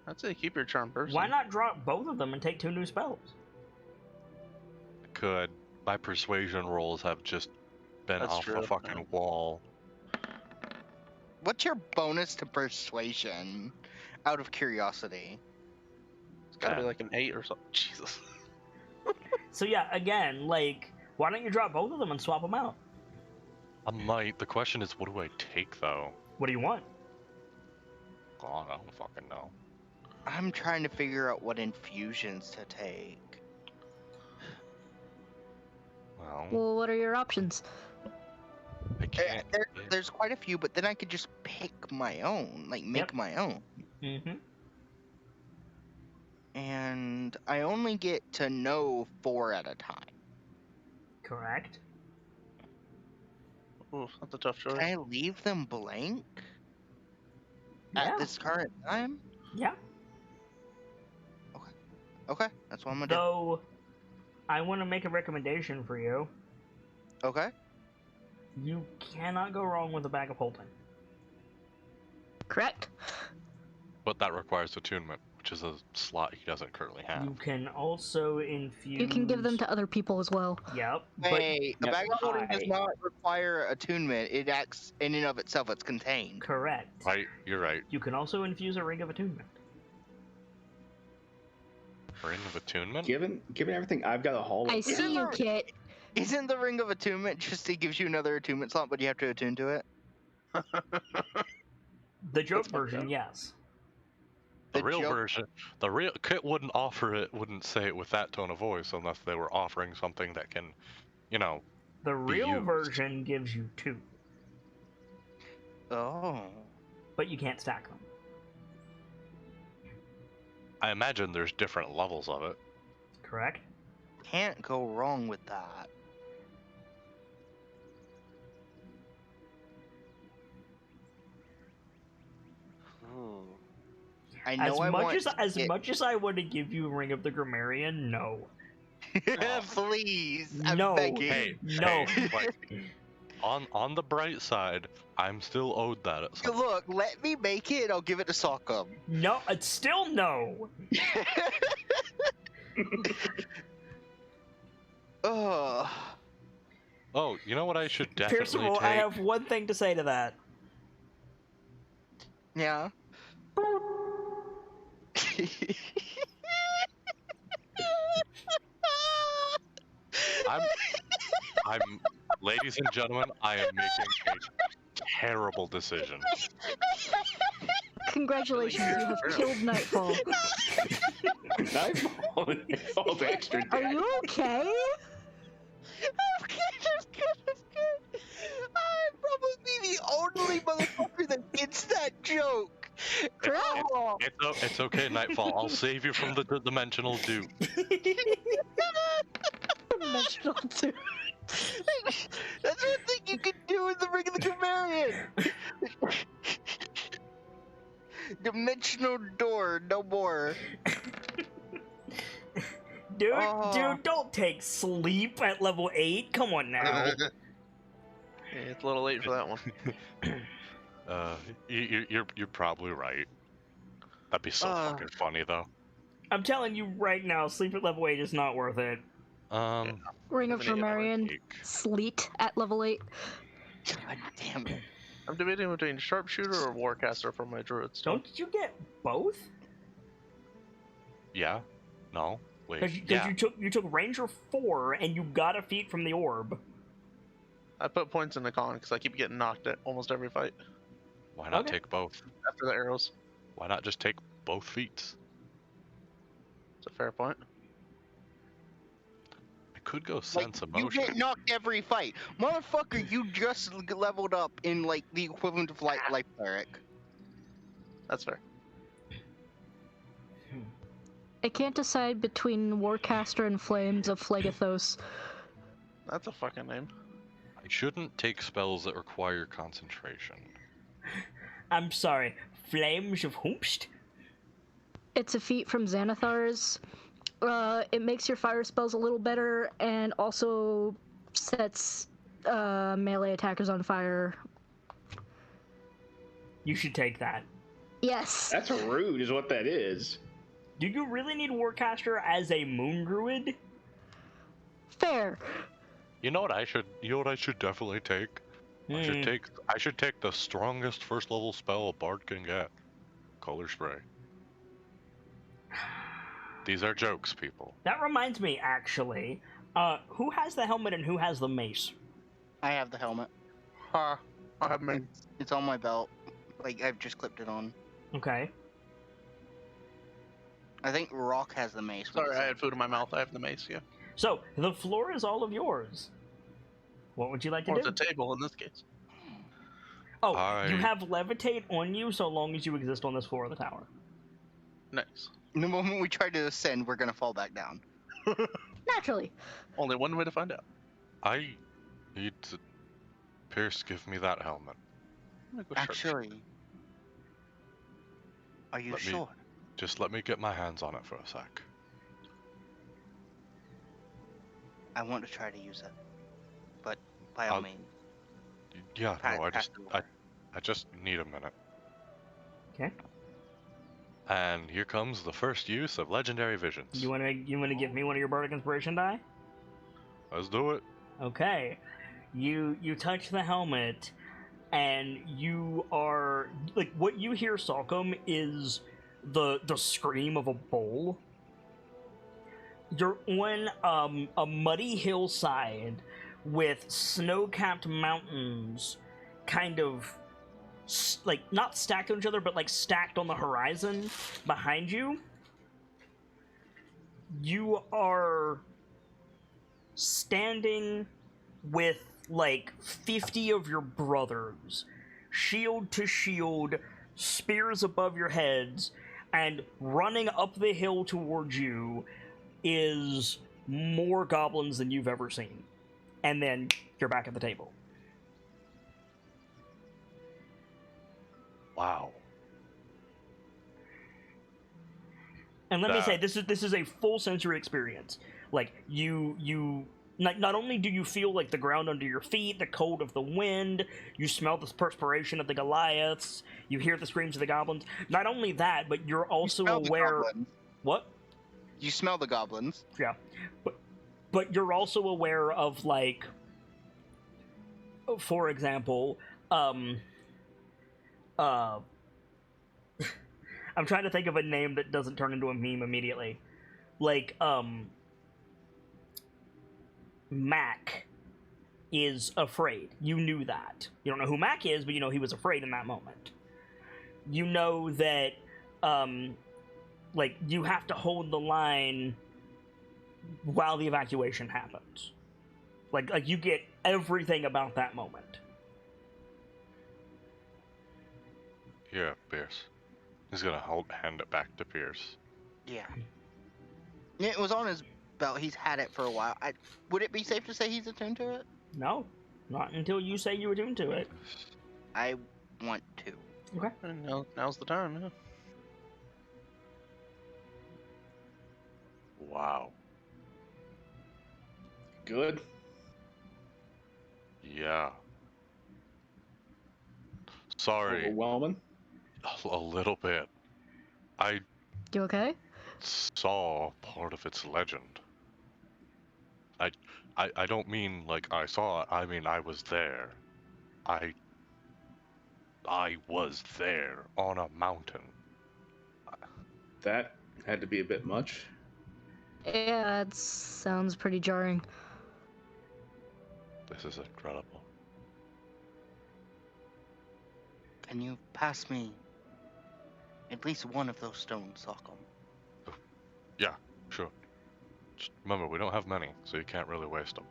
I'd say keep your charm person. Why not drop both of them and take 2 new spells? Could. My persuasion rolls have just been That's off true, a fucking yeah. wall. What's your bonus to persuasion? Out of curiosity. It's gotta be like an 8 or something. Jesus. So yeah, again, like, why don't you drop both of them and swap them out? I might. The question is, what do I take though? What do you want? God, I don't fucking know. I'm trying to figure out what infusions to take. Well, Well, what are your options? I can't. There's quite a few, but then I could just pick my own, like make Yep. my own. Mm-hmm. And I only get to know 4 at a time. Correct. Ooh, that's a tough choice. Can I leave them blank? Yeah. at this current time? Yeah. Okay, that's what I'm gonna do. Though, I want to make a recommendation for you. Okay. You cannot go wrong with a bag of holding. Correct. But that requires attunement, which is a slot he doesn't currently have. You can also infuse. You can give them to other people as well. Yep. Hey, a Yep. bag of holding does Hi. not require attunement. It acts in and of itself. It's contained. Correct. Right, you're right. You can also infuse a ring of attunement. Ring of attunement? Given everything I've got a haul. I see you, Kit. Isn't the ring of attunement just it gives you another attunement slot, but you have to attune to it? The joke fucked version, up. yes. The The real joke- version, the real Kit wouldn't offer it, wouldn't say it with that tone of voice unless they were offering something that can, you know, The real used. version gives you 2, Oh. but you can't stack them. I imagine there's different levels of it. Correct? Can't go wrong with that. Ooh. I know As I much want as it- much as I want to give you Ring of the Grammarian, no. Please, I'm No. begging. Hey, No. hey, like, on the bright side, I'm still owed that at some. Look, let me make it. I'll give it to Sockham. No, it's still no. Ugh. Oh, you know what I should definitely Percival, take? I have one thing to say to that. Yeah. I'm, ladies and gentlemen, I am making a terrible decision. Congratulations, you have killed Nightfall. Nightfall. Nightfall's extra. Are you okay? That's good. I'm probably the only motherfucker that gets that joke. Correct. Oh. It's okay, Nightfall. I'll save you from the dimensional dude. Dimensional dude. That's one thing you can do in the Ring of the Grammarian. Dimensional door, no more. Dude, Oh. dude, don't take sleep at level 8. Come on now. Yeah, it's a little late for that one. You're probably right. That'd be so fucking funny though. I'm telling you right now, sleep at level 8 is not worth it. Ring of Eliminate it, Grammarian. Take- Sleet at level 8. God damn it. I'm debating between Sharpshooter or Warcaster for my druids. Don't you get both? Yeah? No? Wait. Because Yeah. you took Ranger 4 and you got a feat from the orb. I put points in the con because I keep getting knocked at almost every fight Why not Okay. take both? after the arrows. Why not just take both feats? It's a fair point. I could go Like, sense you emotion. get knocked every fight. Motherfucker, you just leveled up in, like, the equivalent of, like, Life Cleric. That's fair. I can't decide between Warcaster and Flames of Phlegathos. That's a fucking name. I shouldn't take spells that require concentration. I'm sorry, Flames of Hoomst? It's a feat from Xanathar's. It makes your fire spells a little better and also sets melee attackers on fire. You should take that. Yes. That's rude, is what that is. Do you really need Warcaster as a Moon Druid? Fair. You know what I should definitely take? I should take the strongest first level spell a bard can get. Color spray. These are jokes, people. That reminds me, actually. Who has the helmet and who has the mace? I have the helmet. Ha! I have me. It's on my belt. Like, I've just clipped it on. Okay. I think Rock has the mace. Sorry, I had food in my mouth. I have the mace, yeah. So, the floor is all of yours. What would you like to Or do? it's a table in this case. Oh, I- you have levitate on you so long as you exist on this floor of the tower. Nice. The moment we try to ascend, we're gonna fall back down. Naturally. Only one way to find out. I need to... Pierce, give me that helmet. I'm gonna go Sharpshooter. Actually, Are you Let me- sure? Just let me get my hands on it for a sec. I want to try to use it, but by all I'll- means. Yeah, no, Pass it over. I just need a minute. Okay. And here comes the first use of legendary visions. You wanna give me one of your bardic inspiration die? Let's do it. Okay. You touch the helmet, and you are like, what you hear, Salcom, is the scream of a bull. You're on a muddy hillside with snow-capped mountains, kind of like not stacked on each other, but like stacked on the horizon behind you. You are standing with like 50 of your brothers, shield to shield, spears above your heads, and running up the hill towards you is more goblins than you've ever seen. And then you're back at the table. Wow. And let me say, That- this is a full sensory experience. Like, you not only do you feel like the ground under your feet, the cold of the wind, you smell the perspiration of the Goliaths, you hear the screams of the goblins. Not only that, but you're also Smell the aware. goblins. What? You smell the goblins. Yeah, but you're also aware of, like, for example, I'm trying to think of a name that doesn't turn into a meme immediately. Like, Mac is afraid. You knew that. You don't know who Mac is, but you know he was afraid in that moment. You know that, like, you have to hold the line while the evacuation happens. Like you get everything about that moment. Here, Pierce. He's gonna hand it back to Pierce. Yeah. It was on his belt. He's had it for a while. Would it be safe to say he's attuned to it? No, not until you say you attune to it. I want to. Okay. And now's the time. Yeah. Wow. Good. Yeah. Sorry, Overwhelming. a little bit. I You okay? saw part of its legend. I don't mean like I saw it, I mean I was there. I was there on a mountain. That had to be a bit much. Yeah, that sounds pretty jarring. This is incredible. Can you pass me at least one of those stones, Salcom? Sure. Just remember, we don't have many, so you can't really waste them.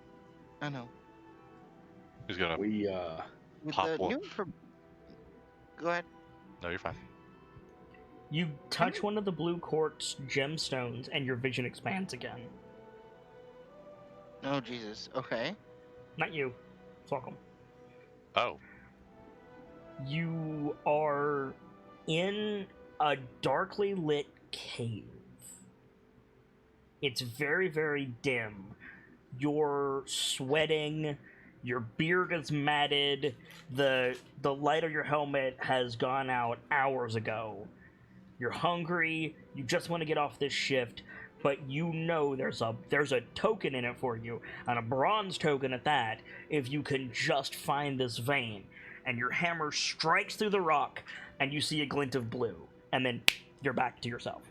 I know. He's gonna. We With Pop the one. new Go ahead. No, you're fine. You touch one of the blue quartz gemstones, and your vision expands again. Oh, Jesus. Okay. Not you. Welcome. Oh, You are in a darkly lit cave. It's very, very dim. You're sweating. Your beard is matted. The light of your helmet has gone out hours ago. You're hungry. You just want to get off this shift, but you know there's a token in it for you, and a bronze token at that, if you can just find this vein. And your hammer strikes through the rock, and you see a glint of blue, and then you're back to yourself.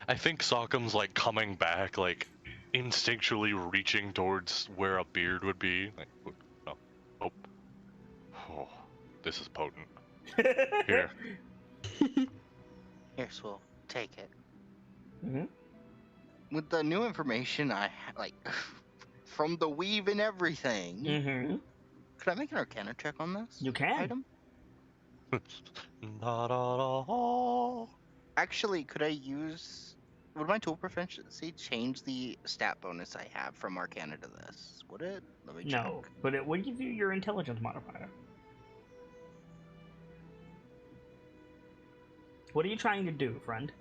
I think Sokkam's like coming back, like instinctually reaching towards where a beard would be. Like, no, oh, this is potent. Here, Here, Swill. Take it. Mhm. With the new information like, from the weave and everything, Mm-hmm. could I make an Arcana check on this? You can. Item? not at all. Actually, could I use Would my tool proficiency change the stat bonus I have from Arcana to this? Would it? Let me check. No, but it would give you your intelligence modifier. What are you trying to do, friend?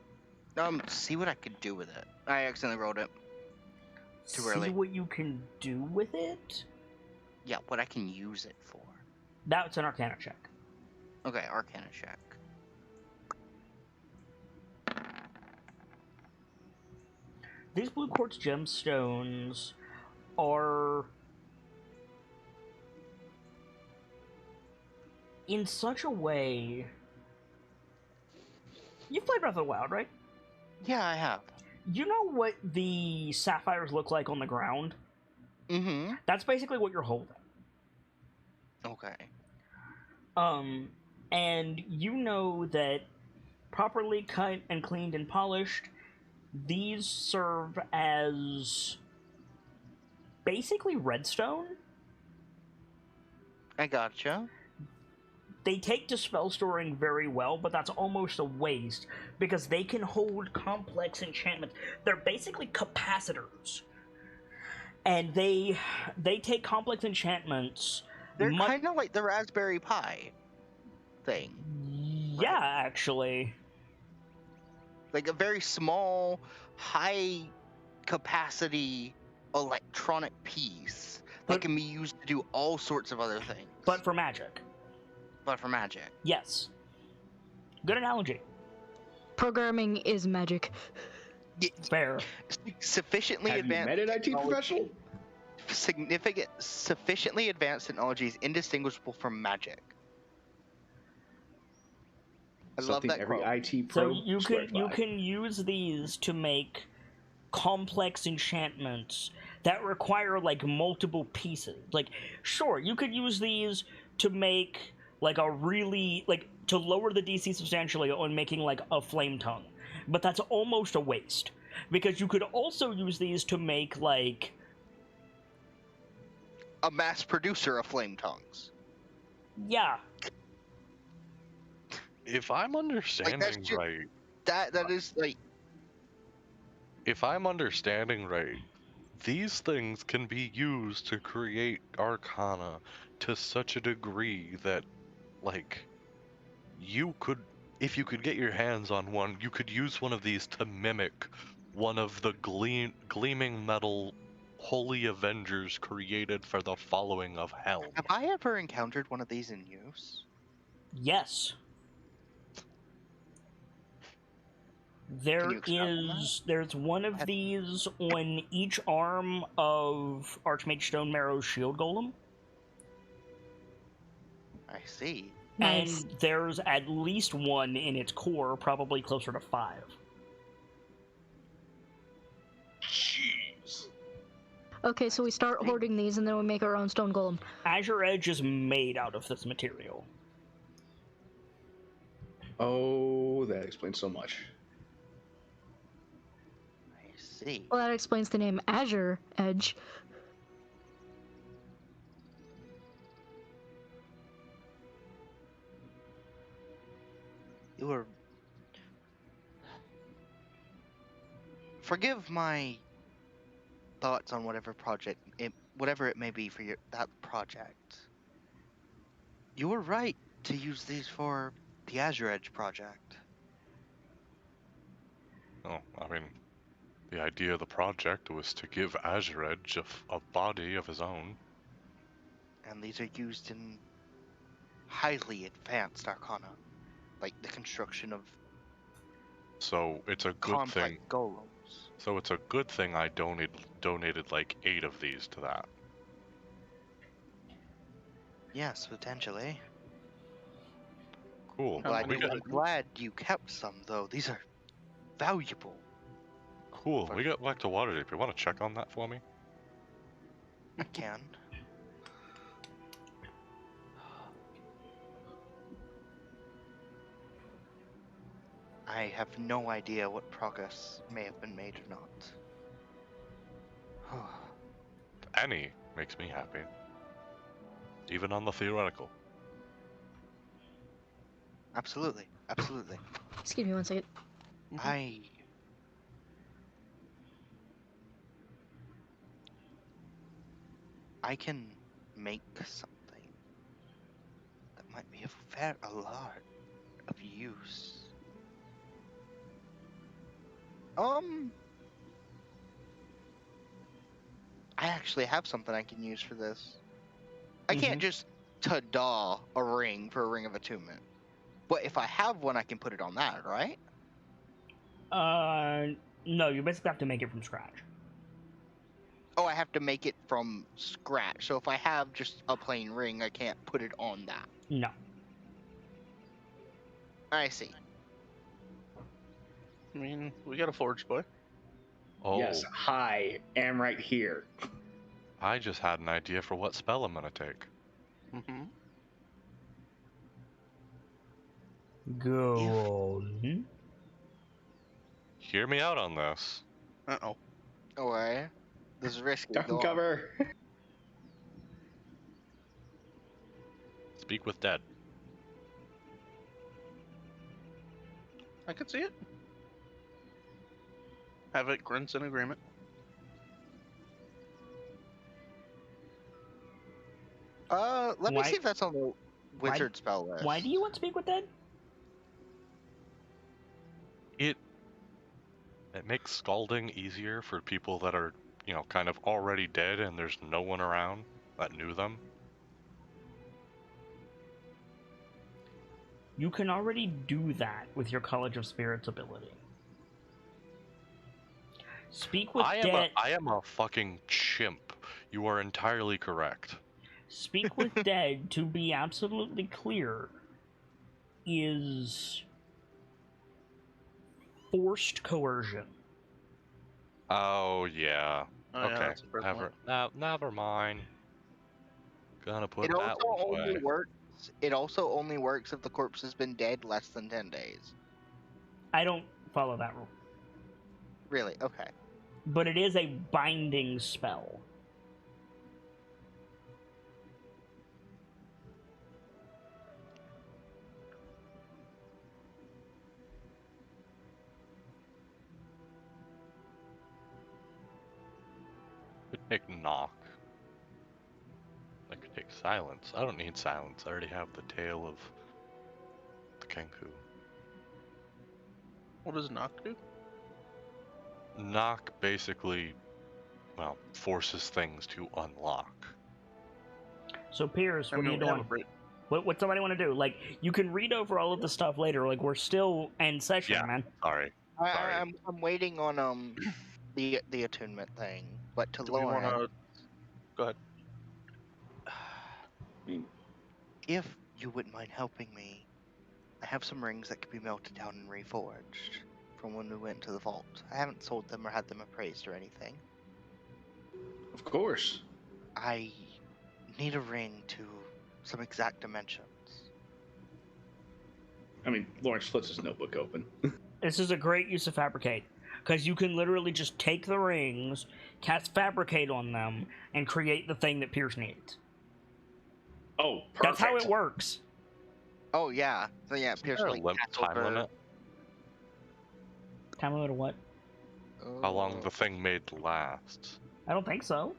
See what I could do with it. I accidentally rolled it. Too early. See what you can do with it? Yeah, what I can use it for. That's an Arcana check. Okay, Arcana check. These blue quartz gemstones are in such a way. You've played Breath of the Wild, right? Yeah, I have. You know what the sapphires look like on the ground? Mm-hmm. That's basically what you're holding. Okay. And you know that properly cut and cleaned and polished, these serve as basically redstone. I gotcha. They take to spell storing very well, but that's almost a waste because they can hold complex enchantments. They're basically capacitors. And they take complex enchantments. They're kind of like the Raspberry Pi thing. Yeah, right? Actually. Like a very small, high capacity electronic piece that can be used to do all sorts of other things. But for magic. But for magic. Yes. Good analogy. Programming is magic. Fair. Sufficiently Have advanced. You met an IT professional? Sufficiently advanced technology is indistinguishable from magic. I love that every quote. IT pro. So you can use these to make complex enchantments that require like multiple pieces. Like, sure, you could use these to make like a really to lower the DC substantially on making like a flame tongue, but that's almost a waste because you could also use these to make like a mass producer of flame tongues. Yeah. If I'm understanding right, that is like. If I'm understanding right, these things can be used to create arcana to such a degree that, like, you could, if you could get your hands on one, you could use one of these to mimic one of the gleaming metal holy avengers created for the following of hell. Have I ever encountered one of these in use? Yes. There's one of these on each arm of Archmage Stone Marrow's shield golem. I see. Nice. And there's at least one in its core, probably closer to 5. Jeez. Okay, so we start hoarding these and then we make our own stone golem. Azure Edge is made out of this material. Oh, that explains so much. I see. Well, that explains the name Azure Edge. You were. Forgive my thoughts on whatever it may be for that project. You were right to use these for the Azure Edge project. Oh, I mean, the idea of the project was to give Azure Edge a body of his own. And these are used in highly advanced arcana, like the construction of. So it's a good thing. Golems. So it's a good thing I donated like 8 of these to that. Yes, potentially. Cool. I'm glad you kept some, though. These are valuable. Cool. We got back to Waterdeep. You want to check on that for me? I can. I have no idea what progress may have been made or not. Any makes me happy. Even on the theoretical. Absolutely. Absolutely. Excuse me one second. I can make something that might be of a lot of use. I actually have something I can use for this. I can't just ta-da a ring for a ring of attunement. But if I have one, I can put it on that, right? No, you basically have to make it from scratch. Oh, I have to make it from scratch. So if I have just a plain ring, I can't put it on that. No. I see. I mean, we got a forge boy. Oh, Yes, hi, am right here. I just had an idea for what spell I'm gonna take. Mm-hmm. Go. Hear me out on this. Uh-oh. Alright. This is risky. Duck Go and on. cover. Speak with dead. I can see it. Have it grunts in agreement. Let me Why- see if that's on the wizard spell list. Why do you want to speak with dead? It makes scalding easier for people that are, kind of already dead and there's no one around that knew them. You can already do that with your College of Spirits ability. Speak with dead. I am a fucking chimp. You are entirely correct. Speak with dead, to be absolutely clear, is forced coercion. Oh yeah. Oh, yeah, Okay. that's a first one. Never mind. Gonna put It that also one only away. works. It also only works if the corpse has been dead less than 10 days. I don't follow that rule. Really? Okay. But it is a binding spell. Could take knock. I could take silence. I don't need silence. I already have the tail of the Kenku. What does knock do? Knock basically, forces things to unlock. So, Piers, I what are mean, you we have doing? a break. What somebody want to do? Like, you can read over all of the stuff later. Like, we're still in session, Yeah. man. Sorry. Sorry. I'm waiting on the attunement thing, but to Do we want Lauren, to... Go ahead. if you wouldn't mind helping me, I have some rings that could be melted down and reforged from when we went to the vault. I haven't sold them or had them appraised or anything. Of course. I need a ring to some exact dimensions. I mean, Lawrence flips his notebook open. This is a great use of Fabricate. Because you can literally just take the rings, cast Fabricate on them, and create the thing that Pierce needs. Oh, perfect. That's how it works. Oh yeah, so yeah, Is Pierce there a like time limit? Time limit of what? How long the thing made lasts? I don't think so.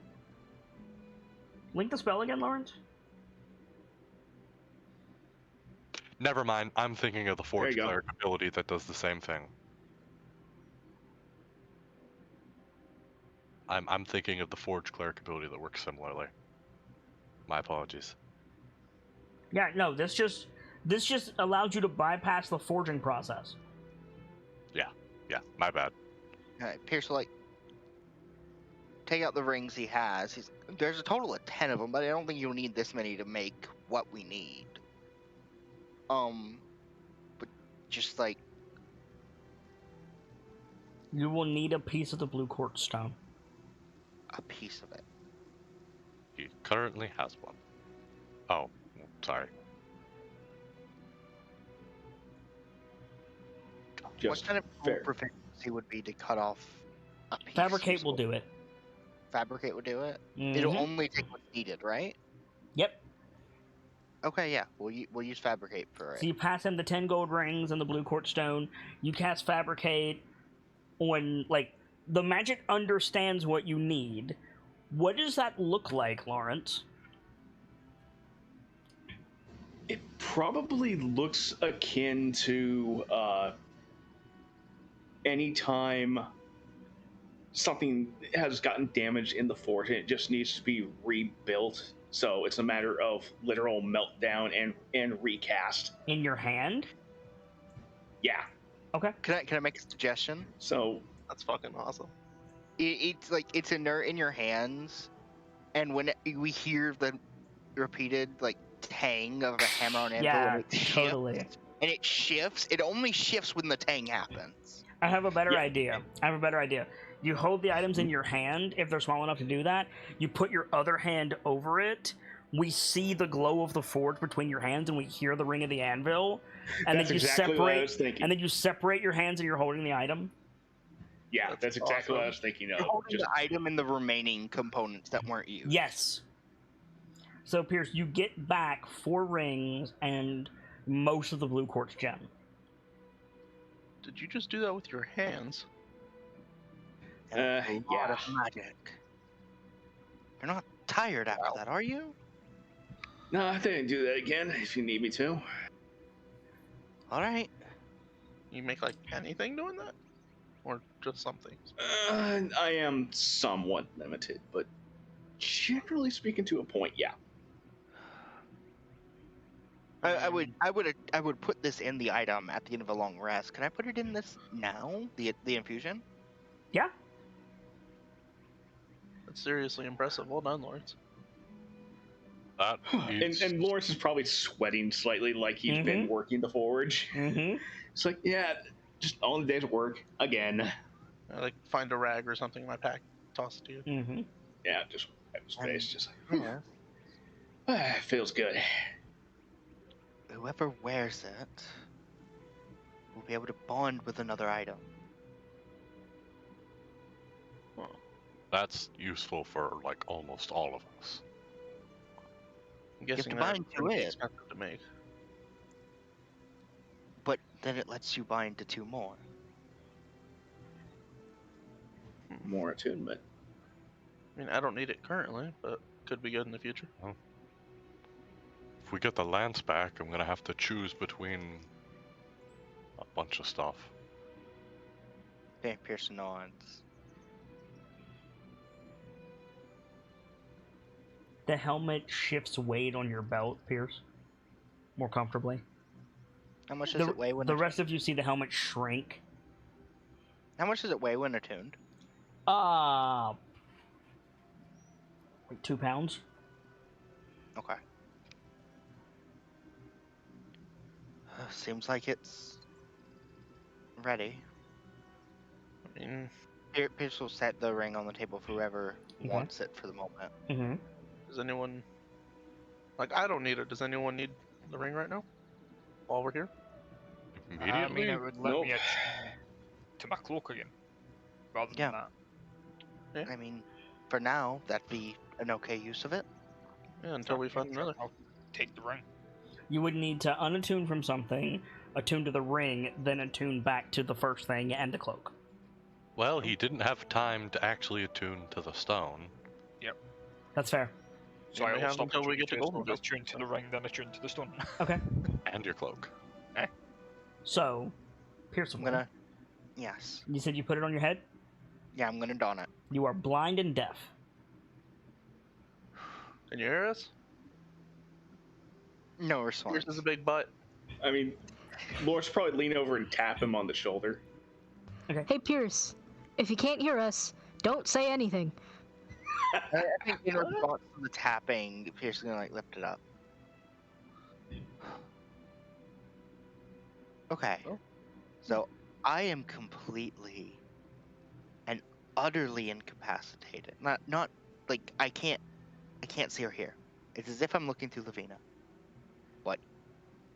Link the spell again, Lawrence? Never mind. I'm thinking of the Forge you go. Cleric ability that does the same thing. I'm thinking of the Forge Cleric ability that works similarly. My apologies. Yeah, no, this just allows you to bypass the forging process. Yeah, my bad. Alright, Pierce will, like, take out the rings he has. There's a total of 10 of them, but I don't think you'll need this many to make what we need. But just like, You will need a piece of the blue quartz stone. a piece of it. He currently has one. Oh, sorry. What Just kind of fair. proficiency would be to cut off a piece? Fabricate will do it. Fabricate would do it? It'll Mhm. only take what's needed, right? Yep. Okay, yeah. We'll use Fabricate for So it. you pass him the 10 gold rings and the blue quartz stone. You cast Fabricate on, like, the magic understands what you need, What does that look like, Lawrence? It probably looks akin to anytime something has gotten damaged in the fort and it just needs to be rebuilt. So it's a matter of literal meltdown and recast. In your hand? Yeah. Okay. Can I make a suggestion? So That's fucking awesome. It's like it's inert in your hands, and when we hear the repeated like tang of a hammer on anvil, Yeah, and it totally. shifts, and it shifts. It only shifts when the tang happens. I have a better Yeah. idea. You hold the items in your hand, if they're small enough to do that. You put your other hand over it. We see the glow of the forge between your hands, and we hear the ring of the anvil. And that's then you exactly separate, what I was thinking. and then you separate your hands, and you're holding the item. Yeah, that's exactly what I was thinking of. You're holding Just, the item and the remaining components that weren't used. Yes. So Pierce, you get back 4 rings and most of the blue quartz gem. Did you just do that with your hands? That's a lot yeah. of magic. You're not tired after that, are you? no, I think I can do that again if you need me to. All right. You make like anything doing that? Or just some things? I am somewhat limited, but generally speaking, to a point, yeah. I would put this in the item at the end of a long rest. Can I put it in this now? The infusion? Yeah. That's seriously impressive. Well done, Lawrence. That is... And Lawrence is probably sweating slightly, like he's been working the forge. Mm-hmm. It's like, yeah, just all the days of work again. I like find a rag or something in my pack, toss it to you. Mm-hmm. Yeah, just wipe his face, just like, Yeah. feels good. Whoever wears it will be able to bond with another item. That's useful for like almost all of us. I'm have guessing to that's bind to pretty it. expensive to make. But then it lets you bind to 2 more. More attunement. I mean, I don't need it currently, but could be good in the future. If we get the lance back, I'm gonna have to choose between a bunch of stuff. Okay, Pearson nods. The helmet shifts weight on your belt, Pierce, more comfortably. How much does it weigh when The attuned? rest of you see the helmet shrink. How much does it weigh when attuned? Like 2 pounds. Okay. Seems like it's ready. I mean, Pierce will set the ring on the table for whoever Okay. wants it for the moment. Mm-hmm. does anyone... Like, I don't need it. Does anyone need the ring right now? While we're here? Immediately? I mean, it would let Nope. me attune to my cloak again, rather Yeah. than that. I mean, for now, that'd be an okay use of it. Yeah, until we find another. I'll take the ring. You would need to unattune from something, attune to the ring, then attune back to the first thing and the cloak. Well, he didn't have time to actually attune to the stone. That's fair. So Yeah, I we will have stop until we attuning get to to Golden it, Dust. attune to the ring, then attune to the stone. Okay. And your cloak. So, Pierce, I'm gonna. Yes. you said you put it on your head? Yeah, I'm gonna don it. You are blind and deaf. Can you hear us? No response. Pierce is a big butt. I mean, Lawrence probably lean over and tap him on the shoulder. Hey, Pierce, if you can't hear us, don't say anything. I think in response to the tapping, Pierce is gonna like lift it up. Okay. Oh. So I am completely and utterly incapacitated. Not like I can't see or hear. It's as if I'm looking through Lavina. But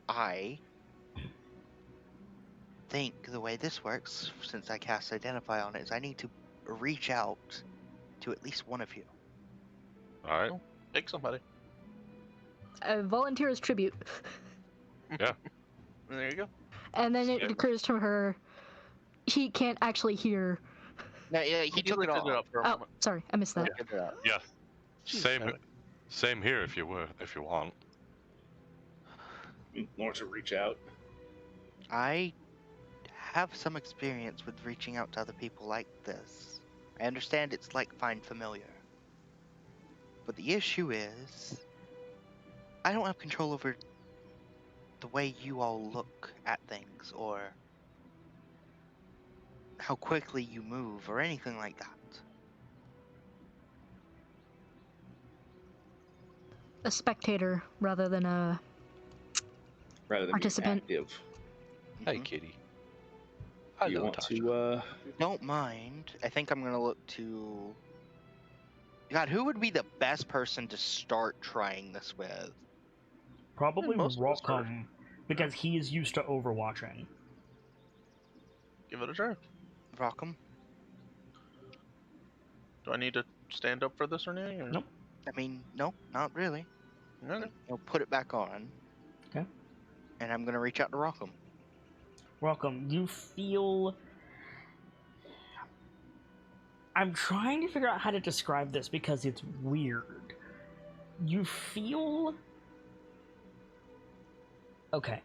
I think the way this works, since I cast Identify on it, is I need to reach out to at least one of you. Alright. Pick somebody. Volunteer as tribute. Yeah. There you go. And then it Yeah. occurs to her, he can't actually hear. No, yeah, he took it did off. for a Oh, moment. sorry, I missed that. Took it off. Yeah. Jeez, Same. Havoc. Same here. If you want. Lawrence will reach out. I have some experience with reaching out to other people like this. I understand it's like find familiar. But the issue is, I don't have control over the way you all look at things, or how quickly you move, or anything like that. A spectator rather than a Rather than Participant. being active. Hey, Mhm. kitty. Do you Hello, want Tasha. to, If you don't mind, I think I'm gonna look to... God, who would be the best person to start trying this with? Probably Most of us are. Rockham, because he is used to overwatching. Give it a try. Rockham? Do I need to stand up for this or anything? Or... Nope. I mean, no, not really. Okay. I'll put it back on. Okay. And I'm gonna reach out to Rockham. Rockham, you feel... I'm trying to figure out how to describe this because it's weird. You feel... Okay.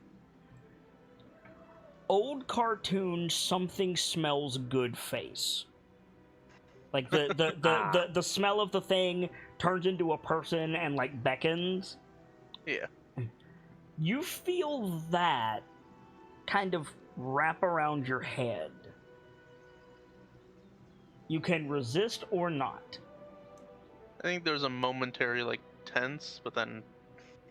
Old cartoon something smells good face. Like the smell of the thing turns into a person and like beckons. Yeah. You feel that kind of wrap around your head. You can resist or not. I think there's a momentary like tense, but then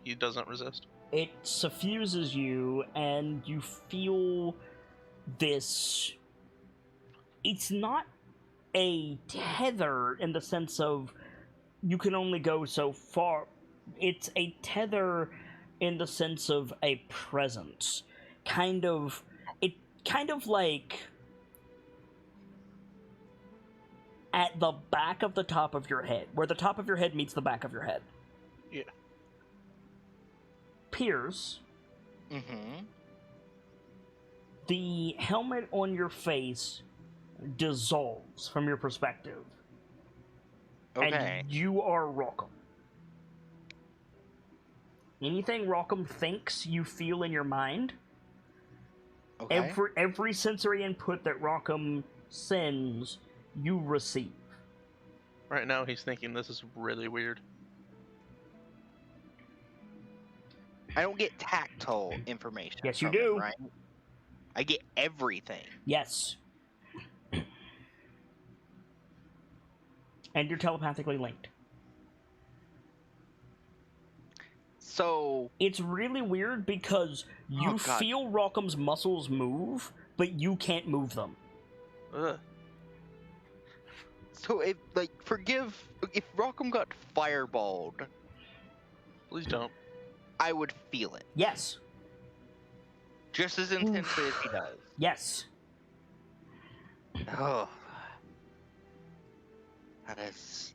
he doesn't resist. It suffuses you, and you feel this. It's not a tether in the sense of you can only go so far. It's a tether in the sense of a presence. Kind of like at the back of the top of your head, where the top of your head meets the back of your head. Yeah. Pierce, Mm-hmm. the helmet on your face dissolves from your perspective. Okay. And you are Rockham. Anything Rockham thinks, you feel in your mind. Okay. Every sensory input that Rockham sends, you receive. Right now he's thinking this is really weird. I don't get tactile information. Yes, you from him, do. right? I get everything. Yes. And you're telepathically linked. So It's really weird because you Oh, God. feel Rockham's muscles move, but you can't move them. Ugh. if if Rockham got fireballed, Please don't. I would feel it Yes. just as intensely as he does. Yes. Oh, that is.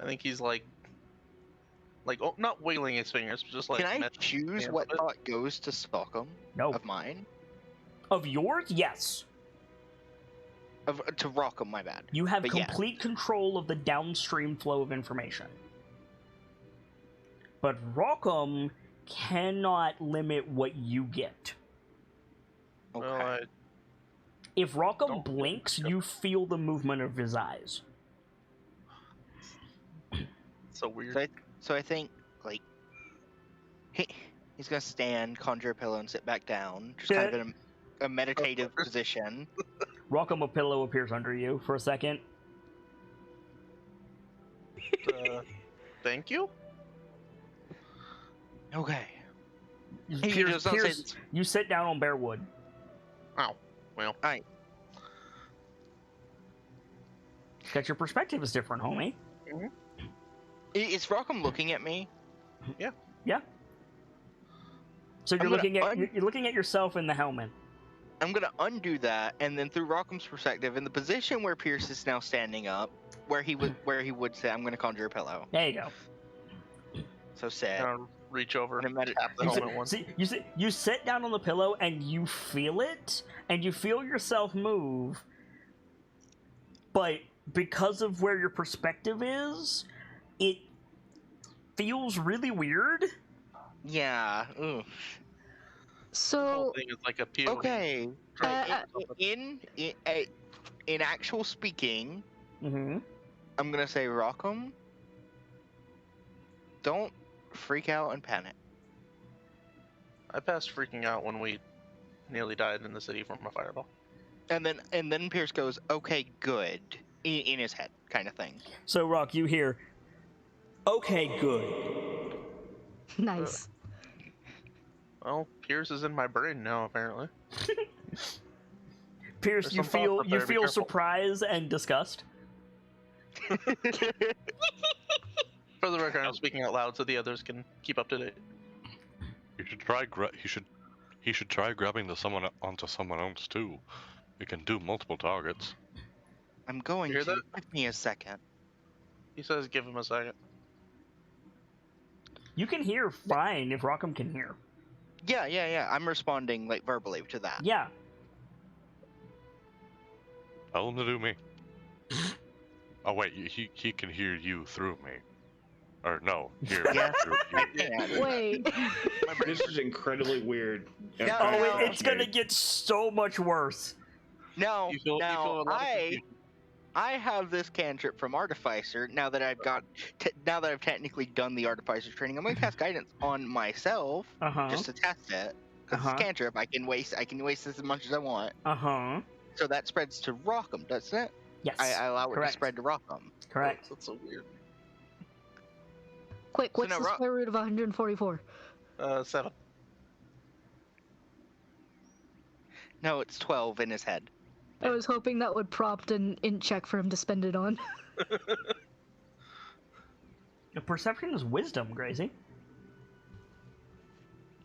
I think he's like oh, not wailing his fingers, but just like. Can I messing his choose hands what with it. thought goes to Stockholm No. of mine? Of yours? Yes. To Rockham, my bad. You have But yeah. complete control of the downstream flow of information. But Rockham cannot limit what you get. Okay. Well, If Rockham Don't- blinks, you feel the movement of his eyes. it's so weird. So I think like he's gonna stand, conjure a pillow, and sit back down, just kind of in a meditative position. Rockham, a pillow appears under you for a second. Thank you. Okay. He Pierce, does not say Pierce, this- you sit down on bare wood. Oh, well. Because your perspective is different, homie. Is Rockham looking at me? So you're I'm gonna looking at you're looking at yourself in the helmet. I'm gonna undo that, and then through Rockham's perspective, in the position where Pierce is now standing up, where he would say, "I'm gonna conjure a pillow." There you go. So sit. Gonna reach over And and a tap the You helmet sit, once. see, you sit down on the pillow and you feel it, and you feel yourself move, but because of where your perspective is, it feels really weird. Yeah. Ooh. The whole So, thing is like a POV. Okay. In actual speaking, Mm-hmm. I'm gonna say Rockham. Don't freak out and panic. I passed freaking out when we nearly died in the city from a fireball. And then Pierce goes, "Okay, good," in his head, kind of thing. So, Rock, you hear, "Okay, good." nice. Well, Pierce is in my brain now, apparently. Pierce, There's you some thoughts feel up there, be careful. surprise and disgust. For the record, I'm speaking out loud so the others can keep up to date. You should try. He should try grabbing onto someone else too. You can do multiple targets. I'm going You hear to. that? Give me a second. He says give him a second. You can hear fine if Rockham can hear. Yeah. I'm responding like verbally to that. Yeah. Tell him to do me. Oh wait, he can hear you through me. Or no, hear me Yeah. through you. Yeah. Wait. This is incredibly weird. No, Oh, no. it's gonna get so much worse. No, You feel a now lot of confusion. I have this cantrip from Artificer. Now that I've technically done the Artificer training, I'm gonna cast guidance on myself Uh-huh. just to test it. Because it's cantrip, I can waste this as much as I want. Uh-huh. So that spreads to Rockham, doesn't it? Yes. I allow it Correct. to spread to Rockham. Correct. That's so weird. Quick, So what's now the square root of 144? 7. No, it's 12 in his head. I was hoping that would prompt an int check for him to spend it on. The perception is wisdom, Gracie.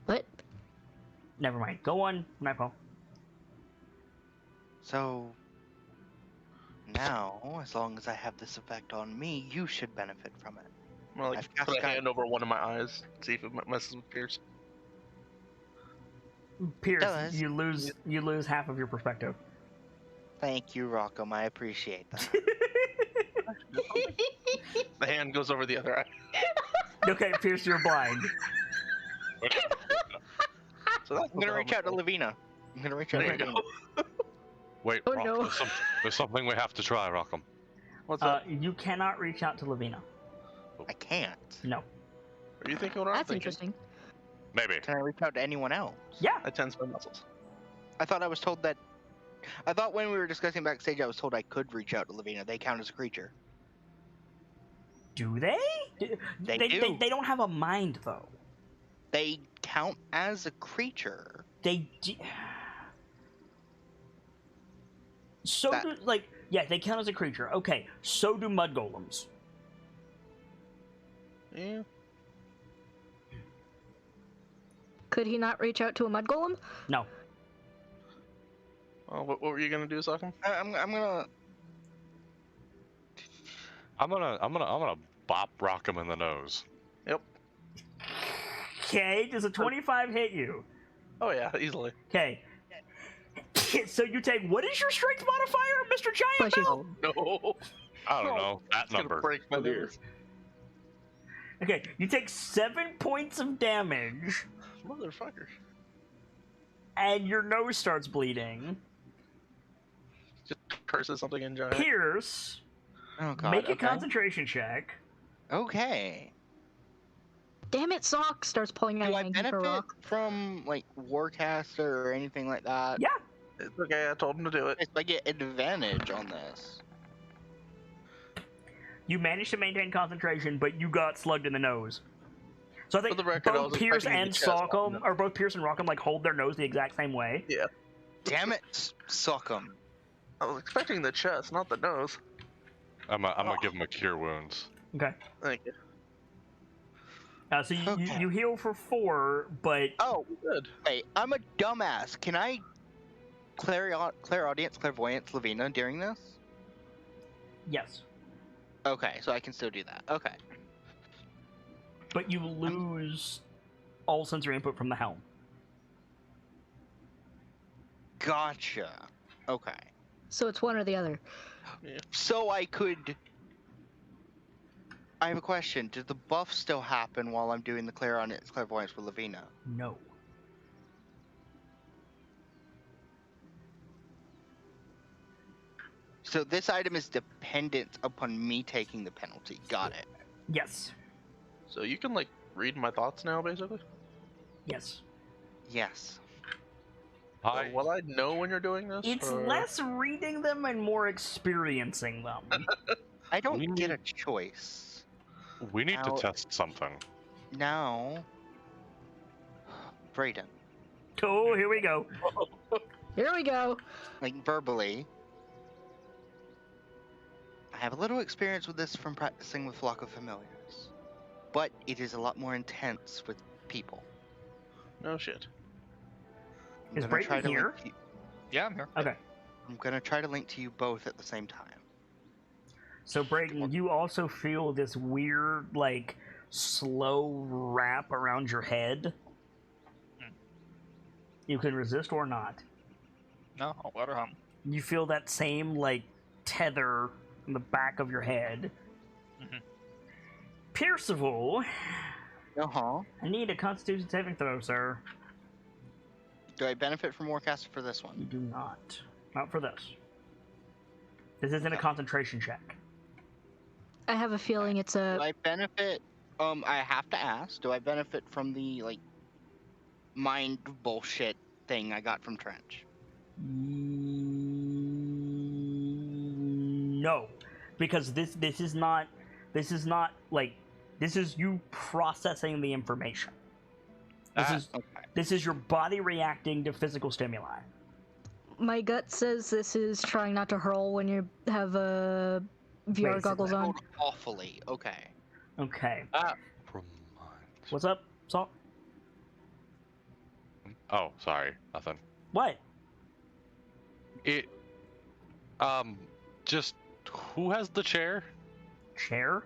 What? Never mind. Go on, Nightfall. So now, as long as I have this effect on me, you should benefit from it. I'm gonna I've cast put a guidance. hand over one of my eyes, see if it messes with Pierce. Pierce, Does. you lose half of your perspective. Thank you, Rockham. I appreciate that. The hand goes over the other eye. Okay, Pierce, you're blind. So that's I'm gonna reach out to Lavina. I'm gonna reach out There to you Lavina. go. Wait, Oh, Rock, no. there's something we have to try, Rockham. What's that? You cannot reach out to Lavina. I can't. No. Are you thinking what I'm That's thinking? interesting. Maybe. Can I reach out to anyone else? Yeah. I tense my muscles. I thought when we were discussing backstage, I was told I could reach out to Lavina. They count as a creature. Do they? They do. They don't have a mind, though. They count as a creature. They So That- do, yeah, they count as a creature. Okay, so do mud golems. Yeah. Could he not reach out to a mud golem? No. Well, what were you gonna do, Sokam? I'm gonna. I'm gonna bop Rockham in the nose. Yep. Okay, does a 25 hit you? Oh yeah, easily. Okay. So you take, what is your strength modifier, Mr. Giant Bless you. Bell? No. I don't know that It's gonna number. break my Oh, dear. ears. Okay, you take 7 points of damage, Motherfucker. and your nose starts bleeding. Just curses something in giant. Pierce, Oh god. make a okay. concentration check. Okay. Damn it, Sock starts pulling out Do a I hanky for benefit rock. from like Warcaster or anything like that? Yeah. It's okay, I told him to do it. If I get advantage on this. You managed to maintain concentration, but you got slugged in the nose. So I think For the record, I both was Pierce expecting and the chest on Sockham, them. or both Pierce and Rockham, hold their nose the exact same way. Damn it, Sockham. I was expecting the chest, not the nose. I'm gonna give him a cure wounds. Okay. Thank you. So Okay. you heal for 4, but Oh, Good. wait, I'm a dumbass. Can I clairaudience, clairvoyance, Lavina during this? yes. Okay, so I can still do that. Okay. But you lose all sensory input from the helm. Gotcha. Okay. So it's one or the other. So I could. I have a question. Does the buff still happen while I'm doing the clairvoyance with Lavina? No. So this item is dependent upon me taking the penalty. Got it. Yes. So you can like read my thoughts now, basically. Yes. Yes. So will I know when you're doing this? It's or- less reading them and more experiencing them. I don't get a choice. We need to Now- test something. Now, Brayden, Oh, here we go. Here we go. like verbally, I have a little experience with this from practicing with Flock of Familiars, but it is a lot more intense with people. No shit. I'm Is gonna Brayden try to here? link Yeah, I'm here. Okay. I'm gonna try to link to you both at the same time. So, Brayden, you also feel this weird, like, slow wrap around your head. You can resist or not. No, I'll let her hum. You feel that same, like, tether in the back of your head. Mhm. Piercival, Uh-huh. I need a Constitution saving throw, sir. Do I benefit from Warcaster for this You one? do not. Not for this. This isn't a Okay. concentration check. I have a feeling it's Do a. I benefit, I have to ask, do I benefit from the, like, mind bullshit thing I got from Trench? No, because this is not like this is you processing the information. This is your body reacting to physical stimuli. My gut says this is trying not to hurl when you have VR Wait, goggles on. Rolled awfully. Okay. Okay. Remind- What's up, Salt? Oh, sorry, nothing. What? It, just who has the chair? Chair?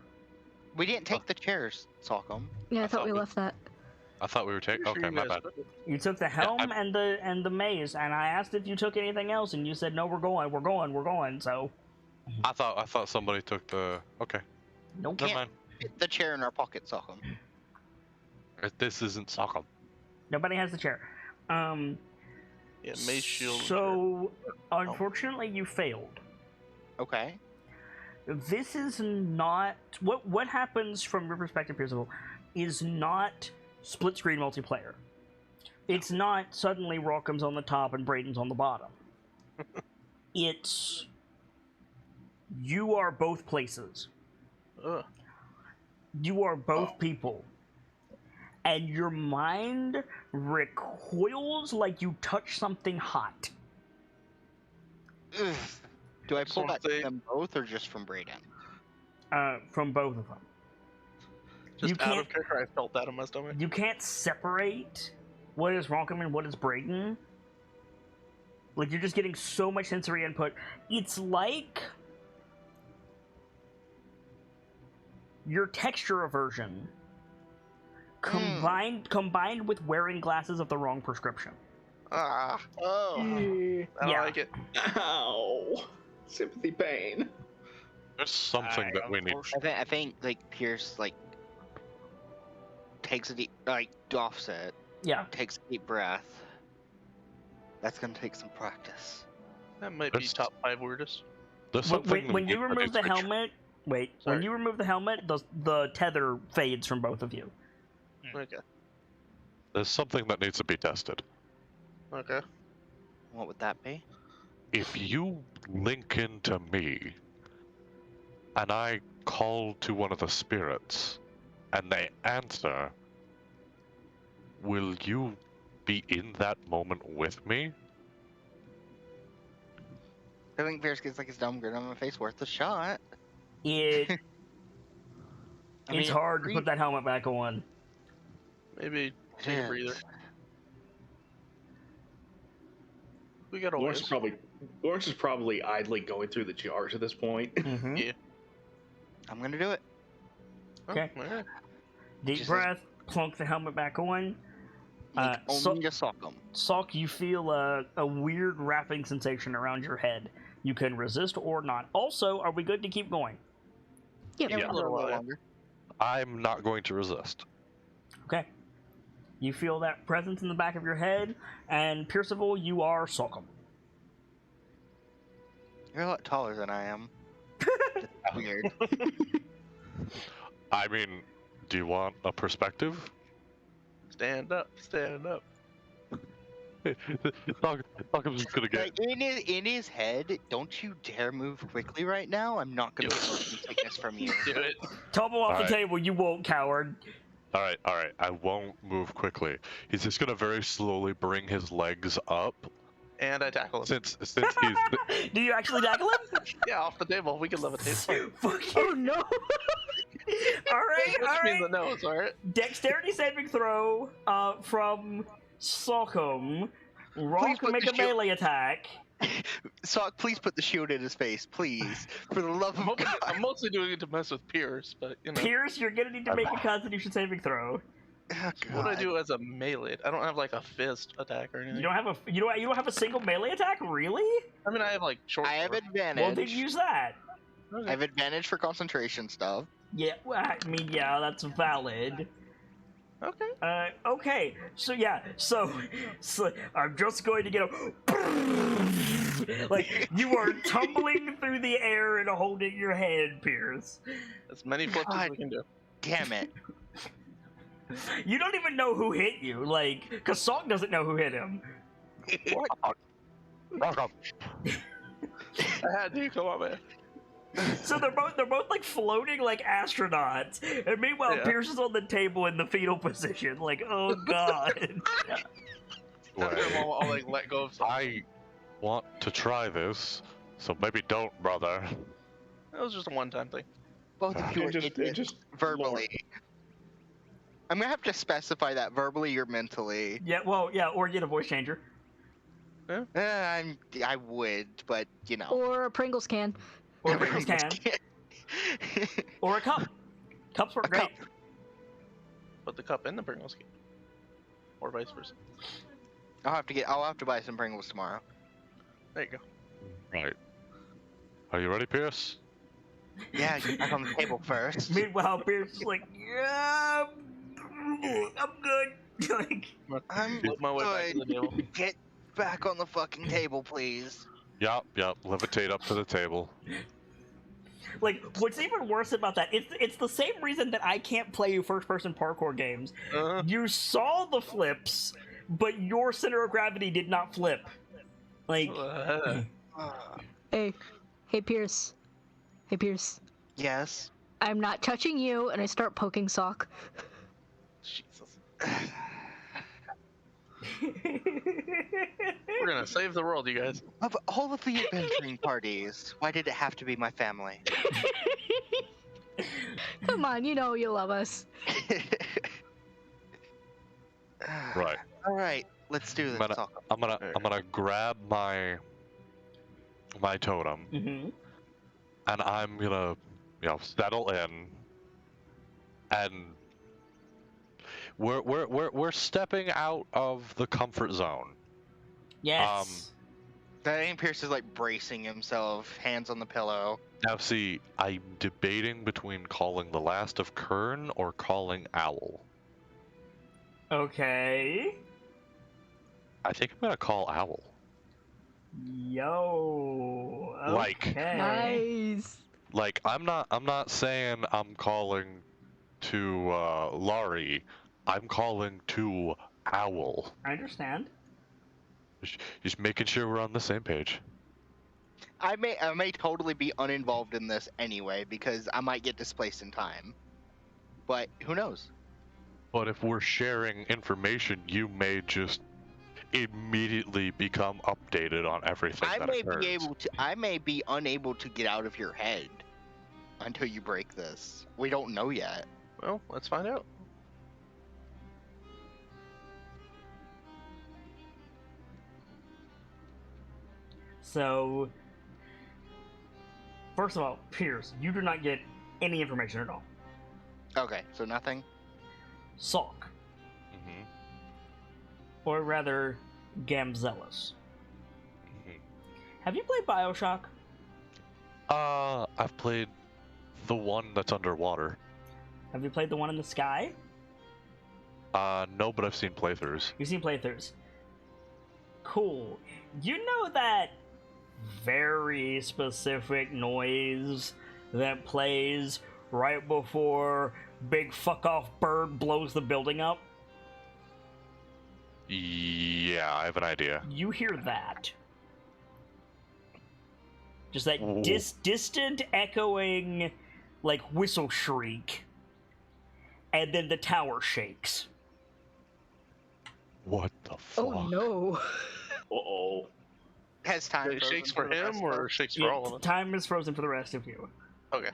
We didn't take the chairs, Salcom. Yeah, I I thought thought we we- left that. I thought we were taking. Pretty sure Okay, you my guys bad. took it. You took the helm and the maze, and I asked if you took anything else, and you said no. We're going. So I thought somebody took the. Okay, nope. never Can't- mind. Fit the chair in our pocket, Salcom. This isn't soccer. Nobody has the chair. Yeah, mace shield. and So unfortunately, you failed. Okay. This is not what happens from your perspective, Piercival, is not split screen multiplayer. It's not suddenly Rockham's on the top and Brayden's on the bottom. It's you are both places. chair. Ugh. You are both people. And your mind recoils like you touch something hot. Ugh. Do I Just pull wanna that to say- them both or just from Brayden? From both of them. Just You out can't- of character, I felt that in my stomach. You can't separate what is Ronkham and what is Brayden. Like, you're just getting so much sensory input. It's like your texture aversion combined with wearing glasses of the wrong prescription. Ah, Oh. I don't Yeah. like it. Ow. Sympathy pain. There's something that we need. I think like Pierce like takes a deep doffs it, Yeah. takes a deep breath. That's gonna take some practice. That might be There's- top 5 weirdest. There's When, something. when that you we remove need the to make helmet, when Sorry. you remove the helmet, the tether fades from both of you. Okay. There's something that needs to be tested. Okay. What would that be? If you link into me, and I call to one of the spirits, and they answer, will you be in that moment with me? I think Pierce gets like his dumb grin on my face. Worth a shot. It's I hard to breathe- put that helmet back on. Maybe take a Yes. breather. We got a Lawrence ways. is probably idly going through the jars at this point. Mm-hmm. Yeah. I'm gonna do it. Okay. Oh, alright. Deep Just breath, plunk the helmet back on. Like, so- only to sock them. Salk, you feel a weird wrapping sensation around your head. You can resist or not. Also, are we good to keep going? Yep. Yeah, Yeah, we'll go a little yeah. longer. I'm not going to resist. Okay. You feel that presence in the back of your head, and Percival, you are Sulcum. You're a lot taller than I am. That's weird. I mean, do you want a perspective? Stand up, stand up. Falcom's just gonna get. Like, in his head, don't you dare move quickly right now. I'm not gonna get motion sickness from you. Do it. Tumble off the Alright. table, you won't, coward. All right. I won't move quickly. He's just gonna very slowly bring his legs up, And I tackle him. since he's. Do you actually tackle him? Yeah, off the table. We can levitate. Fuck Oh you. no! Alright, Which means the alright. nose, alright? Dexterity saving throw from Sulcum. Rock Please can put make the a shield- melee attack. Sock, please put the shield in his face, please. For the love of God. I'm mostly doing it to mess with Pierce, but you know. Pierce, you're gonna need to make a Constitution saving throw. Oh, What do I God. do as a melee? I don't have like a fist attack or anything. You don't have a single melee attack, really? I mean, I have like short. I have sword. advantage. Well, then use that. Okay. I have advantage for concentration stuff. Yeah, well, I mean, yeah, that's valid. Okay. Okay, so I'm just going to get a like you are tumbling through the air and holding your head, Pierce. As many flips as God. we can do. Damn it. You don't even know who hit you, like, cause Song doesn't know who hit him. Falcom. I had to. Come on, man. So they're both like floating like astronauts, and meanwhile Yeah. Pierce is on the table in the fetal position, like, oh god. After a moment, I'll like let go of something. I want to try this, so maybe don't, brother. That was just a one-time thing. Both of you are It idiots just verbally. I'm gonna have to specify that verbally or mentally. Yeah, well, yeah, or get a voice changer. I would, but you know. Or a Pringles can. Or a Pringles can. Or a cup. Cups work A great. cup. Put the cup in the Pringles can. Or vice versa. I'll have to buy some Pringles tomorrow. There you go. Right. Are you ready, Pierce? Yeah, get back on the table first. Meanwhile, Pierce is like, yeah, I'm good. Like, I'm Flip my way back to the good. table. Get back on the fucking table, please. Yup. Levitate up to the table. like, what's even worse about that? It's the same reason that I can't play you first-person parkour games. You saw the flips, but your center of gravity did not flip. Like, Hey Pierce. Hey Pierce. Yes. I'm not touching you, and I start poking Sock. Jesus. We're gonna save the world, you guys. Of all of the adventuring parties, why did it have to be my family? Come on, you know you love us. Right. All right, let's do this. But, Talk. I'm gonna grab my totem, mhm. and I'm gonna, settle in, and we're stepping out of the comfort zone. Yes. That ain't Pierce is like bracing himself, hands on the pillow. Now, see, I'm debating between calling the Last of Kern or calling Owl. Okay. I think I'm gonna call Owl. Yo. Like- Okay. Nice. Like, I'm not saying I'm calling to Laurie. I'm calling to Owl. I understand. Just making sure we're on the same page. I may totally be uninvolved in this anyway because I might get displaced in time. But who knows? But if we're sharing information, you may just immediately become updated on everything I that may occurs. be able to. I may be unable to get out of your head until you break this. We don't know yet. Well, let's find out. So, first of all, Pierce, you do not get any information at all. Okay, so nothing. Salk, Mhm, or rather, Gamzelis. mhm. Have you played Bioshock? I've played the one that's underwater. Have you played the one in the sky? No, but I've seen playthroughs. You've seen playthroughs. Cool. You know that very specific noise that plays right before big fuck off bird blows the building up? Yeah, I have an idea. You hear that. Just that Ooh. distant echoing, like, whistle shriek. And then the tower shakes. What the fuck? Oh no. Uh-oh. Has time It frozen shakes for the rest him of or us? shakes for Yeah, all of us? time is frozen for the rest of you. Okay.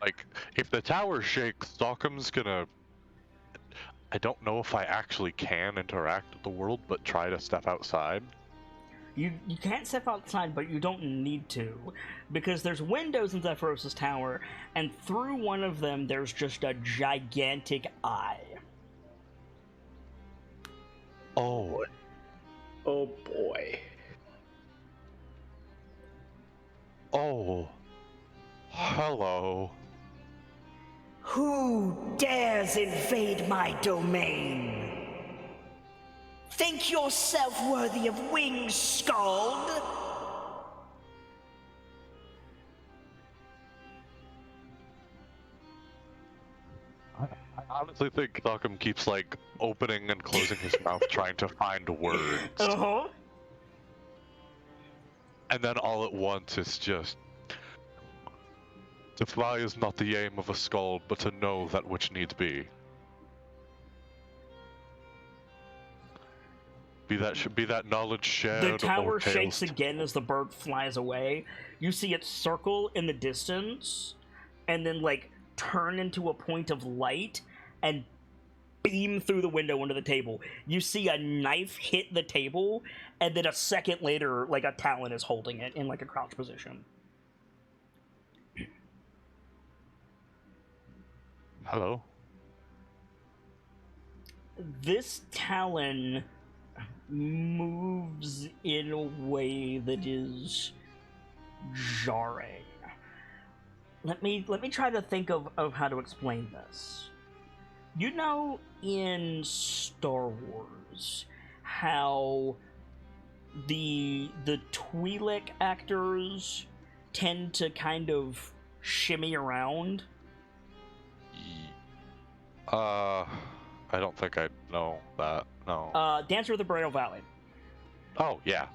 Like, if the tower shakes, Stockham's gonna... I don't know if I actually can interact with the world, but try to step outside. You can't step outside, but you don't need to. Because there's windows in Zephyros' tower, and through one of them there's just a gigantic eye. Oh, Oh boy. oh. Hello. Who dares invade my domain? Think yourself worthy of wings, Scald? I honestly think Stockham keeps, like, opening and closing his mouth trying to find words. Uh-huh. And then all at once it's just... To fly is not the aim of a skald, but to know that which needs be. Be that knowledge shared The or tower shakes tailed. again as the bird flies away. You see it circle in the distance, and then, like, turn into a point of light, and beam through the window under the table. You see a knife hit the table, and then a second later, like, a talon is holding it in, like, a crouch position. Hello? This talon moves in a way that is jarring. Let me try to think of how to explain this. You know, in Star Wars, how the Twi'lek actors tend to kind of shimmy around? I don't think I know that. No. Dancer of the Boreal Valley. Oh, yeah.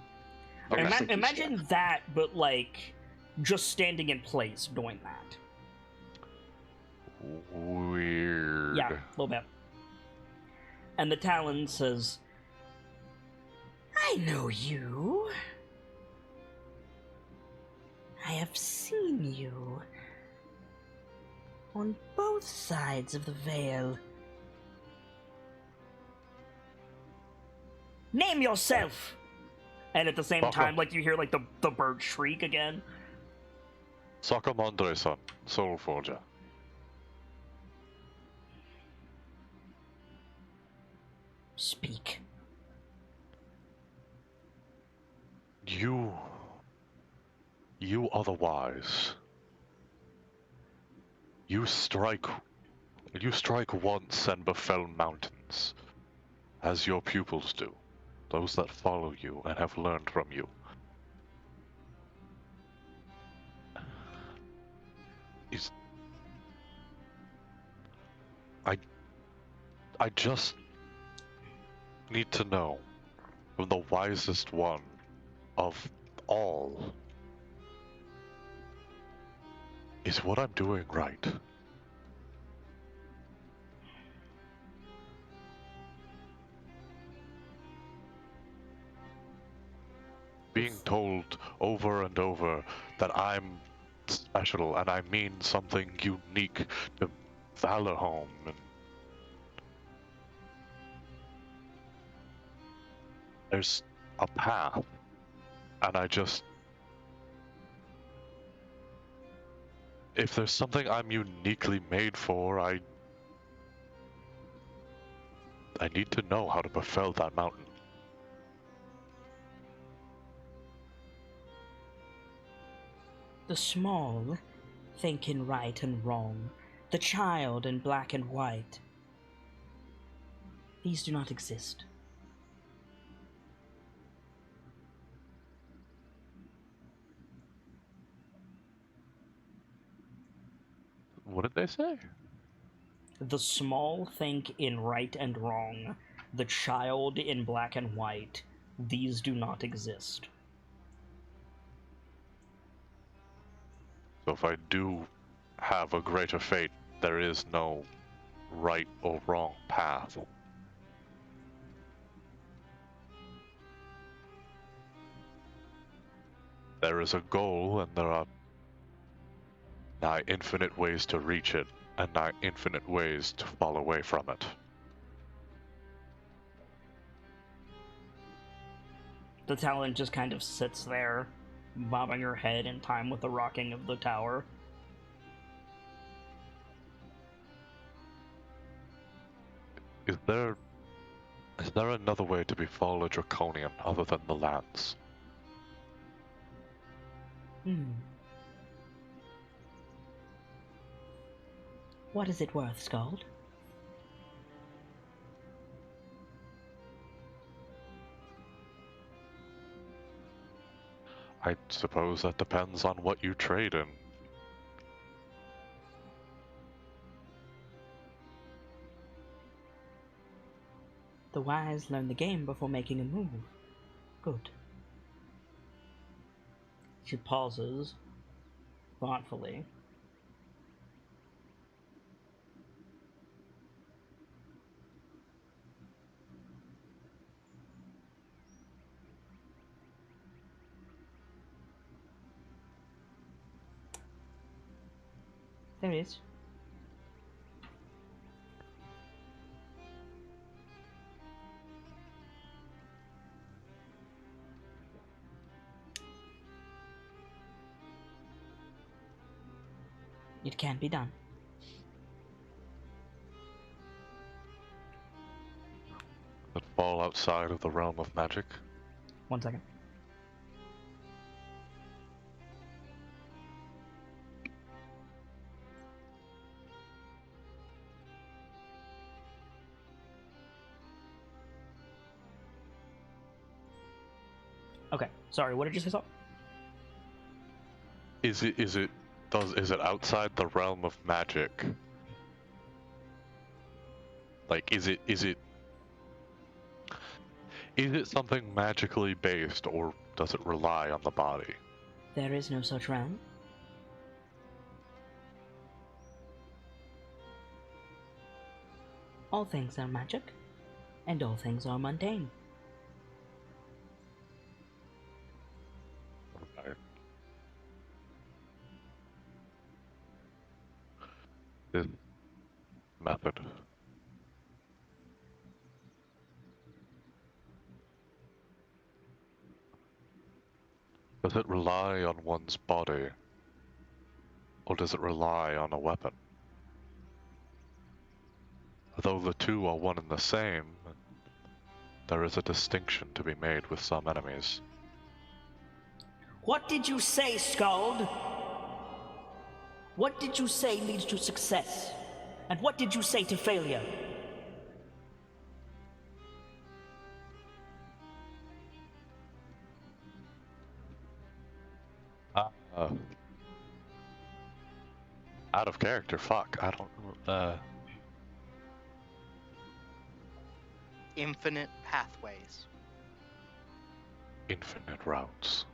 Okay. Imagine that, but, like, just standing in place doing that. Weird. Yeah, a little bit. And the Talon says, I know you. I have seen you. On both sides of the veil. Name yourself! And at the same time, like, you hear, like, the bird shriek again. Sokam Andreson, Soul Forger. Speak. You are the wise. You strike once and befell mountains, as your pupils do, those that follow you and have learned from you. I just need to know from the wisest one of all, is what I'm doing right? Being told over and over that I'm special and I mean something unique to Valorhome, and there's a path, and if there's something I'm uniquely made for, I need to know how to befell that mountain. The small think in right and wrong, the child in black and white. These do not exist. What did they say? The small think in right and wrong, the child in black and white. These do not exist. So if I do have a greater fate, there is no right or wrong path. There is a goal, and there are nigh infinite ways to reach it, and nigh infinite ways to fall away from it. The Talon just kind of sits there, bobbing her head in time with the rocking of the tower. Is there another way to befall a draconian other than the lands? What is it worth, Scald? I suppose that depends on what you trade in. The wise learn the game before making a move. Good. She pauses, thoughtfully. There is. It can be done. That fall outside of the realm of magic. 1 second. Okay, sorry, what did you say, Salt? Is it outside the realm of magic? Like, is it something magically based, or does it rely on the body? There is no such realm. All things are magic, and all things are mundane. Right. This method. Does it rely on one's body, or does it rely on a weapon? Though the two are one and the same, there is a distinction to be made with some enemies. What did you say, Scald? What did you say leads to success? And what did you say to failure? Out of character, fuck, I don't, Infinite pathways. infinite routes.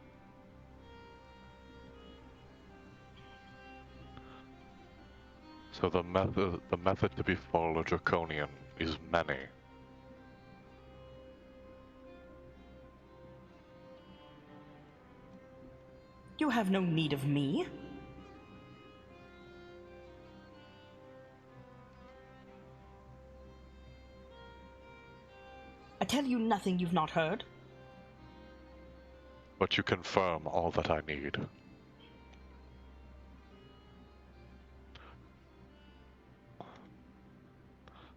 So the method to befall a draconian is many. You have no need of me. I tell you nothing you've not heard. But you confirm all that I need.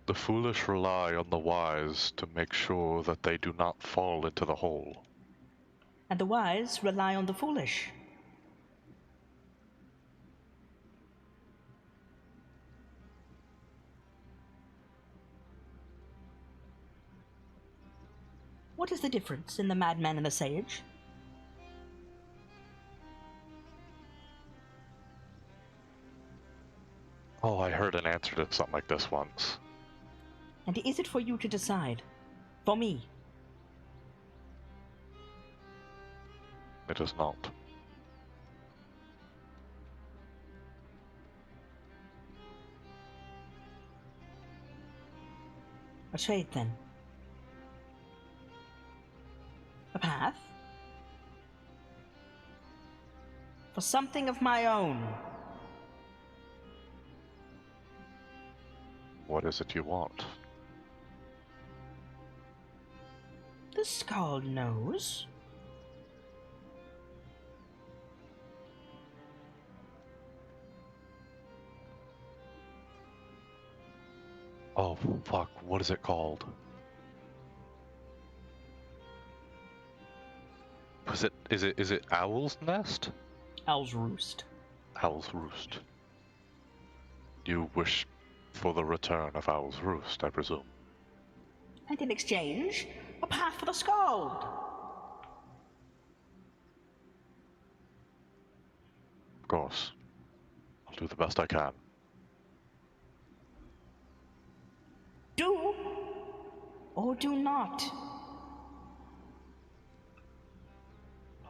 The foolish rely on the wise to make sure that they do not fall into the hole. And the wise rely on the foolish. What is the difference in the madman and the sage? Oh, I heard an answer to something like this once. And is it for you to decide? For me? It is not. A trade, then. A path? For something of my own. What is it you want? The skull knows. Oh, fuck, what is it called? Is it Owl's Nest? Owl's Roost. Owl's Roost. You wish for the return of Owl's Roost, I presume. And in exchange, a path for the Scald. Of course. I'll do the best I can. Do or do not.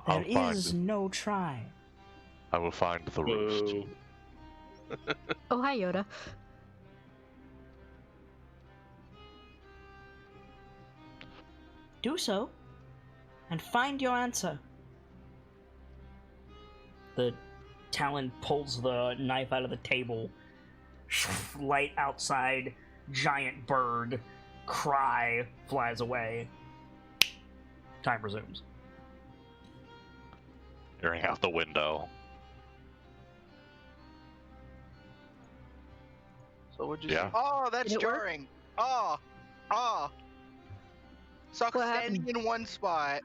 There is no try. I will find the roost. Oh, hi, Yoda. Do so, and find your answer. The Talon pulls the knife out of the table. Light outside, giant bird, cry, flies away. Time resumes. Peering out the window. So would you Yeah. say? Oh, that's Did it work? jarring. Sucks What standing happened? in one spot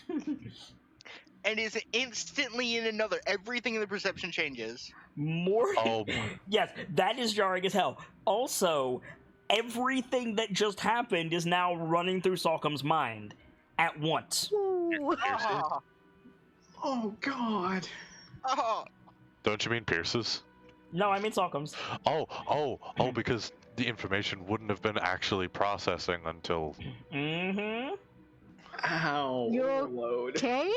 and is instantly in another. Everything in the perception changes. More. Oh. Yes, that is jarring as hell. Also, everything that just happened is now running through Salcom's mind at once. Ooh. Ah, Oh God. ah. Don't you mean Pierce's? No, I mean Salcom's. Oh, because the information wouldn't have been actually processing until... Mm-hmm. Ow. You Overload. Okay?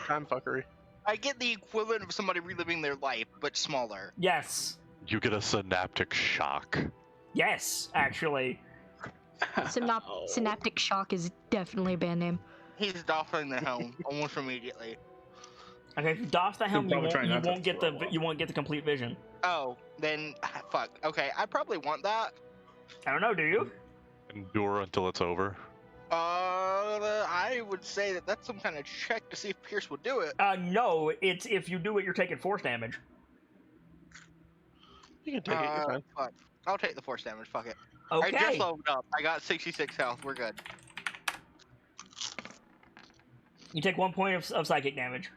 Time fuckery. I get the equivalent of somebody reliving their life, but smaller. Yes. You get a synaptic shock. Yes, actually. Ow. Synaptic shock is definitely a band name. He's doffing the helm almost immediately. Okay, if you doff the helm, you probably try not to won't get throw the up. you won't get the complete vision. Oh, then fuck. Okay, I probably want that. I don't know, do you? Endure until it's over. I would say that that's some kind of check to see if Pierce will do it. No, it's if you do it, you're taking force damage. You can take it. You're fine. Fuck. I'll take the force damage. Fuck it. I Okay. just leveled up. I got 66 health. We're good. You take 1 point of psychic damage.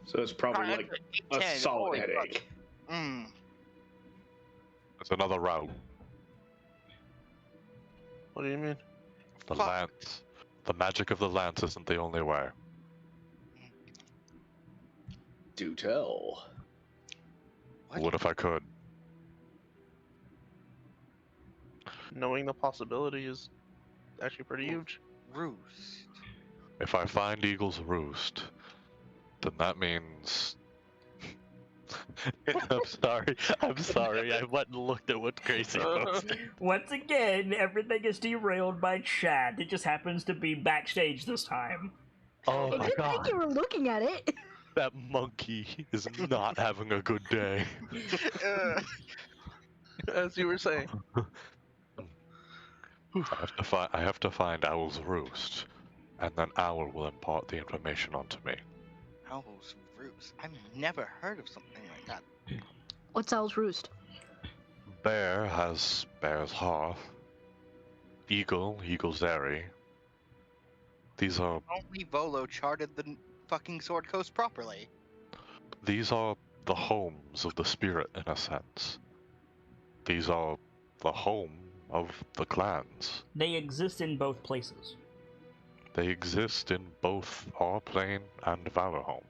So it's probably Alright, like that's a 10. solid Holy fuck. headache. Mm. It's another route. What do you mean? The Fuck. lance. The magic of the lance isn't the only way. Do tell. What if I could? Knowing the possibility is actually pretty huge. Roost. If I find Eagle's Roost, then that means... I'm sorry, I went and looked at what Gracie posted. Once again, everything is derailed by chat. It just happens to be backstage this time. Oh It my didn't think god, you were looking at it. that monkey is not having a good day. As you were saying. I have to find Owl's Roost, and then Owl will impart the information onto me. Owl's Roost. I've never heard of something like that. What's Owl's Roost? Bear has Bear's Hearth. Eagle's Airy. These are Only Volo charted the fucking Sword Coast properly. the homes of the spirit in a sense. These are the home of the clans. They exist in both places. They exist in both our plane and Valorhome.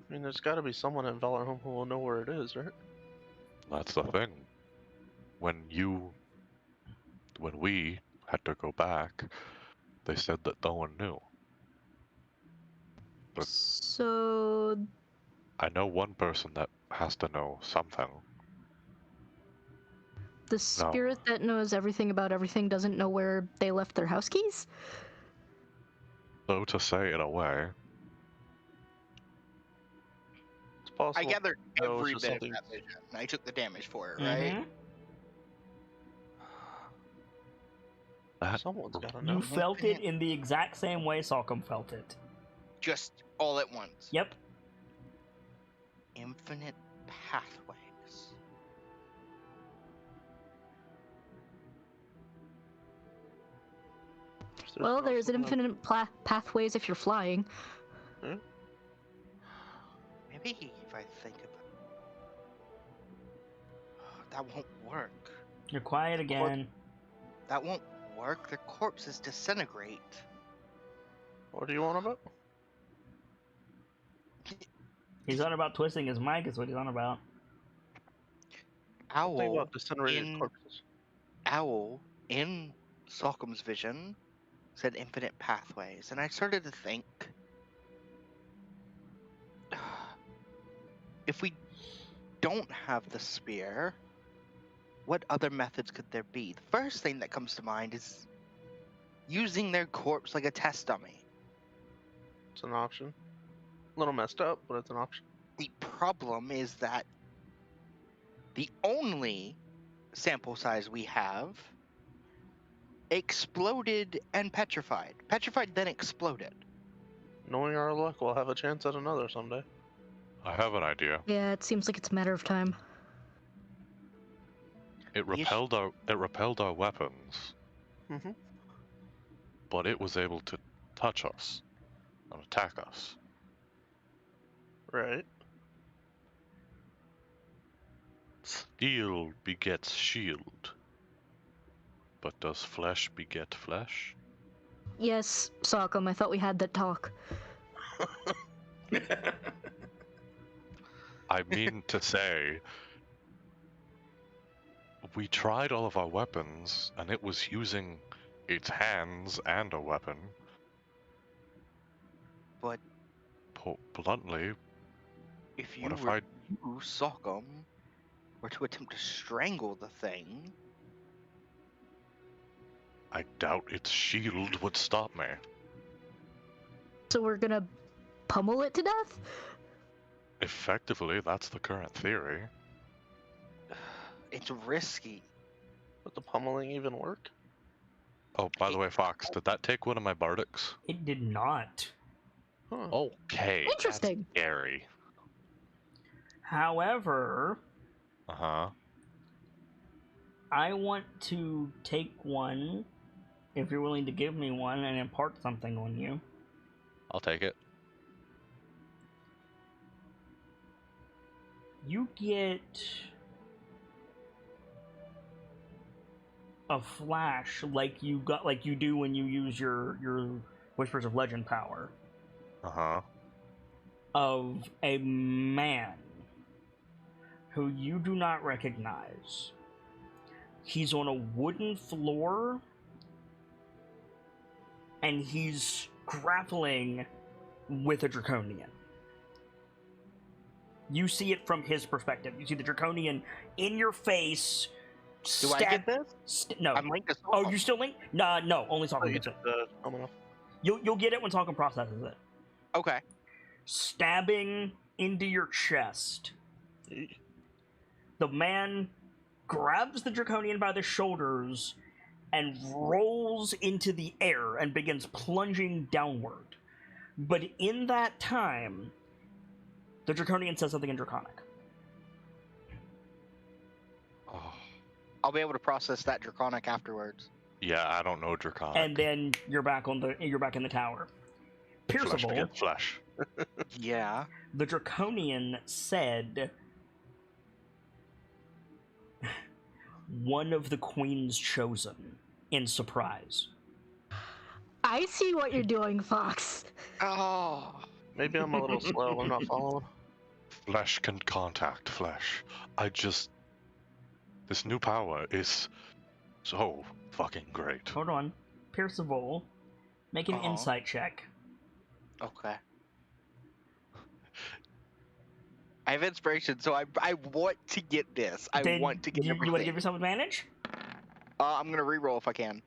I mean, there's got to be someone in Valorhome who will know where it is, right? That's the thing. When we had to go back, they said that no one knew. But So I know one person that has to know something. the spirit that knows everything about everything doesn't know where they left their house keys? So to say, in a way, It's possible. I gathered No, it's every just bit something- of that vision. I took the damage for it, right? Mhm. that Someone's got to know. You felt it in the exact same way Salcom felt it. Just all at once. Yep. Infinite pathways. Well, there's infinite pathways if you're flying. Maybe if I think of it. That won't work. You're quiet again. That won't work. Their corpses disintegrate. What do you want about? He's on about twisting his mic, is what he's on about. Think Owl about disintegrated in- corpses. Owl in Salcom's vision said infinite pathways, and I started to think, if we don't have the spear, what other methods could there be? The first thing that comes to mind is using their corpse like a test dummy. It's an option. A little messed up, but it's an option. The problem is that the only sample size we have exploded and petrified. Petrified, then exploded. Knowing our luck, we'll have a chance at another someday. I have an idea. Yeah, it seems like it's a matter of time. It Yes. repelled our weapons, Mm-hmm. but it was able to touch us and attack us. Right. Steel begets shield. But does flesh beget flesh? Yes, Salcom, I thought we had that talk. I mean to say, we tried all of our weapons, and it was using its hands and a weapon. But Bluntly, if you what if were I... you, Salcom, were to attempt to strangle the thing, I doubt its shield would stop me. So we're gonna pummel it to death? Effectively, that's the current theory. it's risky. Would the pummeling even work? Oh, by the way, Fox, did that take one of my bardics? It did not. Huh. Okay. Interesting. That's scary. However, Uh-huh. I want to take one, if you're willing to give me one, and impart something on you. I'll take it. You get a flash like you do when you use your Whispers of Legend power Uh-huh. of a man who you do not recognize. He's on a wooden floor and he's grappling with a Draconian. You see it from his perspective. You see the Draconian in your face. Do I get this? No. I'm linked to Oh, Salcom. you still link? Nah, no. Only Oh, Salcom you gets it. did the You'll get it when Salcom processes it. Okay. Stabbing into your chest. The man grabs the Draconian by the shoulders and rolls into the air and begins plunging downward. But in that time, the Draconian says something in Draconic. Oh. I'll be able to process that Draconic afterwards. Yeah, I don't know Draconic. And then you're back in the tower. Flesh Pierceable, begets flesh. Yeah. the Draconian said, one of the queen's chosen in surprise. I see what you're doing, Fox. Oh. Maybe I'm a little slow. I'm not following. Flesh can contact flesh. This new power is so fucking great. Hold on. Percival, make an Uh-huh. insight check. Okay. I have inspiration, so I want to get this. I want to get you everything. want to give yourself advantage? I'm gonna reroll if I can.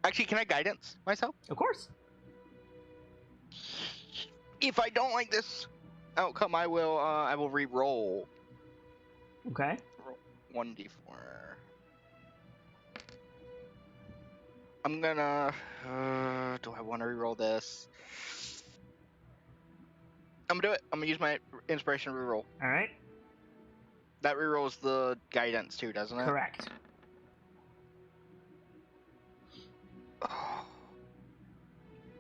Actually, can I guidance myself? Of course. If I don't like this outcome, I will re-roll Okay. 1d4. I'm gonna. Do I want to re-roll this? I'm gonna do it. I'm gonna use my inspiration re-roll. All right. That re-rolls the guidance too, doesn't it? Correct.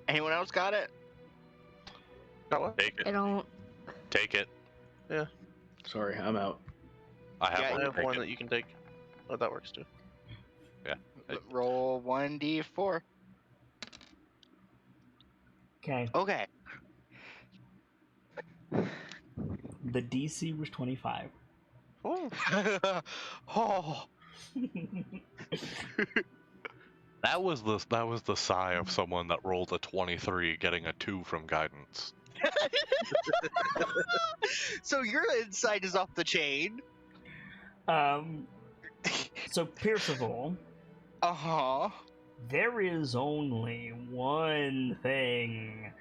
Anyone else got it? Got what? Take I it. don't. Take it. Sorry, I'm out. I have Yeah, one. I have Take one it. that you can take. Oh, that works too. Roll 1d4. Okay. Okay. The DC was 25. Oh, Oh. That was the sigh of someone that rolled a 23 getting a 2 from guidance. So your insight is off the chain. So Percival, Uh-huh. there is only one thing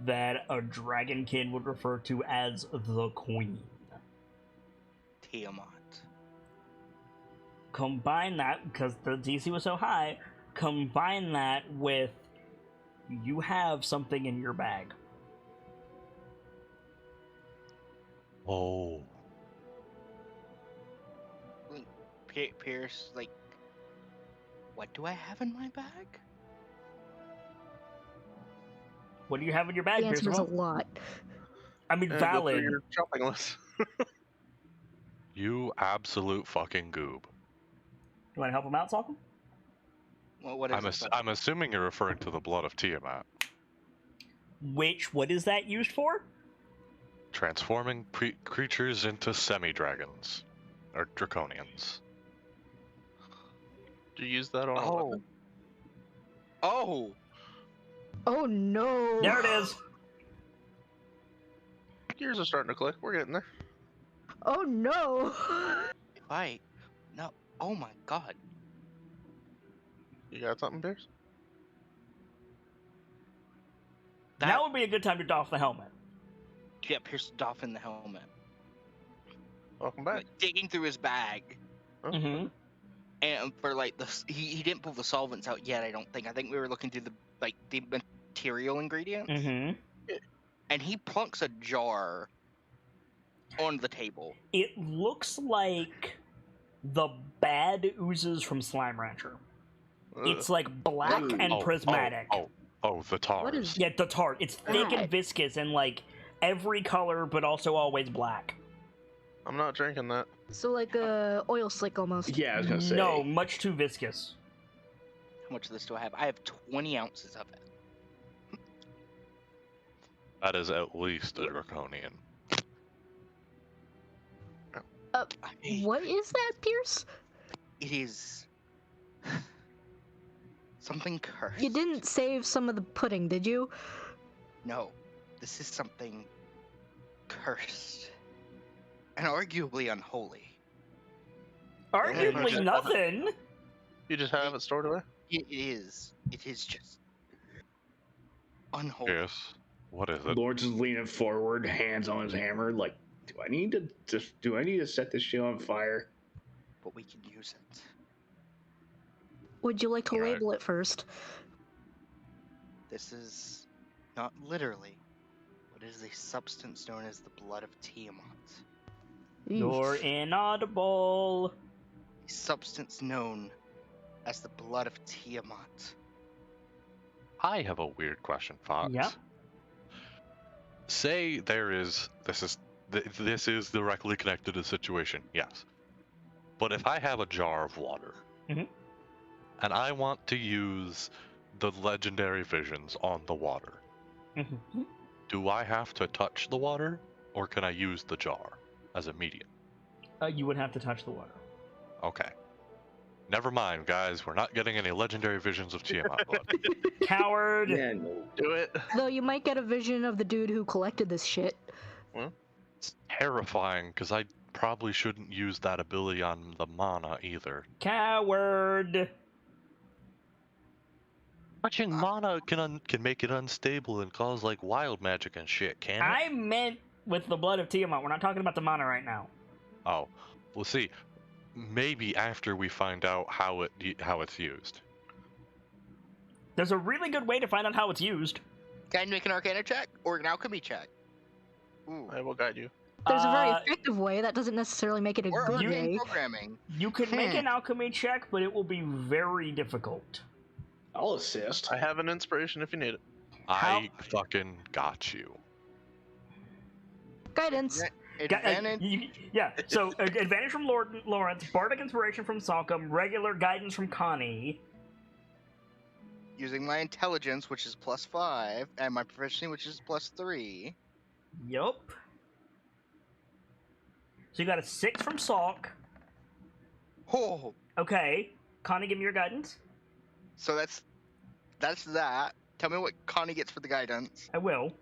that a dragonkin would refer to as the queen. Tiamat. Combine that, because the DC was so high, combine that with you have something in your bag. Oh. Pierce, like, what do I have in my bag? What do you have in your bag, The answer is a Percival? lot. I mean, yeah, go through valid. your shopping list. You absolute fucking goob. You want to help him out, Salcom? Well, what is it? I'm assuming you're referring to the blood of Tiamat. What is that used for? Transforming creatures into semi-dragons. Or draconians. Do you use that on? a Oh. weapon? Oh. Oh no! There it is. Gears are starting to click. We're getting there. Oh no! Fight. No. Oh my god. You got something, Pierce? Now would be a good time to doff the helmet. You got pierced off in the helmet. Welcome back. Digging through his bag. Oh, Mm-hmm. And for like he didn't pull the solvents out yet, I don't think. I think we were looking through the material ingredients. Mm-hmm. And he plunks a jar on the table. It looks like the bad oozes from Slime Rancher. ugh. It's like black Ooh. and prismatic. The tars. What is- Yeah, the tart. It's thick and That. viscous and like every color, but also always black. I'm not drinking that. So like a oil slick almost. Yeah, I was gonna say. No, much too viscous. How much of this do I have? I have 20 ounces of it. That is at least a draconian. What is that, Pierce? It is something cursed. You didn't save some of the pudding, did you? No, this is something cursed and arguably unholy. Arguably nothing. You just have it stored away? It is. It is just unholy. Yes. What is it? Lord's is leaning forward, hands on his hammer, like, do I need to set this shit on fire? But we can use it. Would you like to Alright. label it first? This is not literally, but it is a substance known as the blood of Tiamat. You're inaudible. A substance known as the blood of Tiamat. I have a weird question, Fox. Yeah. Say this is directly connected to the situation. Yes. But if I have a jar of water, Mhm. and I want to use the legendary visions on the water, Mhm. do I have to touch the water, or can I use the jar as a medium? You would have to touch the water. Okay. Never mind, guys. We're not getting any legendary visions of Tiamat blood. Coward! Yeah, no. Do it. Though you might get a vision of the dude who collected this shit. It's terrifying because I probably shouldn't use that ability on the mana either. Coward! Touching mana can make it unstable and cause like wild magic and shit, can it? I meant with the blood of Tiamat. We're not talking about the mana right now. Oh, we'll see. Maybe after we find out how it's used. There's a really good way to find out how it's used. Can I make an Arcana check or an Alchemy check? Ooh. I will guide you. There's a very effective way. That doesn't necessarily make it a Or good Arcane way. Programming. You could make an alchemy check, but it will be very difficult. I'll assist. I have an inspiration if you need it. I fucking got you. Guidance. Advantage. So advantage from Lawrence, bardic inspiration from Salcom, regular guidance from Connie. Using my intelligence, which is +5, and my proficiency, which is +3. Yup. So you got a 6 from Salk. Oh, Okay. Connie, give me your guidance. so that's that. Tell me what Connie gets for the guidance. I will.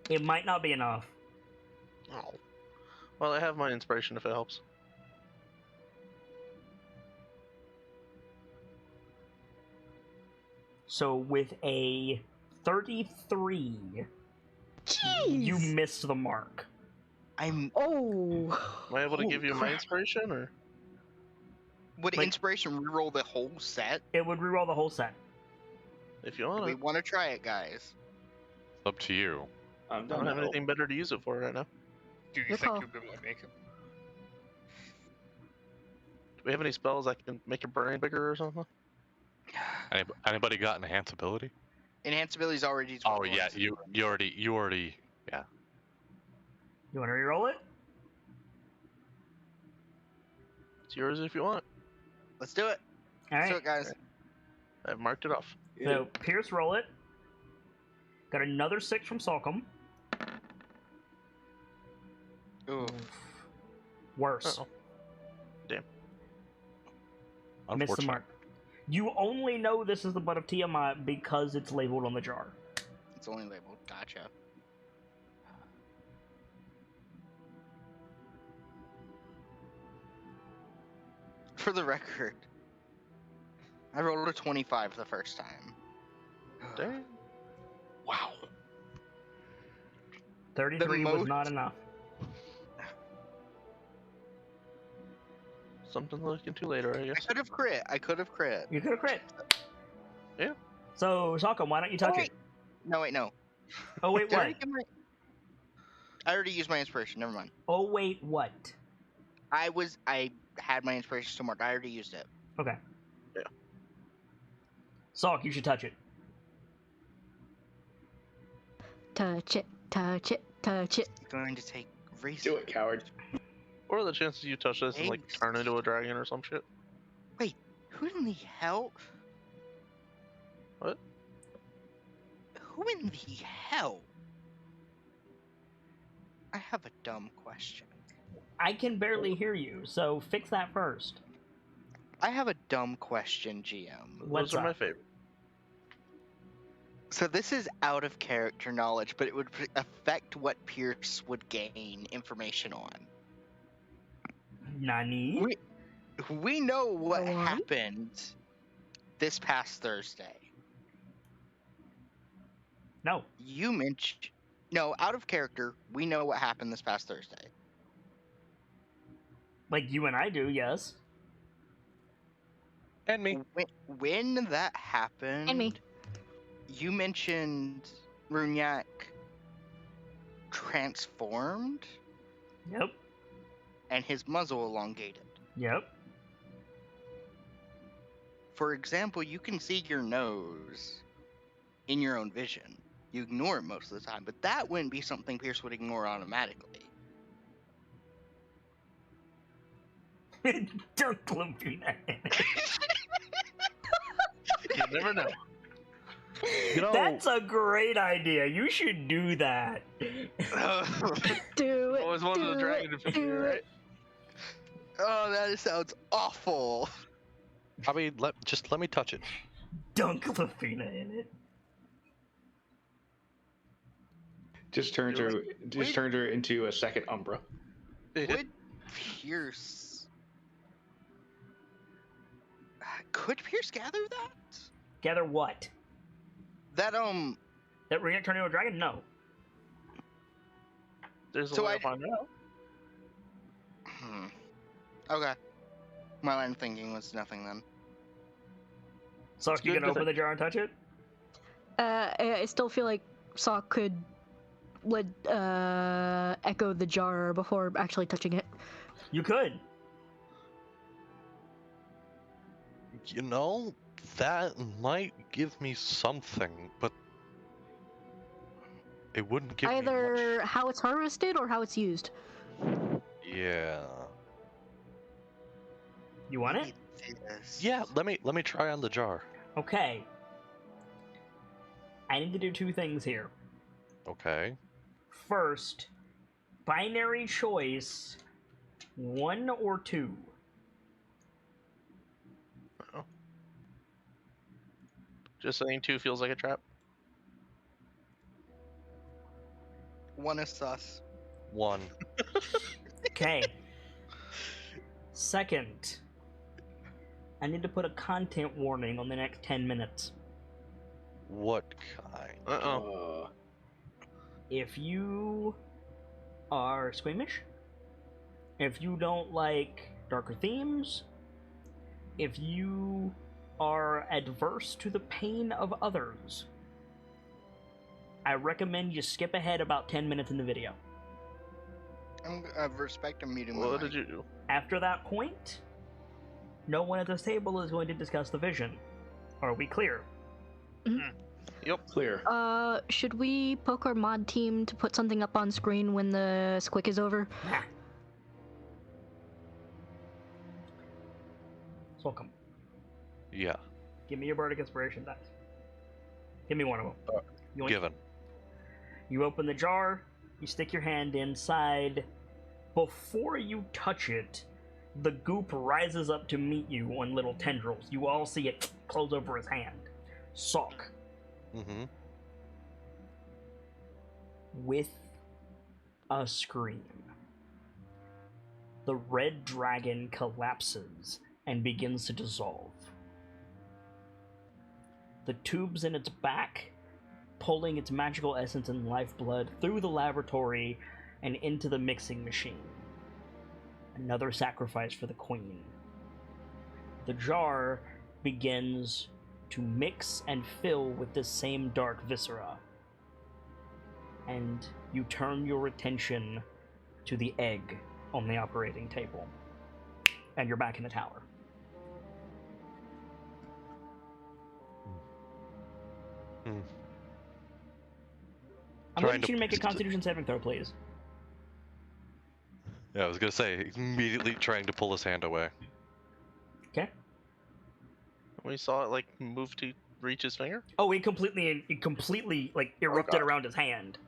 It might not be enough. Oh. Well, I have my inspiration if it helps. So with a 33, Jeez. you missed the mark. I'm. Oh. Am I able to Holy give you my crap. inspiration, or Would Like- inspiration reroll the whole set? It would reroll the whole set. if you Do want we it? want to try it, guys? It's up to you. I'm I done. don't have anything better to use it for right now. Do you Your think call. you'll be able to make it? Do we have any spells that can make your brain bigger or something? Anybody got enhance ability? Enhance abilities already. Oh yeah, you already. You want to reroll it? It's yours if you want. Let's do it. All Let's do right. it, guys. I've marked it off. So Pierce, roll it. Got another 6 from Salcom. Ooh. Worse. Uh-oh. Missed the Unfortunate. mark. You only know this is the blood of Tiamat because it's labeled on the jar. It's only labeled. Gotcha. For the record, I rolled a 25 the first time. Dang. Wow. 33 was not enough. Something to look into later, I I guess. could have crit. You could have crit. Yeah. So, Salcom, why don't you touch Wait. it? No, wait, no. Oh, wait, Did I what? already get my- I already used my inspiration. Never mind. Oh, wait, what? I had my inspiration still marked. I already used it. Okay. Yeah. Salk, you should touch it. Touch it, touch it, touch it. It's going to take research. Do it, coward. What are the chances you touch this and like Eggs. turn into a dragon or some shit? Who in the hell? What? Who in the hell? I have a dumb question. I can barely hear you, so fix that first. I have a dumb question, GM. What's Those are my up? favorite. So this is out of character knowledge, but it would affect what Pierce would gain information on. Nani? We know what Go on. happened this past Thursday. No. You mentioned... No, out of character, we know what happened this past Thursday. Like you and I do, yes. And me. When that happened... And me. You mentioned Runyak transformed Yep. and his muzzle elongated. Yep. For example, you can see your nose in your own vision. you ignore it most of the time. But that wouldn't be something Pierce would ignore automatically. Don't Lupina in it. You never know. You know, That's a great idea. You should do that. Do it. Always wanted do a dragon to it, figure, do right? it. Oh, that sounds awful. I mean, let me touch it. Dunk Lupina in it. Just turns her into a second Umbra. Would Pierce... Could Pierce gather that? Gather what? That, That we're gonna turn into a dragon? No. There's a So way I- to find out. Okay. My line of thinking was nothing then. So It's you good gonna to open think. the jar and touch it? I still feel like Sock could echo the jar before actually touching it. You could. You know, that might give me something, but it wouldn't give me Either how it's harvested or how it's used. much. Yeah. You want it? Yes. Yeah, let me try on the jar. Okay. I need to do two things here. Okay. First, binary choice 1 or 2. Just saying 2 feels like a trap. One is sus. 1. Okay. Second, I need to put a content warning on the next 10 minutes. What kind? Uh-oh. If you are squeamish, if you don't like darker themes, if you are adverse to the pain of others, I recommend you skip ahead about 10 minutes in the video. I respect and muting my What mic. did you do? After that point, no one at this table is going to discuss the vision. Are we clear? Clear. Should we poke our mod team to put something up on screen when the squick is over? Nah. Welcome. Yeah, Give me your bardic inspiration dice. Give me one of them. You want- given. You open the jar, you stick your hand inside. Before you touch it, the goop rises up to meet you on little tendrils. You all see it close over his hand. Sock. Mm-hmm. With a scream, the red dragon collapses and begins to dissolve. The tubes in its back pulling its magical essence and lifeblood through the laboratory and into the mixing machine. Another sacrifice for the queen. The jar begins to mix and fill with this same dark viscera. And you turn your attention to the egg on the operating table. And you're back in the tower. Hmm. I'm Trying going to to- you to make a Constitution saving throw, please. Yeah, I was gonna say, immediately trying to pull his hand away. Okay. We saw it like move to reach his finger. Oh, it completely like erupted God. around his hand.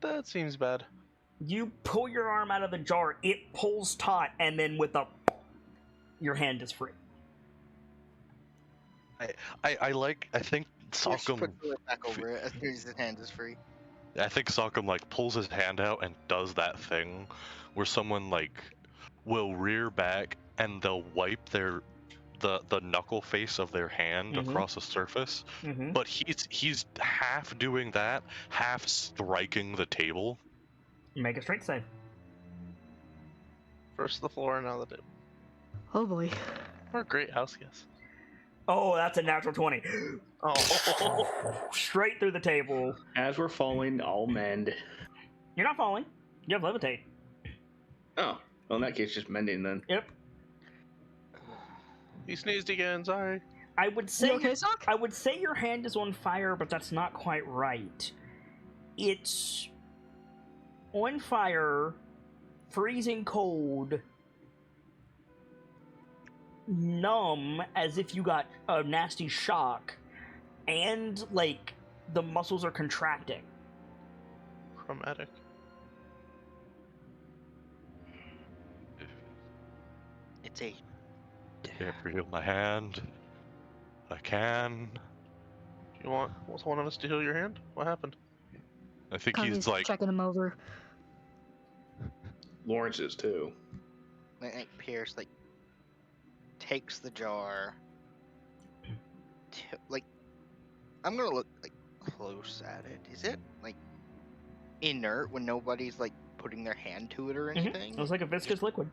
That seems bad. You pull your arm out of the jar, it pulls taut, and then with a your hand is free. I think Pierce Sockum, puts the lid back over it as soon as his hand is free. I think Sockum like pulls his hand out and does that thing where someone like will rear back and they'll wipe the knuckle face of their hand Mhm. across a surface, Mm-hmm. but he's half doing that, half striking the table. Make a strength save. First the floor, now the table. Oh boy. What a great house guess. Oh, that's a natural 20. Oh. Straight through the table. As we're falling, I'll mend. You're not falling. You have levitate. Oh, well, in that case, just mending then. Yep. He sneezed again, sorry. I would say You okay, Sock? I would say your hand is on fire, but that's not quite right. It's on fire, freezing cold, numb as if you got a nasty shock, and like the muscles are contracting. Chromatic. It's a Can't heal my hand. I can. You want one of us to heal your hand? What happened? I think Connie's he's like. checking him over. Lawrence is too. like Pierce takes the jar. Like I'm gonna look close at it. Is it inert when nobody's putting their hand to it or anything? It was like a viscous liquid.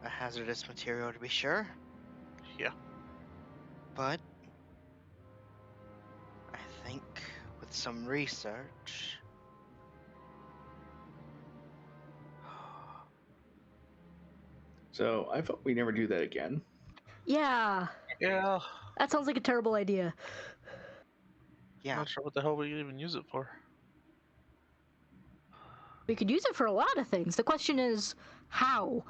A hazardous material to be sure. Yeah. But I think with some research, So I thought we never do that again. Yeah, Yeah. that sounds like a terrible idea. yeah, Not sure what the hell we even use it for. We could use it for a lot of things. The question is, how?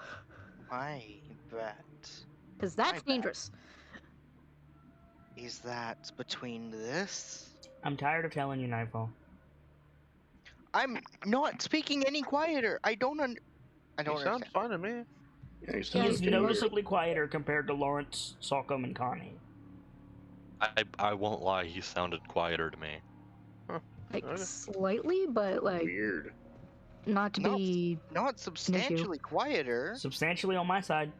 I bet Because I that's bet. dangerous. is that between this. I'm tired of telling you, Nightfall. I'm not speaking any quieter. I don't You understand. sound fine to me. Yeah, Yeah, still he's He's getting weird. noticeably quieter compared to Lawrence, Salcom, and Connie. I won't lie, he sounded quieter to me. Like, Okay. slightly, but, like, Weird. not to No. be... Not substantially quieter. Substantially on my side.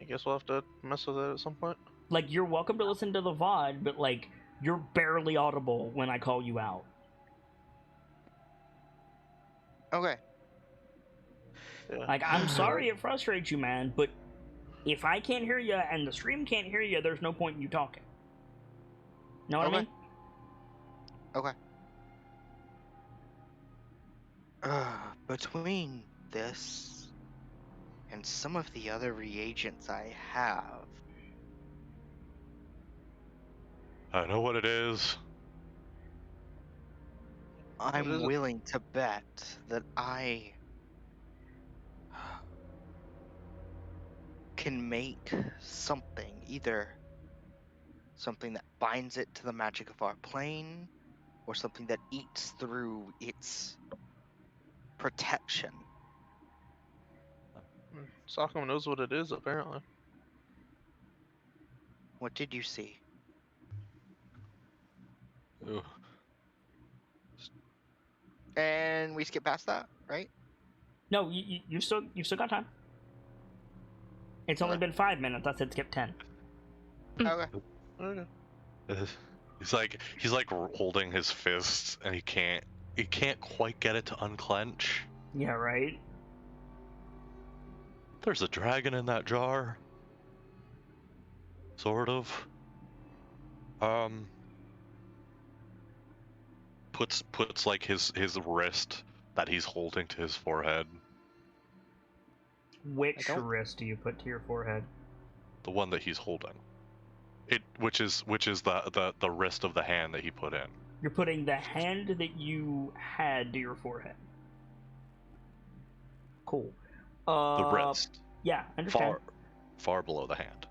I guess we'll have to mess with it at some point. Like, you're welcome to listen to the VOD, but, like, you're barely audible when I call you out. Okay. Yeah. Like, I'm sorry it frustrates you, man, but if I can't hear you and the stream can't hear you, there's no point in you talking. Know what I Okay. mean? Okay. Between this and some of the other reagents I have, I know what it is. I'm is it? willing to bet that I can make something, either something that binds it to the magic of our plane, or something that eats through its protection. Sokkum knows what it is, apparently. What did you see? Ooh. And we skip past that, right? No, you still got time. It's only been 5 minutes. I said skip 10. Okay. Okay. He's like holding his fists and he can't quite get it to unclench. Yeah, right? There's a dragon in that jar. Sort of. Puts like his wrist that he's holding to his forehead. Which I don't- wrist do you put to your forehead? The one that he's holding. Which is the wrist of the hand that he put in. You're putting the hand that you had to your forehead. Cool. The wrist. Yeah, understand. Far below the hand.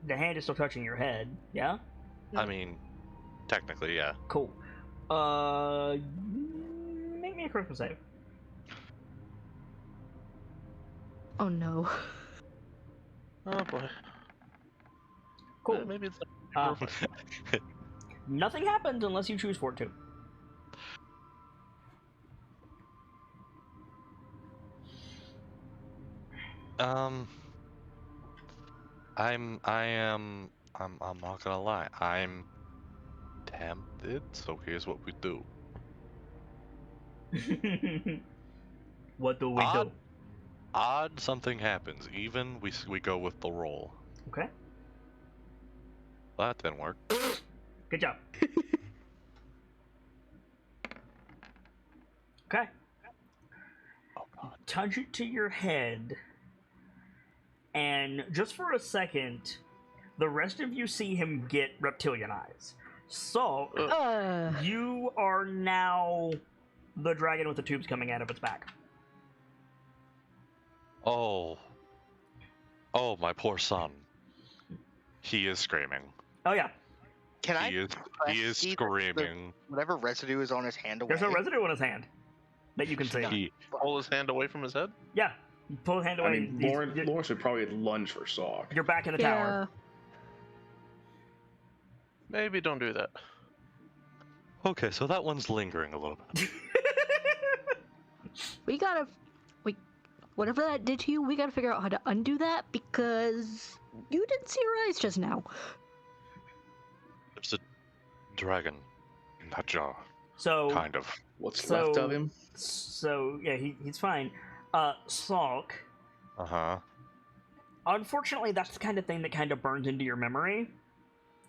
The hand is still touching your head, yeah? I mean, technically, yeah. Cool. Make me a charisma save. Oh, no. Oh boy. Cool. Maybe it's Uh, nothing happens unless you choose for it to. I'm not gonna lie. I'm tempted, so here's what we do. What do we do? Odd something happens. Even we go with the roll. Okay. That didn't work. Good job. Okay. touch it to your head, and just for a second, the rest of you see him get reptilian eyes. So, you are now the dragon with the tubes coming out of its back. Oh, my poor son. He is screaming. Oh yeah, Can He is see screaming. whatever residue is on his hand away? there's no residue on his hand that you can see. He, Pull his hand away from his head. Yeah, you pull his hand away. I mean, Lawrence would probably lunge for Salk. You're back in the tower. Maybe don't do that. okay, so that one's lingering a little bit. Whatever that did to you, we gotta figure out how to undo that because you didn't see your eyes just now. There's a dragon in that jar. So Kind of. What's left of him? So yeah, he's fine. Salk. Uh-huh. Unfortunately, that's the kind of thing that kind of burns into your memory.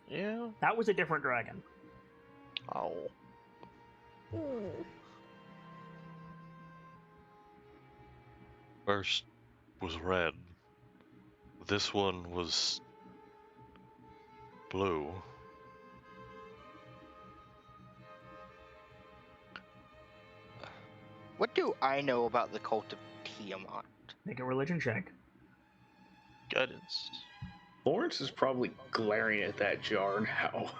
Yeah. That was a different dragon. Oh. First was red. This one was blue. What do I know about the cult of Tiamat? Make a religion check. Guidance. Lawrence is probably glaring at that jar now.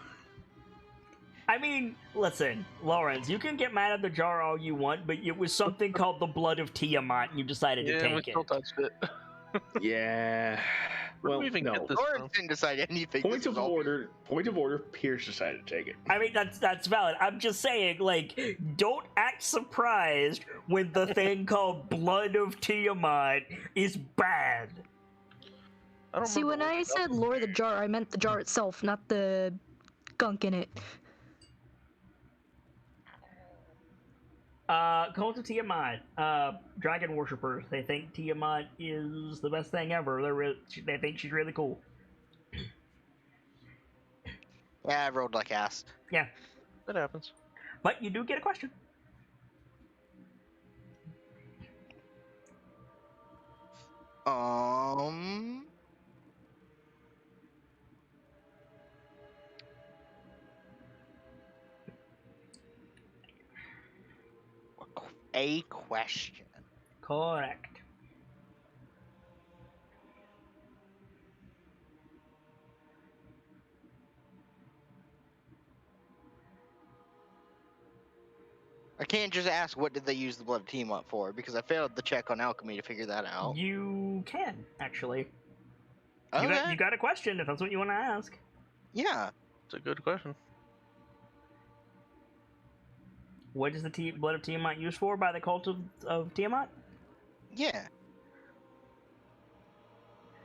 I mean, listen, Lawrence, you can get mad at the jar all you want, but it was something called the blood of Tiamat, and you decided to Yeah, we take still it. touched it. Yeah. Where do Well, we even no. get this Lawrence from? didn't decide anything. Point This of was all- order. Point of order. Pierce decided to take it. I mean, that's valid. I'm just saying, like, don't act surprised when the thing called blood of Tiamat is bad. I don't See, when remember I what said lure the jar, I meant the jar itself, not the gunk in it. Cult of Tiamat, dragon worshippers. They think Tiamat is the best thing ever. They think she's really cool. Yeah, I rolled like ass. Yeah, That happens. but you do get a question. A question. Correct. I can't just ask what did they use the blood of Tiamat for, because I failed the check on alchemy to figure that out. You can, actually. Okay. You got a question if that's what you want to ask. Yeah. It's a good question. What is the blood of Tiamat used for by the cult of Tiamat? Yeah.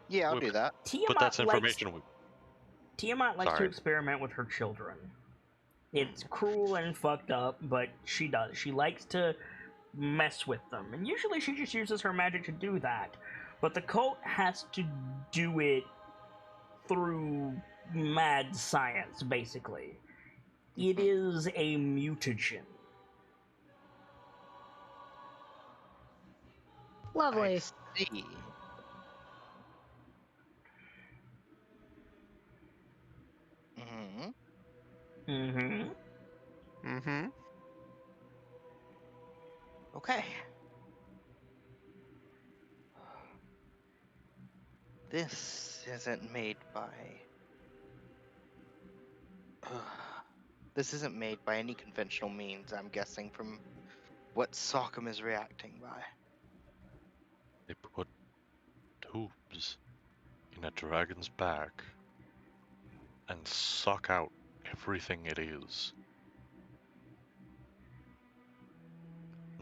Yeah, I'll Wait, do that. Tiamat But that's likes, information. Tiamat likes to Sorry. experiment with her children. It's cruel and fucked up, but she does. She likes to mess with them. And usually she just uses her magic to do that. But the cult has to do it through mad science, basically. It is a mutagen. Lovely. I see. Mm-hmm. Mm-hmm. Mm-hmm. Okay. This isn't made by... This isn't made by any conventional means, I'm guessing, from what Sockham is reacting by. They put tubes in a dragon's back and suck out everything it is.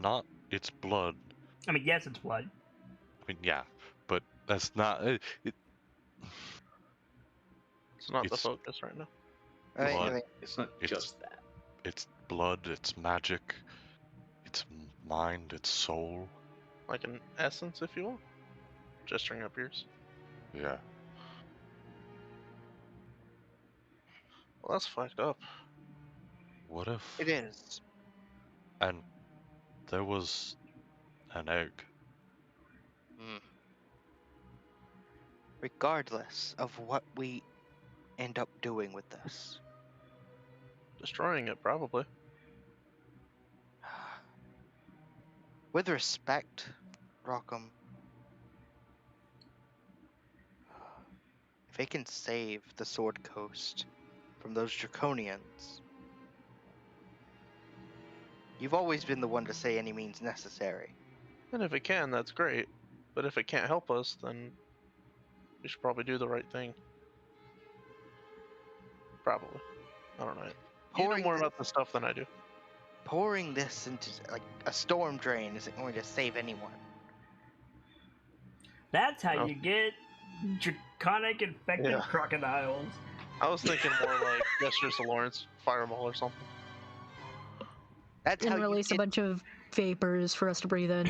Not its blood. I mean, yes, it's blood. I mean, yeah, but that's not. It, It's not the It's- focus right now. I think It's not It's- just that. it's blood, it's magic, it's mind, it's soul. Like an essence, if you will. Gesturing up yours. Yeah. Well, that's fucked up. What if? it is. And there was an egg Hmm. Regardless of what we end up doing with this, Destroying it, probably. with respect, Rockham, if it can save the Sword Coast from those draconians, you've always been the one to say any means necessary. And if it can, that's great. But if it can't help us, then we should probably do the right thing. Probably. I don't know. You know Pouring more thi- about this stuff than I do. Pouring this into like a storm drain isn't going to save anyone. That's how Oh. you get draconic infected Yeah. crocodiles. I was thinking more like gestures to Lawrence, fireball or something. That's how And you release a get bunch of vapors for us to breathe in.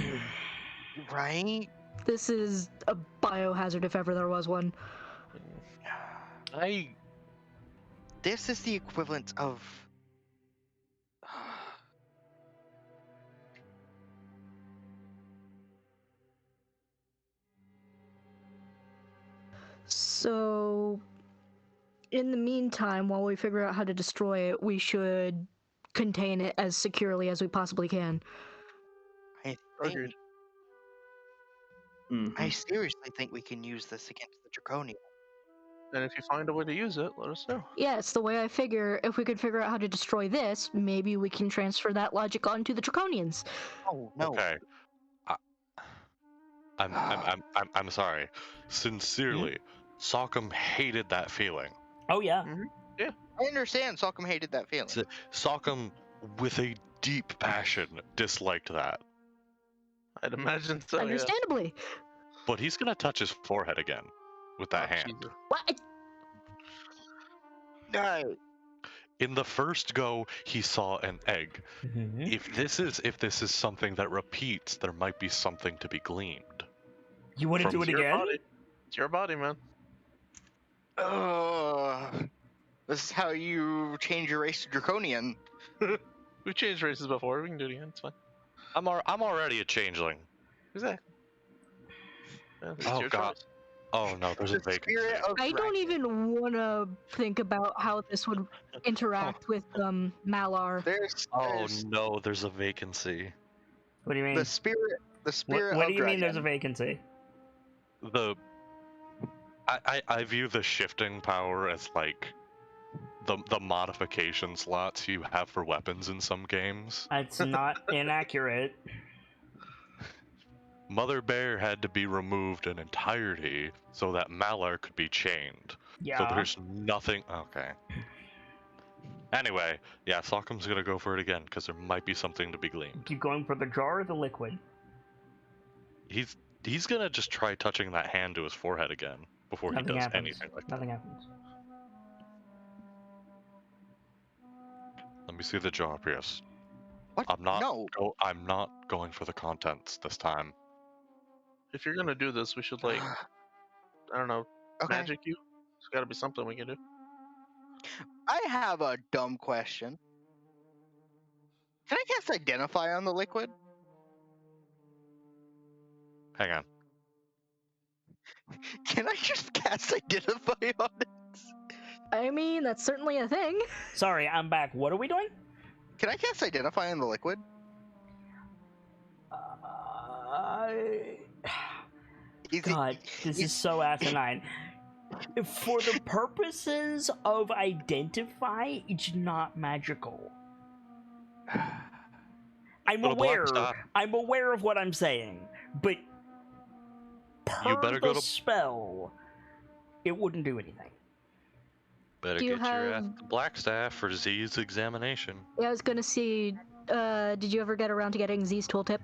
right. This is a biohazard if ever there was one. This is the equivalent of So, in the meantime, while we figure out how to destroy it, we should contain it as securely as we possibly can. I Agreed. think Mhm. I seriously think we can use this against the draconian. And if you find a way to use it, let us know. Yeah, it's the way I figure if we could figure out how to destroy this, maybe we can transfer that logic onto the Draconians. Oh no. Okay. I'm sorry. Sincerely, Sockham hated that feeling. Oh yeah. I understand Sockham hated that feeling. Sockham, with a deep passion, disliked that. I'd imagine so. Yes. Understandably. But he's gonna touch his forehead again with that Oh, hand. Jesus. What? No. In the first go, he saw an egg. Mhm. If this is something that repeats, there might be something to be gleaned. You want to From do it It's your again? body. It's your body, man. This is how you change your race to draconian. We've changed races before. We can do it again. It's fine. I'm already a changeling. Exactly. Yeah, it's Oh, your God. choice. Oh no, there's a The vacancy. spirit of I don't dragon. even want to think about how this would interact with Malar. There's Oh no, there's a vacancy. What do you mean? the spirit. The spirit What of do you mean there's a dragon. vacancy? I view the shifting power as like the modification slots you have for weapons in some games. It's not inaccurate. Mother Bear had to be removed in entirety so that Malar could be chained. Yeah. So there's nothing. Okay. Anyway, yeah, Sockham's gonna go for it again because there might be something to be gleaned. Keep going for the jar or the liquid. He's gonna just try touching that hand to his forehead again before Nothing he does happens. anything like that. Nothing happens. Let me see the jar, Pierce. What? I'm not. No. I'm not going for the contents this time. If you're gonna do this, we should like, I don't know, Okay. magic you. There's got to be something we can do. I have a dumb question. Can I cast Identify on the liquid? Hang on. Can I just cast Identify on it? I mean, that's certainly a thing. Sorry, I'm back. What are we doing? Can I cast Identify on the liquid? Is God, this is so asinine. For the purposes of identify, it's not magical. I'm Go to aware. Blackstock. I'm aware of what I'm saying, but per You better the go to- spell, it wouldn't do anything. Better Do you get your ass have- to Blackstaff for Z's examination. Yeah, I was gonna see. Did you ever get around to getting Z's tooltip?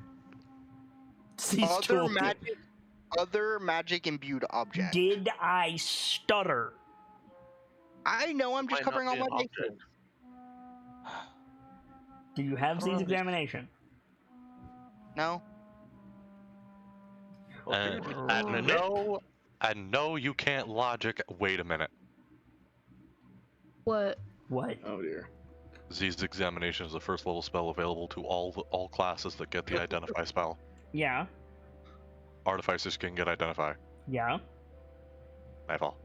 Other magic imbued object. Did I stutter? I know. I'm just Might not covering all be my an object. bases. Do you have I don't Z's know. examination? No. Well, And no, you can't logic. Wait a minute. What? What? Oh dear. Z's examination is the first level spell available to all classes that get the identify spell. Yeah. artificers can get identify. Yeah. Nightfall.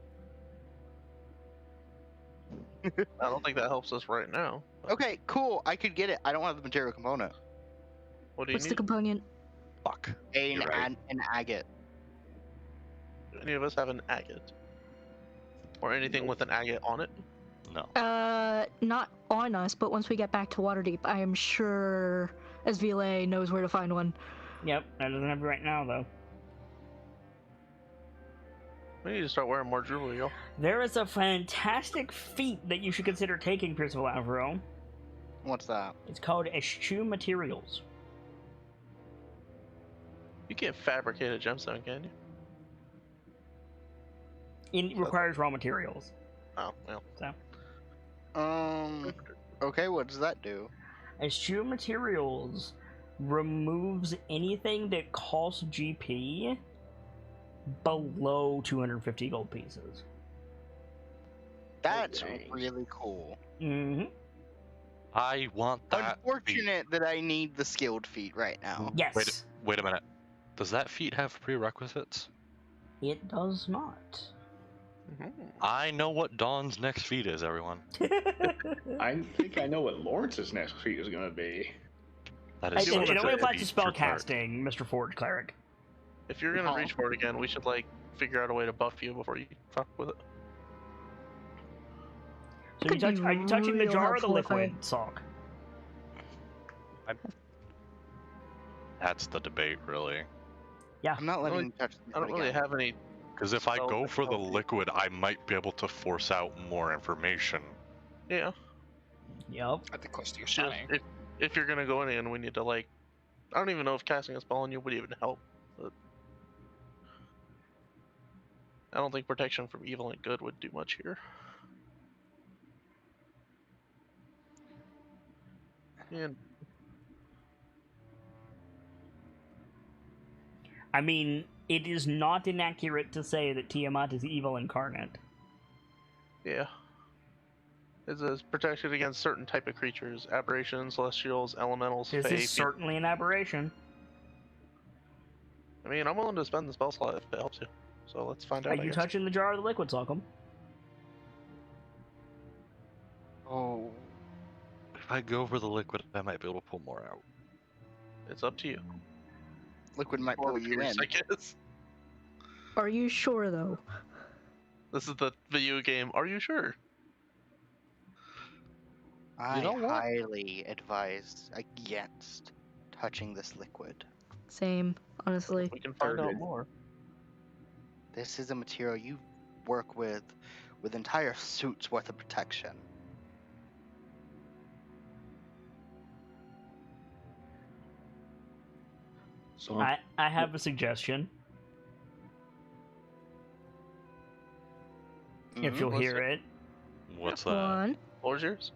I don't think that helps us right now. Okay, cool. I could get it. I don't have the material component. What do you What's the need? component? Fuck. An, You're right. an agate. Do any of us have an agate? Or anything with an agate on it? No. Not on us, but once we get back to Waterdeep, I am sure SVLA knows where to find one. Yep. That doesn't have it right now, though. We need to start wearing more jewelry, y'all. There is a fantastic feat that you should consider taking, Percival Avro. What's that? It's called Eschew Materials. You can't fabricate a gemstone, can you? It requires raw materials. Oh, well. So, Okay, what does that do? Eschew Materials removes anything that costs GP below 250 gold pieces. That's Okay. really cool. Mm-hmm. I want that. Unfortunate that I need the skilled feat right now. Yes. Wait a minute. Does that feat have prerequisites? It does not. I know what Dawn's next feat is, everyone. I think I know what Lawrence's next feat is going to be. That It is such only a applies to feat spell for cleric. casting, Mr. Forge Cleric. If you're gonna reach for it again, we should like figure out a way to buff you before you fuck with it. So Could be are you touching the real jar or the helpful if I- liquid, Salk? That's the debate, really. I'm not letting Really- you touch the I don't really again. have any. Because if I Spell go that for the help you. liquid, I might be able to force out more information. Yeah. Yep. At the cost of your Just sanity. if you're gonna go in, we need to like. I don't even know if casting a spell on you would even help. But I don't think protection from evil and good would do much here. And I mean, it is not inaccurate to say that Tiamat is evil incarnate. yeah. It says protection against certain type of creatures, aberrations, celestials, elementals, This fae. is certainly an aberration. I mean, I'm willing to spend the spell slot if it helps you. So let's find out. Are I you guess. touching the jar or the liquid, Salcom? Oh. If I go for the liquid, I might be able to pull more out. It's up to you. Liquid might Or pull you Pierce, in. I guess. Are you sure though? This is the video game. Are you sure? I know what? highly advise against touching this liquid. Same, honestly. We can find out Thirded. more. This is a material you work with entire suits worth of protection. So I have a suggestion. If Mhm. you'll What's hear it. What's that? One. Floor's yours.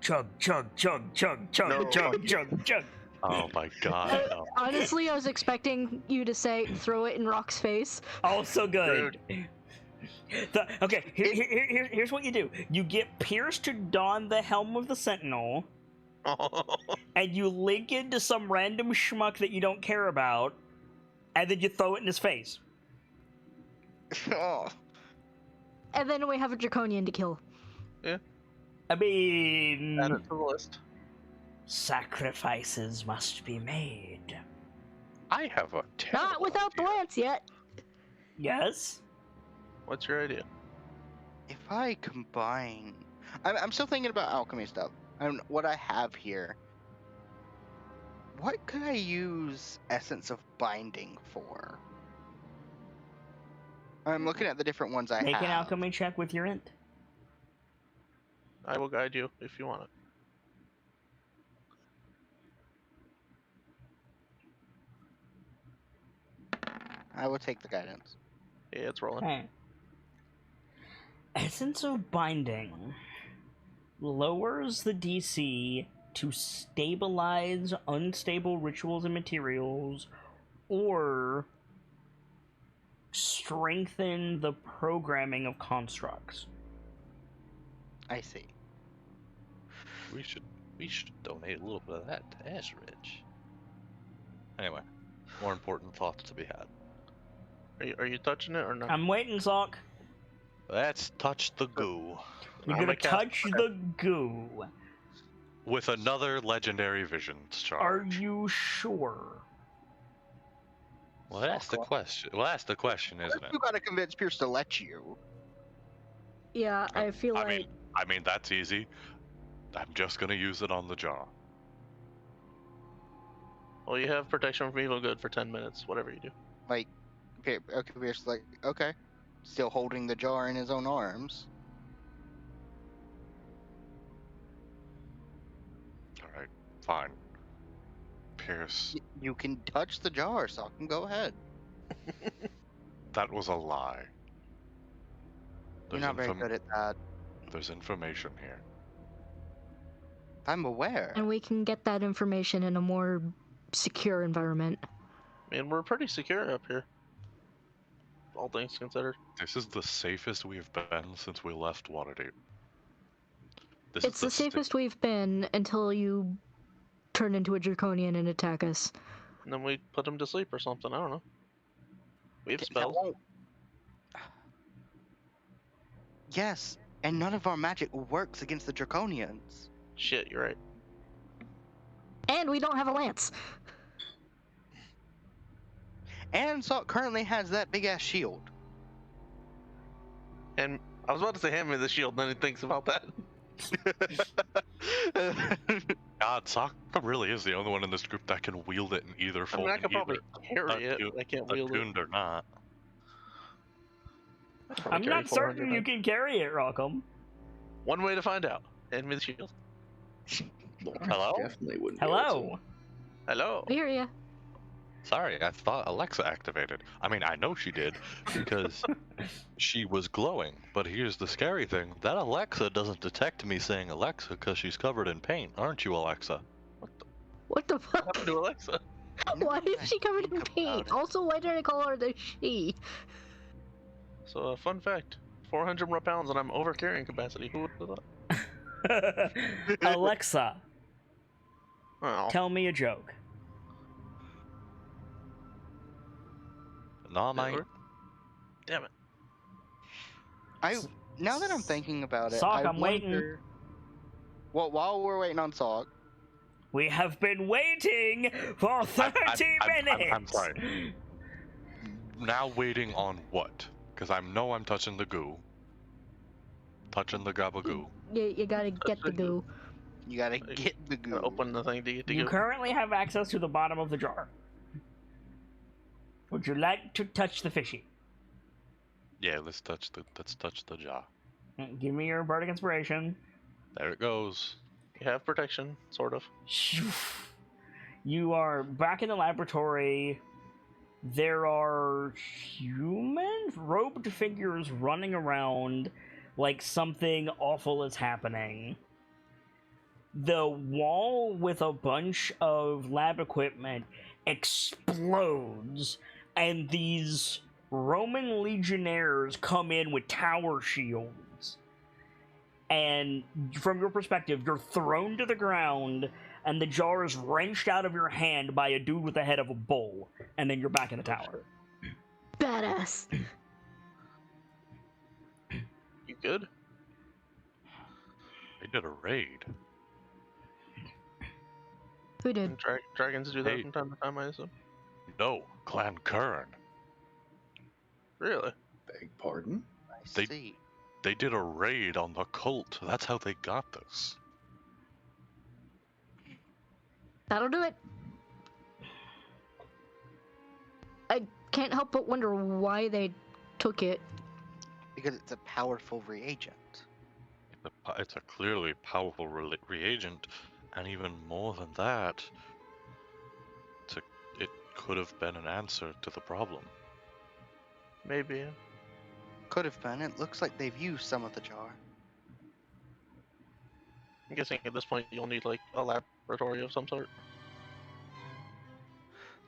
Chug, chug, chug, chug, chug, No. chug, chug, chug. Oh my god. No. Honestly, I was expecting you to say throw it in Rock's face. Also good. Okay, here's what you do. You get Pierce to don the helm of the Sentinel, and you link it to some random schmuck that you don't care about, and then you throw it in his face. Oh. And then we have a Draconian to kill. I mean, Add it to the list. sacrifices must be made. I have a terrible Not without the idea. lance yet. Yes? What's your idea? If I combine, I'm still thinking about alchemy stuff. And what I have here. What could I use essence of binding for? I'm looking at the different ones I Make have. an alchemy check with your int. I will guide you if you want it. I will take the guidance. Yeah, it's rolling. Okay. Essence of Binding lowers the DC to stabilize unstable rituals and materials, or strengthen the programming of constructs. I see. We should donate a little bit of that to Ezrich. Anyway. more important thoughts to be had. Are you touching it or no? I'm waiting, Sock. Let's touch the goo You're I'm gonna gonna cast touch the goo. with another legendary visions charge. Are you sure? Well, that's the question. Well, that's the question, isn't it? You gotta convince Pierce to let you. Yeah, I feel I like mean, that's easy. I'm just gonna use it on the jaw. Well, you have protection from evil good for 10 minutes, whatever you do. Like, okay, Pierce is like, okay. Still holding the jar in his own arms. Alright, fine. Pierce, You can touch the jar, Sock, go ahead. that was a lie. You're not very good at that. There's information here. I'm aware. and we can get that information in a more secure environment. I mean, we're pretty secure up here. All things considered. This is the safest we've been since we left Waterdeep. It's the safest we've been until you turn into a draconian and attack us. And then we put him to sleep or something, I don't know. We have That spells. won't- Yes, and none of our magic works against the Draconians. Shit, you're right. And we don't have a lance. And Sock currently has that big ass shield. And I was about to say hand me the shield, then he thinks about that. God, Sokka really is the only one in this group that can wield it in either I form. mean, I could probably carry it. attuned- I can't wield it. attuned or not. I could probably I'm carry not 400 certain you then. can carry it, Rockham. One way to find out. Hand me the shield. Lawrence Hello? Definitely wouldn't. be able Hello. Hello. I hear ya. Sorry, I thought Alexa activated. I mean, I know she did, because she was glowing. But here's the scary thing. That Alexa doesn't detect me saying Alexa because she's covered in paint. Aren't you, Alexa? What the What fuck? happened to Alexa? Why is she covered in Think about paint? it. Also, why did I call her the she? So, fun fact. 400 more pounds and I'm over carrying capacity. Who would have thought? Alexa, Oh. tell me a joke. Nah, mate. Damn it. Now that I'm thinking about it, Sock, I I'm waiting. wonder- Well, while we're waiting on Sock, We have been waiting for 30 minutes. I'm sorry. Now waiting on what? Because I know I'm touching the goo. Touching the gabagoo. You gotta get the goo. you gotta get the goo. Gotta open the thing to get to You go. currently have access to the bottom of the jar. Would you like to touch the fishy? Yeah, let's touch the jaw. Give me your bardic inspiration. There it goes. You have protection, sort of. You are back in the laboratory. There are humans, robed figures running around like something awful is happening. The wall with a bunch of lab equipment explodes, and these Roman legionnaires come in with tower shields. And from your perspective, you're thrown to the ground, and the jar is wrenched out of your hand by a dude with the head of a bull, and then you're back in the tower. Badass. You good? They did a raid. Who did? And dragons do that Hey. from time to time, I assume. No, Clan Kern. Really? Beg pardon? I They- see. They did a raid on the cult. That's how they got this. That'll do it. I can't help but wonder why they took it. Because it's a powerful reagent. It's a clearly powerful reagent, and even more than that, it could have been an answer to the problem. Maybe. Yeah. Could have been. It looks like they've used some of the jar. I'm guessing at this point you'll need like a laboratory of some sort.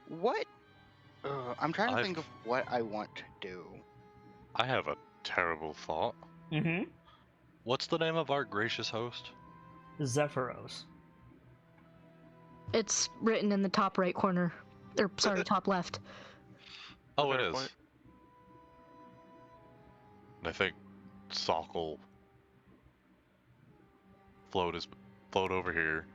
What? I'm trying to I've- think of what I want to do. I have a terrible thought. Mm-hmm. What's the name of our gracious host? Zephyros. It's written in the top right corner. Or sorry, top left. Oh, it Fair is. point. And I think Sock will float over here.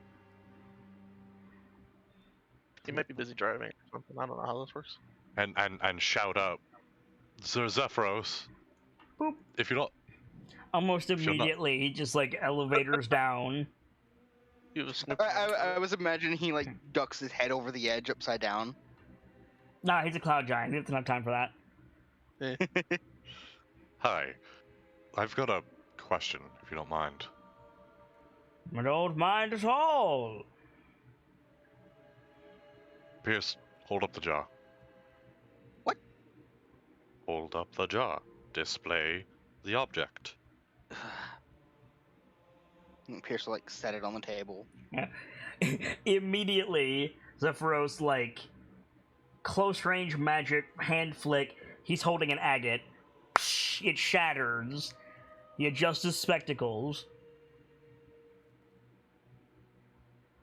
He might be busy driving or something. I don't know how this works. And shout out, Zephyros. Boop. If you don't, Almost If you're not- immediately, he just like elevators down. He was snooping. I was imagining he like ducks his head over the edge upside down. Nah, he's a cloud giant. He doesn't have time for that. hi, I've got a question, if you don't mind. I don't mind at all. Pierce, hold up the jaw. What? Hold up the jaw. Display the object. Pierce will like set it on the table. Immediately, Zephyros like close range magic hand flick. He's holding an agate. It shatters. He adjusts his spectacles.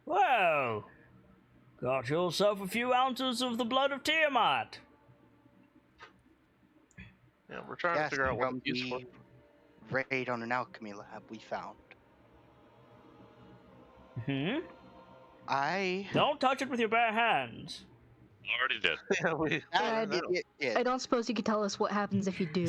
Whoa! Got yourself a few ounces of the blood of Tiamat. Yeah, we're trying to Yes, figure out what from it's used for. the raid on an alchemy lab we found. I Don't touch it with your bare hands. Already did. Yeah, we. I don't suppose you could tell us what happens if you do.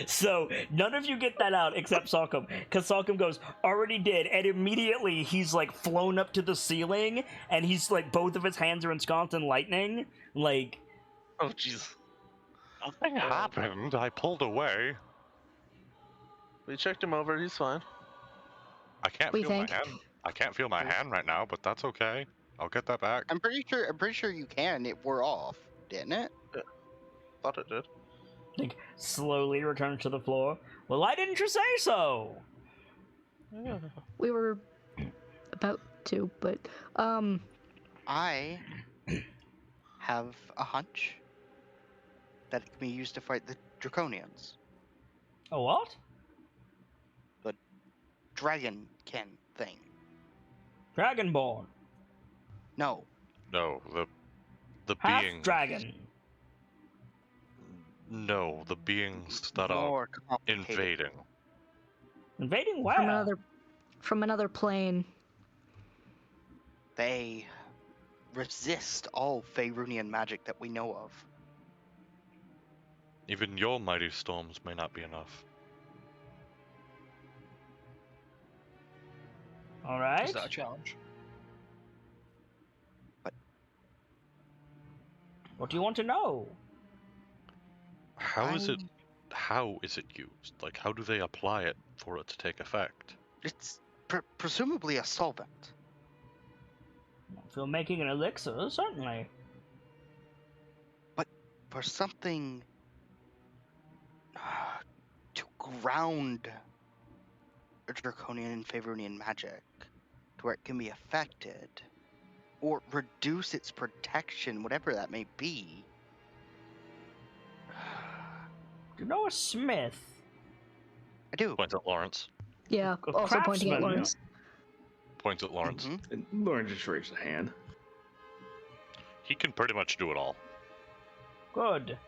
So none of you get that out except Salcom, because Salcom goes, already did, and immediately he's like flown up to the ceiling, and he's like both of his hands are ensconced in lightning. Like, Oh jeez. Nothing happened. I pulled away. We checked him over. He's fine. I can't We feel think. my hand. I can't feel my hand right now, but that's okay. I'll get that back. I'm pretty sure you can. It wore off, didn't it? Thought it did. like slowly returns to the floor. Well, why didn't you say so? Yeah. We were about to, but I have a hunch that it can be used to fight the Draconians. A what? Dragonkin thing. Dragonborn. No. No, the Half beings. dragon. No, the beings that are More complicated. invading. Invading where? from another plane. They resist all Faerunian magic that we know of. Even your mighty storms may not be enough. All right. Is that a challenge? What do you want to know? How is it used? Like, how do they apply it for it to take effect? It's presumably a solvent. If you're making an elixir, certainly. For something to ground a Draconian and Faerunian magic to where it can be affected, or reduce its protection, whatever that may be. Do you know a smith? I do. Points at Lawrence. Yeah, A also pointing at craftsman. Lawrence. Points at Lawrence. Mhm. And Lauren just raised a hand. He can pretty much do it all. Good.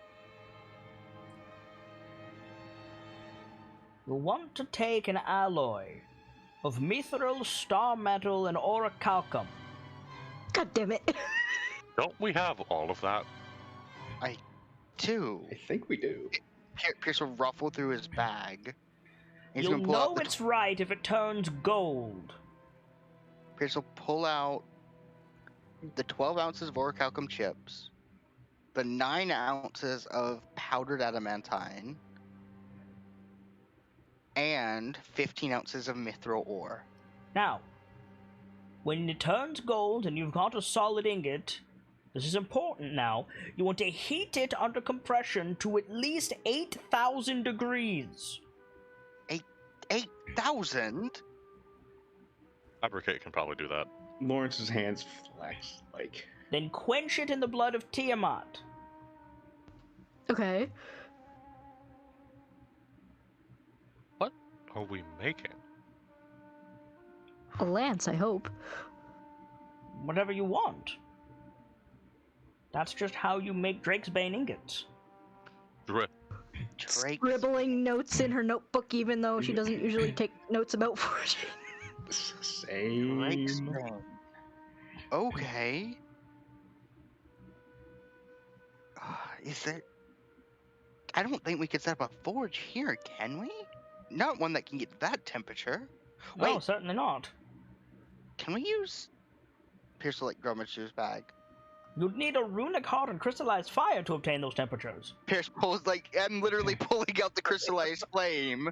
You'll want to take an alloy of mithril, star metal, and orichalcum. God damn it. Don't we have all of that? Two. I think we do. Pierce will ruffle through his bag. He's You'll gonna pull out know the it's right if it turns gold. Pierce will pull out the 12 ounces of orichalcum chips, the 9 ounces of powdered adamantine, and 15 ounces of mithril ore. Now, when it turns gold and you've got a solid ingot, this is important now, you want to heat it under compression to at least 8,000 degrees. 8,000? Fabricate can probably do that. Lawrence's hands flex like. Then quench it in the blood of Tiamat. Okay. What are we making? A lance, I hope. Whatever you want. That's just how you make Drake's Bane ingots. Drip. Drake. Scribbling notes in her notebook, even though she doesn't usually take notes about forging. Drake's Same. Bane. Okay. Is there... I don't think we could set up a forge here, can we? Not one that can get that temperature. No, Wait, certainly not. can we use Pierce like Grummage's bag? You'd need a runic heart and crystallized fire to obtain those temperatures. Pierce pulls like I'm literally pulling out the crystallized flame.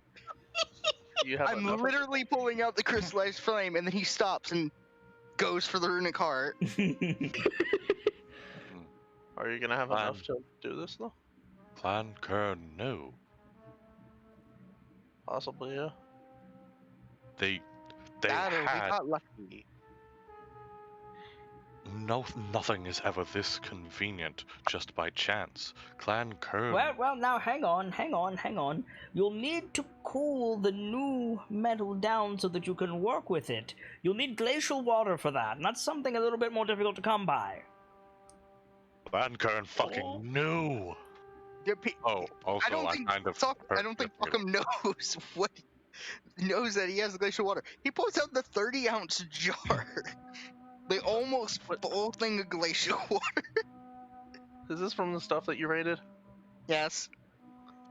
You have I'm enough of it? literally pulling out the crystallized flame, and then he stops and goes for the runic heart. Are you gonna have enough to do this though? Clan Kern, no. Possibly, yeah. They That or we had got lucky. nothing is ever this convenient just by chance. Clan Kern. well, now hang on. You'll need to cool the new metal down so that you can work with it. You'll need glacial water for that, and that's something a little bit more difficult to come by. Clan Kern fucking knew. Oh, also I don't think kind of I don't think Fuckum knows what knows that he has the glacial water. He pulls out the 30-ounce jar. The almost full thing of glacial water. Is this from the stuff that you raided? Yes.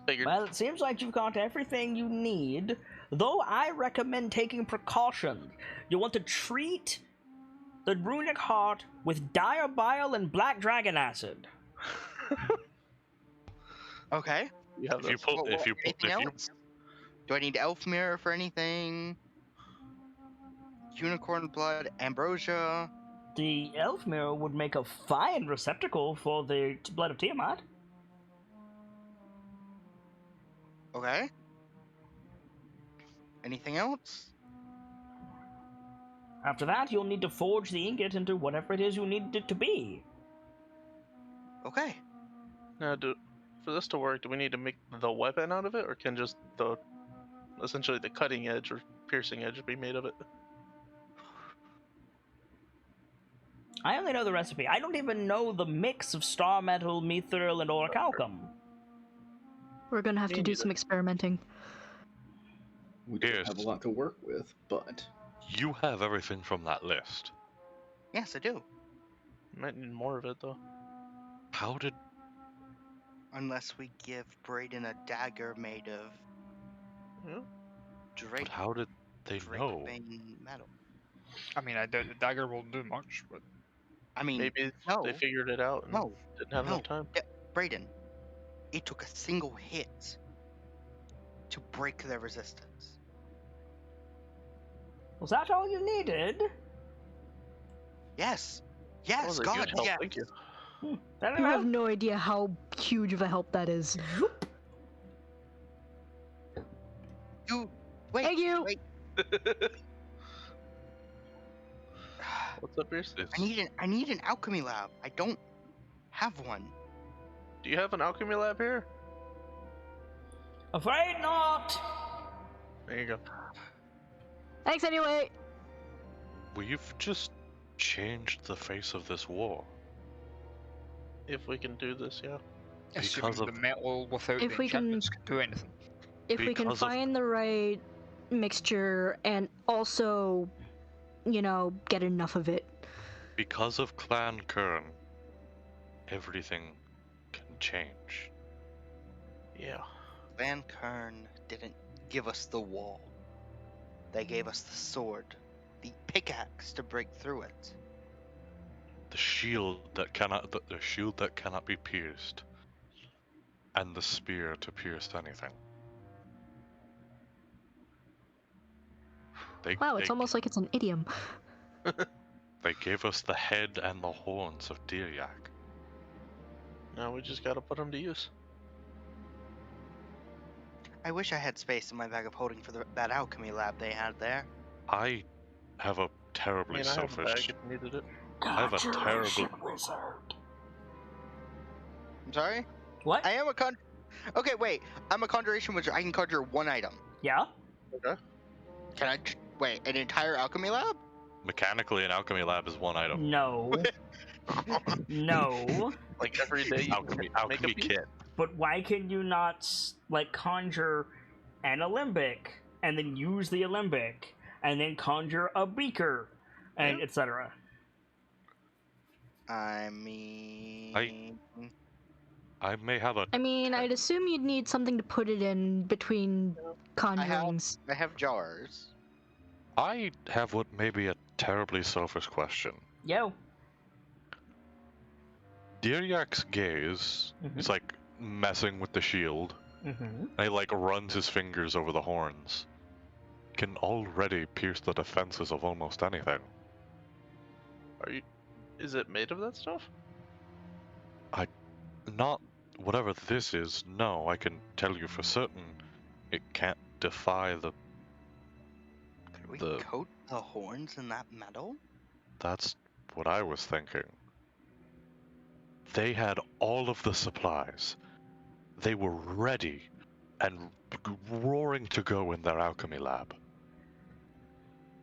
Figured. Well, it seems like you've got everything you need, though I recommend taking precautions. You want to treat the runic heart with dire bile and black dragon acid. Okay. You have If you this. pull, if you, Anything if you, else? Do I need elf mirror for anything? Unicorn blood, ambrosia. The elf mirror would make a fine receptacle for the blood of Tiamat. Okay. Anything else? After that, you'll need to forge the ingot into whatever it is you need it to be. Okay. Now, for this to work, do we need to make the weapon out of it, or can just essentially the cutting edge or piercing edge be made of it? I only know the recipe. I don't even know the mix of star metal, mithril, and orichalcum. We're gonna have to do some experimenting. We don't Yes. have a lot to work with, but you have everything from that list. Yes, I do. Might need more of it though. How did Unless we give Brayden a dagger made of Yeah. Drake. But how did they Drake know? Bane metal. I mean, I doubt the dagger will do much, but I mean, Maybe no, they figured it out and no, didn't have no. enough time. Brayden, it took a single hit to break their resistance. Was that all you needed? Yes. That Yes, was a God, huge help, yes. thank you. Very You well. have no idea how huge of a help that is. You wait. Thank you. Wait. What's up, Pierce? I need an alchemy lab. I don't have one. Do you have an alchemy lab here? Afraid not. There you go. Thanks anyway. We've just changed the face of this war. If we can do this, yeah. assuming Because of- the metal without If the we can- enchantments can do anything. If we can Because of- find the right mixture and also, get enough of it. Because of Clan Kern, everything can change. Yeah. Van Kern didn't give us the wall. They gave us the sword, the pickaxe to break through it. The shield that cannot be pierced, and the spear to pierce anything. Wow, it's almost like it's an idiom. They gave us the head and the horns of Diryak. Now we just gotta put them to use. I wish I had space in my bag of holding for that alchemy lab they had there. I have a I terribly mean, I have a bag selfish. if you needed it. I have a terrible. wizard. I'm sorry? What? I am a Okay, wait. I'm a conjuration wizard. I can conjure one item. Yeah? Okay. Can I wait, an entire alchemy lab? Mechanically, an alchemy lab is one item. No. No, Like every day you can make a Alchemy piece? kit. but why can you not like conjure an alembic and then use the alembic and then conjure a beaker and Yeah. etc. I mean, I may have a. I mean, I'd assume you'd need something to put it in between conjurings. I have jars. I have what may be a terribly selfish question. Yo. Diryak's gaze is like messing with the shield. Mm-hmm. And he like runs his fingers over the horns. Can already pierce the defenses of almost anything. Is it made of that stuff? Not whatever this is, no, I can tell you for certain it can't defy the. Could we The- coat the horns in that metal? That's what I was thinking. They had all of the supplies. They were ready and roaring to go in their alchemy lab.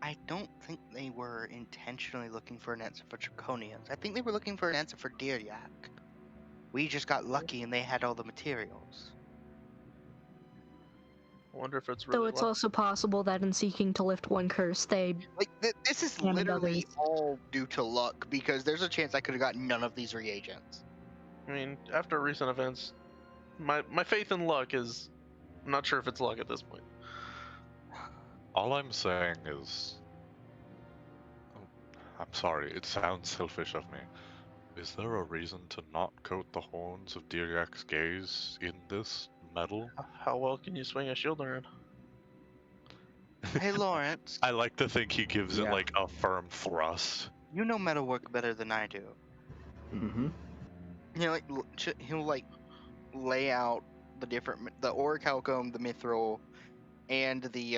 I don't think they were intentionally looking for an answer for Draconians. I think they were looking for an answer for Diryak. We just got lucky and they had all the materials. I wonder if it's really Though it's luck. also possible that in seeking to lift one curse, they Like, this is And literally others. all due to luck, because there's a chance I could have gotten none of these reagents. I mean, after recent events, my faith in luck is. I'm not sure if it's luck at this point. All I'm saying is. I'm sorry, it sounds selfish of me. Is there a reason to not coat the horns of Diryak's gaze in this metal? How well can you swing a shield around? Hey, Lawrence, I like to think he gives it Yeah. like a firm thrust. you know metalwork better than I do. Mm-hmm. He'll like lay out the orichalcum, the mithril, and the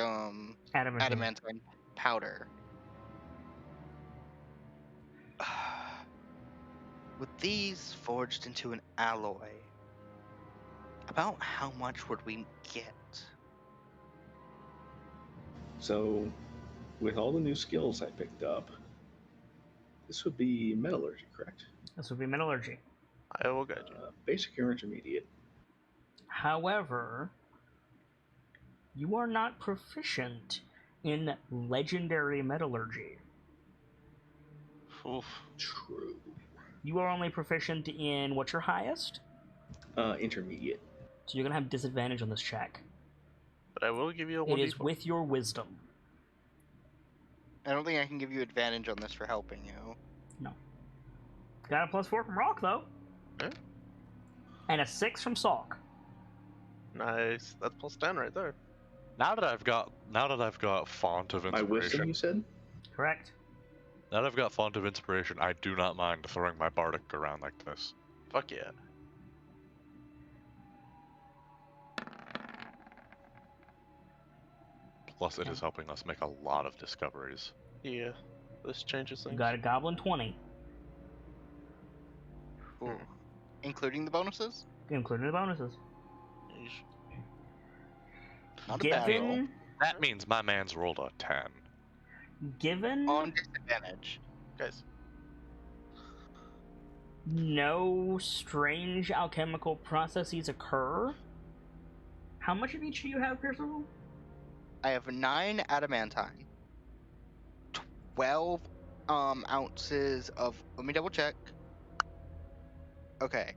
adamantine powder. With these forged into an alloy, about how much would we get? So, with all the new skills I picked up, this would be metallurgy, correct? This would be metallurgy. I will guide you. Basic or intermediate? However, you are not proficient in legendary metallurgy. Oof. True. You are only proficient in what's your highest? Intermediate. So you're gonna have disadvantage on this check. But I will give you a It 1d4. is with your wisdom. I don't think I can give you advantage on this for helping you. Got a +4 from Rock though. Yeah. And a 6 from Salk. Nice. That's plus 10 right there. Now that I've got font of My wisdom, inspiration, you said? Correct. now that I've got font of inspiration, I do not mind throwing my bardic around like this. Fuck yeah. Plus, it is helping us make a lot of discoveries. Yeah. This changes You things. got a Goblin 20, Ooh. Including the bonuses? including the bonuses. Yeesh. Not a bad roll. Given That means my man's rolled a 10. given On disadvantage. Guys, no strange alchemical processes occur, how much of each do you have, Percival? I have 9 adamantine, 12 ounces of. Let me double check. Okay.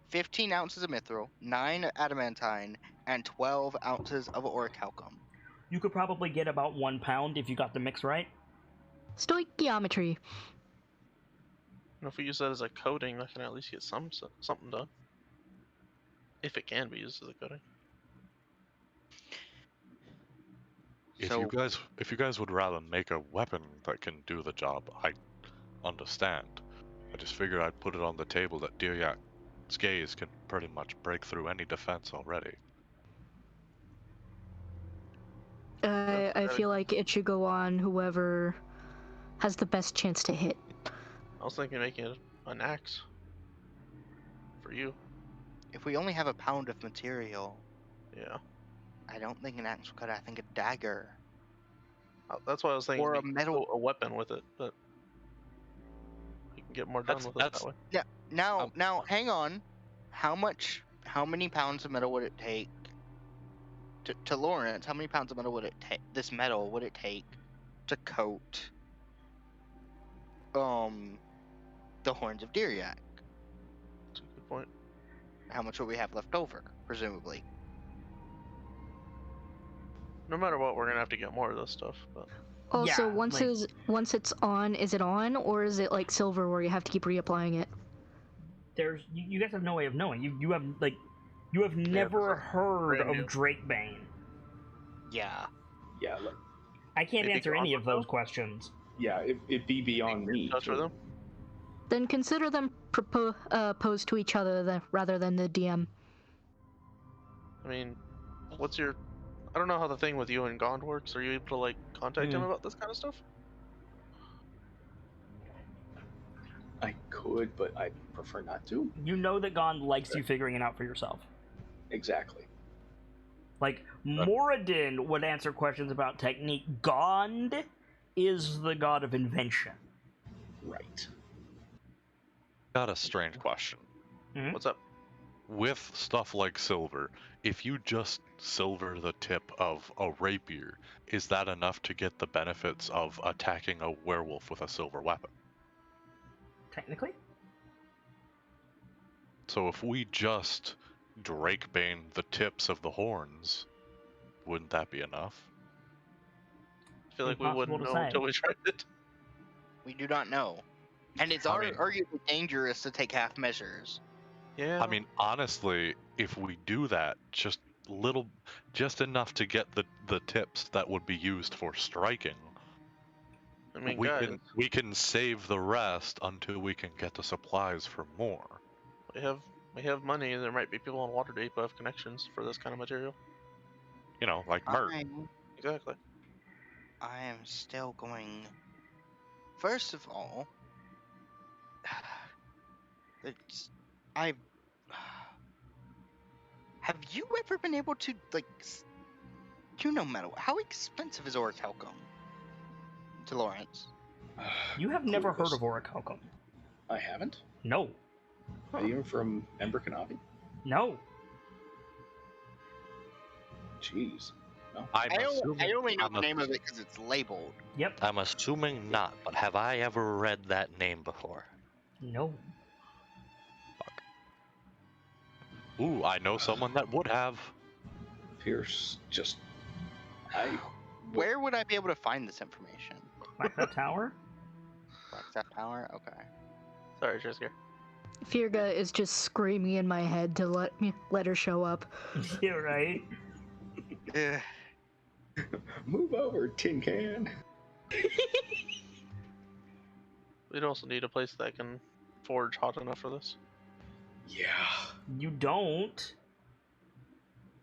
15 ounces of mithril, 9 adamantine, and 12 ounces of orichalcum. You could probably get about 1 pound if you got the mix right. stoichiometry. and if we use that as a coating, I can at least get something done. If it can be used as a coating. If So- you guys would rather make a weapon that can do the job, I understand. I just figured I'd put it on the table that Diryak's gaze can pretty much break through any defense already. I feel like it should go on whoever has the best chance to hit. I was thinking making it an axe. For you. If we only have a pound of material, Yeah. I don't think an axe will cut it. I think a dagger. That's why I was thinking Or a making metal- a weapon with it, but we can get more done with it that way. Yeah. Now, Um, hang on. How many pounds of metal would it take to Lawrence? How many pounds of metal would it take? This metal would it take to coat the horns of Diriak? That's a good point. How much would we have left over, presumably? No matter what, we're gonna have to get more of this stuff. But Also, Yeah, once it's on, is it on, or is it like silver where you have to keep reapplying it? You guys have no way of knowing. You have never heard brand of new. Drakebane. Yeah. Yeah, look, I can't Maybe answer any of those Gauntlet, questions. yeah, it'd be beyond me. touch for them. Then consider them posed to each other rather than the DM. I mean, what's your? I don't know how the thing with you and Gond works. Are you able to like contact him about this kind of stuff? I could, but I prefer not to. You know that Gond likes you figuring it out for yourself. Exactly. Like, Moradin would answer questions about technique. Gond is the god of invention. Right. Got a strange question. What's up? With stuff like silver, if you just silver the tip of a rapier, is that enough to get the benefits of attacking a werewolf with a silver weapon? Technically? So if we just Drakebane the tips of the horns, wouldn't that be enough? I feel like we Impossible wouldn't to know say. until we tried it. We do not know. And it's I mean- arguably dangerous to take half measures. Yeah. I mean, honestly, if we do that, just enough to get the tips that would be used for striking, I mean, we guys, can save the rest until we can get the supplies for more. we have money, and there might be people in Waterdeep who have connections for this kind of material. You know, like Mert. Exactly. I am still going. First of all, have you ever been able to metal? How expensive is orichalcum to Lawrence? You have never heard of orichalcum. I haven't. No. Even from Ember Kanavi? No. Jeez. No. I only know the name of it because it's labeled. Yep. I'm assuming not, but have I ever read that name before? No. Ooh, I know someone that would have. Pierce just. Where would I be able to find this information? Blackstone Tower? Blackstone Tower? Okay. Sorry, Trisker. Firga is just screaming in my head to let her show up. Yeah, right? Ugh. Move over, tin can. We'd also need a place that can forge hot enough for this. Yeah. You don't.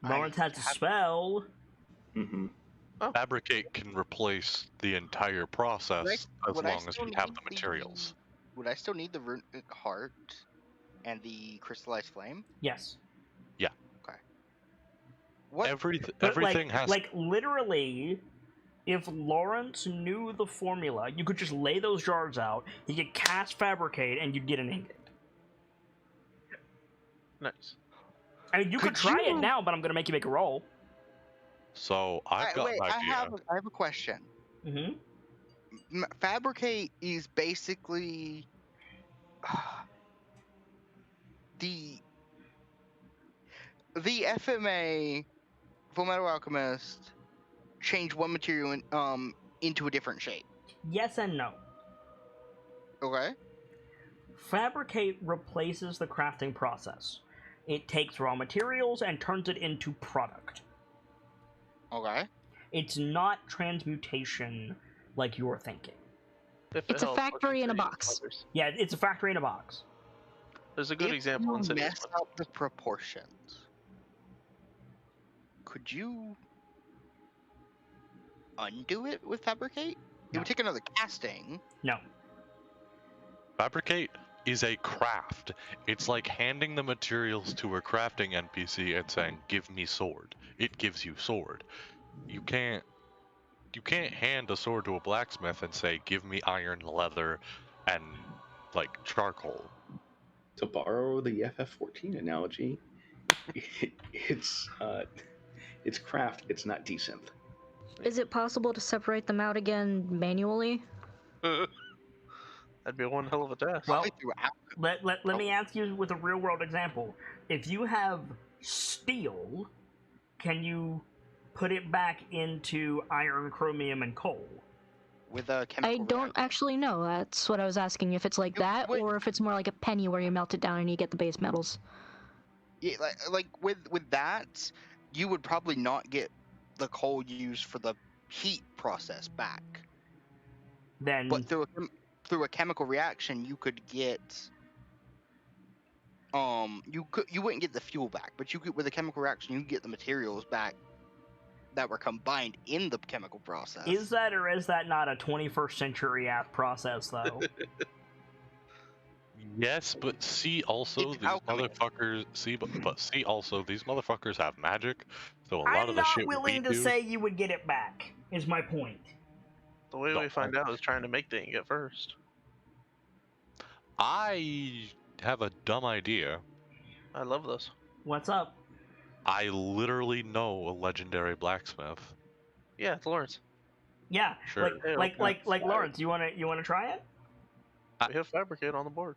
I Lawrence has a have- spell. Mm-hmm. Fabricate can replace the entire process as would I long as still we have need the materials. Would I still need the runic heart and the crystallized flame? Yes. What? But Everything like, has. like literally, if Lawrence knew the formula, you could just lay those jars out, he could cast Fabricate, and you'd get an ingot. Nice. I mean, you could Could try it you- now, but I'm gonna make you make a roll. So I've got Wait, an I idea. have a question. Mm-hmm. Fabricate is basically the FMA Full Metal Alchemist change one material into a different shape. Yes and no. Okay. Fabricate replaces the crafting process. It takes raw materials and turns it into product. Okay. It's not transmutation like you're thinking. If It's it a helps, factory in a contribute box. to others. Yeah, it's a factory in a box. There's a good If example in you City. mess up the proportions, could you undo it with Fabricate? It No. would take another casting. No. Fabricate is a craft. It's like handing the materials to a crafting NPC and saying, "Give me sword." It gives you sword. You can't hand a sword to a blacksmith and say, "Give me iron, leather, and like charcoal. To borrow the FF14 analogy, it's craft. It's not desynth. Is it possible to separate them out again manually? That'd be one hell of a task. Well, Probably throughout. let me ask you with a real world example. If you have steel, can you put it back into iron, chromium, and coal? With a I chemical don't reaction. actually know. That's what I was asking. If it's like You that, would- or if it's more like a penny where you melt it down and you get the base metals. Yeah, like with that, you would probably not get the coal used for the heat process back. Then But through a chemical reaction, you could get you wouldn't get the fuel back, but you could with a chemical reaction you could get the materials back that were combined in the chemical process. is that or is that not a 21st century ass process though? Yes, but see also It's these alchemy. motherfuckers. See, but see also these motherfuckers have magic. So a lot I'm of the not shit we willing to do. say you would get it back. Is my point. The way No, we find out is trying to make the ingot first. I have a dumb idea. I love this. What's up? I literally know a legendary blacksmith. Yeah, it's Lawrence. Yeah, Sure. Yeah, like okay. Lawrence, you wanna try it? We have fabricate on the board.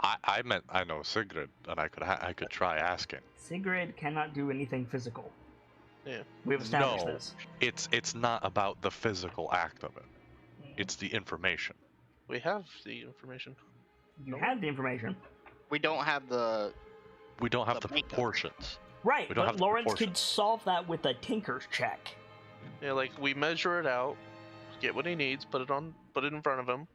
I meant I know Sigrid, and I could try asking. Sigrid cannot do anything physical. Yeah. We've established No. this. It's not about the physical act of it. It's the information. We have the information. You had the information. We don't have the We don't have The the makeup. proportions. Right, We don't but have the Lawrence could proportions. solve that with a tinker's check. Yeah, like we measure it out, get what he needs, put it in front of him.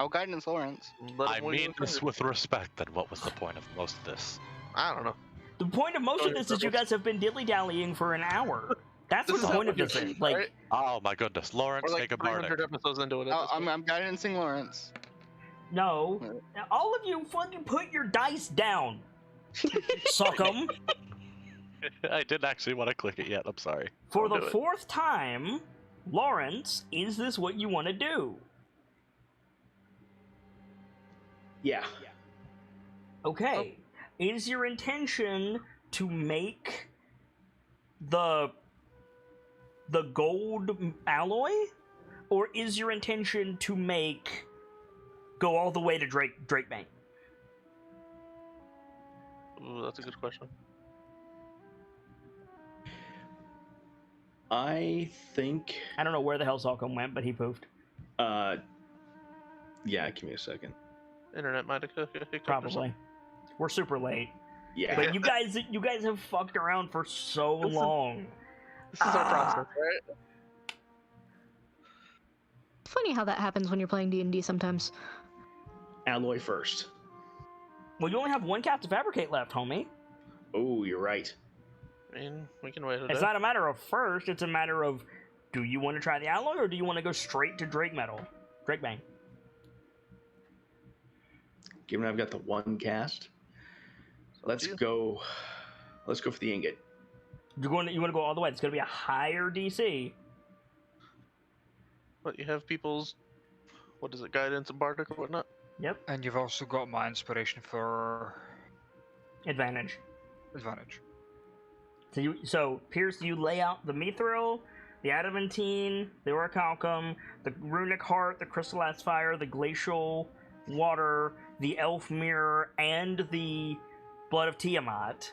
guidance, Lawrence. Let I him wiggle mean his this fingers. with respect, then what was the point of most of this? I don't know. The point of most of this is you guys have been dilly-dallying for an hour. That's what This the is point of how this we is. do it, Like, right? Oh my goodness, Lawrence, We're like take a bardic. 300 episodes into it. At this I'm point. guidancing Lawrence. no. All of you fucking put your dice down. Suck 'em. I didn't actually want to click it yet. I'm sorry. For Don't the do it. 4th time, Lawrence, is this what you want to do? Yeah. Okay. Is your intention to make the gold alloy, or is your intention to go all the way to Drake Bank? Ooh, that's a good question. I think. I don't know where the hell Salcom went, but he poofed. Yeah. Give me a second. Internet might have hiccuped or something. Probably. We're super late. Yeah. But you guys have fucked around for so Listen. long. This is our process, right? Funny how that happens when you're playing D&D sometimes. Alloy first. Well, you only have one cap to fabricate left, homie. Oh, you're right. I mean, we can wait a It's day. not a matter of first, it's a matter of do you want to try the alloy or do you want to go straight to Drake Bang. Given I've got the one cast, let's Yeah. go. Let's go for the ingot. You want to go all the way. It's going to be a higher DC. But you have people's, what is it, guidance and bardic or whatnot? Yep. And you've also got my inspiration for Advantage. advantage. So Pierce, you lay out the Mithril, the Adamantine, the Orichalcum, the Runic Heart, the Crystallized Fire, the Glacial Water, the Elf Mirror, and the Blood of Tiamat.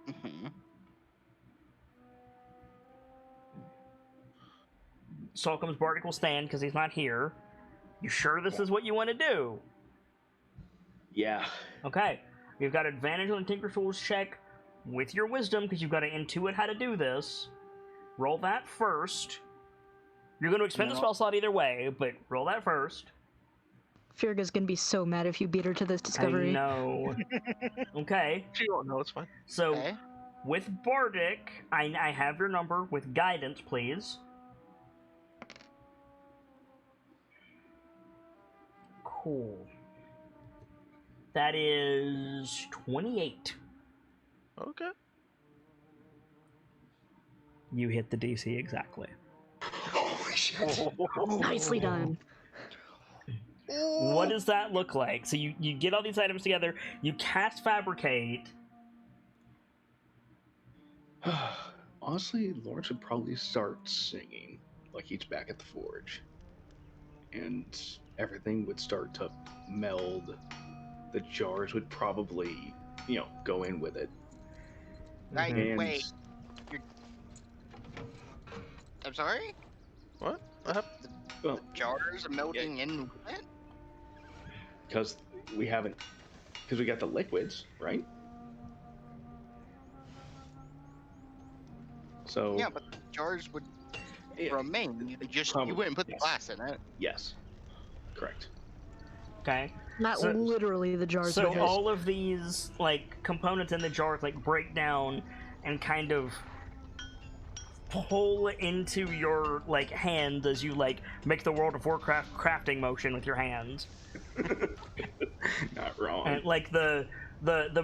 Mm-hmm. Salcom's Bardic will stand because he's not here. You sure this is what you want to do? Yeah. Okay. You've got advantage on the Tinker Tools check with your wisdom because you've got to intuit how to do this. Roll that first. You're going to expend the No. spell slot either way, but roll that first. Firga's gonna be so mad if you beat her to this discovery. I know. Okay. She won't know, it's fine. So, Okay. with Bardic, I have your number. With Guidance, please. Cool. That is 28. Okay. You hit the DC exactly. Holy shit. Nicely done. What does that look like? So you get all these items together, you cast Fabricate. Honestly, Lawrence would probably start singing like he's back at the forge, and everything would start to meld. The jars would probably, go in with it. Right, Mhm. And wait. I'm sorry? What? What happened? well, Jars are melting in with it? because we got the liquids, right? So Yeah, but the jars would yeah, remain. You probably, wouldn't put the yes. glass in it. Yes, correct. Okay. Not So- literally the jars. So but yes. all of these like components in the jars like break down and kind of pull into your like hand as you like make the World of Warcraft crafting motion with your hands. Not wrong. And like the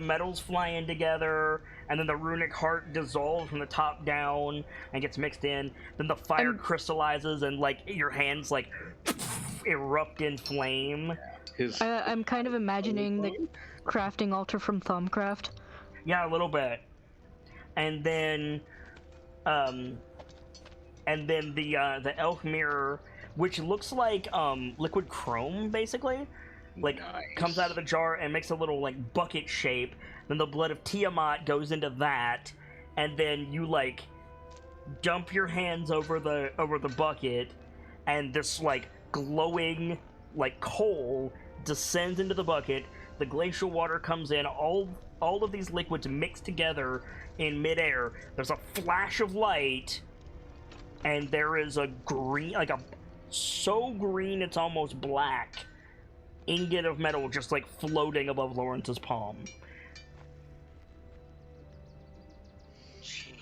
metals fly in together, and then the runic heart dissolves from the top down and gets mixed in. Then the fire crystallizes, and like your hands like erupt in flame. I'm kind of imagining the crafting altar from Thumbcraft. Yeah, a little bit. And then the elf mirror, which looks like liquid chrome, basically, like Nice. comes out of the jar and makes a little like bucket shape. Then the blood of Tiamat goes into that, and then you like dump your hands over the bucket, and this like glowing like coal descends into the bucket. The glacial water comes in. All of these liquids mix together in midair. There's a flash of light, and there is a green, like a so green it's almost black ingot of metal just like floating above Lawrence's palm.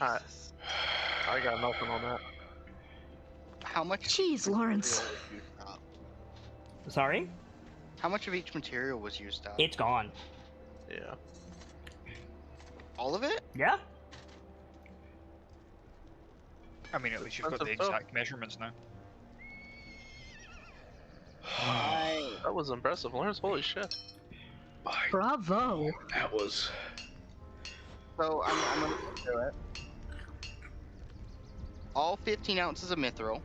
I got nothing on that. How much? Jeez, Lawrence. material was used up? Sorry? How much of each material was used up? It's gone. Yeah. All of it? Yeah? I mean, at least you've got the Expensive stuff. exact measurements now. That was impressive, Lawrence. Holy shit. Bravo. That was. So I'm gonna do it. All 15 ounces of mithril.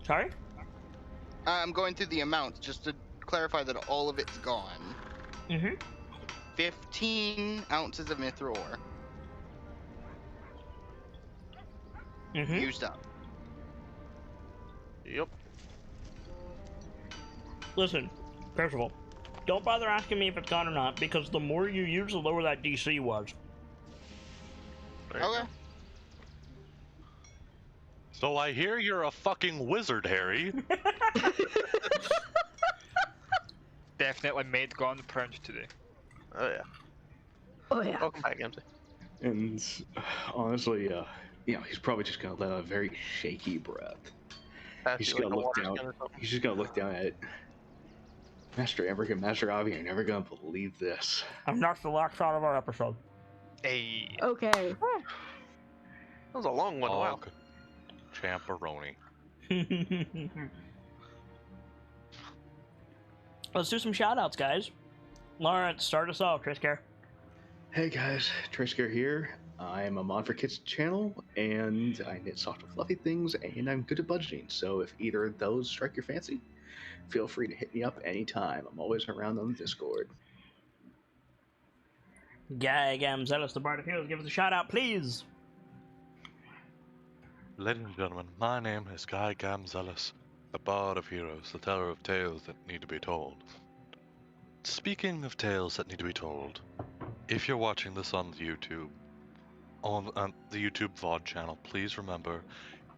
Sorry? I'm going through the amounts just to clarify that all of it's gone. Mm-hmm. 15 ounces of mithril ore Mm-hmm. used up. Yep. Listen, first of all, don't bother asking me if it's gone or not, because the more you use, the lower that DC was. There you Okay. go. So I hear you're a fucking wizard, Harry. Definitely made gone proud today. Oh yeah. Oh yeah. Welcome back, MC. And honestly, he's probably just gonna let out a very shaky breath. He's just gonna look down. He's just gonna look down at it. Master Emric and Master Avi are never gonna believe this. And that's the last shot of our episode. Hey, Okay. That was a long one. Wow. Okay. Champeroni. Let's do some shout-outs, guys. Lawrence, start us off, Trisker. Hey guys, Trisker here. I'm a mod for kids channel, and I knit soft and fluffy things, and I'm good at budgeting. So if either of those strike your fancy, feel free to hit me up anytime. I'm always around on the Discord. Guy Gamzelis, the Bard of Heroes, give us a shout-out, please. Ladies and gentlemen, my name is Guy Gamzelis, the Bard of Heroes, the teller of tales that need to be told. Speaking of tales that need to be told, if you're watching this on YouTube, on the YouTube VOD channel, please remember,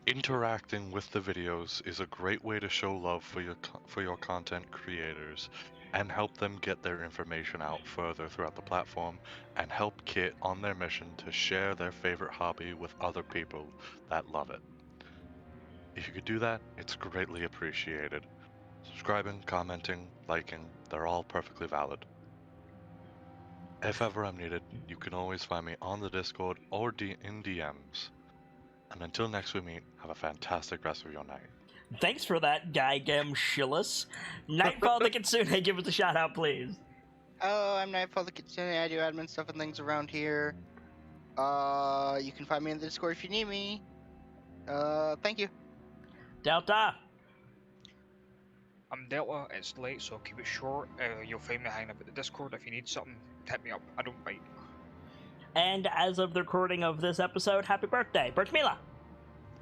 interacting with the videos is a great way to show love for your content creators and help them get their information out further throughout the platform and help Kit on their mission to share their favorite hobby with other people that love it. If you could do that, it's greatly appreciated. Subscribing, commenting, liking, they're all perfectly valid. If ever I'm needed, you can always find me on the Discord or in DMs. And until next we meet, have a fantastic rest of your night. Thanks for that, Guy Gamshillus. Nightfall the Kitsune, give us a shout out, please. Oh, I'm Nightfall the Kitsune. I do admin stuff and things around here. You can find me in the Discord if you need me. Thank you. Delta. I'm Delta, it's late, so keep it short. You'll find me hanging up at the Discord. If you need something, hit me up. I don't bite. And as of the recording of this episode, happy birthday, Birchmila.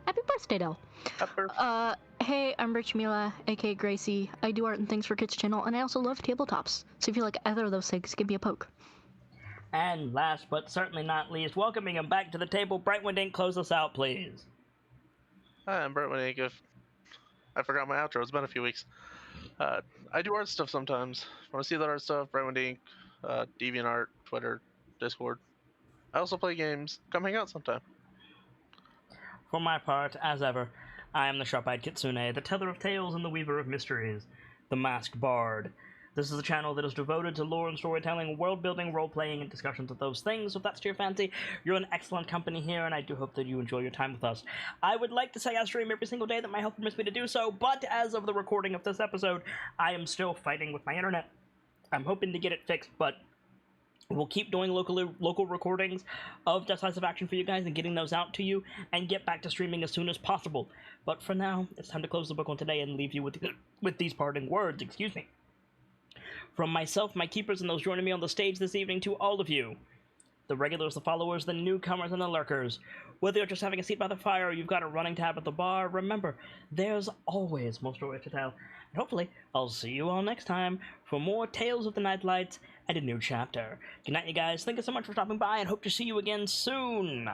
Happy birthday, Del. Happy birthday. Hey, I'm Birchmila, aka Gracie. I do art and things for Kids channel, and I also love tabletops. So if you like either of those things, give me a poke. And last but certainly not least, welcoming him back to the table, Brightwind Inc. Close us out, please. Hi, I'm Brightwind Inc. I forgot my outro. It's been a few weeks. I do art stuff sometimes. Want to see that art stuff? Brightwind Inc. DeviantArt, Twitter, Discord. I also play games. Come hang out sometime. For my part, as ever, I am the Sharp-Eyed Kitsune, the teller of tales and the weaver of mysteries, the Masked Bard. This is a channel that is devoted to lore and storytelling, world-building, role-playing, and discussions of those things. So if that's to your fancy, you're in excellent company here, and I do hope that you enjoy your time with us. I would like to say I stream every single day that my helper permits me to do so, but as of the recording of this episode, I am still fighting with my internet. I'm hoping to get it fixed, but we'll keep doing local recordings of Decisive Action for you guys and getting those out to you and get back to streaming as soon as possible. But for now, it's time to close the book on today and leave you with these parting words, excuse me. From myself, my keepers, and those joining me on the stage this evening to all of you, the regulars, the followers, the newcomers, and the lurkers, whether you're just having a seat by the fire or you've got a running tab at the bar, remember, there's always more stories to tell. And hopefully, I'll see you all next time for more Tales of the KnightLites and a new chapter. Good night, you guys. Thank you so much for stopping by, and hope to see you again soon.